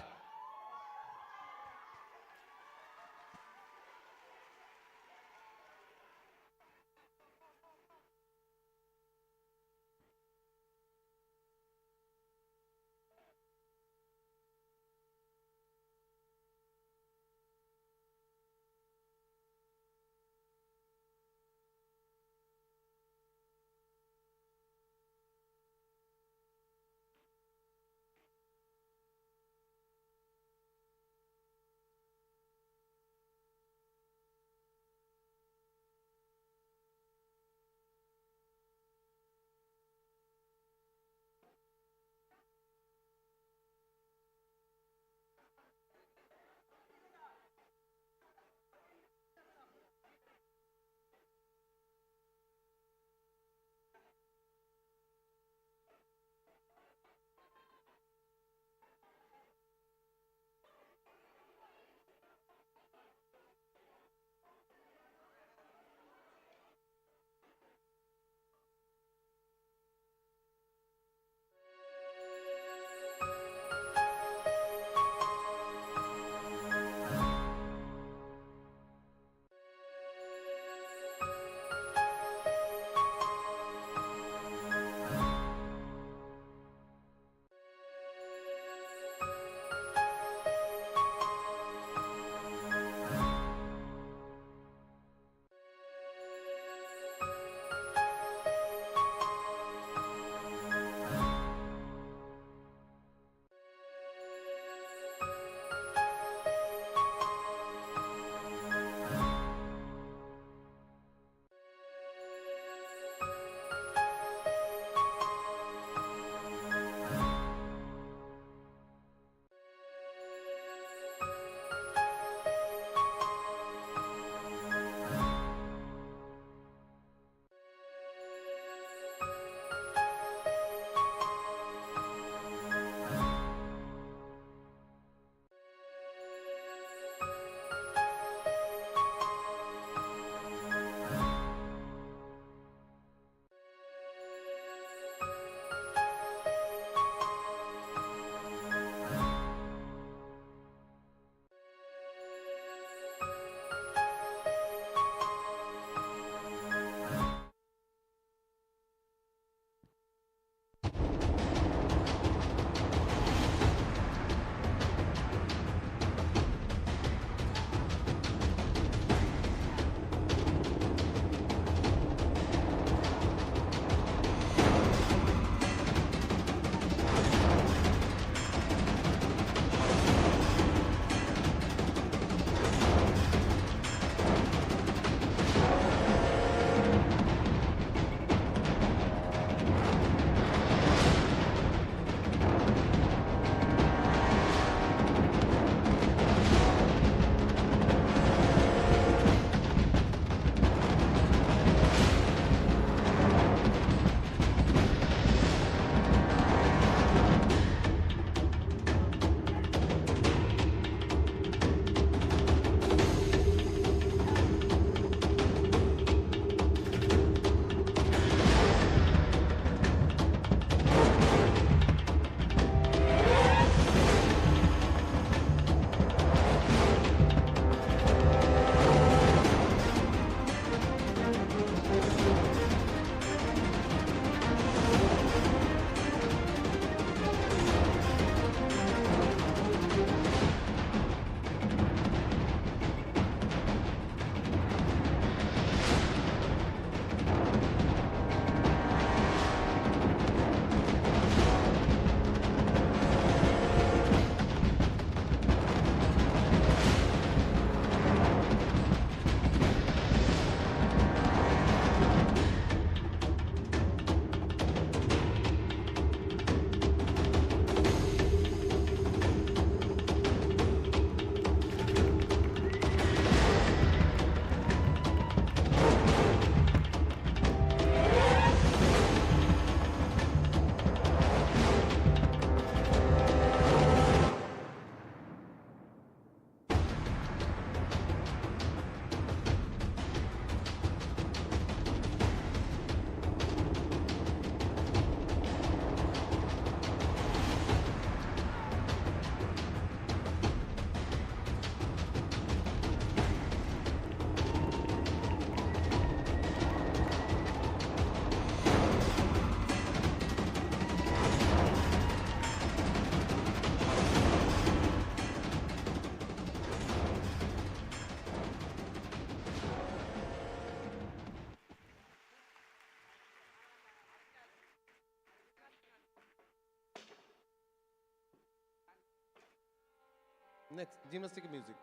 Next gymnastic music.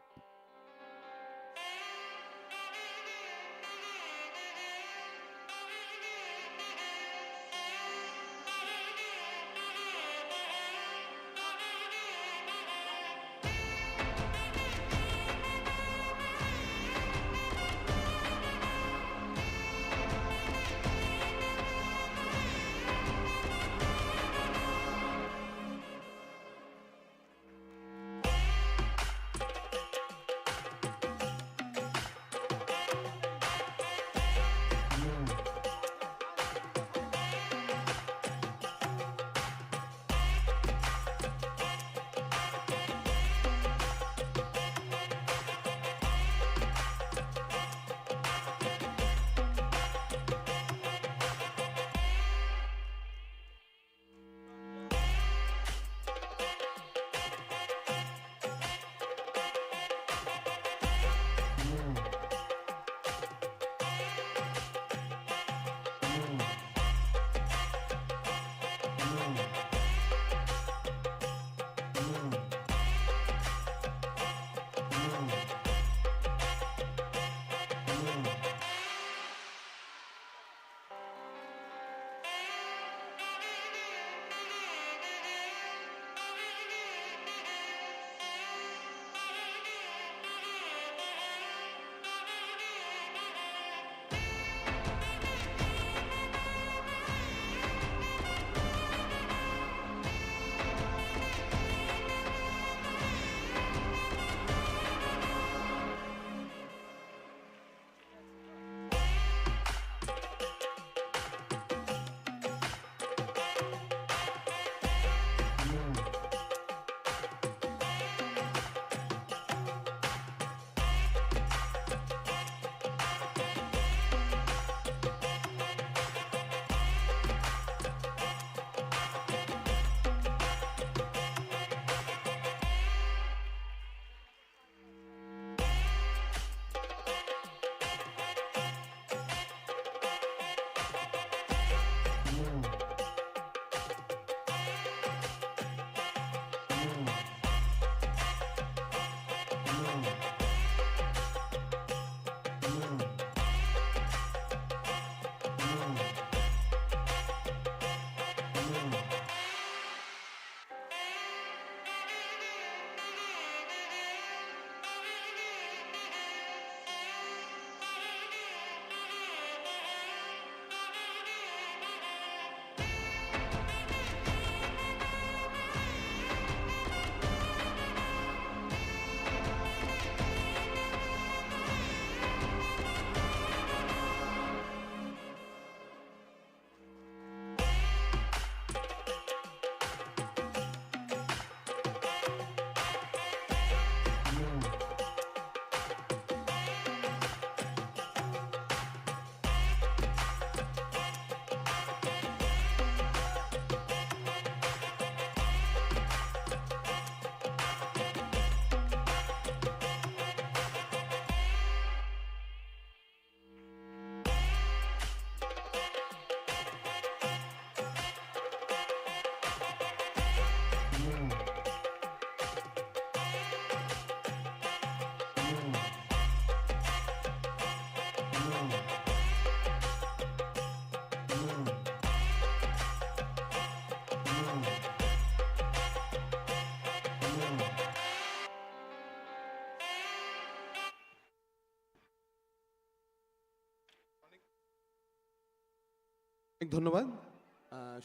ধন্যবাদ।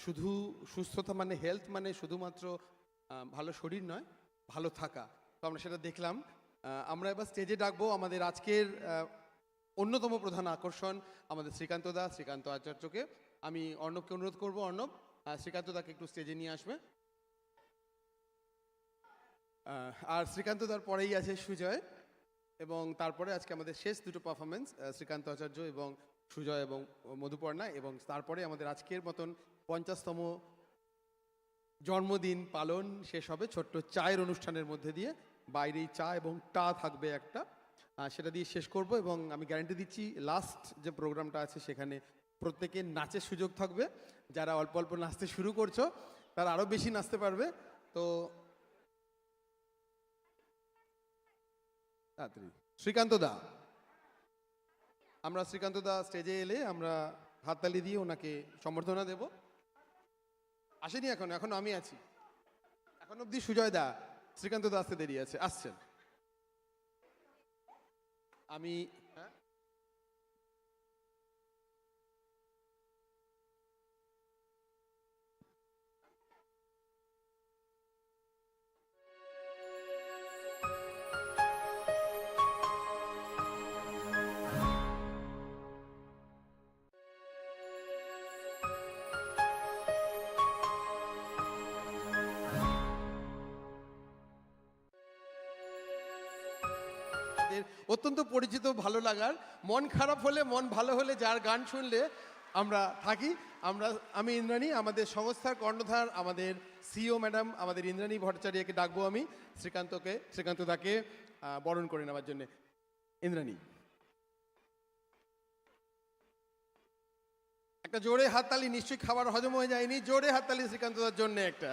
শুধু সুস্থতা মানে হেলথ মানে শুধুমাত্র ভালো শরীর নয়, ভালো থাকা। তো আমরা সেটা দেখলাম। আমরা এবার স্টেজে ডাকবো আমাদের আজকের অন্যতম প্রধান আকর্ষণ আমাদের শ্রীকান্ত আচার্যকে। আমি অর্ণবকে অনুরোধ করব, অর্ণব শ্রীকান্ত দাকে একটু স্টেজে নিয়ে আসবে। আর শ্রীকান্ত দার পরেই আছে সুজয়, এবং তারপরে আজকে আমাদের শেষ দুটো পারফরমেন্স শ্রীকান্ত আচার্য এবং সুজয় এবং মধুপর্ণা, এবং তারপরে আমাদের আজকের মতন 50তম জন্মদিন পালন শেষ হবে ছোট্ট চায়ের অনুষ্ঠানের মধ্যে দিয়ে। বাইরেই চা এবং টা থাকবে একটা, সেটা দিয়ে শেষ করব। এবং আমি গ্যারান্টি দিচ্ছি লাস্ট যে প্রোগ্রামটা আছে সেখানে প্রত্যেকে নাচের সুযোগ থাকবে। যারা অল্প অল্প নাচতে শুরু করছো তারা আরও বেশি নাচতে পারবে। তো তাড়াতাড়ি শ্রীকান্ত দা, আমরা শ্রীকান্ত দা স্টেজে এলে আমরা হাততালি দিয়ে ওনাকে সম্বর্ধনা দেব। আসেনি এখন, এখন আমি আছি, এখন অবধি সুজয় দা, শ্রীকান্ত দা আসতে দেরি আছে, আসছেন। আমি অত্যন্ত পরিচিত, ভালো লাগার, মন খারাপ হলে মন ভালো হলে যার গান শুনলে আমরা থাকি। আমি ইন্দ্রাণী, আমাদের সংস্থার কর্ণধার, আমাদের সিও ম্যাডাম, আমাদের ইন্দ্রাণী ভট্টাচার্যকে ডাকবো আমি শ্রীকান্ত দাকে বরণ করে নেওয়ার জন্য। ইন্দ্রাণী, একটা জোরে হাততালি, নিশ্চয়ই খাবার হজম হয়ে যায়নি, জোরে হাততালি শ্রীকান্ত দার জন্য একটা।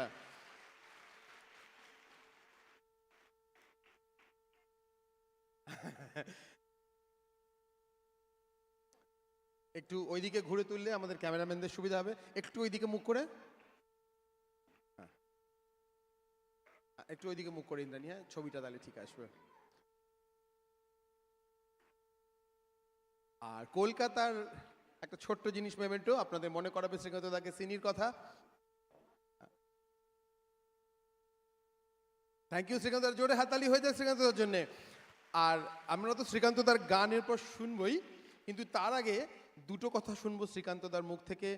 একটু ওইদিকে ঘুরে তুললে আমাদের ক্যামেরাম্যানদের সুবিধা হবে, একটু ওইদিকে মুখ করে, একটু ওইদিকে মুখ করে ইন্দ্রাণী, হ্যাঁ ছবিটা তাহলে ঠিক আসবে। আর কলকাতার একটা ছোট্ট জিনিস মেমেন্টো আপনাদের মনে করাবে শ্রীকান্ত দাকে সিনির কথা। থ্যাংক ইউ শ্রীকান্ত দার, জোরে হাততালি হয়ে যায় শ্রীকান্ত দার জন্যে। আর আমরা তো শ্রীকান্ত দার গানের পর শুনবই, কিন্তু তার আগে দুটো কথা শুনবো শ্রীকান্ত দার মুখ থেকে।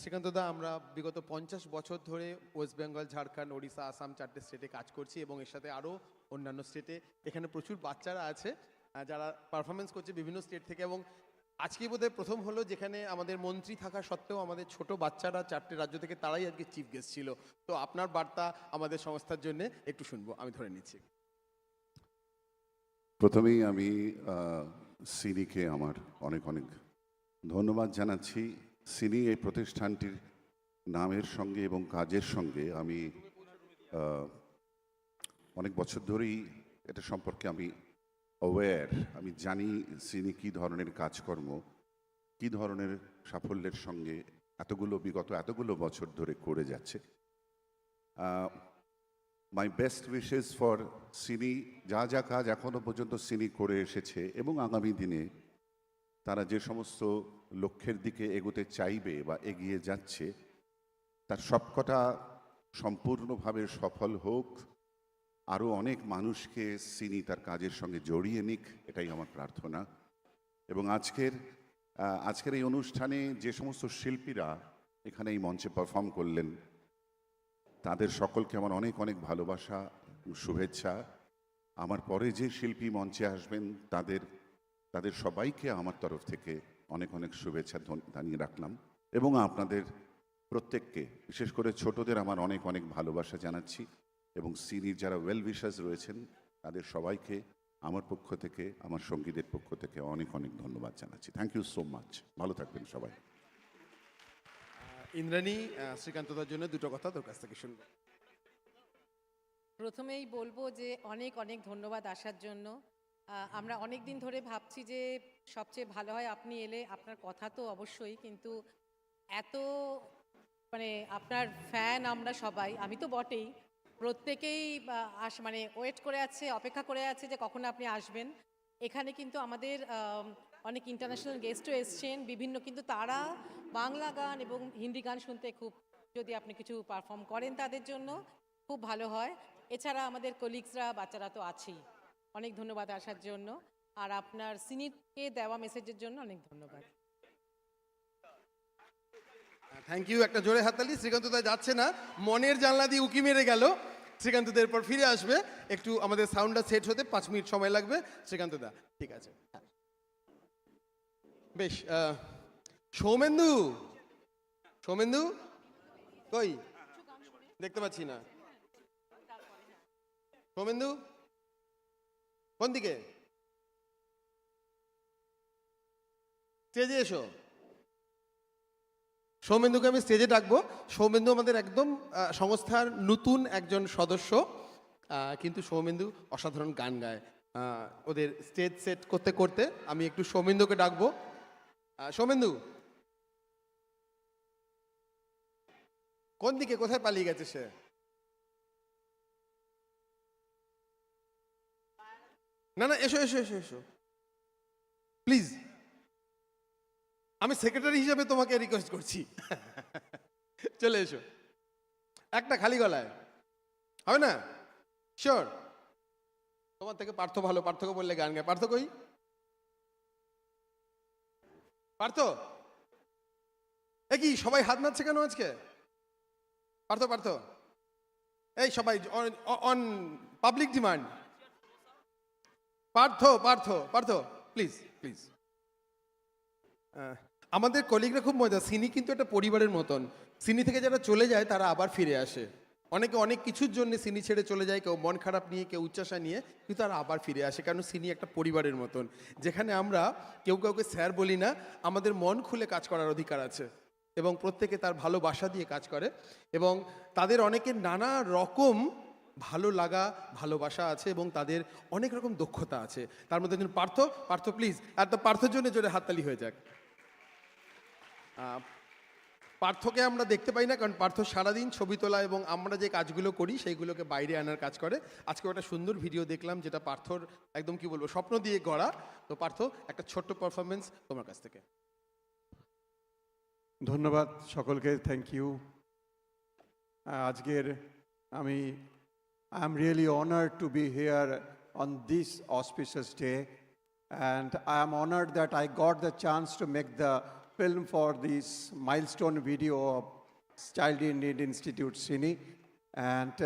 শ্রীকান্ত দা, আমরা বিগত 50 বছর ধরে ওয়েস্ট বেঙ্গল, ঝাড়খণ্ড, ওড়িশা, আসাম 4টে স্টেটে কাজ করছি এবং এর সাথে আরও অন্যান্য স্টেটে। এখানে প্রচুর বাচ্চারা আছে যারা পারফরমেন্স করছে বিভিন্ন স্টেট থেকে, এবং আজকে বোধহয় প্রথম হলো যেখানে আমাদের মন্ত্রী থাকা সত্ত্বেও আমাদের ছোট বাচ্চারা 4টে রাজ্য থেকে, তারাই আজকে চিফ গেস্ট ছিল। তো আপনার বার্তা আমাদের সংস্থার জন্য একটু শুনবো, আমি ধরে নিচ্ছি। প্রথমেই আমি সিনিকে আমার অনেক অনেক ধন্যবাদ জানাচ্ছি। সিনি এই প্রতিষ্ঠানটির নামের সঙ্গে এবং কাজের সঙ্গে আমি অনেক বছর ধরেই এটা সম্পর্কে আমি অ্যাওয়্যার, আমি জানি সিনি কী ধরনের কাজকর্ম, কী ধরনের সাফল্যের সঙ্গে বিগত এতগুলো বছর ধরে করে যাচ্ছে। মাই বেস্ট উইশেস ফর সিনি। যা যা কাজ এখনও পর্যন্ত সিনি করে এসেছে এবং আগামী দিনে তারা যে সমস্ত লক্ষ্যের দিকে এগোতে চাইবে বা এগিয়ে যাচ্ছে, তার সবকটা সম্পূর্ণভাবে সফল হোক। আরও অনেক মানুষকে সিনি তার কাজের সঙ্গে জড়িয়ে নিক, এটাই আমার প্রার্থনা। এবং আজকের এই অনুষ্ঠানে যে সমস্ত শিল্পীরা এখানে এই মঞ্চে পারফর্ম করলেন, তাদের সকলকে আমার অনেক অনেক ভালোবাসা, শুভেচ্ছা। আমার পরে যে শিল্পী মঞ্চে আসবেন তাদের সবাইকে আমার তরফ থেকে অনেক অনেক শুভেচ্ছা জানিয়ে রাখলাম। এবং আপনাদের প্রত্যেককে, বিশেষ করে ছোটদের আমার অনেক অনেক ভালোবাসা জানাচ্ছি। এবং সিনির যারা ওয়েল উইশার্স রয়েছেন তাদের সবাইকে আমার পক্ষ থেকে, আমার সঙ্গীদের পক্ষ থেকে অনেক অনেক ধন্যবাদ জানাচ্ছি। থ্যাংক ইউ সো মাচ, ভালো থাকবেন সবাই। ইন্দ্রাণী, শ্রীকান্ত দার জন্য দুটো কথা তোর কাছ থেকে শুনবো। প্রথমেই বলবো যে অনেক অনেক ধন্যবাদ আসার জন্য। আমরা অনেক দিন ধরে ভাবছি যে সবচেয়ে ভালো হয় আপনি এলে, আপনার কথা তো অবশ্যই, কিন্তু এত আপনার ফ্যান আমরা সবাই, আমি তো বটেই, প্রত্যেকেই ওয়েট করে আছে, অপেক্ষা করে আছে যে কখন আপনি আসবেন। এখানে কিন্তু আমাদের অনেক ইন্টারন্যাশনাল গেস্টও এসছেন বিভিন্ন, কিন্তু তারা বাংলা গান এবং হিন্দি গান শুনতে খুব, যদি আপনি কিছু পারফর্ম করেন তাদের জন্য খুব ভালো হয়। এছাড়া আমাদের কলিগসরা, বাচ্চারা তো আছেই। অনেক ধন্যবাদ আসার জন্য, আর আপনার সিনিকে দেওয়া মেসেজের জন্য অনেক ধন্যবাদ। থ্যাংক ইউ, একটা জোরে হাততালি। শ্রীকান্ত দা যাচ্ছে না, মনের জানলা দিয়ে উকি মেরে গেল। শ্রীকান্ত দার পর ফিরে আসবে, একটু আমাদের সাউন্ডটা সেট হতে 5 মিনিট সময় লাগবে। শ্রীকান্ত দা, ঠিক আছে, বেশ। সৌমেন্দু কই, দেখতে পাচ্ছি না। সৌমেন্দু কোন দিকে? স্টেজে এসো। সৌমেন্দুকে আমি স্টেজে ডাকবো। সৌমেন্দু আমাদের একদম সংস্থার নতুন একজন সদস্য, কিন্তু সৌমেন্দু অসাধারণ গান গায়। ওদের স্টেজ সেট করতে করতে আমি একটু সৌমেন্দুকে ডাকবো। সৌমেন্দু, কোন দিকে, কোথায় পালিয়ে গেছে সে? না না, এসো এসো এসো এসো প্লিজ, আমি সেক্রেটারি হিসেবে তোমাকে রিকোয়েস্ট করছি। চলে এসো, একটা খালি গলায় হবে না? শিওর? তোমার থেকে পার্থ ভালো, পার্থকে বললে গান গায়। পার্থ কই? পার্থ, এ কি সবাই হাত নাচছে কেন আজকে? পার্থ, পার্থ, এই সবাই on public demand. Partha, Partha, Partha please please. আমাদের কলিগরা খুব মজা। সিনি কিন্তু একটা পরিবারের মতন। সিনি থেকে যারা চলে যায় তারা আবার ফিরে আসে। অনেকে অনেক কিছুর জন্য সিনি ছেড়ে চলে যায়, কেউ মন খারাপ নিয়ে, কেউ উচ্চাসা নিয়ে, কিন্তু তারা আবার ফিরে আসে, কারণ সিনি একটা পরিবারের মতন, যেখানে আমরা কেউ কাউকে স্যার বলি না, আমাদের মন খুলে কাজ করার অধিকার আছে এবং প্রত্যেকে তার ভালোবাসা দিয়ে কাজ করে এবং তাদের অনেকের নানা রকম ভালো লাগা ভালোবাসা আছে এবং তাদের অনেক রকম দক্ষতা আছে। তার মধ্যে একজন পার্থ। পার্থ প্লিজ, আর তো পার্থর জন্য জোরে হাততালি হয়ে যাক। পার্থকে আমরা দেখতে পাই না, কারণ পার্থ সারাদিন ছবি তোলা এবং আমরা যে কাজগুলো করি সেইগুলোকে বাইরে আনার কাজ করে। আজকে একটা সুন্দর ভিডিও দেখলাম যেটা পার্থর একদম কি বলবো স্বপ্ন দিয়ে গড়া। তো পার্থ, একটা ছোট্ট পারফরমেন্স তোমার কাছ থেকে। ধন্যবাদ সকলকে, থ্যাংক ইউ। আজকের আমি I am really honored to be here on this auspicious day, and I am honored that I got the chance to make the film for this milestone video of Child in Need Institute CINI, and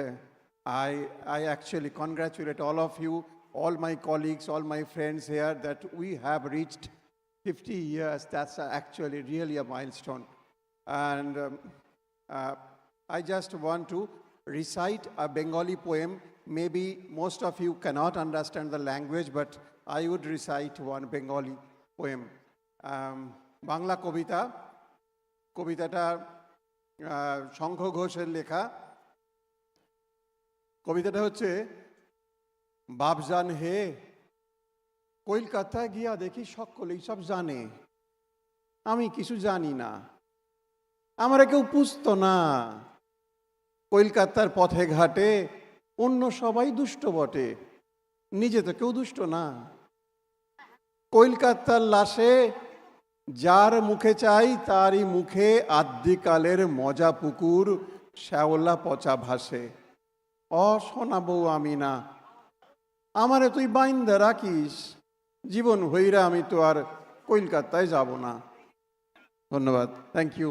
I actually congratulate all of you, all my colleagues, all my friends here, that we have reached 50 years. That's actually really a milestone, and I just want to recite a Bengali poem. Maybe most of you cannot understand the language, but I would recite one Bengali poem. Bangla কবিতা, কবিতাটা শঙ্খ ঘোষের লেখা। কবিতাটা হচ্ছে, বাপজান হে, কলকাতায় গিয়া দেখি সকলেই সব জানে, আমি কিছু জানি না, আমরা কেউ পুষতো না। কলকাতার পথে ঘাটে অন্য সবাই দুষ্ট বটে, নিজে তো কেউ দুষ্ট না। কলকাতার লাশে যার মুখে চাই তারই মুখে আদ্যিকালের মজা পুকুর শ্যাওলা পচা ভাসে। শোনাবো আমি না, আমারে তুই বাইন্দা রাখিস, জীবন হইরা আমি তো আর কলকাতায় যাব না। ধন্যবাদ, থ্যাংক ইউ।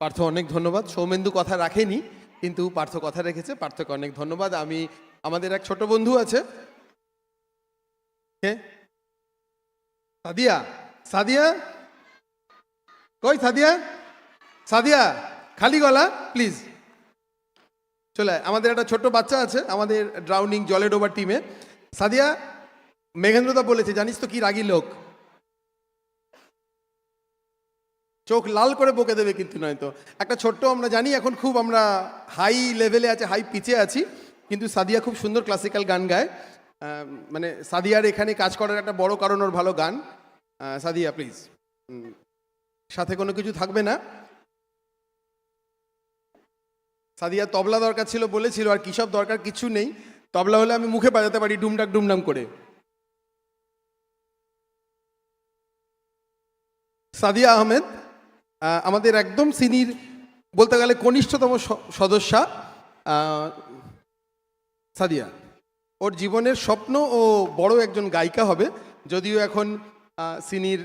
পার্থ অনেক ধন্যবাদ। সৌমেন্দু কথা রাখেনি কিন্তু পার্থ কথা রেখেছে, পার্থকে অনেক ধন্যবাদ। আমাদের এক ছোট বন্ধু আছে, সাদিয়া। সাদিয়া কই? সাদিয়া, সাদিয়া খালি গলা প্লিজ চলে। আমাদের একটা ছোট্ট বাচ্চা আছে আমাদের ড্রাউনিং জলে ডোবার টিমে। সাদিয়া, মেঘেন্দ্রদা বলেছে জানিস তো কি রাগী লোক, চোখ লাল করে বকে দেবে কিন্তু নয়তো। একটা ছোট্ট, আমরা জানি এখন খুব আমরা হাই লেভেলে আছে, হাই পিচে আছি, কিন্তু সাদিয়া খুব সুন্দর ক্লাসিক্যাল গান গায়। মানে সাদিয়ার এখানে কাজ করার একটা বড় কারণ ওর ভালো গান। সাদিয়া প্লিজ, সাথে কোনো কিছু থাকবে না। সাদিয়া তবলা দরকার ছিল বলেছিল, আর কিসব দরকার কিছু নেই, তবলা হলে আমি মুখে বাজাতে পারি ডুমডাক ডুমডাম করে। সাদিয়া আহমেদ আমাদের একদম সিনির বলতে গেলে কনিষ্ঠতম সদস্যা। সাদিয়া ওর জীবনের স্বপ্ন ও বড় একজন গায়িকা হবে, যদিও এখন সিনির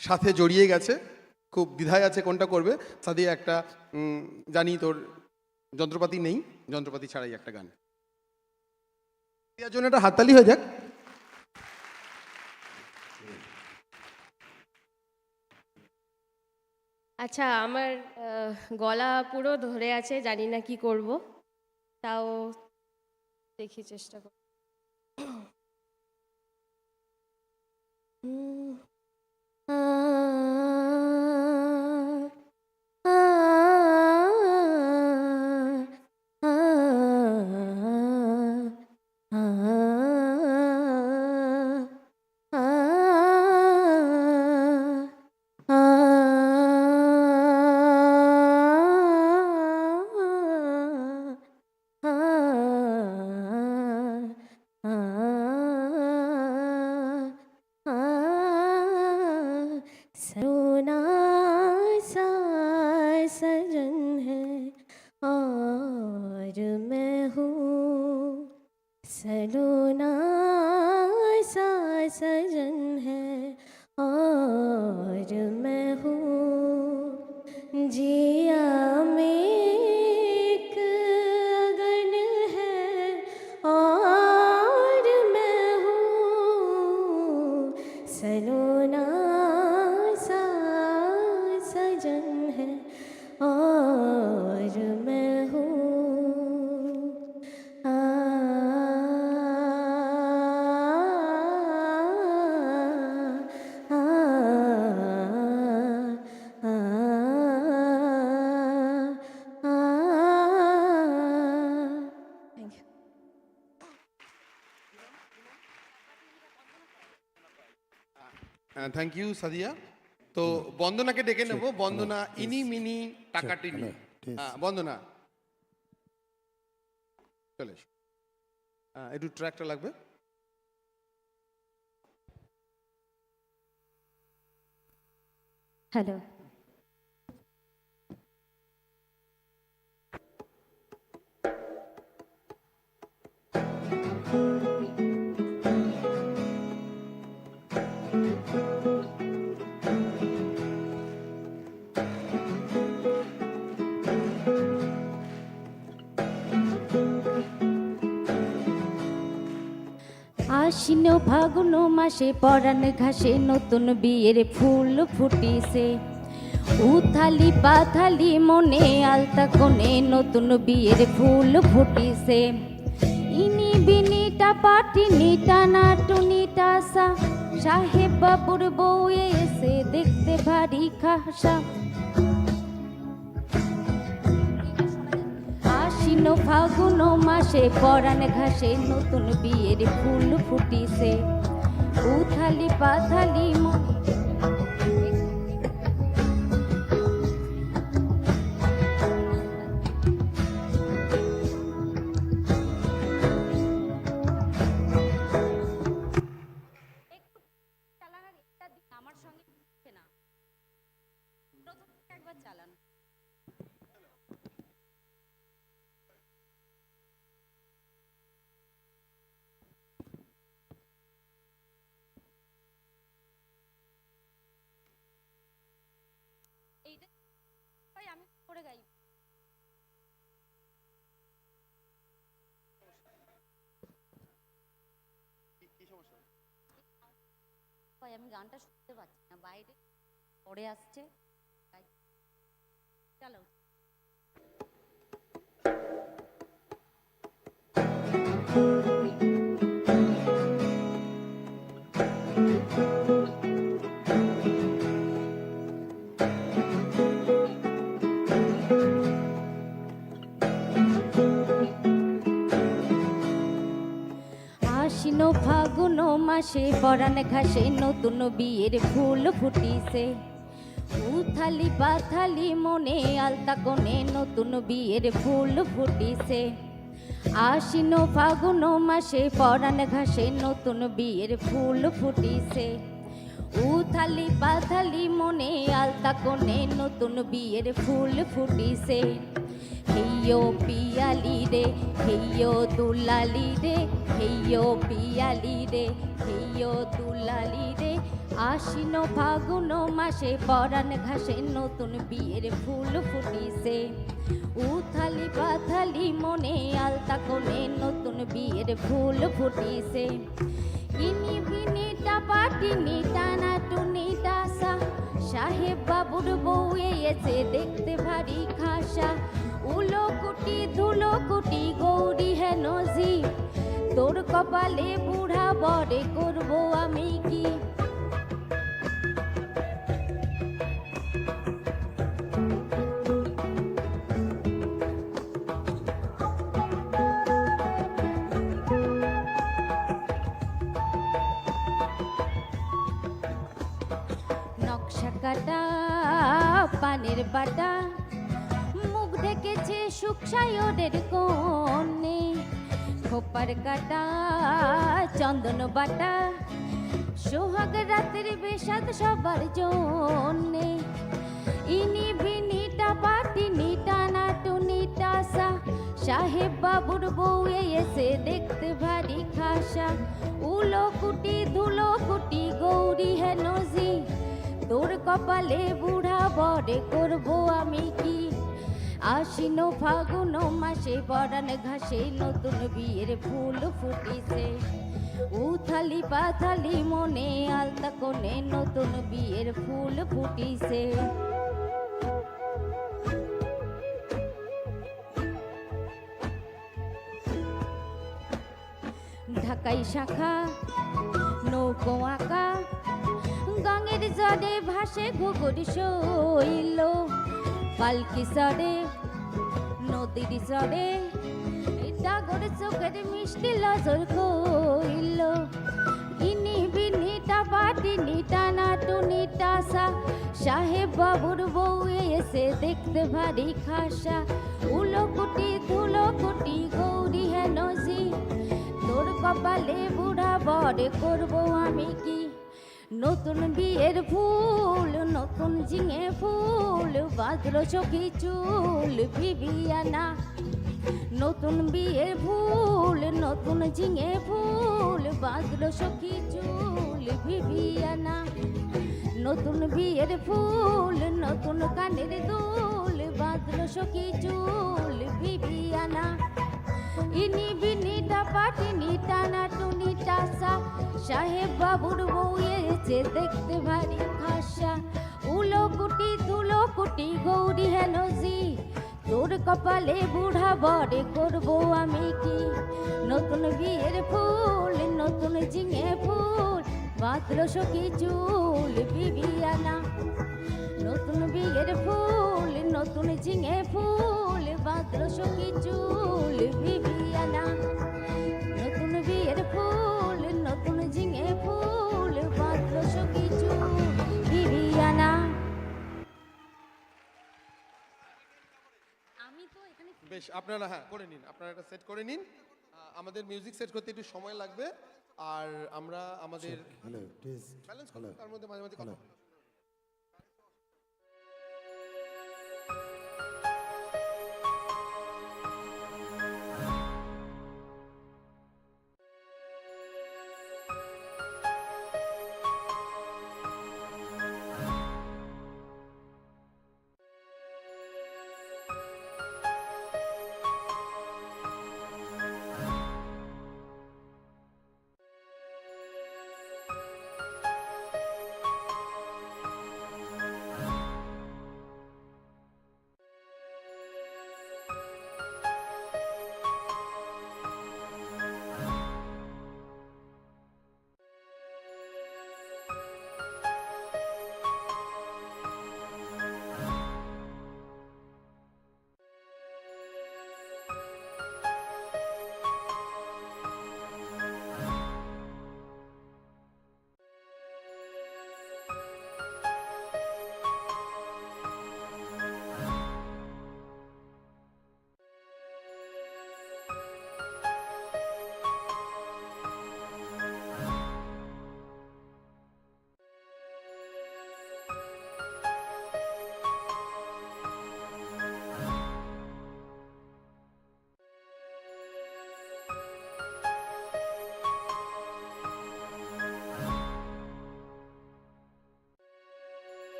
সাথে জড়িয়ে গেছে, খুব দ্বিধায় আছে কোনটা করবে। সাদিয়া একটা জানি তোর যন্ত্রপাতি নেই, যন্ত্রপাতি ছাড়াই একটা গান। সাদিয়ার জন্য একটা হাততালি হয়ে যাক। আচ্ছা, আমার গলা পুরো ধরে আছে, জানি না কি করব, তাও দেখি চেষ্টা কর। सलोना सा सजन है और मैं हूँ जिया में एक अगन है और मैं हूँ सलोना सा सजन है और मैं हूँ থ্যাংক ইউ সাদিয়া। তো বন্দনাকে ডেকে নেব। বন্দনা ইনি মিনি টাকা টিনি। বন্দনা চলে এসো। একটু ট্র্যাকটা লাগবে। হ্যালো আশ্বিন ফাগুন মাসে পরাণ ঘাসে নতুন বিয়ের ফুল ফুটিছে উথালি পাথালি মনে আলতা কোণে নতুন বিয়ের ফুল ফুটিছে ইনি বিনিটা পাটিনি টানা টুনিটা সা সাহেব বাবুর বউ এসে দেখতে ভারী খাসা আশ্বিন ফাগুন মাসে পরাণ ঘাসে নতুন বিয়ের ফুল ফুটিছে উথালি পাথালি আমার সঙ্গে না প্রথম একবার চালান এইটা আমি করে গাই আমি গানটা শুনতে পাচ্ছি না বাইরে পড়ে আসছে চলো আশ্বিন ফাগুন মাসে পরাণ ঘাসে নতুন বিয়ের ফুল ফুটিছে উথালি পাথালি মনে আলতা কোণে নতুন বিয়ের ফুল ফুটিছে আশ্বিন ফাগুন মাসে পরাণ ঘাসে নতুন বিয়ের ফুল ফুটিছে উথালি পাথালি মনে আলতা কোণে নতুন বিয়ের ফুল ফুটিছে হেইয়ো পিয়ালি রে হেইয়ো দুলালি রে হেইয়ো পিয়ালি রে হেইয়ো দুলালি রে আশ্বিন ফাগুন মাসে পরাণ ঘাসে নতুন বিয়ের ফুল ফুটিছে উথালি পাথালি মনে আলতা কোণে নতুন বিয়ের ফুল ফুটিছে ইনি বিনিটা পাটিনি টানা টুনিটা সা সাহেব বাবুর বউ এসে দেখতে ভারী খাসা উলো কুটি ধুলো কুটি গৌরী হেন জি তোর কপালে বুড়া বরে করবো আমি কি নকশা কাটা পানের বাটা মুখ ঢেকেছে সুখসায়রের কোণে খোপার কাটা চন্দন বাটা সোহাগ রাতের বেশাদ সবার জন্যে ইনি বিনিটা পাটিনি টানা টুনিটা সা সাহেব বাবুর বউ এসে দেখতে ভারী খাসা উলো কুটি ধুলো কুটি গৌরী হেনজি তোর কপালে বুড়া বরে করবো আমি কি আশ্বিন ফাগুন মাসে বরান ঘাসে নতুন বিয়ের ফুল ফুটিছে উথালি পাথালি মনে আলতা কোণে নতুন বিয়ের ফুল ফুটিছে ঢাকাই শাখা নৌকো আঁকা গাঙের জলে ভাসে ঘুঘুর শৈল পালকি সরে নদীর জলে ডাগর চোখের মিষ্টি লজর কইল ইনি বিনি টাপাটিনি টানা টুনি টাসা সাহেব বাবুর বউ এসে দেখতে ভারী খাসা উলো কুটি ধুলো কুটি গৌরী হেনজি তোর কপালে বুড়া বরে করবো আমি কি নতুন বিয়ের ফুল নতুন ঝিঙে ফুল বাঁধলো চোখে চুল বিবিয়ানা নতুন বিয়ের ফুল নতুন ঝিঙে ফুল বাঁধলো সখী চুল বিবিয়ানা নতুন বিয়ের ফুল নতুন কানের দুল বাঁধলো সখী চুল বিবিয়ানা ইনি বিনি টাপাটিনি টানা টুনি টাসা সাহেব বাবুর বউ এসে দেখতে ভারী খাসা উলো কুটি ধুলো কুটি গৌরী হেনজি তোর কপালে বুড়া বরে করবো আমি কি নতুন বিয়ের ফুল নতুন ঝিঙে ফুল বাঁধলো সখী চুল বিবিয়ানা নতুন বিয়ের ফুল নতুন ঝিঙে ফুল বাঁধলো সখী চুল বিবিয়ানা নতুন বিয়ের ফুল নতুন ঝিঙে ফুল বাঁধলো সখী চুল বিবিয়ানা বেশ আপনারা হ্যাঁ করে নিন আপনারা এটা সেট করে নিন আমাদের মিউজিক সেট করতে একটু সময় লাগবে আর আমরা আমাদের ব্যালেন্স তার মধ্যে মাঝে মাঝে কথা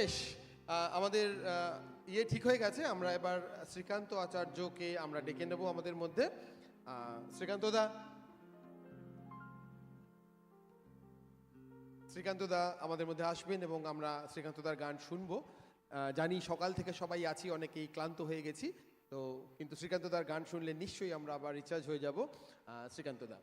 বেশ, আমাদের ইয়ে ঠিক হয়ে গেছে। আমরা এবার শ্রীকান্ত আচার্যকে আমরা ডেকে নেব আমাদের মধ্যে। শ্রীকান্তদা আমাদের মধ্যে আসবেন এবং আমরা শ্রীকান্তদার গান শুনবো। জানি সকাল থেকে সবাই আছি, অনেকেই ক্লান্ত হয়ে গেছি, তো কিন্তু শ্রীকান্তদার গান শুনলে নিশ্চয়ই আমরা আবার রিচার্জ হয়ে যাব। শ্রীকান্তদা।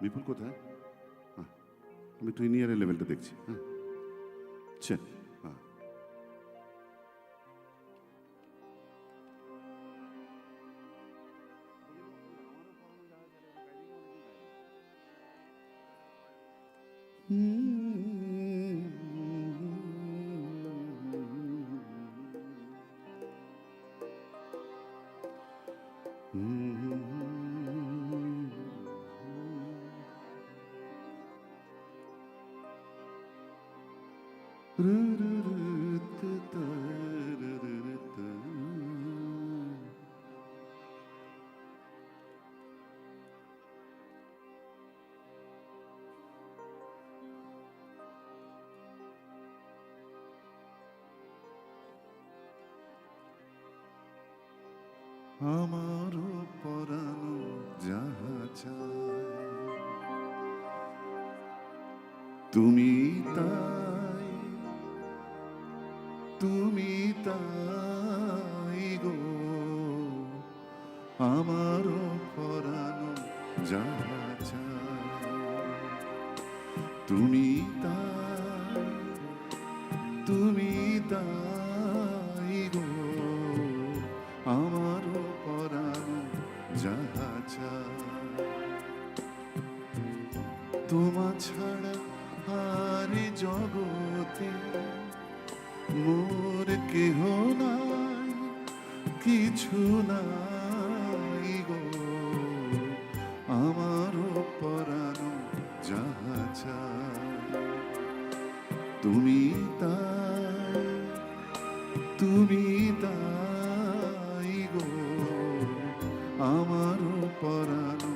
বিপুল কোথায়? হ্যাঁ, আমি টুইনিয়ারের লেভেলটা দেখছি। হ্যাঁ, হ্যাঁ। আমারও পরানো যাহা চায় তুমি তাই, তুমি তাই গো। আমারও পরানো যাহা চায় তুমি তাই, তুমি তাই গো। আমারও পরানো যাহা চায় তোমা ছাড়া আর জগতে মোর কেহ নাই, কিছু নাই গো। আমারও পরানো যাহা চায় তুমি তাই, তুমি তাই গো। আমারও পরানো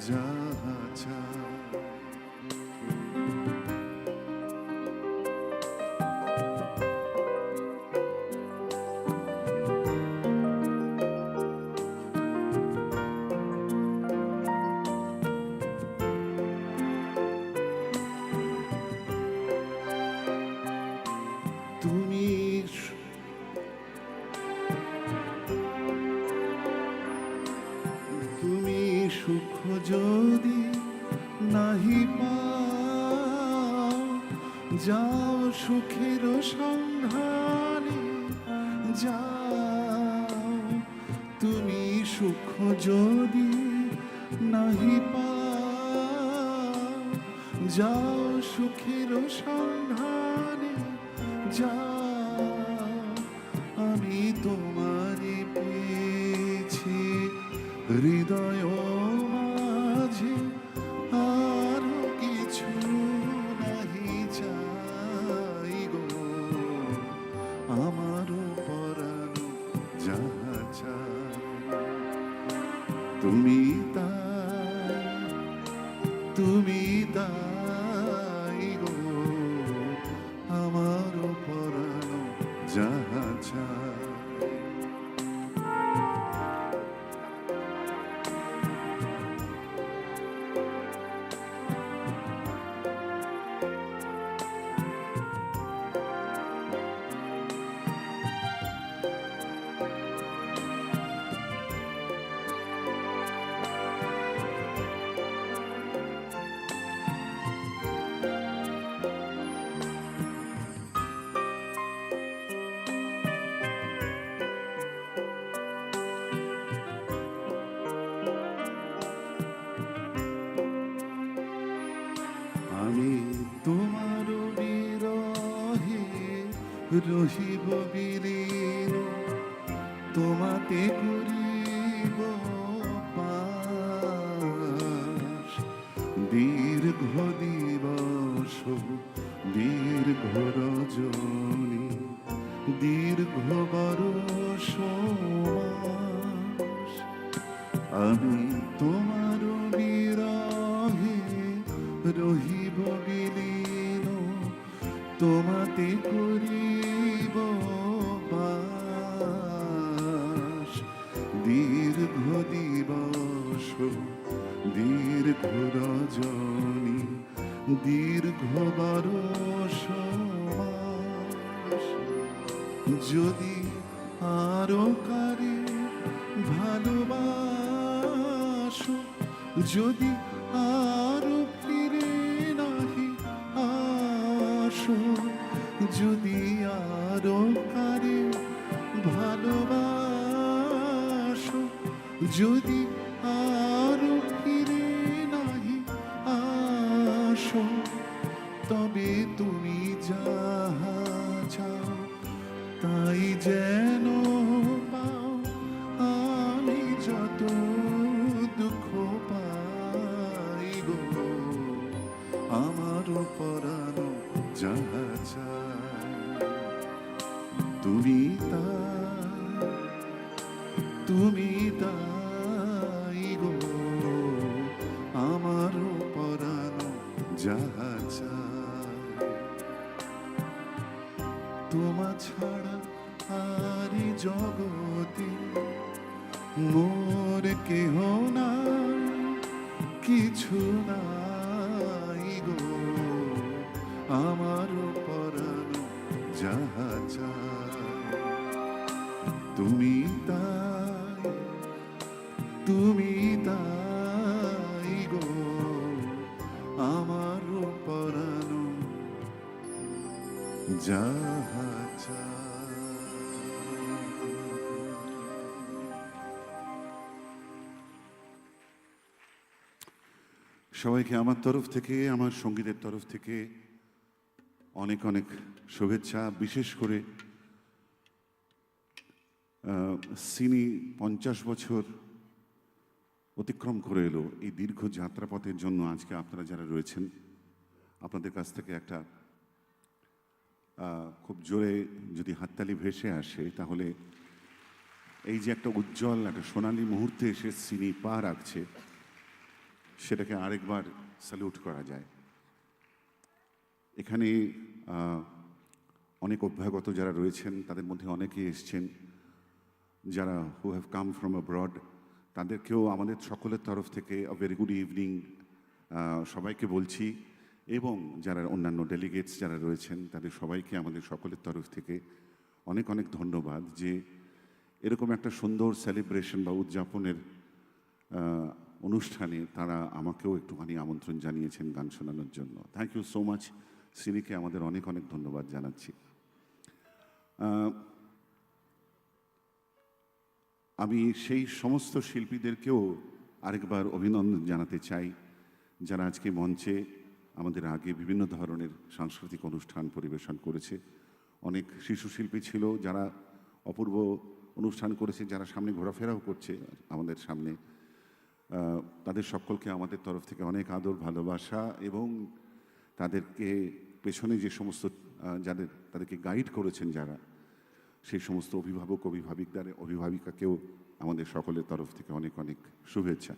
যাহা চায় তুমি সুখ যদি নাহি পাও, যাও সুখের সন্ধানে যাও তুমি সুখ যদি নাহি পাও, যাও সুখের সন্ধানে যাও, আমি তোমারে পেয়েছি হৃদয় মাঝে, আর কিছু নাহি চাই গো, আমার পরাণ যাহা চাই তুমি তাই, তুমি তাই গো, আমার পরাণ যাহা চাই। আমি তোমার বিরহে রহিব বিলীন, তোমাতে করিব বাস, দীর্ঘ দিবস দীর্ঘ রজনী দীর্ঘ বরষ মাস, আমি তোমার বিরহে রহিব বিলীন, তোমাতে করিব বাস, দীর্ঘ দিবস দীর্ঘ রজনী দীর্ঘ বরষ মাস, যদি আরো কারে ভালোবাসো, যদি আরো ফিরে নাহি আসো, যদি আরো কারে ভালোবাসো, যদি আরো ফিরে নাহি আসো, তবে তুমি যাহা চাও তাই যেন পাও, আমি যত দুঃখ পাই গো, আমার পরাণ যাহা চাই তুমি তাই, তুমি তাই গো, আমার পরাণ যাহা চাই তোমা ছাড়া আর জগতে মোর কেহ নাই, কিছু নাই গো, আমার পরাণ যাহা চাই তুমি তাই, তুমি তাই গো, আমার পরাণ যাহা চাই। সবাইকে আমার তরফ থেকে, আমার সঙ্গীতের তরফ থেকে অনেক অনেক শুভেচ্ছা। বিশেষ করে সিনি 50 বছর অতিক্রম করে এলো, এই দীর্ঘ যাত্রাপথের জন্য আজকে আপনারা যারা রয়েছেন, আপনাদের কাছ থেকে একটা খুব জোরে যদি হাততালি ভেসে আসে, তাহলে এই যে একটা উজ্জ্বল একটা সোনালী মুহূর্তে এসে সিনি পা রাখছে, সেটাকে আরেকবার স্যালুট করা যায়। এখানে অনেক অভ্যাগত যারা রয়েছেন, তাদের মধ্যে অনেকেই এসছেন যারা who have come from abroad, তাদেরকেও আমাদের সকলের তরফ থেকে আ ভেরি গুড ইভিনিং সবাইকে বলছি, এবং যারা অন্যান্য ডেলিগেটস যারা রয়েছেন তাদের সবাইকে আমাদের সকলের তরফ থেকে অনেক অনেক ধন্যবাদ যে এরকম একটা সুন্দর সেলিব্রেশন বা উদযাপনের অনুষ্ঠানে তারা আমাকেও একটুখানি আমন্ত্রণ জানিয়েছেন গান শোনানোর জন্য। Thank you so much. সিনিকে আমাদের অনেক অনেক ধন্যবাদ জানাচ্ছি। আমি সেই সমস্ত শিল্পীদেরকেও আরেকবার অভিনন্দন জানাতে চাই যারা আজকে মঞ্চে আমাদের আগে বিভিন্ন ধরনের সাংস্কৃতিক অনুষ্ঠান পরিবেশন করেছে। অনেক শিশু শিল্পী ছিল যারা অপূর্ব অনুষ্ঠান করেছে, যারা সামনে ঘোরাফেরাও করছে আমাদের সামনে। তাদের সকলকে আমাদের তরফ থেকে অনেক আদর, ভালোবাসা, এবং তাদেরকে পেছনে যে সমস্ত তাদেরকে গাইড করেছেন যারা, সেই সমস্ত অভিভাবক, অভিভাবিকাকেও আমাদের সকলের তরফ থেকে অনেক অনেক শুভেচ্ছা।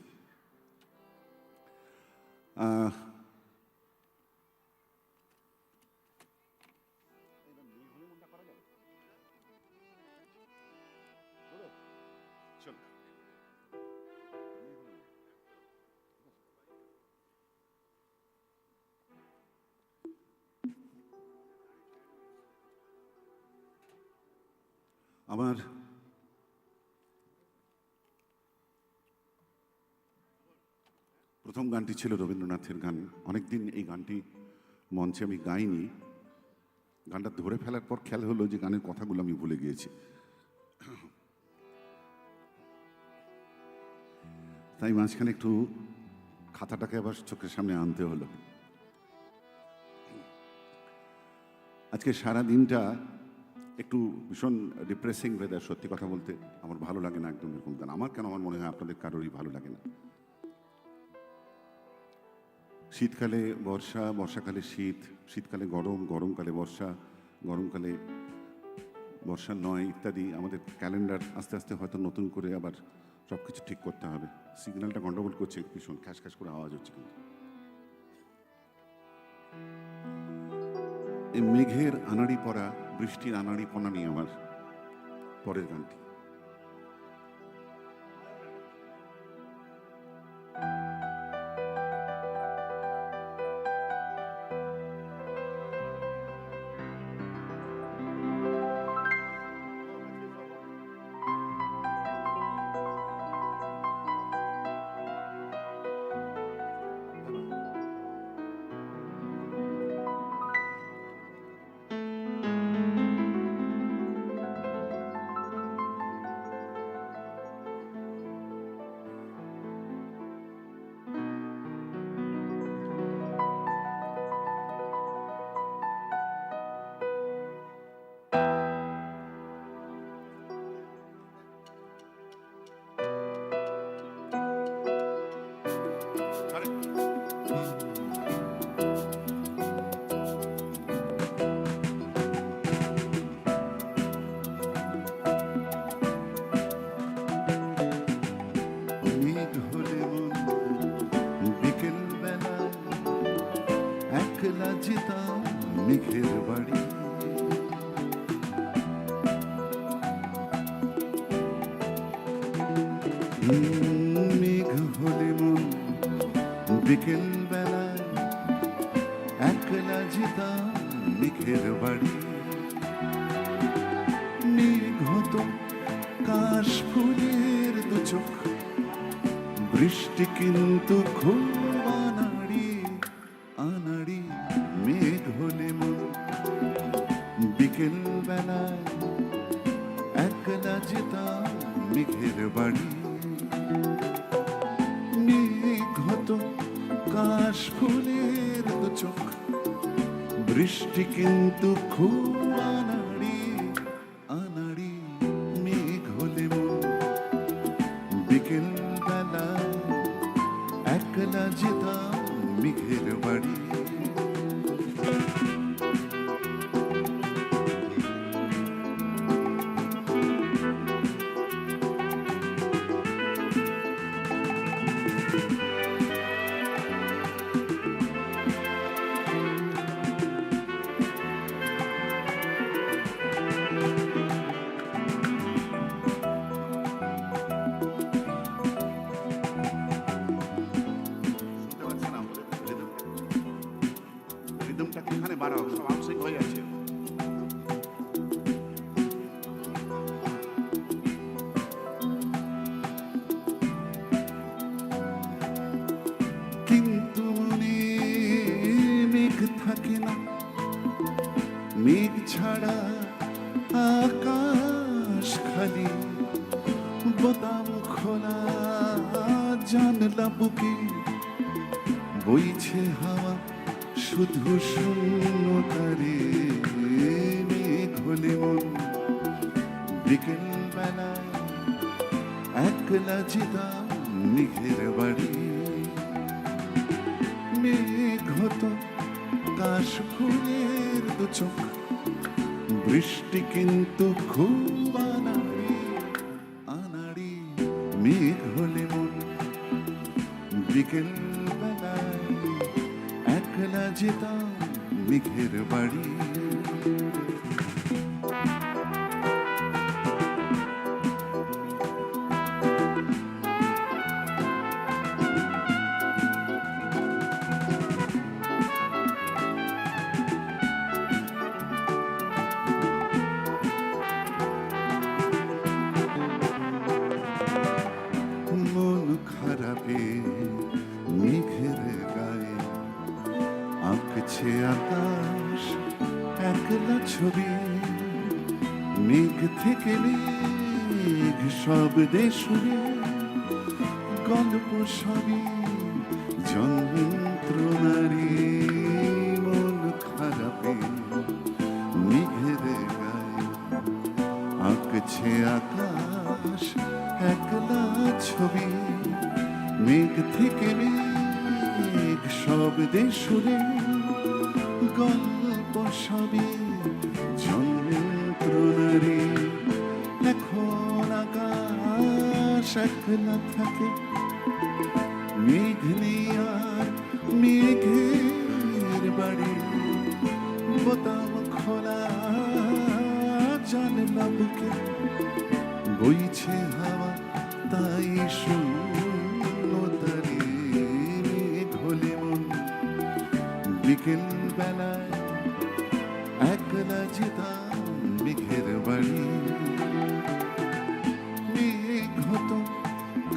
আমার প্রথম গানটি ছিল রবীন্দ্রনাথের গান। অনেকদিন এই গানটি মঞ্চে আমি গাইনি। গানটা ধরে ফেলার পর খেয়াল হলো যে গানের কথাগুলো আমি ভুলে গিয়েছি, তাই মাঝখানে একটু খাতাটাকে আবার চোখের সামনে আনতে হলো। আজকে সারা দিনটা একটু ভীষণ ডিপ্রেসিং ওয়েদার। সত্যি কথা বলতে আমার ভালো লাগে না একদম এরকম গান। আমার কেন আমার মনে হয় আপনাদের কারোরই ভালো লাগে না। শীতকালে বর্ষা, বর্ষাকালে শীত, শীতকালে গরম, গরমকালে বর্ষা, গরমকালে বর্ষা নয়, ইত্যাদি। আমাদের ক্যালেন্ডার আস্তে আস্তে হয়তো নতুন করে আবার সব কিছু ঠিক করতে হবে। সিগন্যালটা গন্ডগোল করছে, ভীষণ খ্যাস খ্যাস করে আওয়াজ হচ্ছে। কিন্তু এই মেঘের আনাড়ি পড়া, বৃষ্টির আনাড়ি পনা নিয়ে আমার পরের গানটি। একলা যেতাম মেঘের বাড়ি, মেঘ হলে মন বিকেল বেলায় একলা যেতাম মেঘের বাড়ি। মেঘ হতো কাশ ফুলের দু চোখ, বৃষ্টি কিন্তু খুব আনাড়ি আনাড়ি। মেঘ হলে মন বিকেল বেলায় একলা যেতাম মেঘের বাড়ি। মেঘ হতো কাশ ফুলের দু চোখ, বৃষ্টি কিন্তু খুব আনাড়ি আনাড়ি। মেঘ হলে মন বিকেল বেলায় একলা যেতাম মেঘের বাড়ি। কিন্তু মনে মেঘ থাকে না, মেঘ ছাড়া আকাশ খালি। বোতাম খোলা জানলা বুকে বইছে হাওয়া শুধু শূন্যতারে মেঘ হলে মন বিকেল বেলায় একলা যেতাম মেঘের বাড়ি মেঘ হতো কাশ ফুলের দু চোখ বৃষ্টি কিন্তু খুব আনাড়ি আনাড়ি মেঘ হলে মন বিকেল বেলায় একলা যেতাম মেঘের বাড়ি মন খারাপে মেঘের গায়ে আঁকছে আকাশ একলা ছবি মেঘ থেকে মেঘ শব্দে শুনে গল্প সবই যন্ত্রণারী মন খারাপে মেঘের গায়ে আঁকছে আকাশ একলা ছবি মেঘ থেকে মেঘ শব্দে শুনে গল্প সবই যন্ত্রণারী এখন আকাশ একলা থাকে মেঘ নেই আর মেঘের বাড়ি বোতাম খোলা জানলা বুকে বইছে হাওয়া তাই শূন্যতারে মেঘ হলে মন বিকেল বেলায় একলা যেতাম মেঘের বাড়ি মেঘ হতো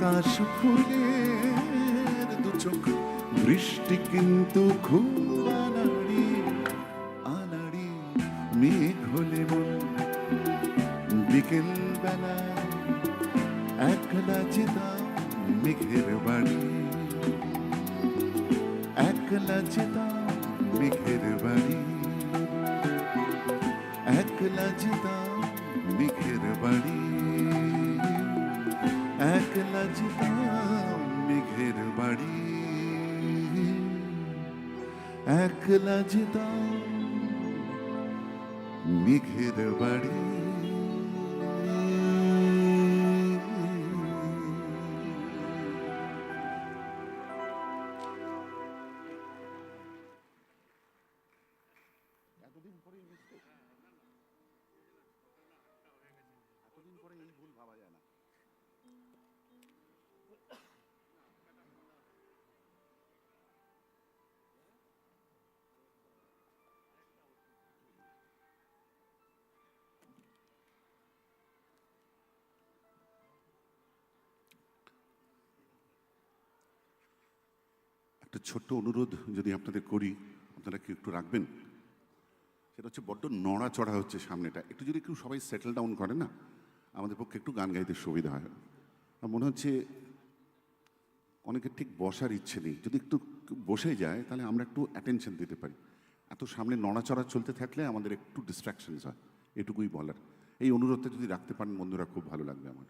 কাশ ফুলের দু চোখ বৃষ্টি কিন্তু খুব আনাড়ি আনাড়ি মেঘ হলে মন বিকেল বেলায় একলা যেতাম মেঘের বাড়ি একলা যেতাম মেঘের বাড়ি একলা যেতাম মেঘের বাড়ি একলা যেতাম মেঘের বাড়ি একলা যেতাম মেঘের বাড়ি এতদিন পরে এই ভুল ভাবা যায় না একটা ছোট্ট অনুরোধ যদি আপনাদের করি আপনারা কি একটু রাখবেন সেটা হচ্ছে বড্ড নড়াচড়া হচ্ছে সামনেটা একটু যদি একটু সবাই সেটেল ডাউন করে না আমাদের পক্ষে একটু গান গাইতে সুবিধা হয় আমার মনে হচ্ছে অনেকের ঠিক বসার ইচ্ছে নেই যদি একটু বসে যায় তাহলে আমরা একটু অ্যাটেনশন দিতে পারি এত সামনে নড়াচড়া চলতে থাকলে আমাদের একটু ডিস্ট্র্যাকশনস হয় এটুকুই বলার এই অনুরোধটা যদি রাখতে পারেন বন্ধুরা খুব ভালো লাগবে আমার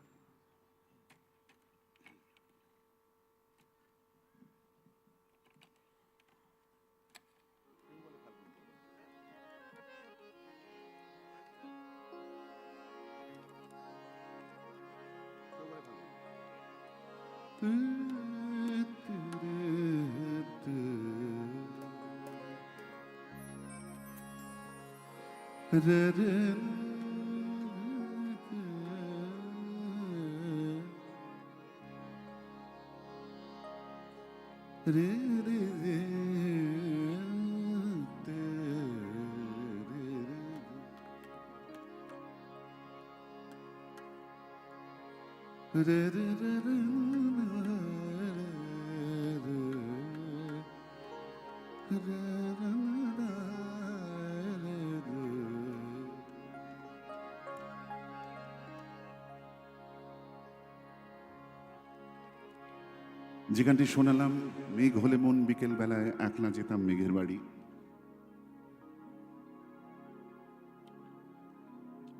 যে গানটি শোনালাম, মেঘ হলে মন বিকেল বেলায় একলা যেতাম মেঘের বাড়ি,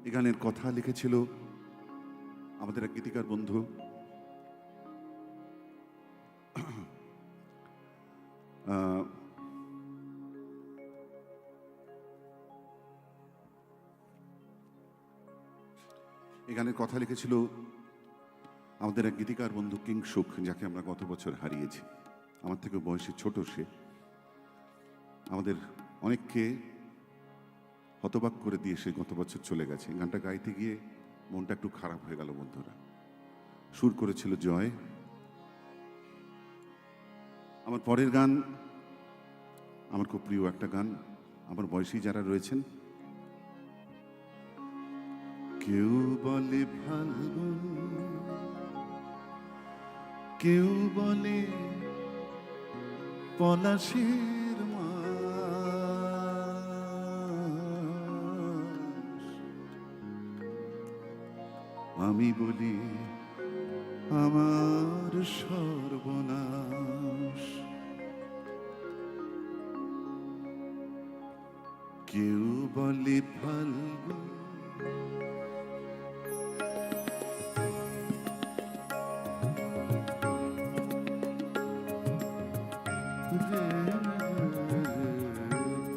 এই গানের কথা লিখেছিল আমাদের এক গীতিকার বন্ধু এই গানের কথা লিখেছিল আমাদের এক গীতিকার বন্ধু কিংসুক, যাকে আমরা গত বছর হারিয়েছি। আমার থেকে বয়সে ছোট সে, আমাদের অনেককে হতবাক করে দিয়ে সে গত বছর চলে গেছে। গানটা গাইতে গিয়ে মনটা একটু খারাপ হয়ে গেল বন্ধুরা। সুর করেছিল জয়। আমার পরের গান আমার খুব প্রিয় একটা গান, আমার বয়সী যারা রয়েছেন। কেউ বলে ফাল্গুন, কেউ বলে পলাশের মাস, আমি বলি আমার সর্বনাশ। কেউ বলে ফাল্গুন,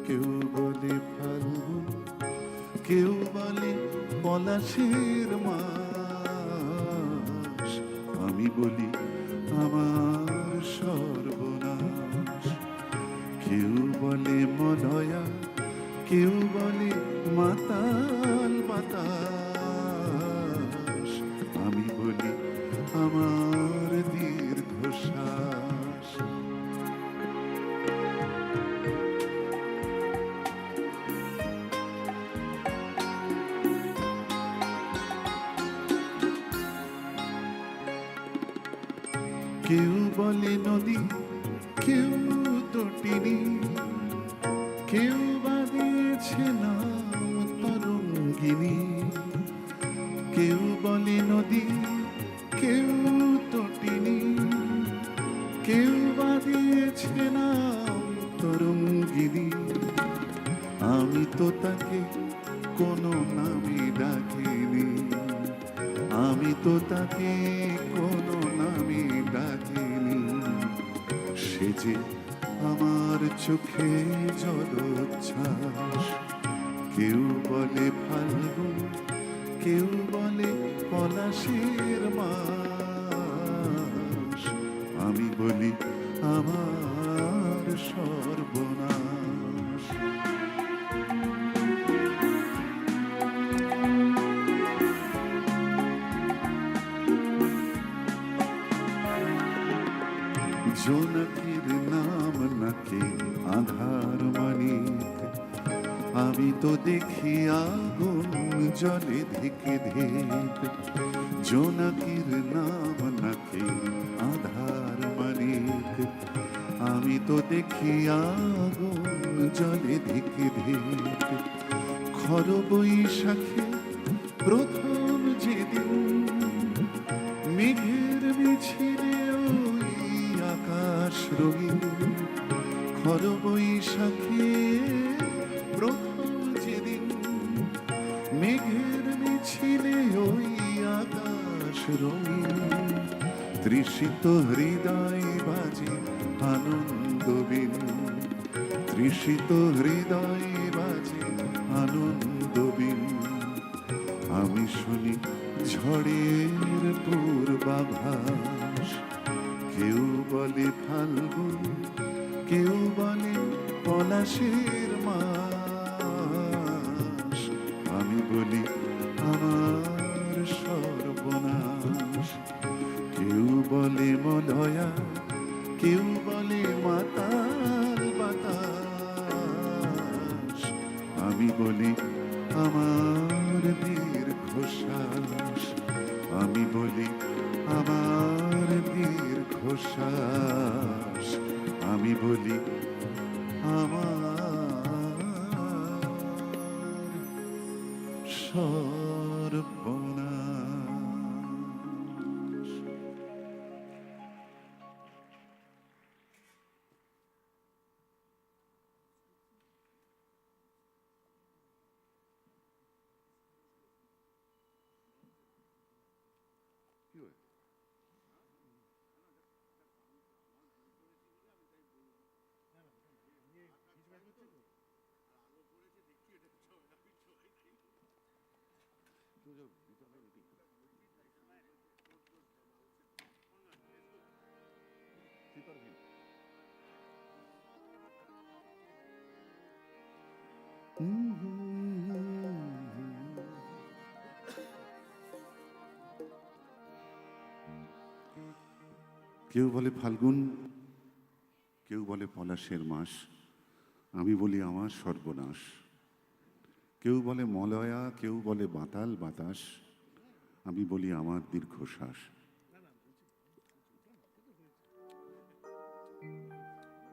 কেউ বলে ফাল্গুন, কেউ বলে পলাশের মাস, আমি বলি আমার সর্বনাশ। কেউ বলে মলয়া, কেউ বলে মাতাল বাতাস, আমি বলি আমার দীর্ঘশ্বাস। কেউ বলে নদী, কেউ তটিনী, কেউ বা দিয়েছে নাম তরঙ্গিনী। কেউ বলে নদী, কেউ তটিনী, কেউ বা দিয়েছে নাম তরঙ্গিনী। আমি তো তাকে কোনো নামে ডাকিনি, আমি তো তাকে কোনো নামে ডাকিনি। সে যে আমার চোখে জলোচ্ছ্বাস। কেউ বলে ফাল্গুন, কেউ বলে পলাশের মাস, আমি বলি আমার সর্বনাশ। জোনাকির নাম নাকি আধার মানিক, আমি তো দেখি আগুন জলে ধিকে ধিক। জোনাকির নাম নাকি আধার মানিক, আমি তো দেখি আগুন জলে ধিকে ধিক। খর বৈশাখে প্রথম যেদিন মেঘের মিছিলে ওই আকাশ রঙিন। খর বৈশাখে প্রথম যেদিন মেঘের মিছিলে ওই আকাশ রঙিন। তৃষিত হৃদয় বাজে আনন্দ বিন, তৃষিত হৃদয় বাজে আনন্দ বিন। আমি শুনি ঝড়ের পূর্বাভাস। কেউ বলে ফাল্গুন, কেউ বলে পলাশের মাস, আমি বলি আমার সর্বনাশ। কেউ বলে মলয়া, কেউ বলে মাতাল বাতাস, আমি বলি আমার দীর্ঘশ্বাস। আমি বলি আমার দীর্ঘশ্বাস, আমি বলি আমার সর্বনাশ। কেউ বলে ফাল্গুন, কেউ বলে পলাশের মাস, আমি বলি আমার সর্বনাশ। কেউ বলে মলয়া, কেউ বলে বাতাল বাতাস, আমি বলি আমার দীর্ঘশ্বাস।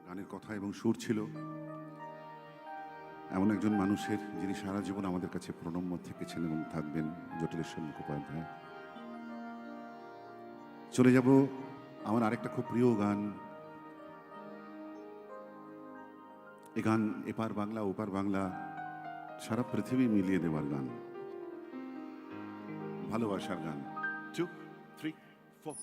গানের কথা এবং সুর ছিল এমন একজন মানুষের, যিনি সারা জীবন আমাদের কাছে প্রণম্য থেকেছেন এবং থাকবেন, জটিলেশ্বর মুখোপাধ্যায়। চলে যাব আমার আরেকটা খুব প্রিয় গান। এ গান এপার বাংলা ওপার বাংলা সারা পৃথিবী মিলিয়ে দেওয়ার গান, ভালোবাসার গান। 2, 3, 4।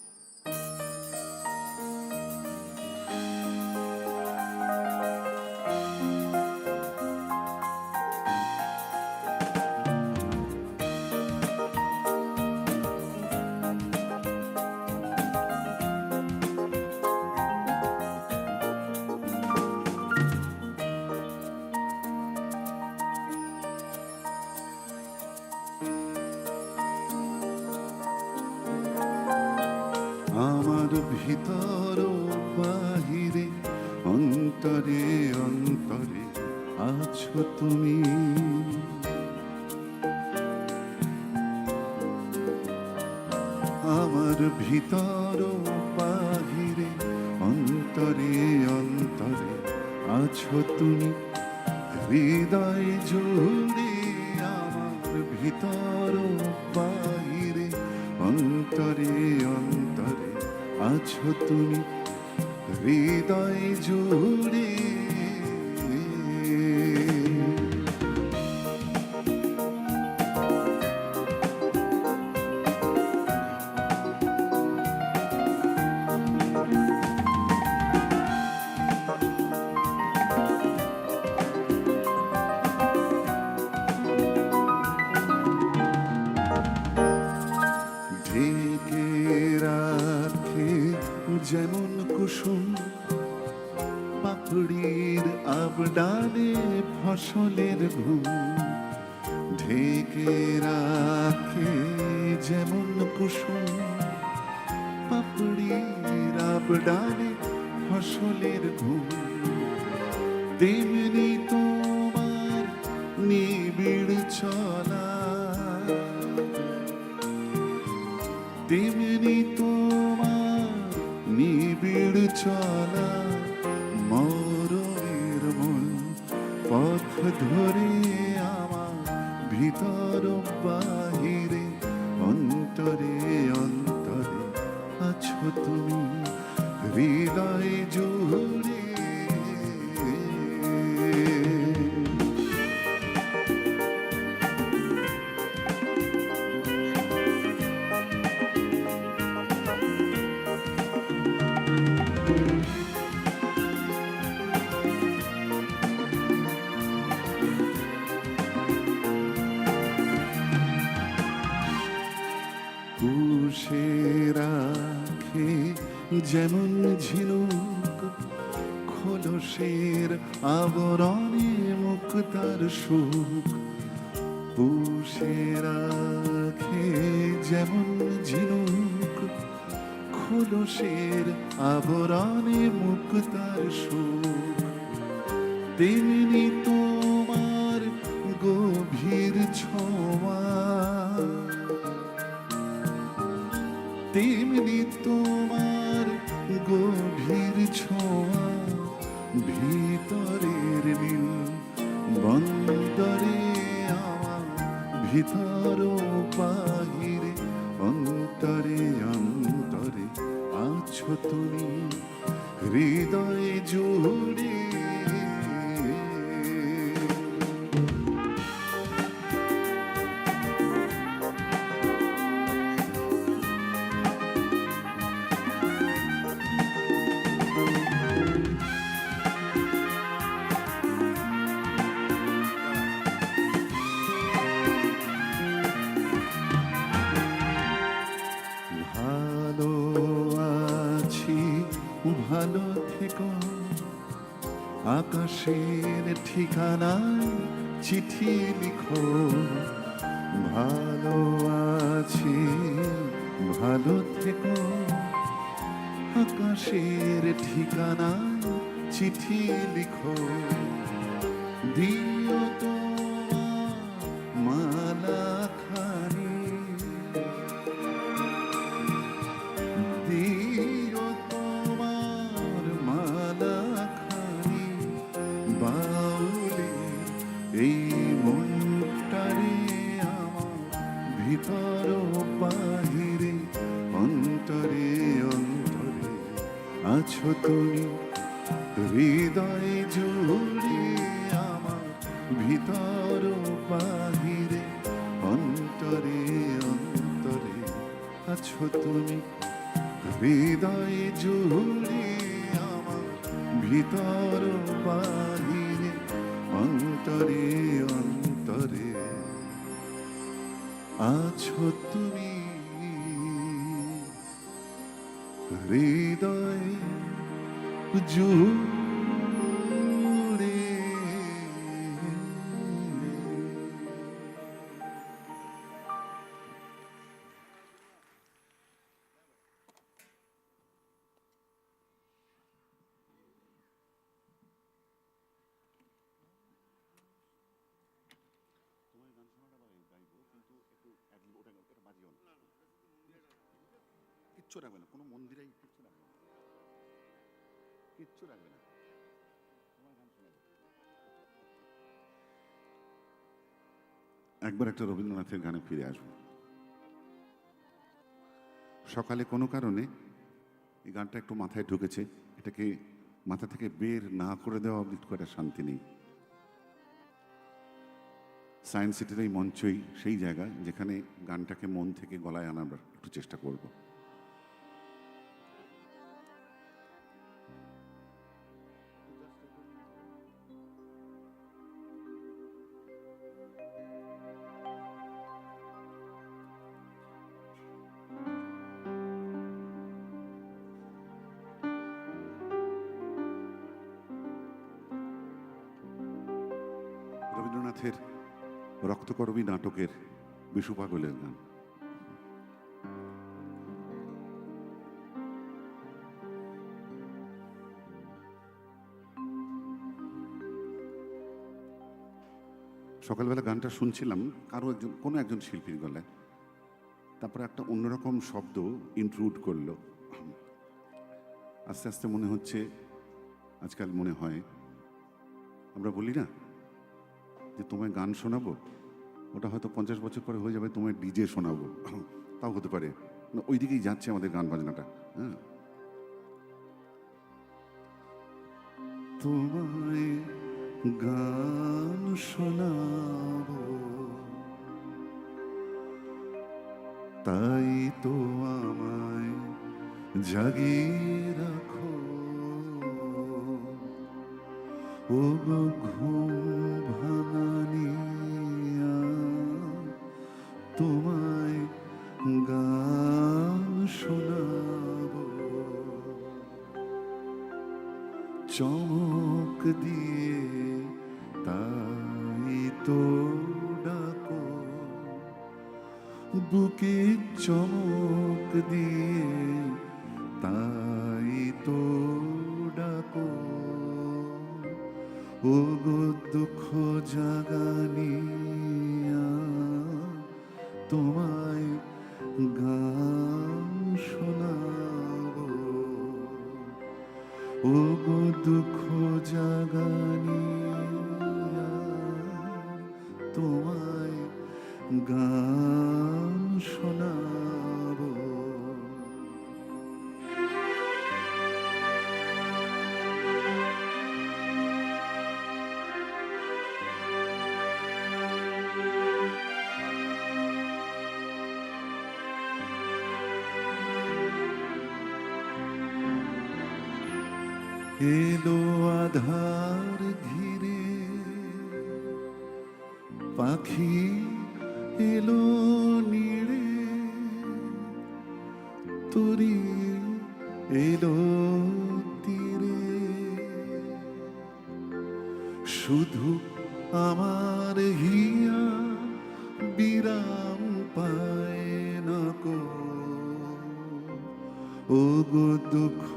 আমার ভিতর বাহিরে অন্তরে অন্তরে আছো তুমি। আমার ভিতর বাহিরে অন্তরে অন্তরে আছো তুমি। হৃদয় জুড়ে আমার ভিতর বাহিরে অন্তরে অন্তরে আছো তুমি। হৃদয় জুড়ে ঢেকে রাখে যেমন কুসুম পাপড়ির আবডালে ফসলের ঘুম। ঢেকে রাখে যেমন কুসুম পাপড়ির আবডালে ফসলের ঘুম। তেমনি তোমার নিবিড় চলা, তেমনি তোমার নিবিড় চলা। মরণের মূল পথ ধরে আমার ভিতর বাহিরে অন্তরে অন্তরে আছো তুমি। হৃদয় জুড়ে পুষে রাখে যেমন ঝিনুক খোলসের আবরণে মুক্তার সুখ। পুষে রাখে যেমন ঝিনুক খোলসের আবরণে মুক্তার সুখ। তেমনি তোমার গভীর ছোঁয়া, তেমনি তোমার গভীর ছোঁয়া। ভিতরের নীল বন্দরে আমার ভিতর বাহিরে অন্তরে অন্তরে আছো তুমি। হৃদয় জুড়ে থেকো, আকাশের ঠিকানায় চিঠি লিখো, ভালো আছি ভালো থেকো, আকাশের ঠিকানায় চিঠি লিখো, দিও তোমার মালা খানি, দিও তোমার মালা খানি, বাউলে এই মনটারে আমার, ভিতর বাহিরে অন্তরে অন্তরে আছো তুমি, হৃদয় জুড়ে আমার, ভিতর বাহিরে অন্তরে অন্তরে আছো তুমি, হৃদয় জুড়ে আমার, ভিতর বাহিরে অন্তরে অন্তরে আছো তুমি, হৃদয় জুড়ে। কিচ্ছু রাখবে না, কোনো মন্দিরে কিচ্ছু রাখবে না, কিচ্ছু রাখবে না, তোমার গান শোনাবো। একবার একটা রবীন্দ্রনাথের গানে ফিরে আসবো। সকালে কোনো কারণে এই গানটা একটু মাথায় ঢুকেছে, এটাকে মাথা থেকে বের না করে দেওয়া অবধি খুব একটা শান্তি নেই। সায়েন্স সিটির এই মঞ্চই সেই জায়গা যেখানে গানটাকে মন থেকে গলায় আনার একটু চেষ্টা করব। রবীন্দ্রনাথের রক্তকরবী নাটকের বিশু পাগলের গান। সকালবেলা গানটা শুনছিলাম কোনো একজন শিল্পীর গলায়, তারপরে একটা অন্যরকম শব্দ ইনক্লুড করলো। আস্তে আস্তে মনে হচ্ছে, আজকাল মনে হয় আমরা বলি না যে তোমায় গান শোনাবো, ওটা হয়তো 50 বছর পরে হয়ে যাবে তোমায় ডিজে শোনাবো, তাও হতে পারে। ওই দিকেই যাচ্ছে আমাদের গান বাজনাটা। হ্যাঁ, তোমায় গান শোনাবো, তাই তো আমায় জাগিয়ে রাখো, ও গো ঘুম ভাঙানিয়া, তোমায় গান শোনাবো, চমক দিয়ে তাই তো ডাকো, বুকে চমক দিয়ে তাই তো ডাকো, ও গো দুঃখ জাগানিয়া, তোমায় গান শোনাবো, ও গো দুঃখ জাগানিয়া, তোমায় গান শোনাবো। এলো আধার ঘিরে, পাখি এলো নিড়ে, তরি এলো তীরে, শুধু আমার হিয়া বিরাম পায় না কো, ও গো দুঃখ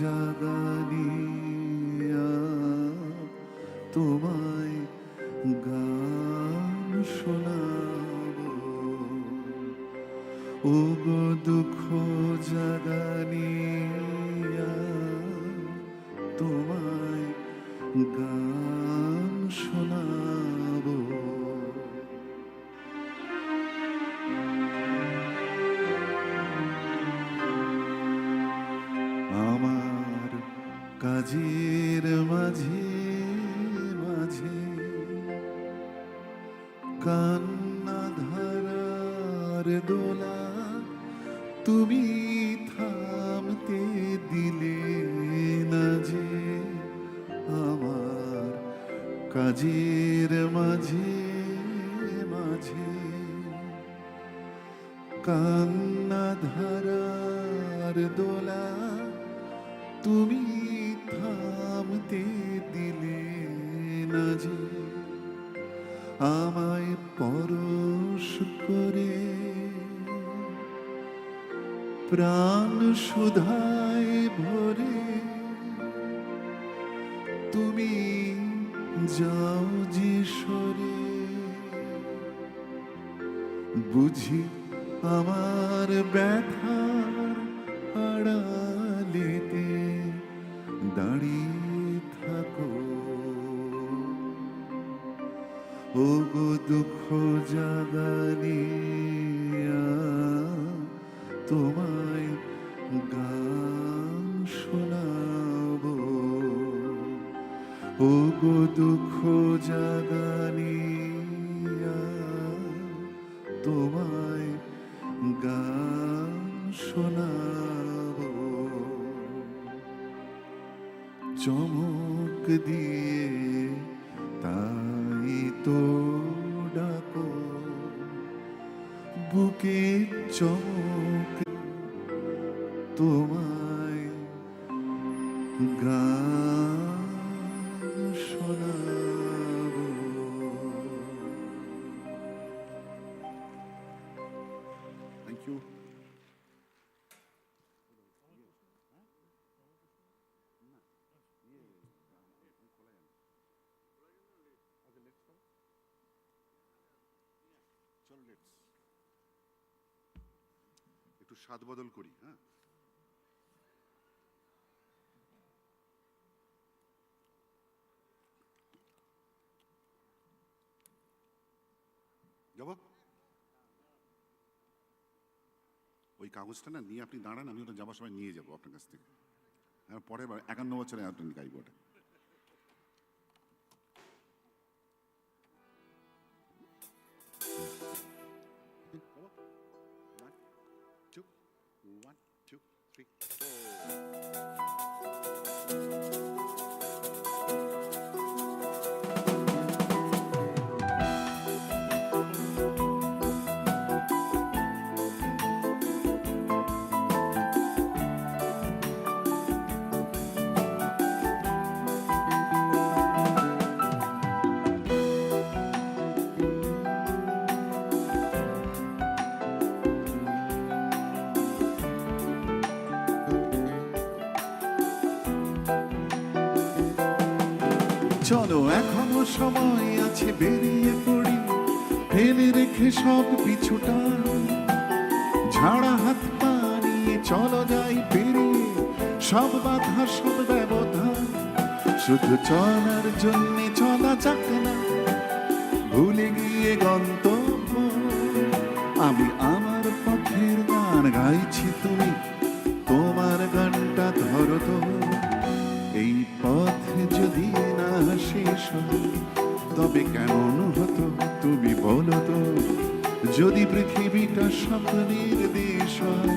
জাগানিয়া তোমায় গান শোনাবো, ও গো দুঃখ জাগানিয়া তোমায় গান শোনাবো। আমার কাজের মাঝে মাঝে কান্না ধারার দোলা তুমি থামতে দিলে না যে, আমার কাজের মাঝে মাঝে কান্না ধারার দোলা তুমি থামতে দিলে না যে, আমায় পরশ করে প্রাণ সুধায় ভরে তুমি যাও যে সরে, বুঝি আমার ব্যথার আড়ালেতে দাঁড়িয়ে থাকো, ও গো দুঃখ জাগানিয়া তোমায় গান শোনাবো, ও গো দুঃখ জাগানিয়া তোমায় গান শোনাবো। চমক দিয়ে তাই তো ডাকো, বুকে চমক তোমায় গান শোনাবো। Thank you. একটু স্বাদ বদল করি। হ্যাঁ, যাব ওই কাগজটা না নিয়ে আপনি দাঁড়ান, আমি ওটা যাবার সময় নিয়ে যাবো আপনার কাছ থেকে। হ্যাঁ, পরে 51 বছরে আপনি গাইব ওটা। One, two, three, four. চলো এখনো সময় আছে, বেরিয়ে পড়ি, ফেলে রেখে সব পিছুটা, ঝাড়া হাত পা নিয়ে চলো যাই পেরিয়ে সব বাধা সব ব্যবধান। শুধু চলার জন্যে চলা যাক না, ভুলে গিয়ে গন্তব্য। আমি আমার পথের গান গাইছি, তুমি তোমার গানটা ধরো তো। এই পথ যদি না শেষ হয় তবে কেমন হতো তুমি বলো তো। যদি পৃথিবীটা স্বপ্নের দেশ হয়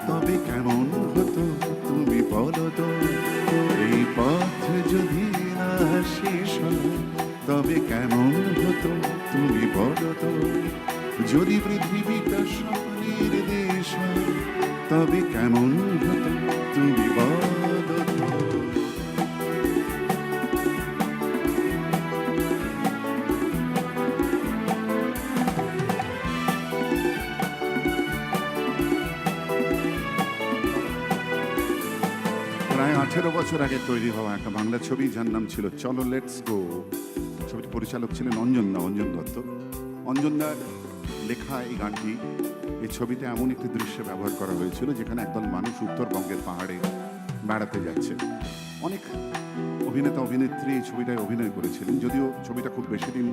তবে কেমন হতো তুমি বলো তো। এই পথ যদি না শেষ হয় তবে কেমন হতো তুমি বলো তো। যদি পৃথিবীটা স্বপ্নের দেশ হয় তবে কেমন হতো তুমি বলো তো। 18 বছর আগে তৈরি হওয়া একটা বাংলা ছবি, যার নাম ছিল চলো লেটস গো। ছবির পরিচালক ছিলেন অঞ্জন দত্ত। অঞ্জনদার লেখা এই গানটি এই ছবিতে এমন একটি দৃশ্যে ব্যবহার করা হয়েছিল যেখানে একদল মানুষ উত্তরবঙ্গের পাহাড়ে বেড়াতে যাচ্ছে। অনেক অভিনেতা অভিনেত্রী এই ছবিটায় অভিনয় করেছিলেন, যদিও ছবিটা খুব বেশি দিন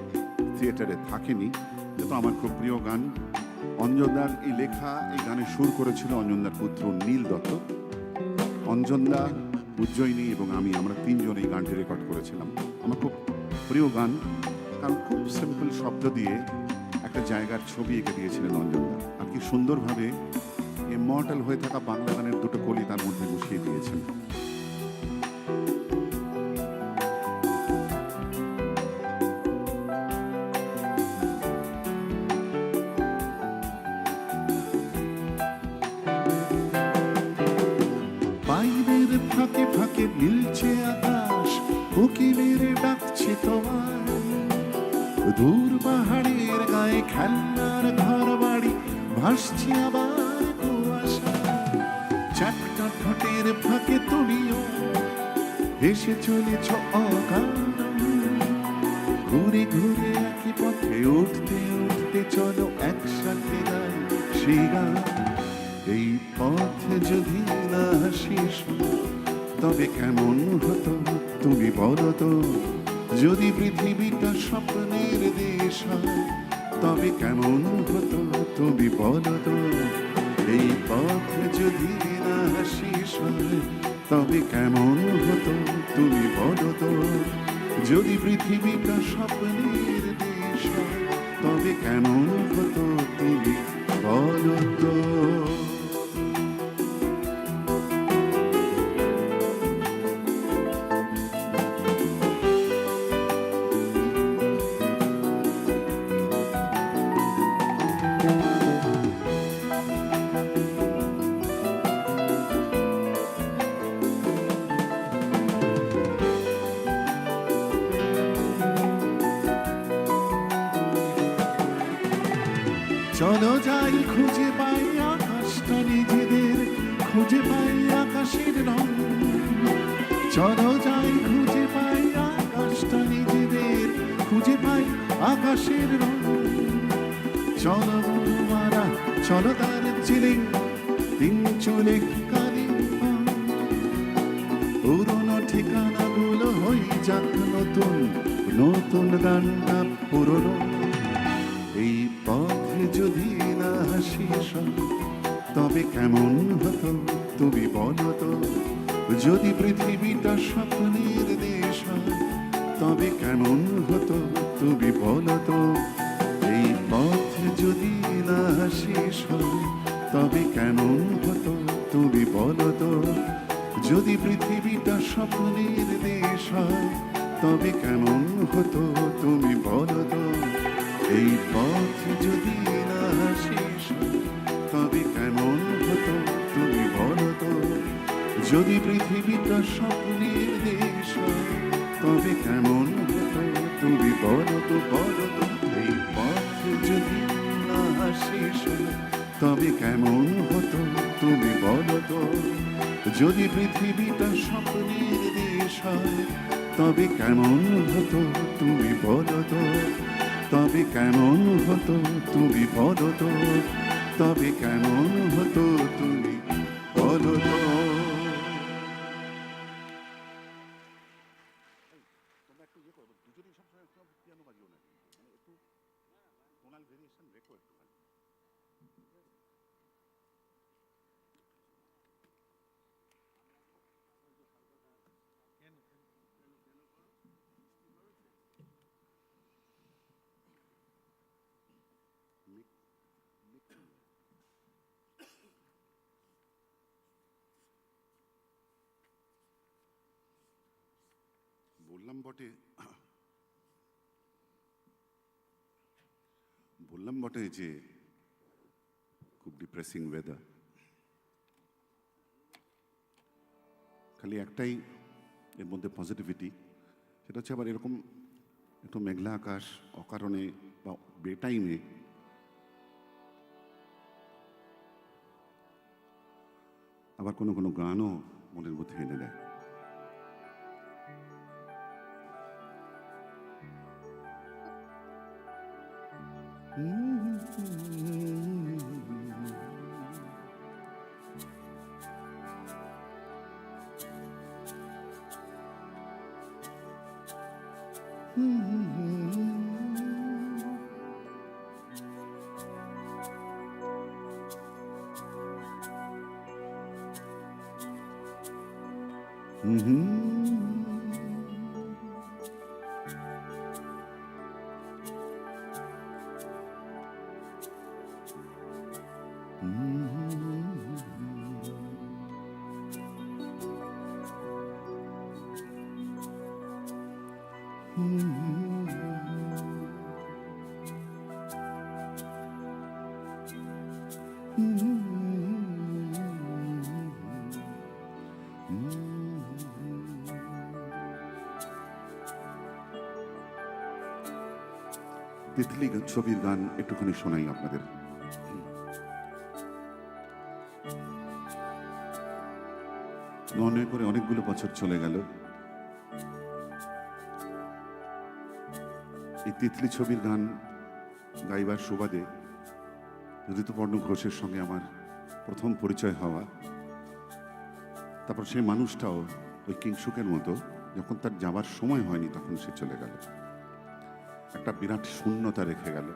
থিয়েটারে থাকেনি। কিন্তু আমার খুব প্রিয় গান। অঞ্জনদার এই লেখা এই গানে সুর করেছিল অঞ্জনদার পুত্র নীল দত্ত। অঞ্জনদা, উজ্জয়িনী এবং আমরা তিনজন এই গানটি রেকর্ড করেছিলাম। আমার খুব প্রিয় গান, কারণ খুব সিম্পল শব্দ দিয়ে একটা জায়গার ছবি এঁকে দিয়েছিলেন অঞ্জনদা, আর কি সুন্দরভাবে ইমর্টাল হয়ে থাকা বাংলা গানের দুটো কলি তার মধ্যে বসিয়ে দিয়েছেন। বাইরের ফাঁকে ফাঁকে মিলছে আকাশ, কোকিলের ডাকছে তোমার। দূর পাহাড়ের গায়ে খেলনার ঘর বাড়ি ভাসছে আবার কুয়াশা। চারটা ঠোঁটের ফাঁকে তুলিও ভেসে চলেছ অকারণ। ঘুরে ঘুরে একই পথে উঠতে উঠতে চলো একসাথে গাই সেই গান। এই পথে যদি না শেষ তবে কেমন হতো তুমি বলো তো? যদি পৃথিবীটা স্বপ্নের দেশ হয় তবে কেমন হতো তুমি বলো তো? এই পথে যদি না শেষ হয় তবে কেমন হতো তুমি বলো তো? যদি পৃথিবীটা স্বপ্নের দেশ হয় তবে কেমন হতো তুমি বলো তো? চলো যাই খুঁজে পাই আকাশটা নিজেদের, খুঁজে পাই আকাশের রং। চলো যাই খুঁজে পাই আকাশটা নিজেদের, খুঁজে পাই আকাশের রং। চলো মারা চলো দার্জিলিং, তিন চুলে কালিম্পং। পুরোনো ঠিকানাগুলো হই যাক নতুন, নতুন গানটা পুরোনো। এই পথে যদি না শেষ তবে কেমন হতো তুমি বলো তো? যদি পৃথিবীটা স্বপ্নের দেশ হয় তবে কেমন হতো তুমি বলো তো? এই পথে যদি না শেষ হয় তবে কেমন হতো তুমি বলো তো? যদি পৃথিবীটা স্বপ্নের দেশ হয় তবে কেমন হতো তুমি বলো তো? এই পথ যদি না শেষ তবে কেমন হতো তুমি বলো তো? যদি পৃথিবীটা স্বপ্নের দেশ হয় তবে কেমন হতো তুমি বলো তো? বলো তো? এই পথ যদি না শেষ তবে কেমন হতো তুমি বলো তো? যদি পৃথিবীটা স্বপ্নের দেশ হয় তবে কেমন হতো তুমি বলো তো? তবে কেমন হতো তুমি বলো তো? তবে কেমন হতো তুমি বলো তো? বললাম বটে যে খুব ডিপ্রেসিং ওয়েদার। খালি একটাই এর মধ্যে পজিটিভিটি, সেটা হচ্ছে আবার এরকম একটু মেঘলা আকাশ অকারণে বা বেটাইমে আবার কোনো কোনো গানও মনের মধ্যে এনে দেয়। তিতলি ছবির গান একটুখানি শোনাই আপনাদের। মনে করে অনেকগুলো বছর চলে গেল। এই তিতলি ছবির গান গাইবার সুবাদে ঋতুপর্ণ ঘোষের সঙ্গে আমার প্রথম পরিচয় হওয়া। তারপর সেই মানুষটাও ওই কিংসুকের মতো যখন তার যাবার সময় হয়নি তখন সে চলে গেল, একটা বিরাট শূন্যতা রেখে গেল।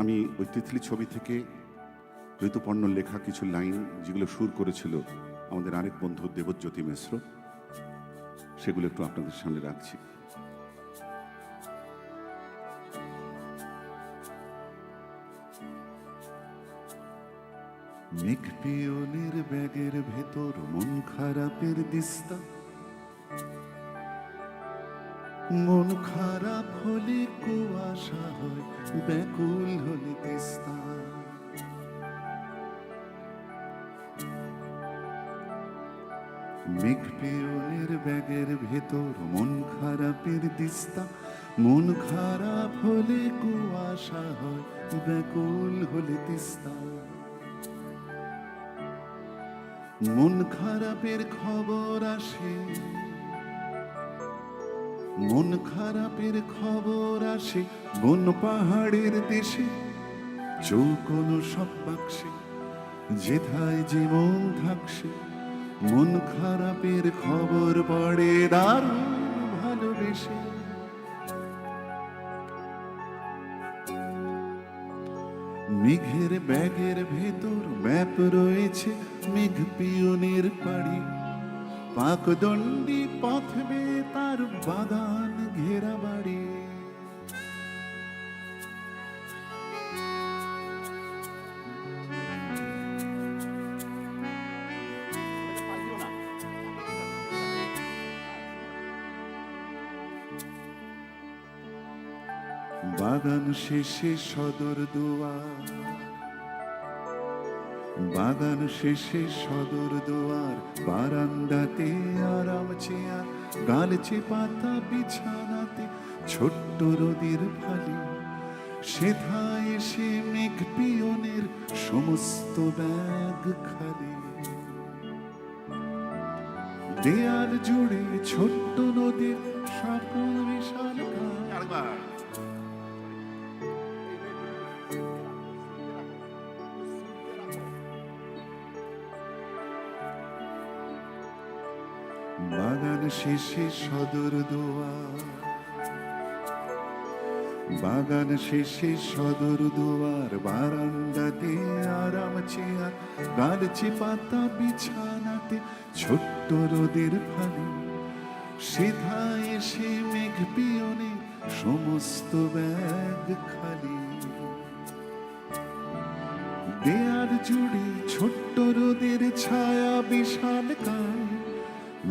আমি ওই তিতলি ছবি থেকে ঋতুপর্ণ লেখা কিছু লাইন যেগুলো সুর করেছিল আমাদের আরেক বন্ধু দেবজ্যোতি মিশ্র, সেগুলো একটু আপনাদের সামনে রাখছি। মেঘ পিয়নের ব্যাগের ভেতর মন খারাপের দিস্তা, মন খারাপ হলে কুয়াশা হয়, ব্যাকুল হলে তিস্তা। মেঘ পিয়নের ব্যাগের ভেতর মন খারাপের দিস্তা, মন খারাপ হলে কুয়াশা হয়, ব্যাকুল হলে তিস্তা। মন খারাপের খবর আসে, মন খারাপের খবর আসে বন পাহাড়ের দেশে, চৌকোনো সব বাক্সে যেথায় যে মন থাকছে। মন খারাপের খবর পড়ে দারুণ ভালোবেসে। মেঘের ব্যাগের ভেতর ম্যাপ রয়েছে মেঘ পিয়নের বাড়ি, পাকদণ্ডী পথ বেয়ে তার বাগান ঘেরা বাড়ি। বাগান শেষে সদর দুয়ার, বাগান শেষে সদর দুয়ার, বারান্দাতে আরাম চেয়ার, গালচে পাতা বিছানাতে ছোট্ট রোদের ফালি। সেথায় এসে মেঘ পিয়নের সমস্ত ব্যাগ খালি। দেয়াল জুড়ে ছোট্ট নদীর সাপুর বিশাল কারবার। বাগান শেষে সদর দুয়ার, বাগান শেষে সদর দুয়ার, বারান্দাতে আরাম চেয়ার, গালচে পাতা বিছানাতে ছোট্ট রোদের ফালি। সেথায় এসে মেঘ পিয়নে সমস্ত ব্যাগ খালি। দেয়াল জুড়ে ছোট্ট রোদের ছায়া বিশাল কায়,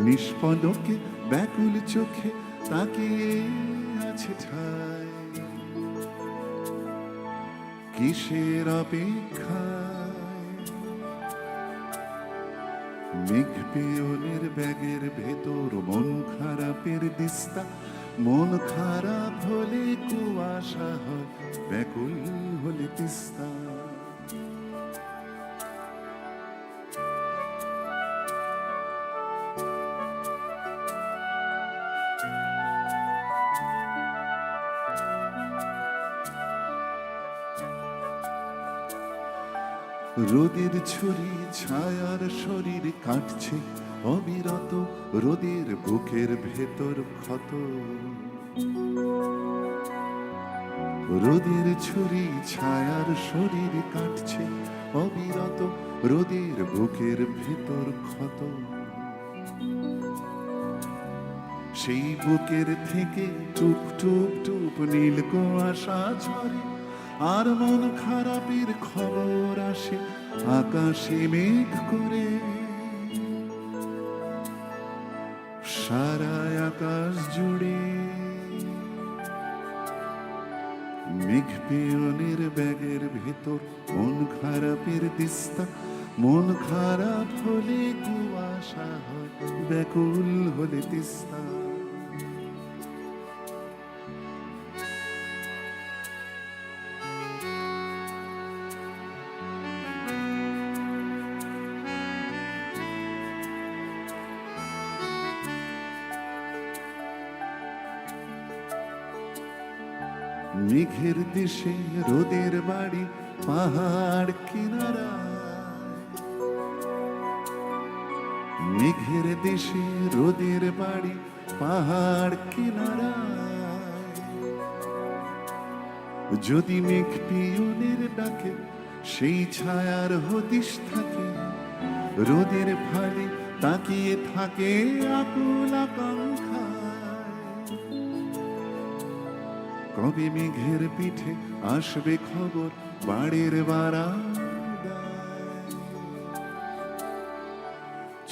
নিষ্পলকে ব্যাকুল চোখে তাকিয়ে আছে ঠায়। কিসের অপেক্ষায়? মেঘ পিয়নের ব্যাগের ভেতর মন খারাপের দিস্তা, মন খারাপ হলে কুয়াশা হয়, ব্যাকুল হলে তিস্তা। রোদের ছুরি ছায়ার শরীর কাটছে অবিরত, রোদের বুকের ভেতর ক্ষত। রোদের ছুরি ছায়ার শরীর কাটছে অবিরত, রোদের বুকের ভেতর ক্ষত। সেই বুকের থেকে টুপ টুপ টুপ নীল কুয়াশা ঝরে, আর মন খারাপের খবর আসে আকাশে মেঘ করে। সারা আকাশ জুড়ে মেঘ পেয়নের ব্যাগের ভেতর মন খারাপের দিস্তা। মন খারাপ হলে কুয়াশা হয়, ব্যাকুল হলে তিস্তা। মেঘের দেশে রোদের বাড়ি পাহাড় কিনারা। মেঘের দেশে রোদের বাড়ি পাহাড় কিনারা। যদি মেঘ পিয়নের ডাকে সেই ছায়ার হদিশ থাকে, রোদের ফালি তাকিয়ে থাকে আকুল আকাঙ্ক্ষা। কবে মেঘের পিঠে আসবে খবর বাড়ির বারান্দায়।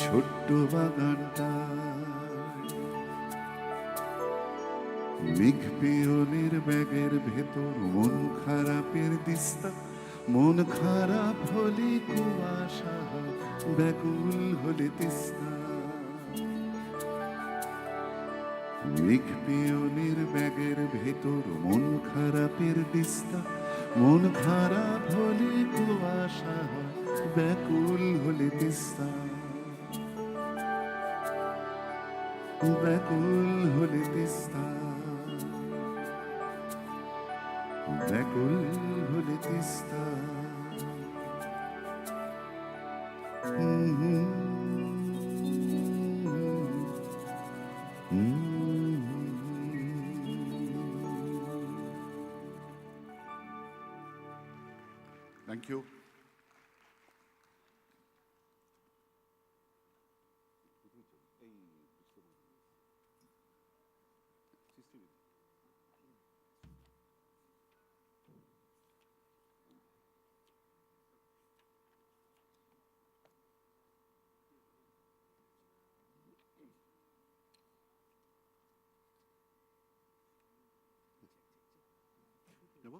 ছোট্ট বাগানটা মেঘ পেয়নের ব্যাগের ভেতর মন খারাপের দিস্তা। মন খারাপ হলে কুয়াশা হয়, ব্যাকুল হলে তিস্তা। মেঘ পেয়নের ব্যাগের ভেতর মন খারাপের দিস্তা। মন খারাপ হলে কুয়াশা হয়, ব্যাকুল হলে তিস্তা। ব্যাকুল হলে তিস্তা। ব্যাকুল হলে তিস্তা। Thank you. যাবো?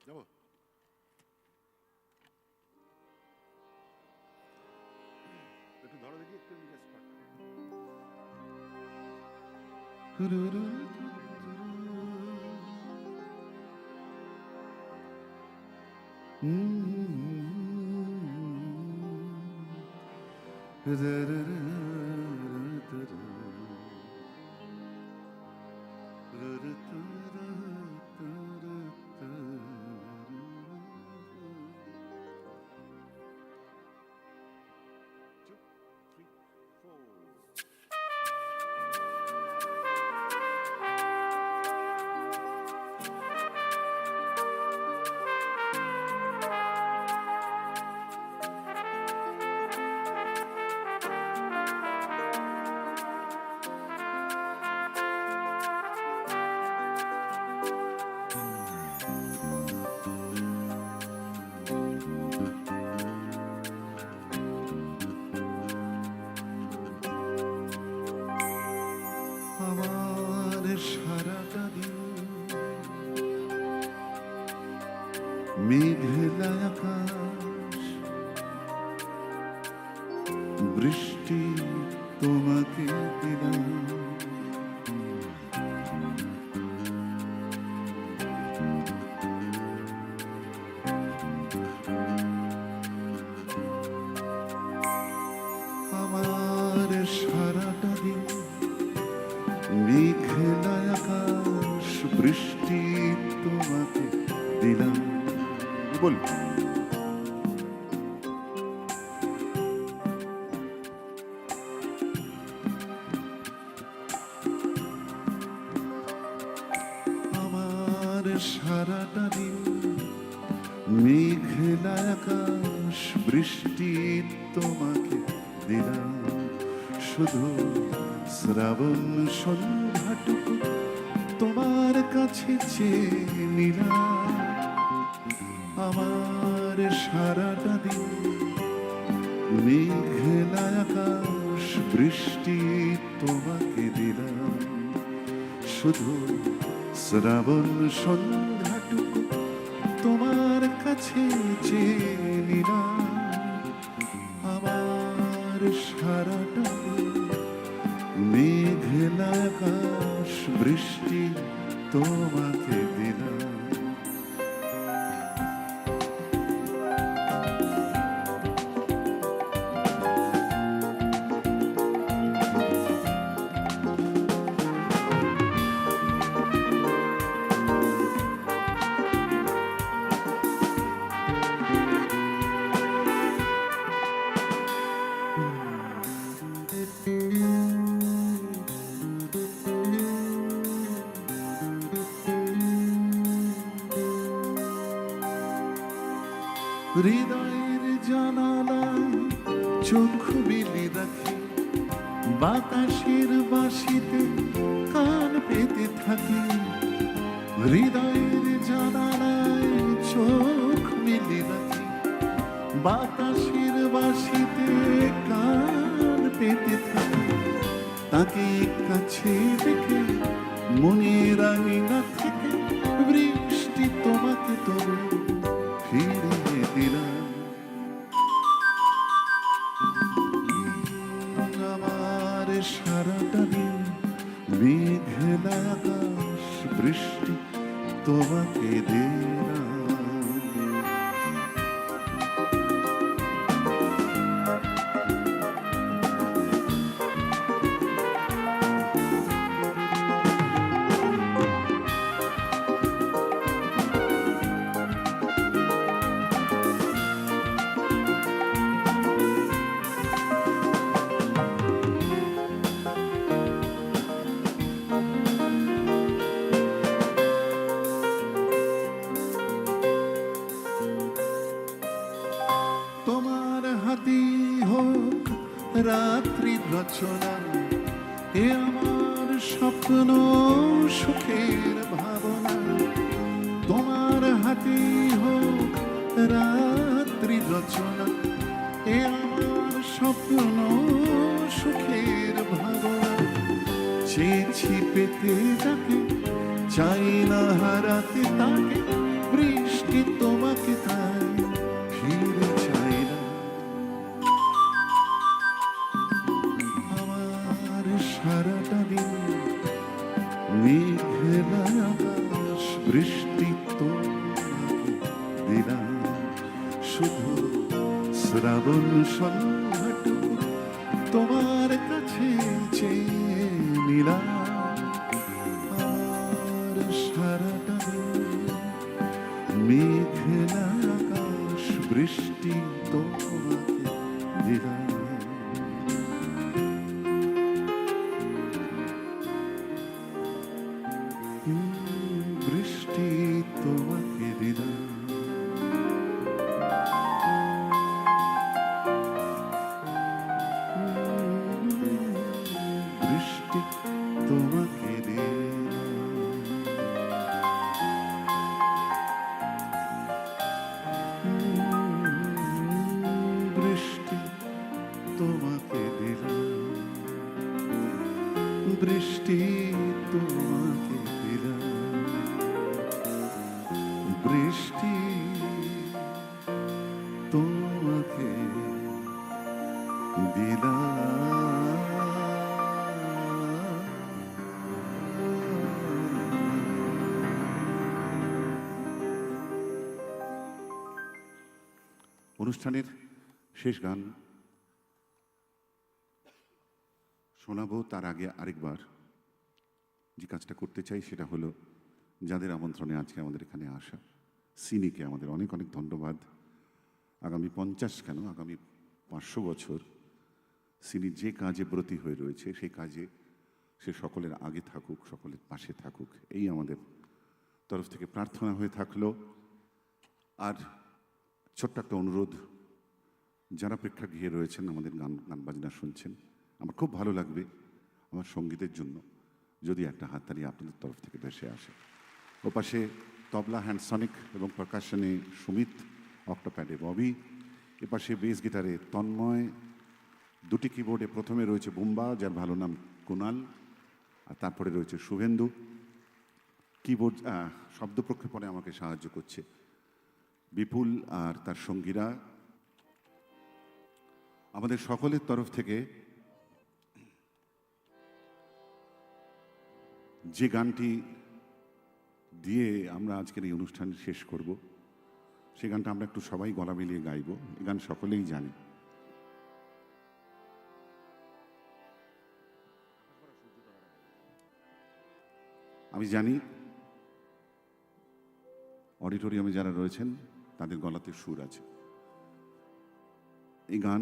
যাবো? একটু ধরো দেখি, একটু মিরাজ পাঠ। আমার সারাটা দিন মেঘলা আকাশ, বৃষ্টি তোমাকে দিলাম। দিলাম। বল। আমার সারাটা দিন মেঘলা আকাশ বৃষ্টি তোমাকে দিলাম, শুধু শ্রাবণ সন্ধ্যাটুকু তোমার কাছে চেয়ে নিলাম। আমার সারাটা দিন মেঘলা আকাশ বৃষ্টি তোমাকে দিলাম, শুধু শ্রাবণ সন্ধ্যাটুকু তোমার কাছে চেয়ে নিলাম। আমার সারাটা মেঘলা আকাশ বৃষ্টি তোমাকে দিলাম। হৃদয়ের জানালায় চোখ বিলি রাখি, বাতাসের বাঁশিতে কান পেতে থাকি। হৃদয়ের জানালায় চোখ মিলি রাখি, বাতাসের বাঁশিতে কান পেতে থাকি। তাকে কাছে দেখে মনের আঙিনা থেকে বৃষ্টি তোমাকে তবে ফিরিয়ে দিলাম। আমার সারাটা দিন মেঘলা আকাশ বৃষ্টি তোমাকে দিলাম। তোমার হাতি হোক রাত্রি রচনা, এ আমার স্বপ্ন সুখের ভাবনা। তোমার হাতি হোক রাত্রি রচনা, এ আমার স্বপ্ন সুখের ভাবনা। চেয়েছি পেতে যাকে, চাই না হারাতে তাকে, বৃষ্টি তোমাকে তাই ফিরে চাই না। আমার সারাটা দিন মেঘলা আকাশ বৃষ্টি তোমাকে দিলাম, শুধু শ্রাবণ সন্ধ্যাটুকু তোমার কাছে চেয়ে নিলাম। আমার সারাটা দিন মেঘলা আকাশ বৃষ্টি তোমাকে দিলাম। বৃষ্টি তোমাকে দিলাম। বৃষ্টি তোমাকে দিলাম। বৃষ্টি তোমাকে দিলাম। বৃষ্টি তোমাকে দিলাম। বৃষ্টি তোমাকে অনুষ্ঠানের শেষ গান শোনাবো, তার আগে আরেকবার যে কাজটা করতে চাই সেটা হলো যাদের আমন্ত্রণে আজকে আমাদের এখানে আসা, সিনিকে আমাদের অনেক অনেক ধন্যবাদ। আগামী 50 কেন, আগামী 500 বছর সিনি যে কাজে ব্রতী হয়ে রয়েছে সেই কাজে সে সকলের আগে থাকুক, সকলের পাশে থাকুক, এই আমাদের তরফ থেকে প্রার্থনা হয়ে থাকলো। আর ছোট্ট একটা অনুরোধ, যারা প্রেক্ষাগৃহে রয়েছেন আমাদের গান বাজনা শুনছেন, আমার খুব ভালো লাগবে আমার সঙ্গীতের জন্য যদি একটা হাততালি আপনাদের তরফ থেকে ভেসে আসে। ওপাশে তবলা, হ্যান্ডসনিক এবং পারকাশনে সুমিত, অক্টোপ্যাডে ববি, এপাশে বেস গিটারে তন্ময়, দুটি কিবোর্ডে প্রথমে রয়েছে বুম্বা, যার ভালো নাম কুনাল, আর তারপরে রয়েছে শুভেন্দু। কিবোর্ড শব্দ প্রক্ষেপণে আমাকে সাহায্য করছে বিপুল আর তার সঙ্গীরা। আমাদের সকলের তরফ থেকে যে গানটি দিয়ে আমরা আজকের এই অনুষ্ঠান শেষ করব, সেই গানটা আমরা একটু সবাই গলা মিলিয়ে গাইব। এই গান সকলেই জানি। আমি জানি অডিটোরিয়ামে যারা রয়েছেন তাদের গলাতে সুর আছে। এই গান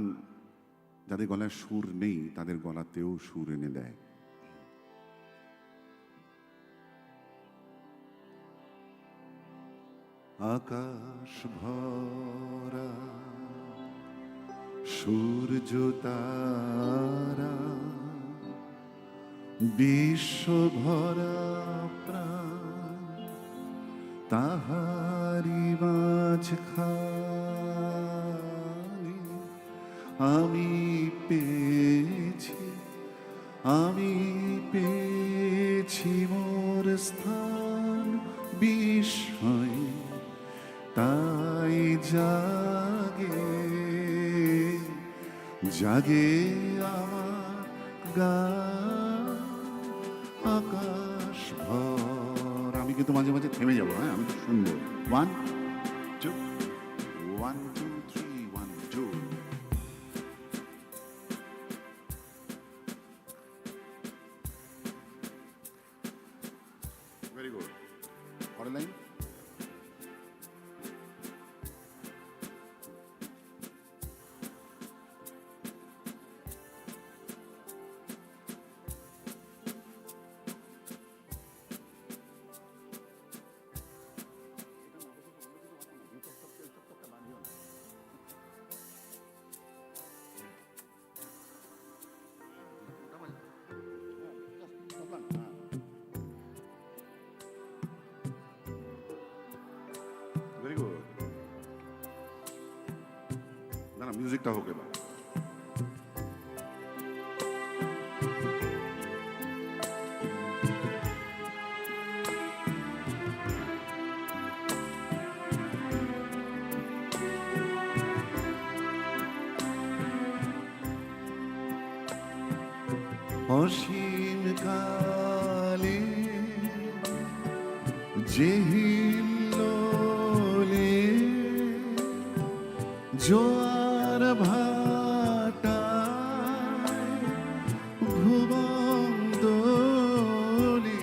যাদের গলায় সুর নেই তাদের গলাতেও সুর এনে দেয়। আকাশ ভরা সূর্য তারা, বিশ্ব ভরা প্রাণ, তাহারি মাঝখানে আমি পেয়েছি মোর স্থান। বিস্ময় তাই জাগে আমার গান আকাশ ভর। আমি কিন্তু মাঝে মাঝে থেমে যাবো, হ্যাঁ, আমি তো শুনবো। 1 2 1 2 3 1 2। Very good. পরের লাইন। Very good. না মিউজিকটা হোক এবার। অসীম কালে যে হিল্লোলে জোয়ার ভাটায় ভুবন দোলে,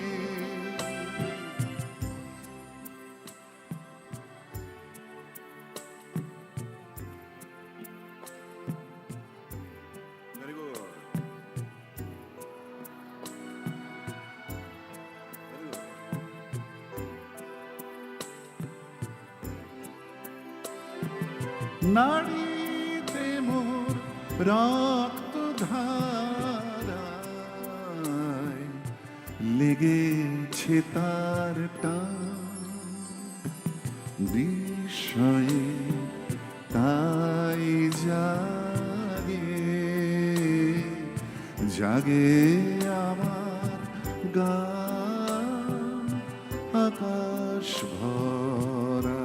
ভেরি গুড। নাড়িতে মোর রক্ত ধারায় লেগেছে তার টান। বিস্ময়ে তাই জাগে আমার গান আকাশ ভরা।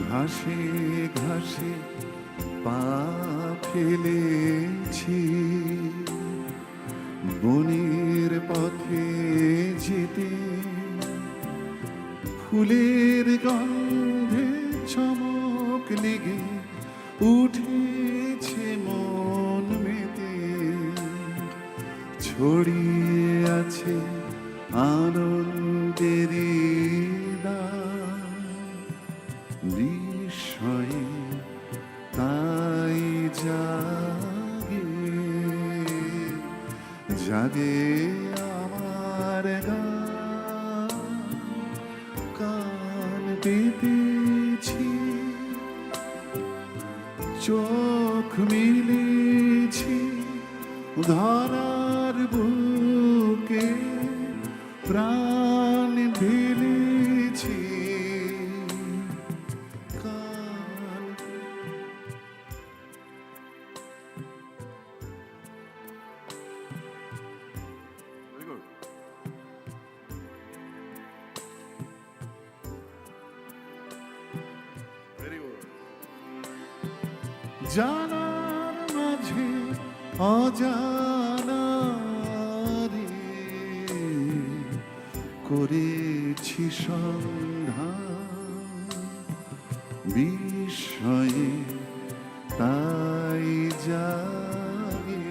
ঘাসে ঘাসে পা ফেলেছি বনে ফুলের পথে যেতে ফুলের গন্ধে চমক লেগে উঠেছে মন মেতে ছড়িয়ে আছে আনন্দেরই বিস্ময়ে তাই জাগে জাগে আমার কান পেতেছি চোখ মিলেছি ধরার বুকে প্রাণ ঢেলেছি কান জানার মাঝে অজানারে করেছি সন্ধান বিস্ময়ে তাই জাগে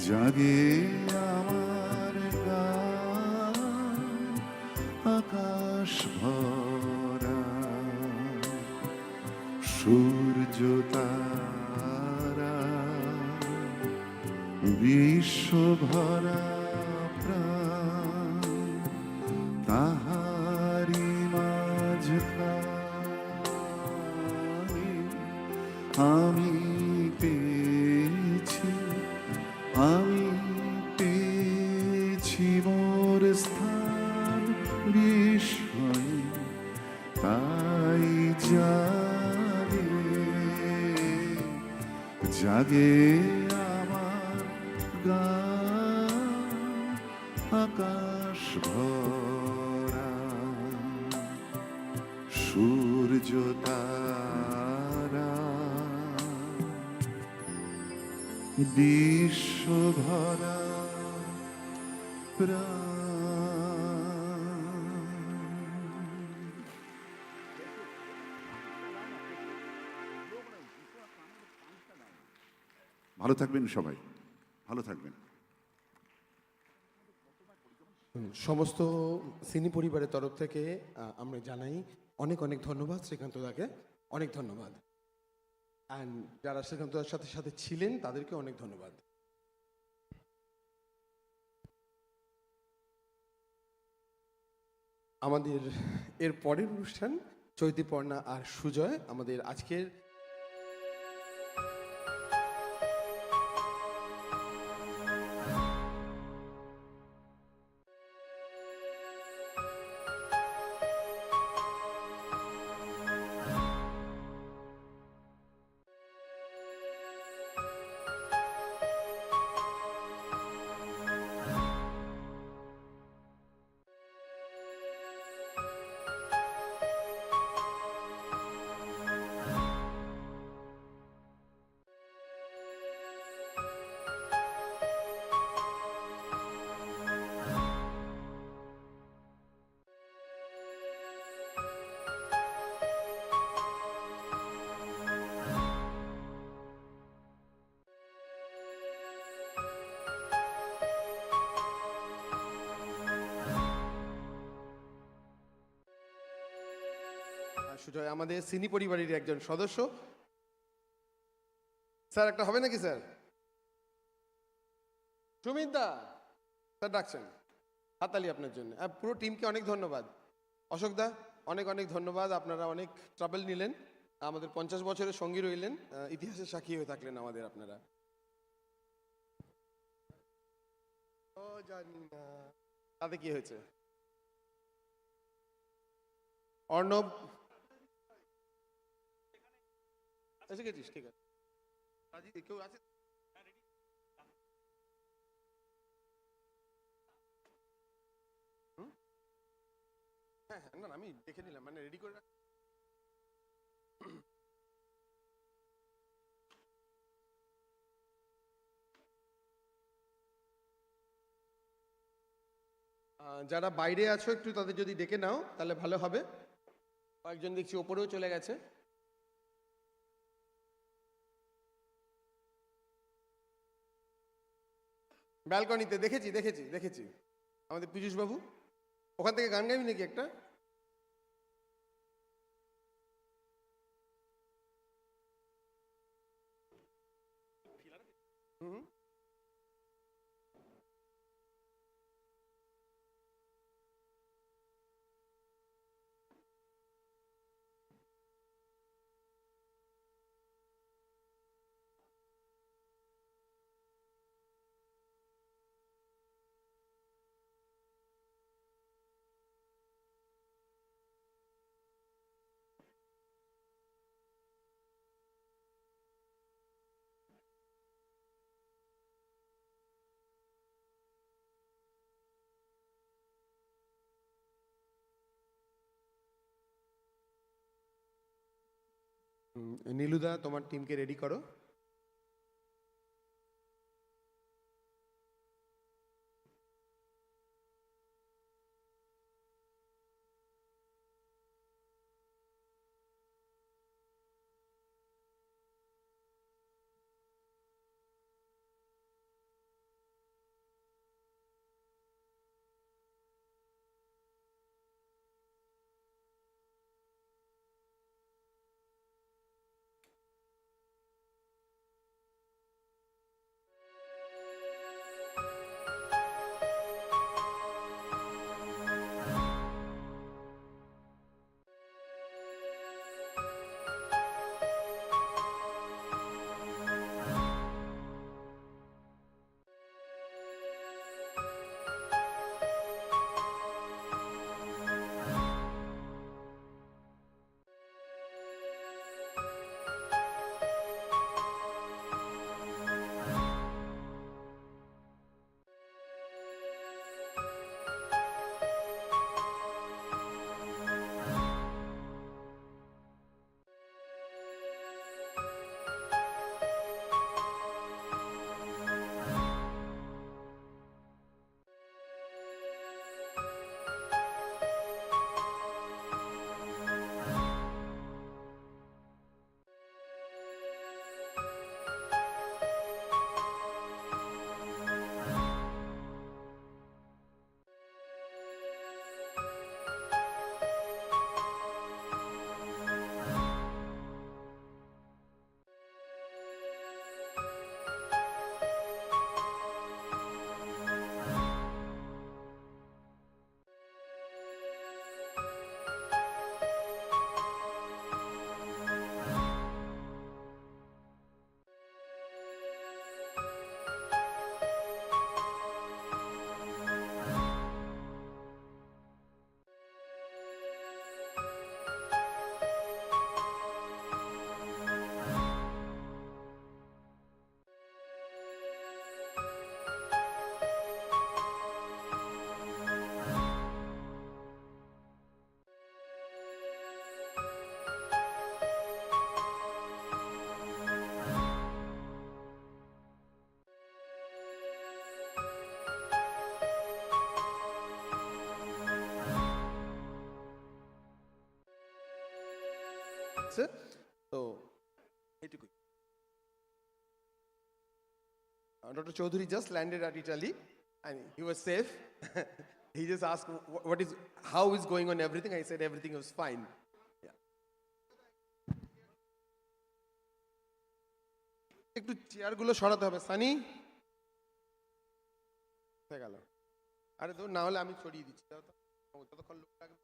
জাগে আমার গান আকাশ ভরা সূর্য তারা বিশ্ব ভরা প্রাণ তাহারি মাঝখানে আমি পেয়েছি মোর স্থান বিস্ময়ে তাই জাগে আমার গান আকাশ ভরা সূর্য তারা বিশ্ব ভরা প্রাণ ভালো থাকবেন সবাই ভালো থাকবেন সমস্ত সিনি পরিবারের তরফ থেকে আমরা জানাই অনেক অনেক ধন্যবাদ শ্রীকান্ত দাকে অনেক ধন্যবাদ অ্যান্ড যারা শ্রীকান্ত দার সাথে সাথে ছিলেন তাদেরকে অনেক ধন্যবাদ আমাদের এর পরের অনুষ্ঠান চৈতিপর্ণা আর সুজয় আমাদের আজকের সুজয় আমাদের সিনি পরিবারের একজন সদস্য স্যার একটা হবে নাকি স্যার সুমিত দা স্যার ডাকছেন হাততালি আপনার জন্য পুরো টিমকে অনেক ধন্যবাদ অশোক দা অনেক অনেক ধন্যবাদ আপনারা অনেক ট্রাভেল নিলেন আমাদের 50 বছরের সঙ্গী রইলেন ইতিহাসের সাক্ষী হয়ে থাকলেন আমাদের আপনারা ও জানি না তাতে কি হয়েছে অর্ণব এসে গেছিস ঠিক আছে কেউ আছে হ্যাঁ হ্যাঁ না আমি দেখে নিলাম মানে রেডি করে যারা বাইরে আছো একটু তাদের যদি ডেকে নাও তাহলে ভালো হবে। কয়েকজন দেখছি ওপরেও চলে গেছে। ব্যালকনিতে দেখেছি আমাদের পীযূষ বাবু ওখান থেকে গান গাইবি নাকি একটা? হুম। নীলুদা তোমার টিমকে রেডি করো। তো এইটুকুই। Dr. Chaudhary just landed at Italy and he was safe. He just asked how is going on everything. I said everything was fine. Yeah. একটু চেয়ারগুলো সরাতে হবে সানি। হয়ে গেল। আরে তো না হলে আমি সরিয়ে দিচ্ছি ততক্ষণ লোক লাগবে।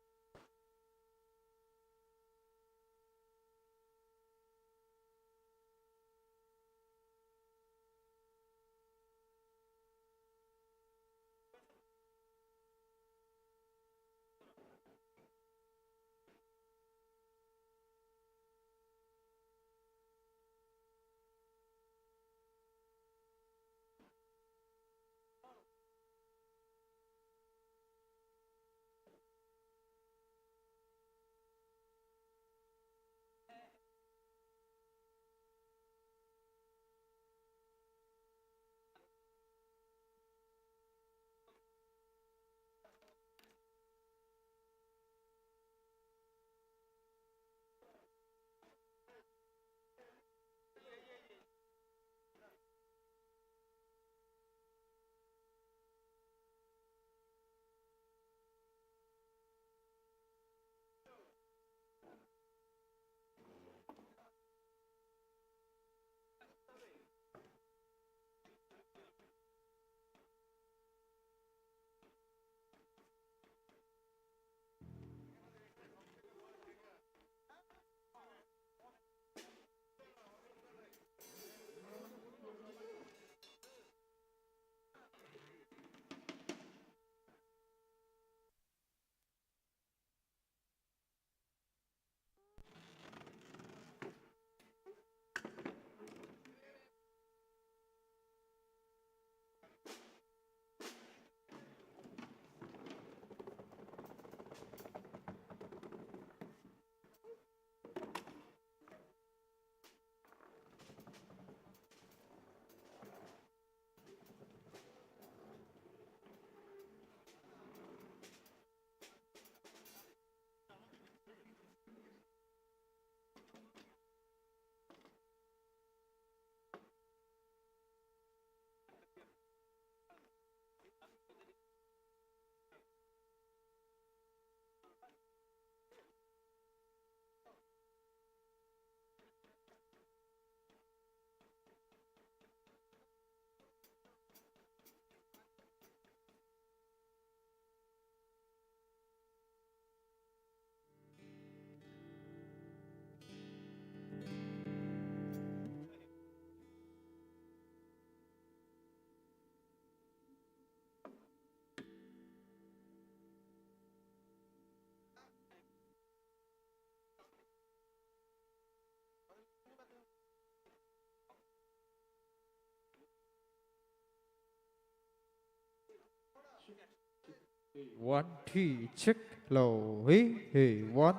1 2 check low hey hey 1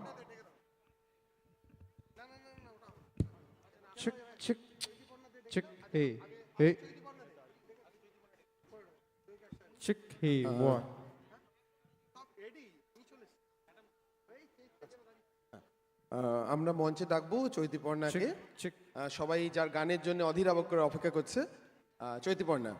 check check check hey hey check hey 1 আমরা মঞ্চে ডাকবো চৈতিপর্ণাকে। সবাই যার গানের জন্য অধীর আবেগ করে অপেক্ষা করছে। চৈতিপর্ণা।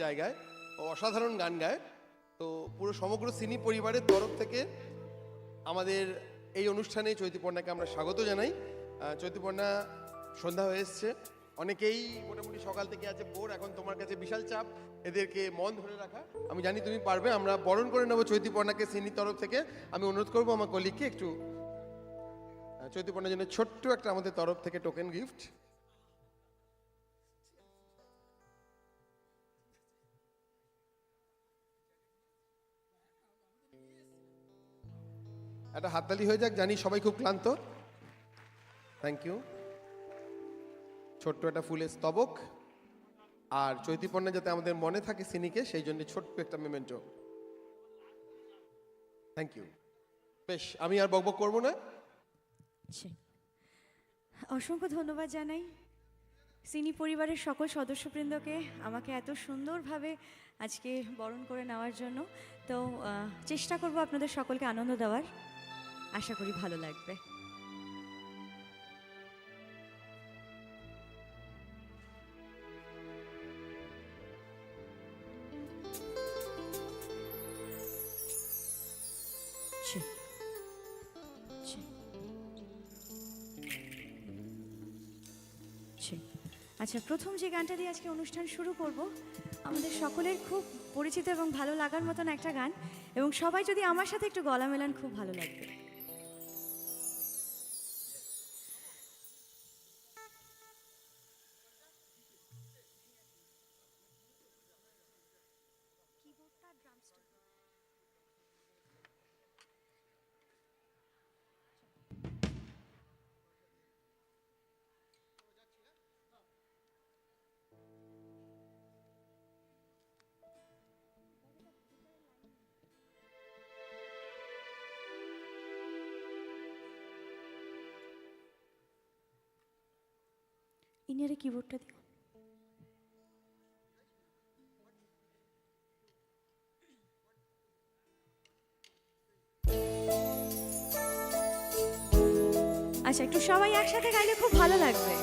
জায়গায় অসাধারণ গান গায়। তো পুরো সমগ্র সিনি পরিবারের তরফ থেকে আমাদের এই অনুষ্ঠানে চৈতিপর্ণাকে আমরা স্বাগত জানাই। চৈতিপর্ণা, সন্ধ্যা হয়ে এসছে, অনেকেই মোটামুটি সকাল থেকে আছে বোর, এখন তোমার কাছে বিশাল চাপ এদেরকে মন ধরে রাখা। আমি জানি তুমি পারবে। আমরা বরণ করে নেবো চৈতিপর্ণাকে সিনির তরফ থেকে। আমি অনুরোধ করবো আমার কলিগকে একটু চৈতিপর্ণার জন্য ছোট্ট একটা আমাদের তরফ থেকে টোকেন গিফট। একটা হাততালি হয়ে যাক, জানি সবাই খুব ক্লান্ত। Thank you. ছোট্ট একটা ফুলের স্তবক, আর চৈতিপর্ণা যাতে আমাদের মনে থাকে সিনিকে, সেই জন্য ছোট্ট একটা মেমেন্টো। Thank you. বেশ, আমি আর বকবক করবো না। অসংখ্য ধন্যবাদ জানাই সিনি পরিবারের সকল সদস্যবৃন্দকে আমাকে এত সুন্দরভাবে আজকে বরণ করে নেওয়ার জন্য। তো চেষ্টা করব আপনাদের সকলকে আনন্দ দেওয়ার, আশা করি ভালো লাগবে। আচ্ছা, প্রথম যে গানটা দিয়ে আজকে অনুষ্ঠান শুরু করব, আমাদের সকলের খুব পরিচিত এবং ভালো লাগার মতন একটা গান, এবং সবাই যদি আমার সাথে একটু গলা মেলান খুব ভালো লাগবে। ইনারে কিবোর্ডটা দিও। আচ্ছা, একটু সবাই একসাথে গাইলে খুব ভালো লাগবে।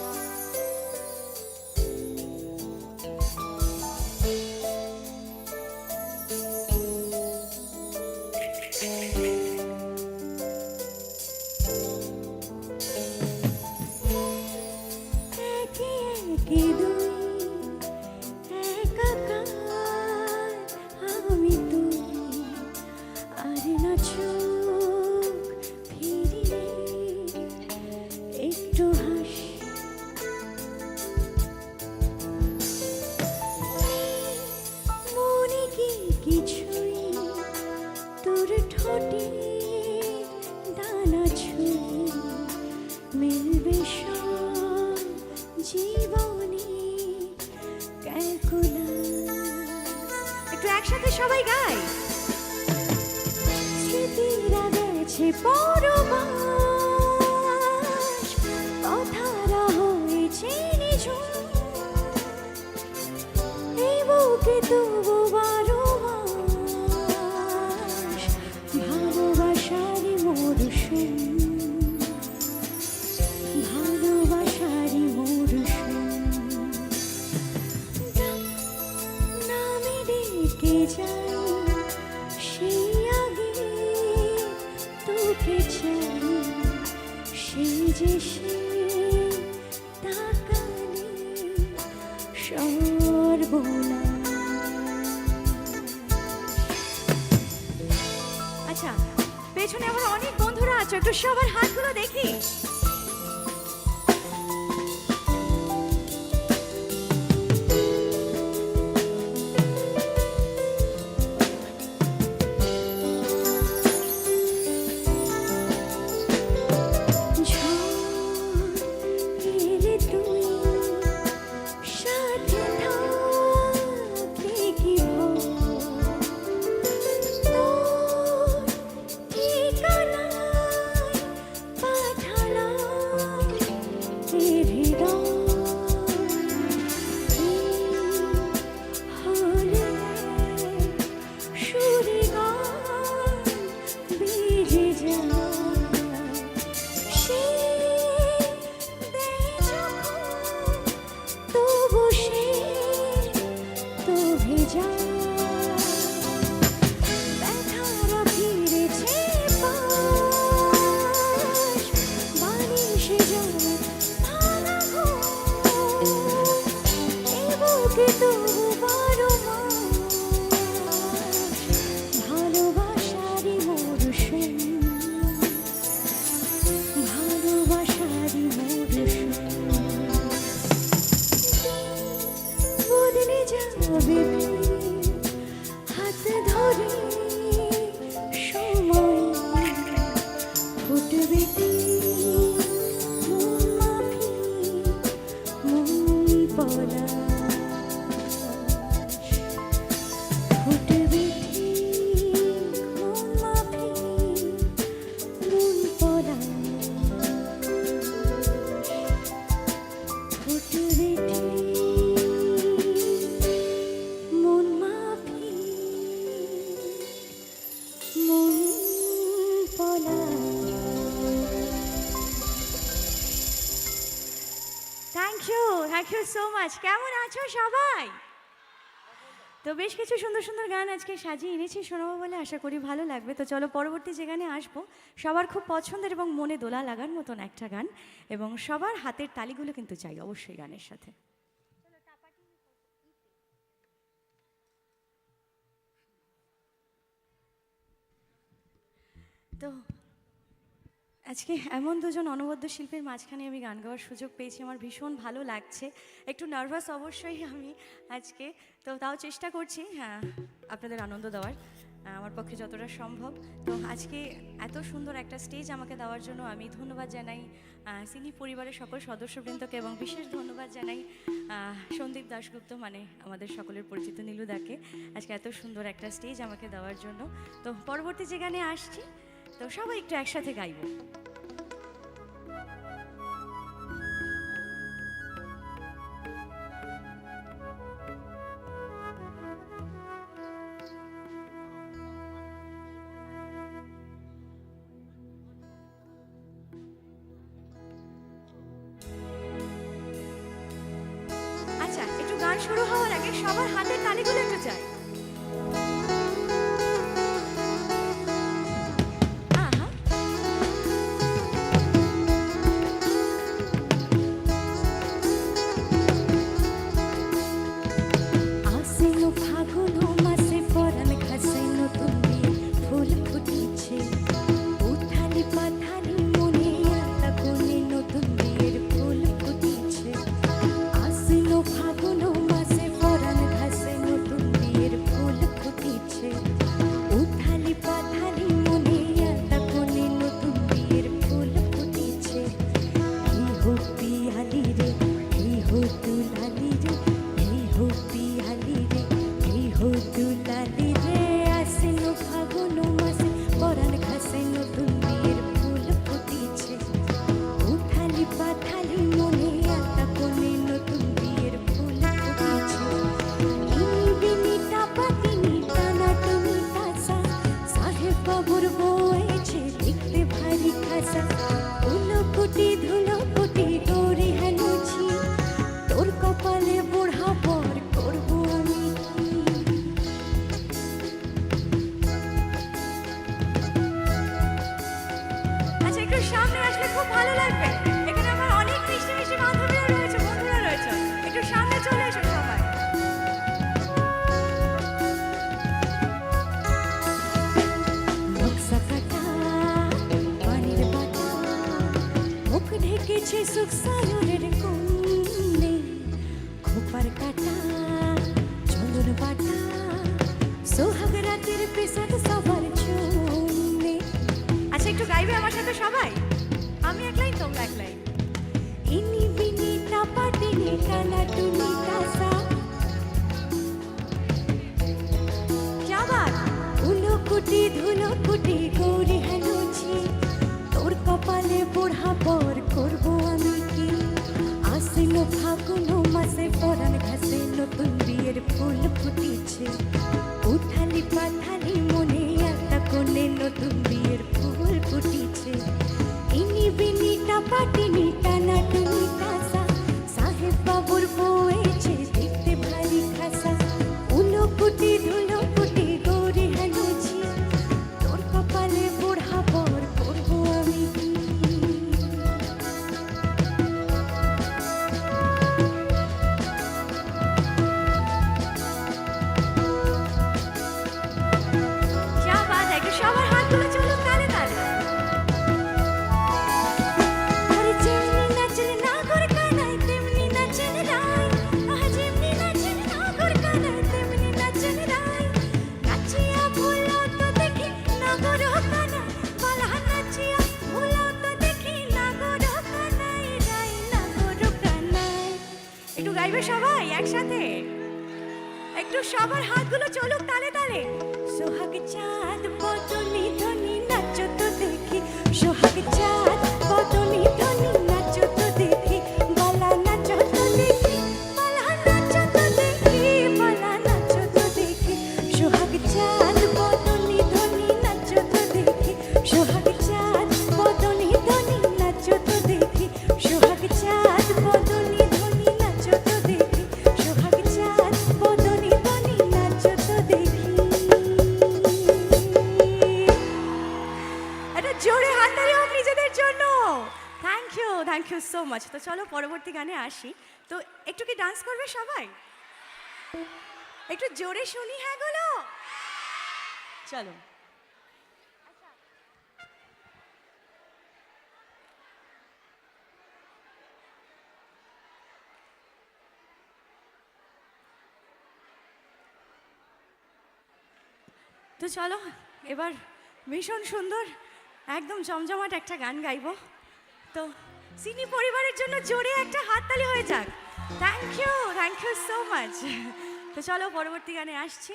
একটু একসাথে সবাই গাই। স্মৃতিরা গেছে পরবাস, কথারা হয়েছে নিঝুম, এই বুকে তবু বারো মাস ভালোবাসারই মরশুম, ভালোবাসারই মরশুম। নামে ডেকে যাই সেই আগে, তোকে যাকে চাই সেই যে সে তাকালে সর্বনাশ। আচ্ছা, পেছনে আমার অনেক বন্ধুরা আছো, একটু সবার হাতগুলো দেখি। Thank you so much. কেমন আছো সবাই? তো বেশ কিছু সুন্দর সুন্দর গান আজকে সাজিয়ে এনেছি শোনাবো বলে, আশা করি ভালো লাগবে। তো চলো পরবর্তী যে গানে আসবো, সবার খুব পছন্দের এবং মনে দোলা লাগার মতন একটা গান, এবং সবার হাতের তালিগুলো কিন্তু চাই অবশ্যই গানের সাথে। তো আজকে এমন দুজন অনবদ্য শিল্পীর মাঝখানে আমি গান গাওয়ার সুযোগ পেয়েছি, আমার ভীষণ ভালো লাগছে। একটু নার্ভাস অবশ্যই আমি আজকে, তো তাও চেষ্টা করছি হ্যাঁ আপনাদের আনন্দ দেওয়ার আমার পক্ষে যতটা সম্ভব। তো আজকে এত সুন্দর একটা স্টেজ আমাকে দেওয়ার জন্য আমি ধন্যবাদ জানাই সিনি পরিবারের সকল সদস্যবৃন্দকে, এবং বিশেষ ধন্যবাদ জানাই সন্দীপ দাশগুপ্ত, মানে আমাদের সকলের পরিচিত নীলুদাকে, আজকে এত সুন্দর একটা স্টেজ আমাকে দেওয়ার জন্য। তো পরবর্তী যে গানে আসছি, তো সবাই একটু একসাথে গাইব। আচ্ছা, একটু গান শুরু হওয়ার আগে সবার হাতের তালিগুলো একটু চাই। ফাগুন মাসে পরাণ ঘাসে নতুন বিয়ের খুব ভালো লাগবে। এখানে আমার অনেক মিষ্টি মিষ্টি বান্ধবীরা রয়েছে, বন্ধুরা রয়েছে। একটু সামনে চলে এসো সবাই। নকশা কাটা পানির বাটা, মুখ ঢেকেছে সুখ সায়নের কোণে, খোপার কাটা চন্দন বাটা, সোহাগ রাতের পেশাদ সবার চুনে। আচ্ছা একটু গাইবে আমার সাথে সবাই? আমি এক লাইন, তোমরা এক লাইন। ইনি বিনি টা পাটিনি কানা টুনি কাসা, क्या बात। उलो कुटी धुलो कुटी गौरी हेनुची, তোর কপালে বুড়া পর করবো আমি কি। আসিল ফাগুন মাসে পরাণ ঘাসে নতুন বিয়ের ফুল ফুটিছে, উঠালি পাঠালি মনে একটা কোণে নতুন বিয়ের ফুল ফুটিছে। ইনি বিনি টা পাটিনি টানা টুনি কাসা, সাহেব বাবুর বউয়েছে দেখতে ভারী খাসা। উলো কুটি ধুলো কুটি গৌরি হেনুছি, তোর কপালে বুড়া পর করবো আমি কি। क्या बात है, একটু সবার হাতগুলো চলুক তালে তালে। আরে যেমনি নাচলে নাগর কানাই তেমনি নাচেন রাই, আহা যেমনি নাচলে নাগর কানাই তেমনি নাচেন রাই। নাচিয়া ভুলাও তো দেখি নাগর কানাই, বালা নাচিয়া ভুলাও তো দেখি নাগর কানাই রাই, নাগর কানাই। একটু গাইবে সবাই একসাথে, একটু সবার হাতগুলো চলুক তালে তালে। সোহাগ চাঁদ বদনি ধনি নাচো তো দেখি, সোহাগ চাঁদ বদনি ধনি নাচো তো দেখি, বালা নাচো তো দেখি, বালা নাচো তো দেখি, বালা নাচো তো দেখি। সোহাগ চাঁদ বদনি ধনি নাচো তো দেখি, সোহাগ চাঁদ বদনি ধনি নাচো তো দেখি, সোহাগ চাঁদ বদনি ধনি নাচো তো দেখি, সোহাগ চাঁদ বদনি ধনি নাচো তো দেখি। একটা জোরে হাততালি হোক নিজেদের জন্য। Thank you so much. তো চলো পরবর্তী গানে আসি। তো একটু কি ডান্স করবে সবাই? একটু জোরে শুনি হ্যাঁ গুলো। চলো। তো চলো এবার ভীষণ সুন্দর একদম জমজমাট একটা গান গাইবো। তো সিনি পরিবারের জন্য জোরে একটা হাততালি হয়ে যাক। Thank you so much. তো চলো পরবর্তী গানে আসছি।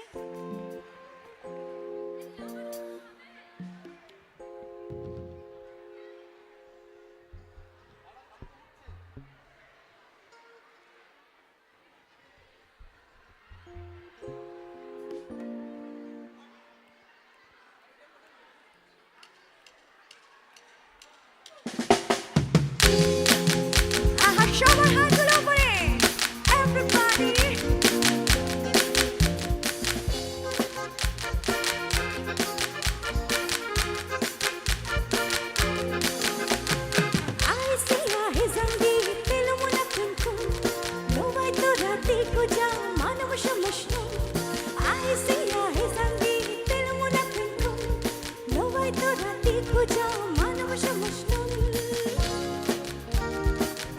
আহা সবার হাতগুলো উপরে এভরিবডি।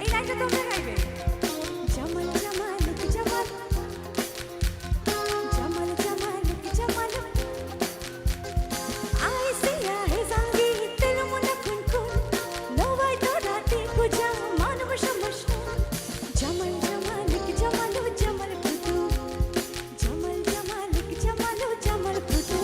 এই লাইনটা তোমরা গাইবে। জামাল জামাল জামাল জামাল জামাল জামাল আই সিয়া হে জাঙ্গি তেল মুনা খুন খুন নবাই তোরা দেখো যা মানব সমস্ত জামাল জামাল জামাল জামাল ফুটু জামাল জামাল জামাল জামাল ফুটু।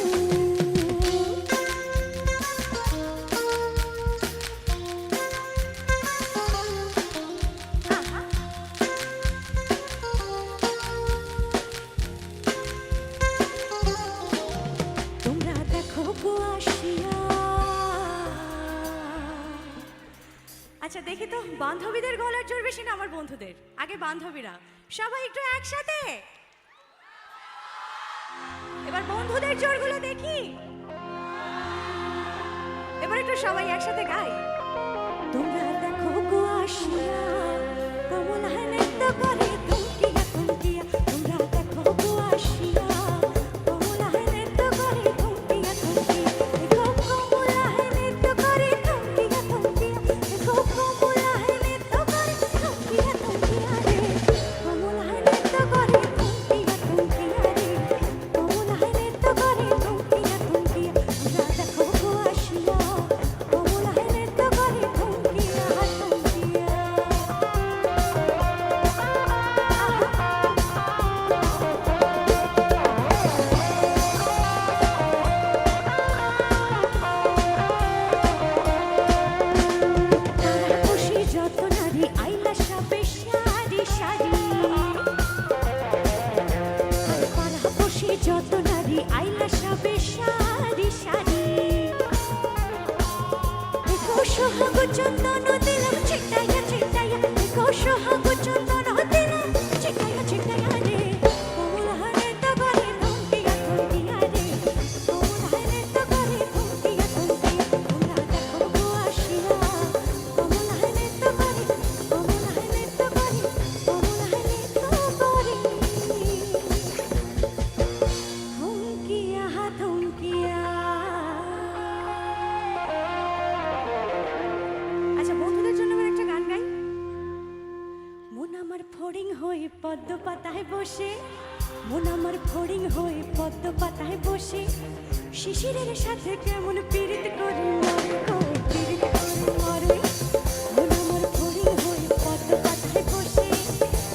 তোমরা দেখো গো আসিয়া। আচ্ছা দেখি তো বান্ধবীদের গলার জোর বেশি না আমার বন্ধুদের? আগে বান্ধবীরা সবাই একটু একসাথে। এবার বন্ধুদের জোরগুলো দেখি। এবার একটু সবাই একসাথে গাই। তোমরা দেখো গো আসিয়া কমলা নৃত্য করে থমকিয়া থমকিয়া তোমরা দেখো গো আসিয়া কমলা নৃত্য করে থমকিয়া থমকিয়া দেখো কমলা নৃত্য করে থমকিয়া থমকিয়া দেখো কমলা নৃত্য করে থমকিয়া থমকিয়া রে কমলা নৃত্য করে থমকিয়া থমকিয়া রে কমলা নৃত্য করে থমকিয়া থমকিয়া তোমরা দেখো গো আসিয়া কমলা নৃত্য করে থমকিয়া থমকিয়া তারা খুশি যত নারী আইলা সাবে সারি সারি তারা খুশি যত নারী আইলা সাবে সারি সারি দেখো সোহাগ চন্দন দিলাম ছিটাইয়া ছিটাইয়া দেখো সোহাগ চন্দন দিলাম ছিটাইয়া ছিটাইয়া রে কমলা নৃত্য করে থমকিয়া থমকিয়া রে কমলা নৃত্য করে থমকিয়া থমকিয়া তোমরা দেখো গো আসিয়া কমলা নৃত্য করে কমলা নৃত্য করে কমলা নৃত্য করে থমকিয়া থমকিয়া। আচ্ছা বন্ধুদের জন্য আমার একটা গান গাই। মন আমার ফড়িং হয়ে পদ্ম পাতায় বসে মন আমার ফড়িং হয়ে পদ্ম পাতায় বসে শিশিরের সাথে কেমন পীড়িত করে মরে গো পীড়িত করে মরে মন আমার ফড়িং হয়ে পদ্ম পাতায় বসে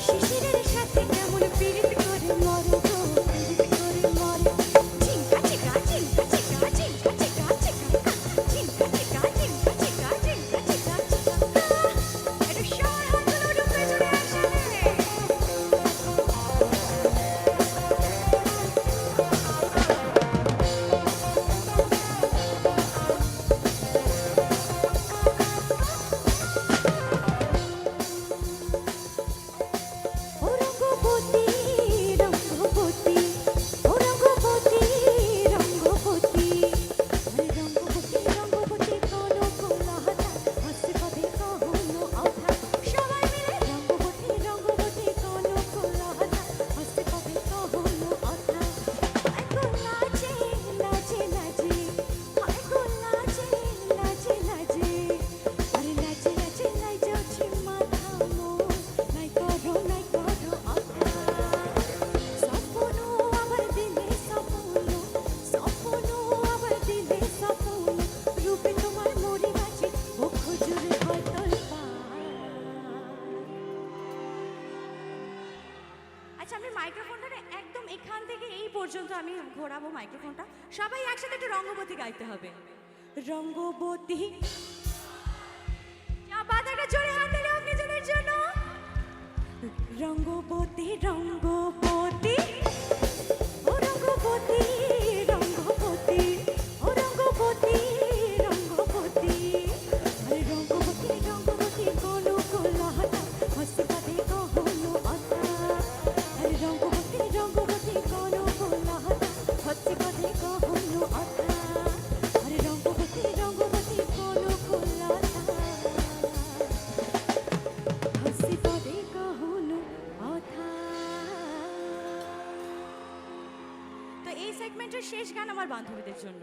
শিশিরের সাথে কেমন পীড়িত করে মরে গো পীড়িত করে মরে চিঙ্কা চিকা চিঙ্কা চিকা চিঙ্কা চিকা চিকা চিঙ্কা চিকা চিঙ্কা চিকা চিঙ্কা চিকা চিকা একটু সর হাতগুলো একটু পেছনে আসে ও রঙ্গবতী রঙ্গবতী ও রঙ্গবতী রঙ্গবতী আরে রঙ্গবতী রঙ্গবতী কোনো কোলাহতা হাসি পদে কহনো অথা সবাই মিলে রঙ্গবতী রঙ্গবতী কোনো কোলাহতা হাসি পদে কহনো অথা আয় গো নাচে নাচে নাচে আয় গো নাচে নাচে নাচে আরে নাচে নাচে নাই যাচ্ছে মাথা মোর নাই করো অথা সপনো আবার দিলে সপনো সপনো আবার দিলে সপনো রূপে তোমার মরি বাজে ও খুজুরে হয় তলপা। আচ্ছা আমি মাইক্রোফোনটা একদম এখান থেকে এই পর্যন্ত আমি ঘোরাবো মাইক্রোফোনটা সবাই একসাথে একটু রঙ্গবতী গাইতে হবে রঙ্গবতী পাতাটা জোরে হাত দিলে অগ্নিজনের জন্য রঙ্গবতী রঙ্গবতী ও রঙ্গবতী রঙ্গবতী ও রঙ্গবতী রঙ্গবতী আরে রঙ্গবতী রঙ্গবতী কোনো কোলাহতা হাসি পদে কহনো অথা আরে রঙ্গবতী রঙ্গবতী কোনো কোলাহতা হাসি পদে কহনো অথা আরে রঙ্গবতী রঙ্গবতী কোনো কোলাহতা হাসি পদে কহনো অথা। তো এই সেগমেন্টের শেষ গান আমার বান্ধবীদের জন্য।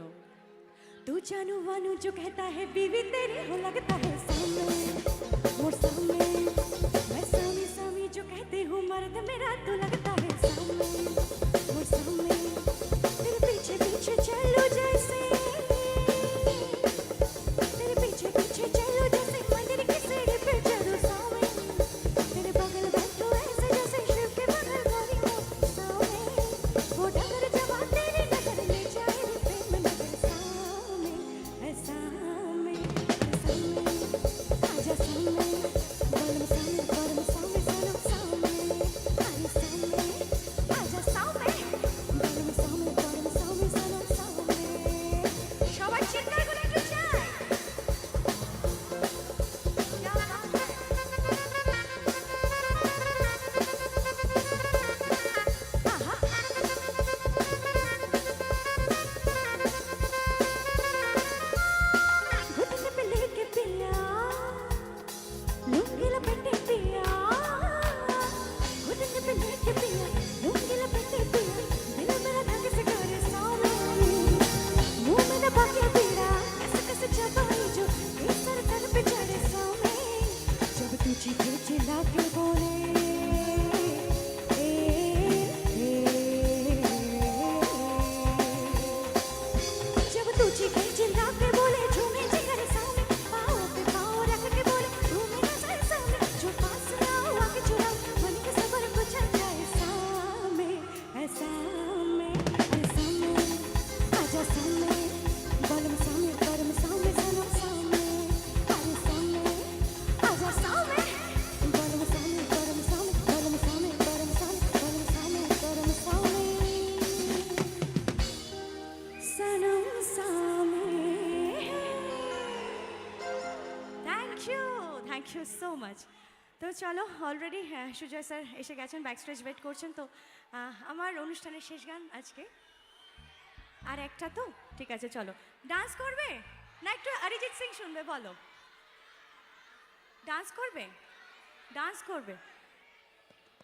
तू जानू वानू जो कहता है बीवी तेरी हो लगता है सामने मोर सामने मैं सामी सामी जो कहती हूँ मर्द मेरा तो लगता है सामने मोर सामने तेरे पीछे पीछे चलो जैसे तेरे पीछे पीछे चलो जैसे मंदिर की सीढ़ी पे चढ़ो सामने तेरे बगल बैठो ऐसे जैसे शिव के बगल गौरी हो सामने वो डगर जवा तेरी नजर ले जाए प्रेम नगर सामने ऐसा में जाके बोले जब तुझे के चिल्ला के बोले झूमे जिगर सामने पाँव पे पाँव रख के बोले तू मेरा सर सामने जो पास आओ आके चुराओ मन के सबर को चल जाए सामने ऐसा में आजा सामने बलम सामने करम सामने सनम सामने अरे सामने आजा सामने बलम सामने करम सामने बलम सामने करम सामने बलम सामने करम सामने सनम सामने থ্যাংক ইউ সো মাচ। তো চলো অলরেডি সুজয় স্যার এসে গেছেন, ব্যাকস্টেজ ওয়েট করছেন। তো আমার অনুষ্ঠানের শেষ গান আজকে আর একটা, তো ঠিক আছে চলো। ডান্স করবে না একটু অরিজিৎ সিং শুনবে? বলো ডান্স করবে? ডান্স করবে,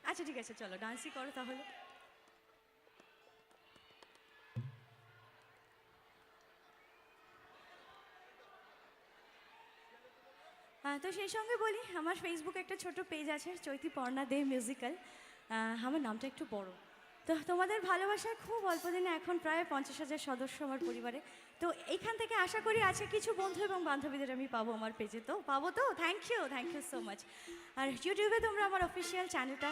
আচ্ছা ঠিক আছে চলো ডান্সই করো তাহলে। তো সেই সঙ্গে বলি আমার ফেসবুকে একটা ছোট পেজ আছে চৈতি পর্ণা দে মিউজিক্যাল। আমার নামটা একটু বড়, তো তোমাদের ভালোবাসায় খুব অল্প দিনে এখন প্রায় 50,000 সদস্য আমার পরিবারে। তো এইখান থেকে আশা করি আছে কিছু বন্ধু এবং বান্ধবীদের আমি পাবো আমার পেজে, তো পাবো তো। Thank you so much. আর ইউটিউবে তোমরা আমার অফিসিয়াল চ্যানেলটা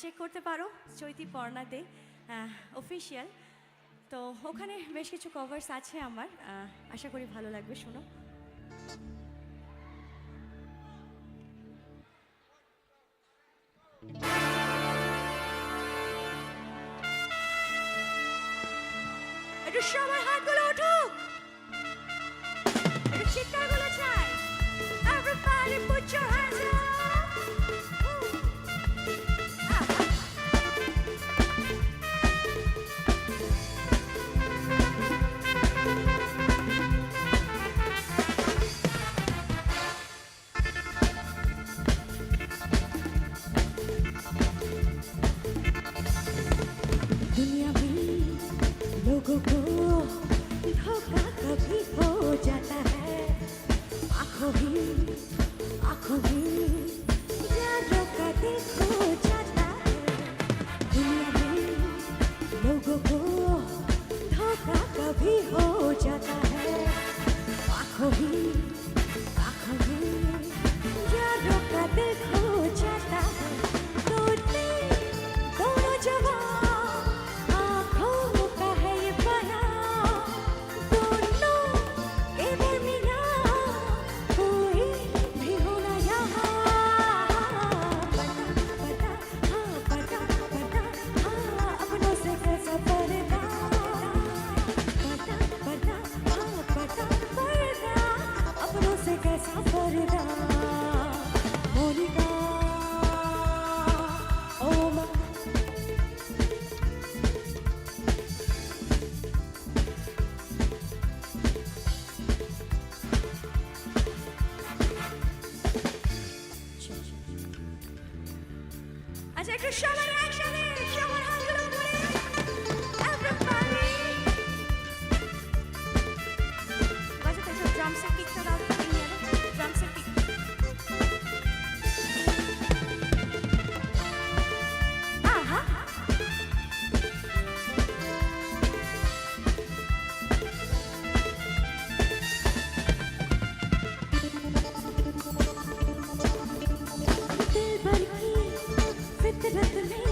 চেক করতে পারো, চৈতি পর্ণা দে অফিসিয়াল। তো ওখানে বেশ কিছু কভার্স আছে আমার, আশা করি ভালো লাগবে, শোনো। একটু সবার হাতগুলো উঠুক, একটু চিৎকারগুলো চাই। Everybody put your hands up. दुनिया में लोगों को धोखा कभी हो जाता है, आंखों में यारों का दिल खो जाता है। दुनिया में लोगों को धोखा कभी हो जाता है, आंखों में यारों का दिल खो जाता है। दोनों जवान আচ্ছা একটু সবাই একসাথে সবার হাতগুলো ধরে এভরিবডি বাজাতে তো ড্রামসের কিকটা দাও, ড্রামসের কিক। আহা दिल भर की फितरत में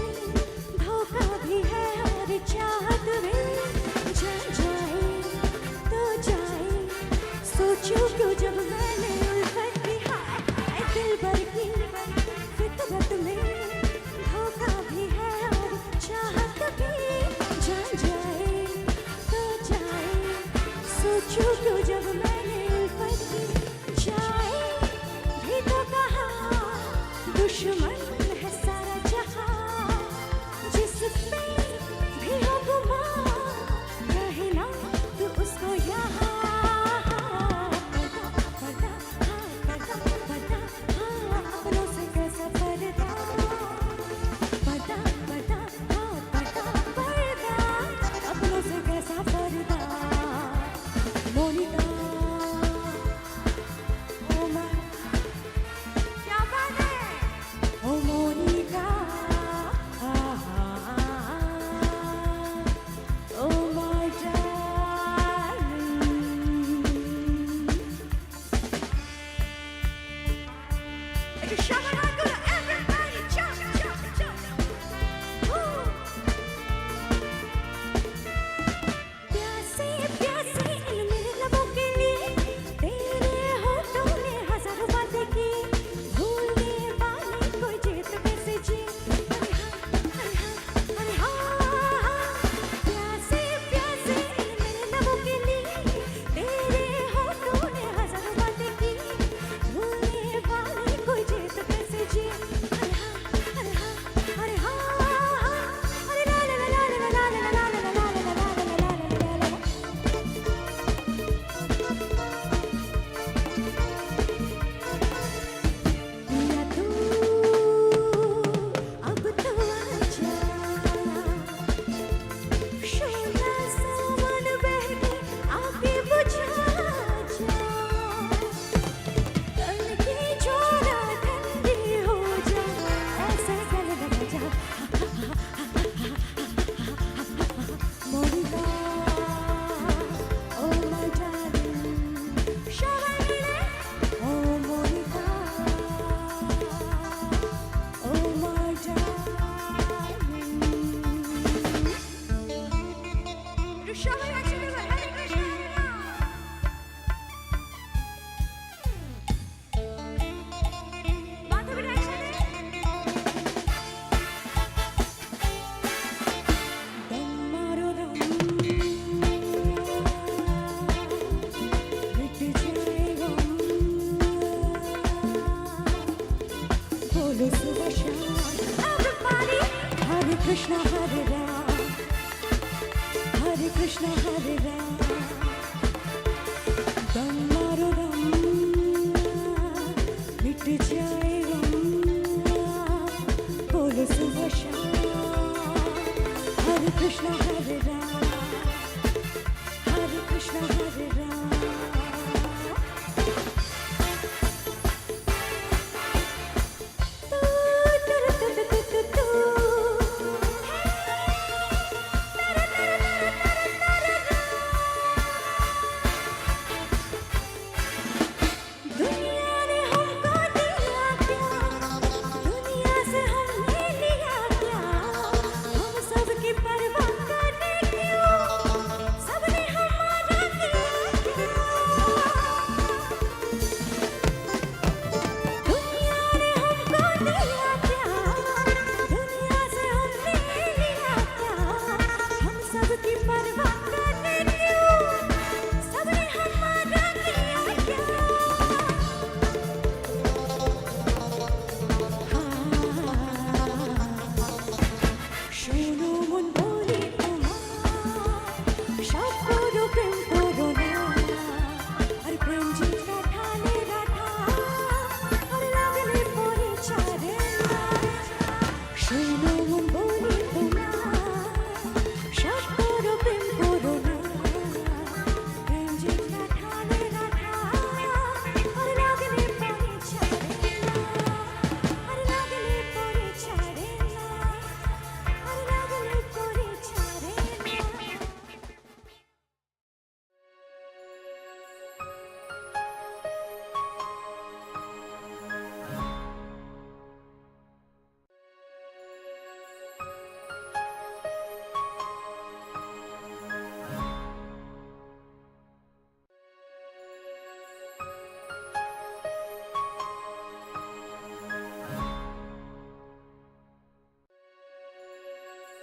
Krishna Hare Ram, Hare Krishna Hare Ram. दम मारो दम मिट जाए गम बोलो सुबह शाम हरे कृष्णा